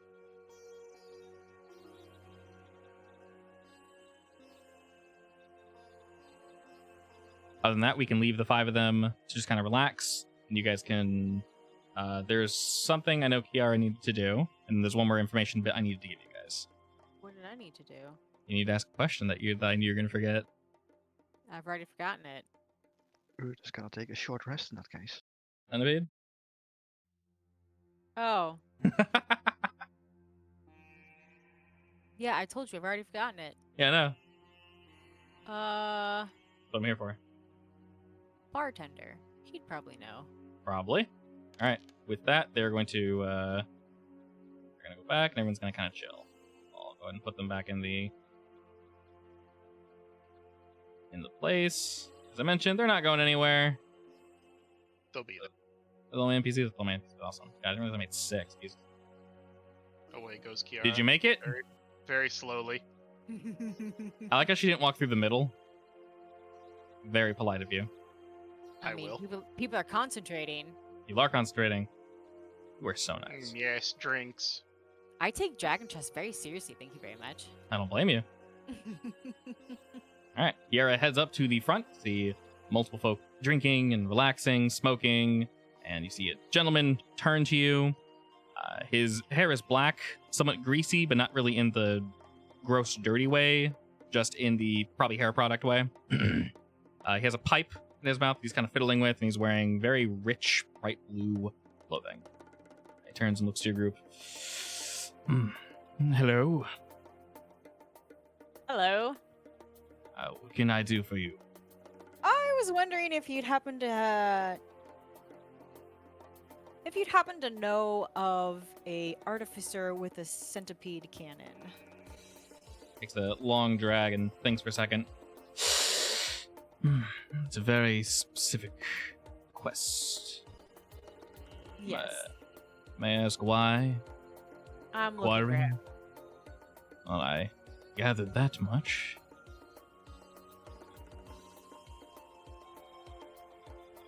Other than that, we can leave the 5 of them to just kind of relax, and you guys can. There's something I know Kiara needed to do, and there's one more information bit I needed to give you guys. What did I need to do? You need to ask a question that I knew you're gonna forget. I've already forgotten it. We're just gonna take a short rest in that case. Anavid? Oh. Yeah, I told you I've already forgotten it. Yeah, I know. Uh, What I'm here for. bartender. He'd probably know. Probably. All right. With that, they're going to they're gonna go back, and everyone's gonna kind of chill. I'll go ahead and put them back in the place. As I mentioned, they're not going anywhere. They'll be There's only NPCs. Oh man, awesome. God, I didn't realize I made 6. Jesus. away goes Kiara. Did you make it? Very, very slowly. I like how she didn't walk through the middle. Very polite of you. I mean, will. people are concentrating. You are concentrating. You are so nice. Yes, drinks. I take Dragon Trust very seriously, thank you very much. I don't blame you. All right, Kiara heads up to the front. See multiple folk drinking and relaxing, smoking, and you see a gentleman turn to you. His hair is black, somewhat greasy, but not really in the gross, dirty way, just in the probably hair product way. He has a pipe in his mouth he's kind of fiddling with, and he's wearing very rich, bright blue clothing. He turns and looks to your group. Hello. Hello. What can I do for you? I was wondering if you'd happen to know of a artificer with a centipede cannon. Takes a long drag and thinks for a second. It's a very specific quest. Yes. May I ask why? I'm looking for Inquiring? him. Well, I gathered that much.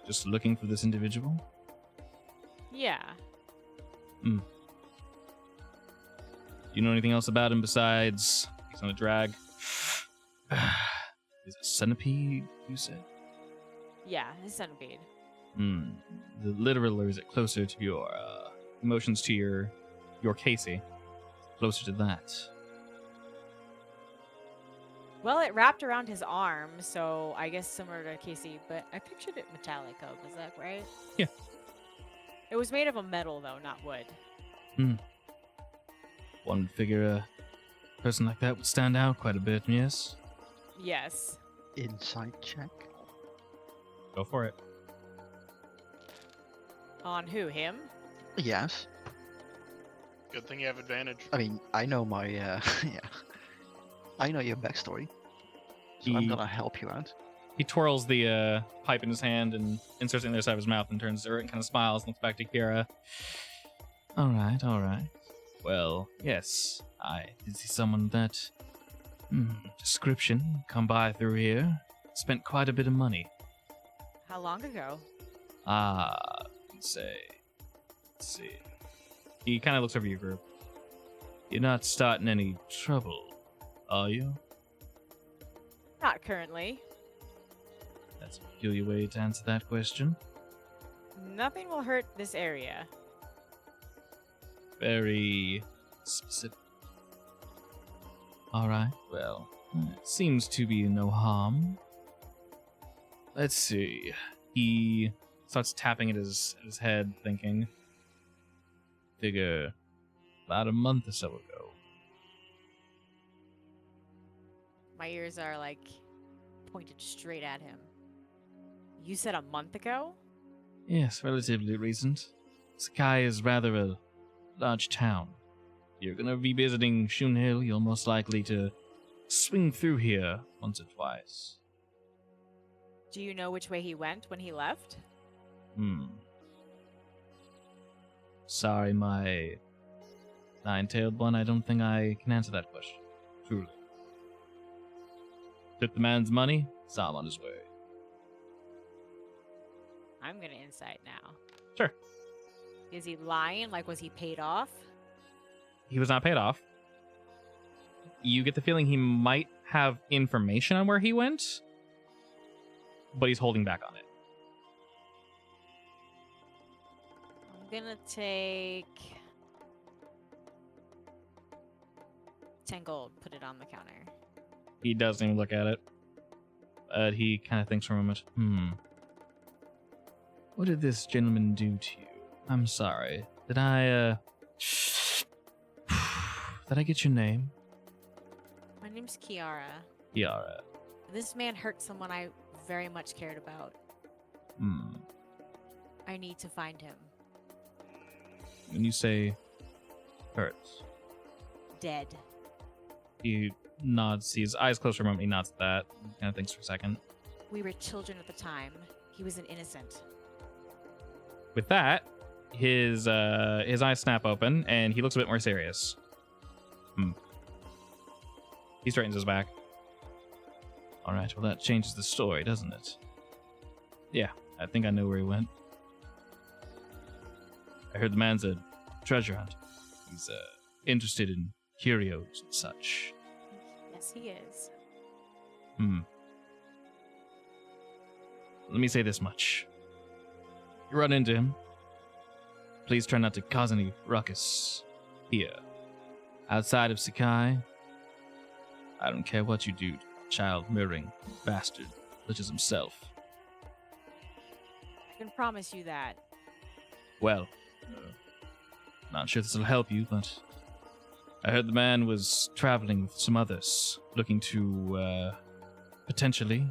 Just looking for this individual? Yeah. Do you know anything else about him besides he's on a drag? Is it centipede, you said? Yeah, his centipede. Literal, or is it closer to your emotions, to your Casey? Closer to that. Well, it wrapped around his arm, so I guess similar to Casey, but I pictured it metallic. Was that right? Yeah. It was made of a metal, though, not wood. One would figure a person like that would stand out quite a bit, yes? Yes. Insight check. Go for it. On who? Him? Yes. Good thing you have advantage. I mean, I know my yeah. I know your backstory, so I'm gonna help you out. He twirls the pipe in his hand and inserts it in the other side of his mouth and turns to her and kind of smiles and looks back to Kira. All right. Well, yes, I did see someone that description come by through here. Spent quite a bit of money. How long ago? Let's see. He kind of looks over your group. You're not starting any trouble, are you? Not currently. That's a peculiar way to answer that question. Nothing will hurt this area. Very specific. Alright, well, it seems to be no harm. Let's see. He starts tapping at his head, thinking. Figure about a month or so ago. My ears are like pointed straight at him. You said a month ago? Yes, relatively recent. Sakai is rather a large town. You're gonna be visiting Shun Hill, you're most likely to swing through here once or twice. Do you know which way he went when he left? Sorry, my nine-tailed one, I don't think I can answer that question. Truly. Took the man's money, saw him on his way. I'm gonna insight now. Sure. Is he lying? Like, was he paid off? He was not paid off. You get the feeling he might have information on where he went, but he's holding back on it. I'm gonna take 10 gold, put it on the counter. He doesn't even look at it. But he kind of thinks for a moment. What did this gentleman do to you? I'm sorry. Did I get your name? My name's Kiara. Yara. This man hurt someone I very much cared about. I need to find him. When you say hurts, Dead. he nods. His eyes close for a moment. He nods at that. Kind of thinks for a second. We were children at the time. He was an innocent. With that, his eyes snap open and he looks a bit more serious. He straightens his back. All right. Well, that changes the story, doesn't it? Yeah, I think I know where he went. I heard the man's a treasure hunter. He's interested in curios and such. Yes, he is. Let me say this much. You run into him, please try not to cause any ruckus here. Outside of Sakai, I don't care what you do to a child murdering bastard such as himself. I can promise you that. Well, not sure this will help you, but I heard the man was traveling with some others, looking to potentially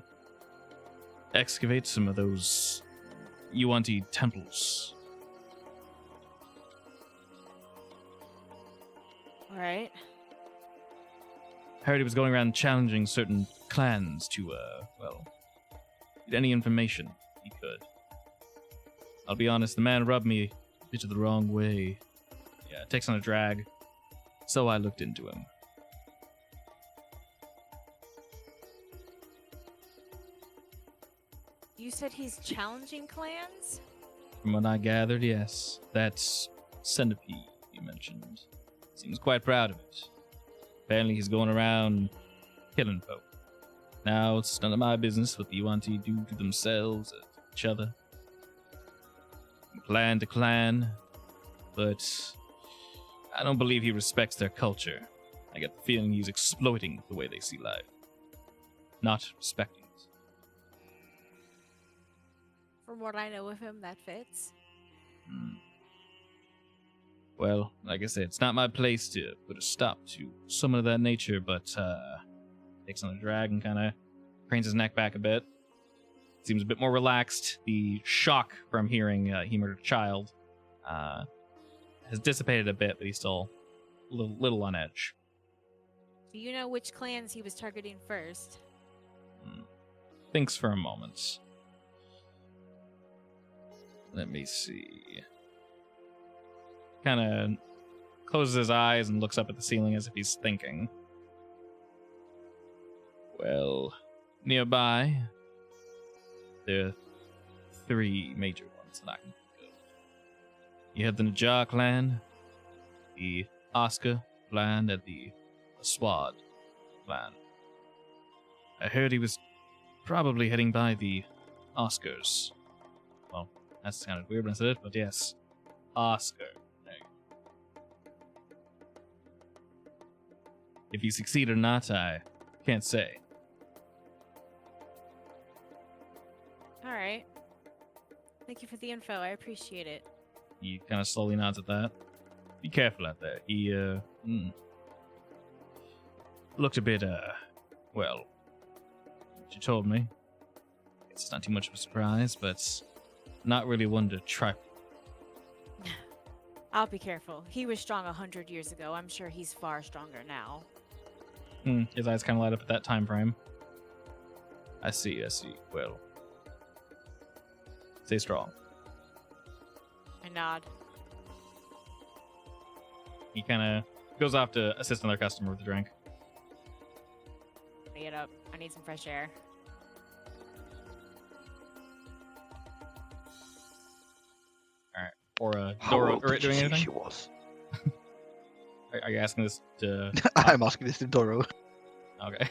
excavate some of those Yuan-Ti temples. All right. I heard he was going around challenging certain clans to, get any information he could. I'll be honest, the man rubbed me a bit of the wrong way. Yeah, it takes on a drag. So I looked into him. You said he's challenging clans? From what I gathered, yes. That's Centipede you mentioned. Seems quite proud of it. Apparently he's going around killing folk. Now, it's none of my business what the Yuan-Ti do to themselves or to each other. From clan to clan. But I don't believe he respects their culture. I get the feeling he's exploiting the way they see life. Not respecting it. From what I know of him, that fits. Well, like I said, it's not my place to put a stop to someone of that nature, but takes on a drag and kind of cranes his neck back a bit. Seems a bit more relaxed. The shock from hearing he murdered a child has dissipated a bit, but he's still a little on edge. Do you know which clans he was targeting first? Thinks for a moment. Let me see. Kind of closes his eyes and looks up at the ceiling as if he's thinking. Well, nearby, there are 3 major ones that I can think of. You have the Najjar clan, the Oscar clan, and the Aswad clan. I heard he was probably heading by the Oscars. Well, that's kind of weird when I said it, but yes, Oscar. If you succeed or not, I can't say. All right. Thank you for the info. I appreciate it. He kind of slowly nods at that. Be careful out there. He, looked a bit, well, what you told me. It's not too much of a surprise, but not really one to try. I'll be careful. He was strong 100 years ago. I'm sure he's far stronger now. His eyes kind of light up at that time frame. I see. Well, stay strong. I nod. He kind of goes off to assist another customer with a drink. Get up. I need some fresh air. Or How Doro old or did you doing say anything? she was? Are you asking this to? I'm asking this to Doro. Okay.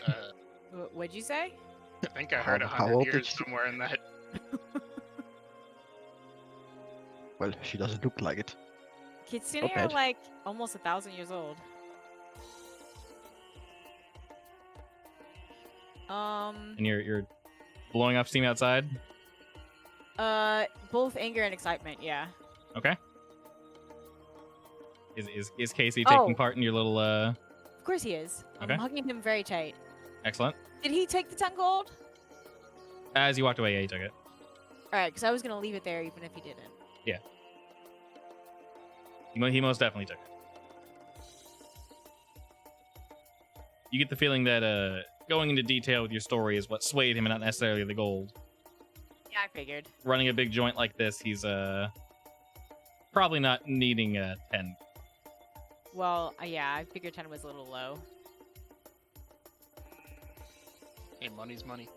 What'd you say? I think I heard How 100 old did years she- somewhere in that. Well, she doesn't look like it. Kitsune Not are bad. like almost 1,000 years old. And you're blowing off steam outside. Both anger and excitement, yeah. Okay. Is Casey Oh. taking part in your little Of course he is. Okay. I'm hugging him very tight. excellent? Did he take the 10 gold? As you walked away, yeah, he took it. Alright, because I was going to leave it there even if he didn't. He most definitely took it. You get the feeling that going into detail with your story is what swayed him and not necessarily the gold. Yeah, I figured. Running a big joint like this, he's probably not needing 10. Well, yeah, I figured 10 was a little low. Hey, money's money.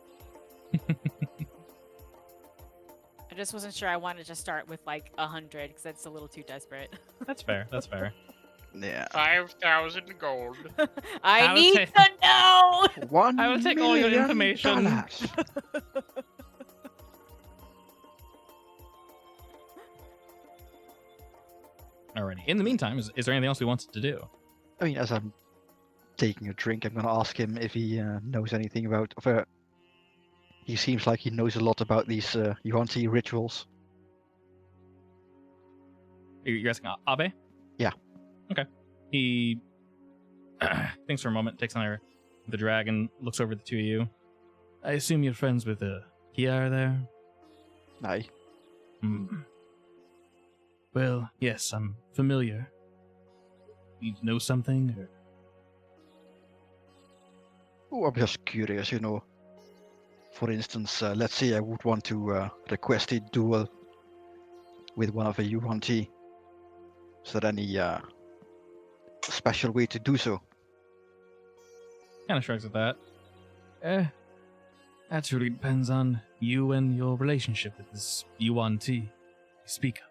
I just wasn't sure I wanted to start with like 100 because that's a little too desperate. That's fair. That's fair. Yeah. 5,000 gold. I would need say- to know! 1 I will take all your million information. dollars. Alrighty. In the meantime, is there anything else we wanted to do? I mean, as I'm taking a drink, I'm gonna ask him if he knows anything about. He seems like he knows a lot about these Yuan-Ti rituals. You're asking Abe? Yeah. Okay. He thinks for a moment, takes on the dragon, looks over the two of you. I assume you're friends with Kiara there? Aye. Hmm. Well, yes, I'm familiar. You know something? Or... Oh, I'm just curious, you know. For instance, let's say I would want to request a duel with one of a UNT. Is there any special way to do so? Kind of shrugs at that. That really depends on you and your relationship with this UNT you speak of.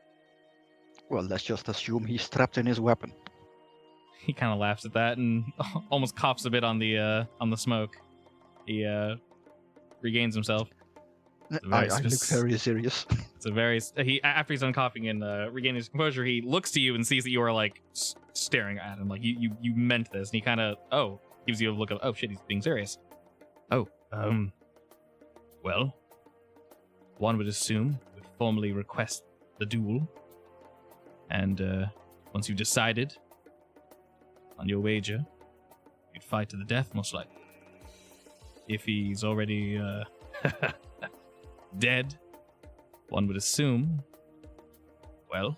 Well, let's just assume he's strapped in his weapon. He kind of laughs at that and almost coughs a bit on the smoke. He regains himself. I look very serious. It's a very he after he's done coughing and regaining his composure, he looks to you and sees that you are like staring at him, like you meant this, and he kind of gives you a look of shit, he's being serious. Well, one would assume would formally request the duel, and once you decided on your wager, you'd fight to the death, most likely. If he's already dead, one would assume, well,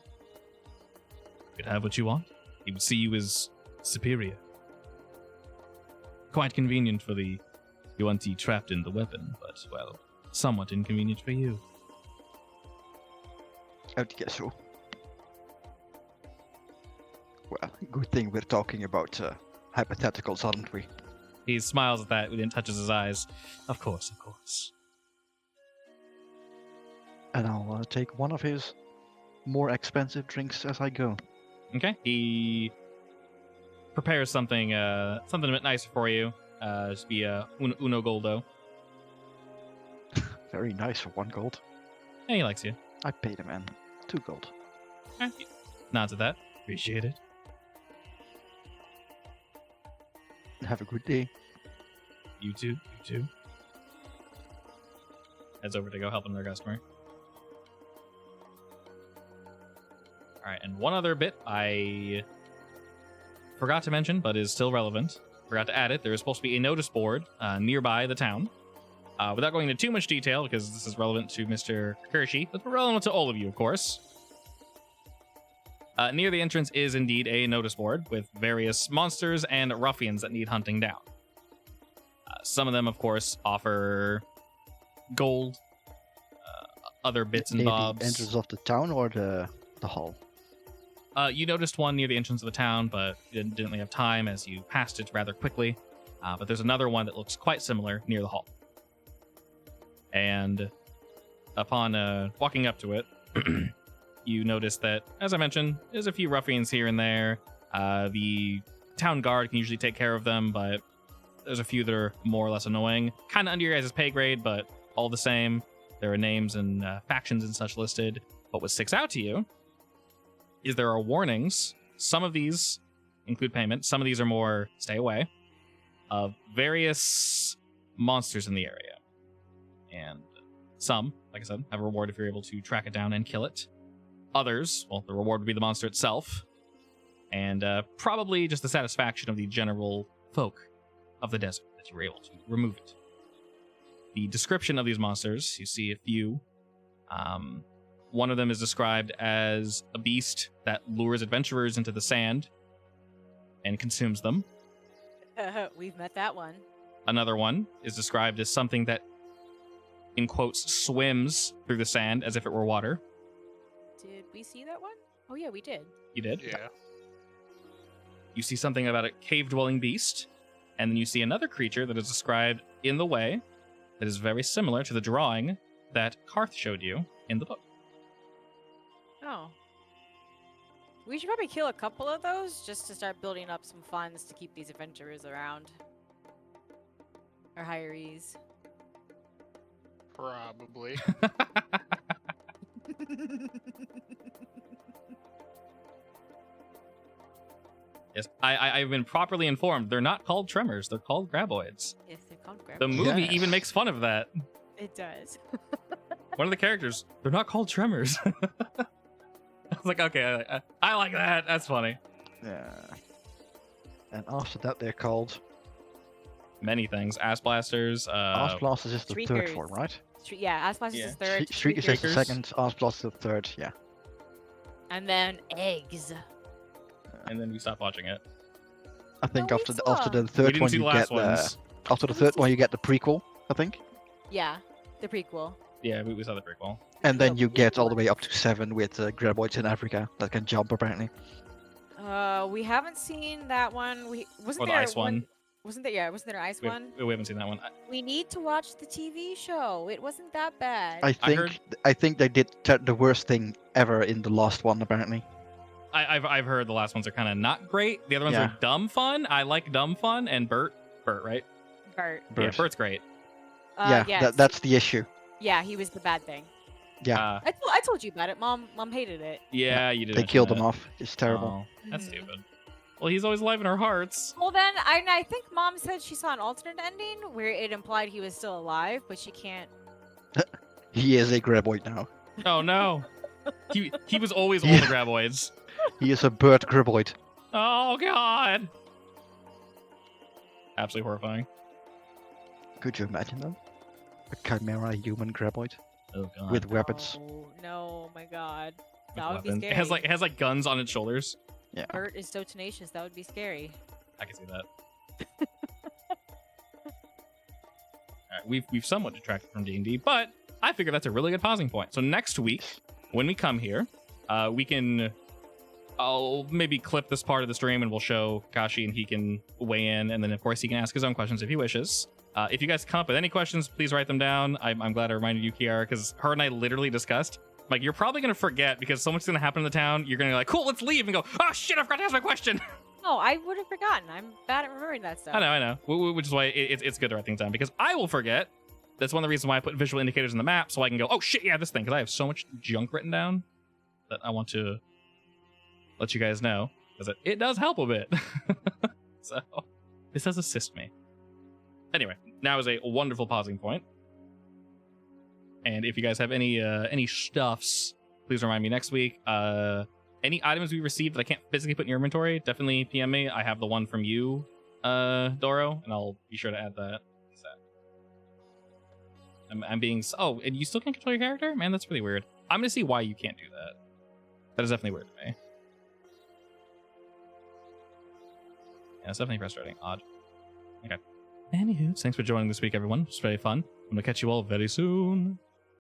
you could have what you want. He would see you as superior. Quite convenient for the UNT trapped in the weapon, but, well, somewhat inconvenient for you. I'd guess so. Well, good thing we're talking about hypotheticals, aren't we? He smiles at that and then touches his eyes. Of course, of course. And I'll take one of his more expensive drinks as I go. Okay. He prepares something a bit nicer for you. Just be uno goldo. Very nice for 1 gold. Yeah, he likes you. I paid him, man. 2 gold. Okay. Nods at that. Appreciate it. Have a good day. You too. Heads over to go help another customer. Alright, and one other bit I forgot to mention, but is still relevant. Forgot to add it. There is supposed to be a notice board nearby the town. Without going into too much detail, because this is relevant to Mr. Kershi, but relevant to all of you, of course. Near the entrance is indeed a notice board with various monsters and ruffians that need hunting down. Some of them, of course, offer gold, other bits and bobs. The entrance of the town or the hall? You noticed one near the entrance of the town, but didn't really have time as you passed it rather quickly. But there's another one that looks quite similar near the hall. And upon walking up to it, you notice that, as I mentioned, there's a few ruffians here and there. The town guard can usually take care of them, but there's a few that are more or less annoying. Kind of under your guys' pay grade, but all the same. There are names and factions and such listed. But what sticks out to you is there are warnings. Some of these include payment. Some of these are more stay away. Of various monsters in the area. And some, like I said, have a reward if you're able to track it down and kill it. Others, well, the reward would be the monster itself. And probably just the satisfaction of the general folk of the desert that you were able to remove it. The description of these monsters, you see a few. One of them is described as a beast that lures adventurers into the sand and consumes them. We've met that one. Another one is described as something that, in quotes, swims through the sand as if it were water. Did we see that one? Oh yeah, we did. You did? Yeah. You see something about a cave-dwelling beast, and then you see another creature that is described in the way that is very similar to the drawing that Karth showed you in the book. Oh. We should probably kill a couple of those just to start building up some funds to keep these adventurers around. Or hirees. Probably. Yes, I've been properly informed. They're not called tremors. They're called graboids. Yes, they're called graboids. The movie Yes. even makes fun of that. It does. One of the characters, they're not called tremors. was like, okay, I like that. That's funny. Yeah. And after that, they're called Many things. Ass blasters. Arse Blasters is the third Streakers. form, right? Yeah, Ass Blasters Yeah. is third. Streakers is the Streakers. second. Arse Blasters the third. Yeah. And then eggs. And then we stopped watching it. I think No, we after the saw. third We didn't one see you the get last ones. after the We third see- one you get the prequel, I think, Yeah, the prequel. Yeah, we saw the prequel. and then you get all the one. way up to 7 with graboids in Africa that can jump apparently. We haven't seen that one. Wasn't Or the there ice one. Wasn't there an ice We, one? we haven't seen that one. We need to watch the TV show. It wasn't that bad. I think heard- I think they did the worst thing ever in the last one apparently. I've heard the last ones are kind of not great. The other ones Yeah. are dumb fun. I like dumb fun. And Bert, right? Bert. Yeah, Bert. Bert's great. Yeah, yes. that's the issue. Yeah, he was the bad thing. Yeah. I told you about it. Mom hated it. Yeah, you did. They mention killed that. him off. It's terrible. Oh, that's Mhm. stupid. Well, he's always alive in our hearts. Well, then I think Mom said she saw an alternate ending where it implied he was still alive, but she can't. He is a graboid now. Oh no. He was always all Yeah. the graboids. He is a bird graboid. Oh god. Absolutely horrifying. Could you imagine them? A chimera human graboid Oh god. with weapons. No, my God. With That would be weapons. scary. It has like guns on its shoulders. Yeah. Bert is so tenacious. That would be scary. I can see that. Alright, we've somewhat detracted from D&D, but I figure that's a really good pausing point. So next week, when we come here, I'll maybe clip this part of the stream and we'll show Kashi and he can weigh in, and then of course he can ask his own questions if he wishes. If you guys come up with any questions, please write them down. I'm glad I reminded you, Kiara, because her and I literally discussed, like, you're probably going to forget because so much is going to happen in the town. You're going to be like, cool, let's leave, and go, oh shit, I forgot to ask my question. No, I would have forgotten. I'm bad at remembering that stuff. I know. Which is why it's good to write things down, because I will forget. That's one of the reasons why I put visual indicators in the map, so I can go, oh shit, yeah, this thing, because I have so much junk written down that I want to let you guys know, because it does help a bit. So this does assist me. Anyway, now is a wonderful pausing point. And if you guys have any stuffs, please remind me next week. Any items we received that I can't physically put in your inventory, definitely PM me. I have the one from you, Doro, and I'll be sure to add that. I'm being... Oh, and you still can't control your character? Man, that's really weird. I'm going to see why you can't do that. That is definitely weird to me. Yeah, it's definitely frustrating. Odd. Okay. Anywho, thanks for joining this week, everyone. It's very fun. I'm going to catch you all very soon.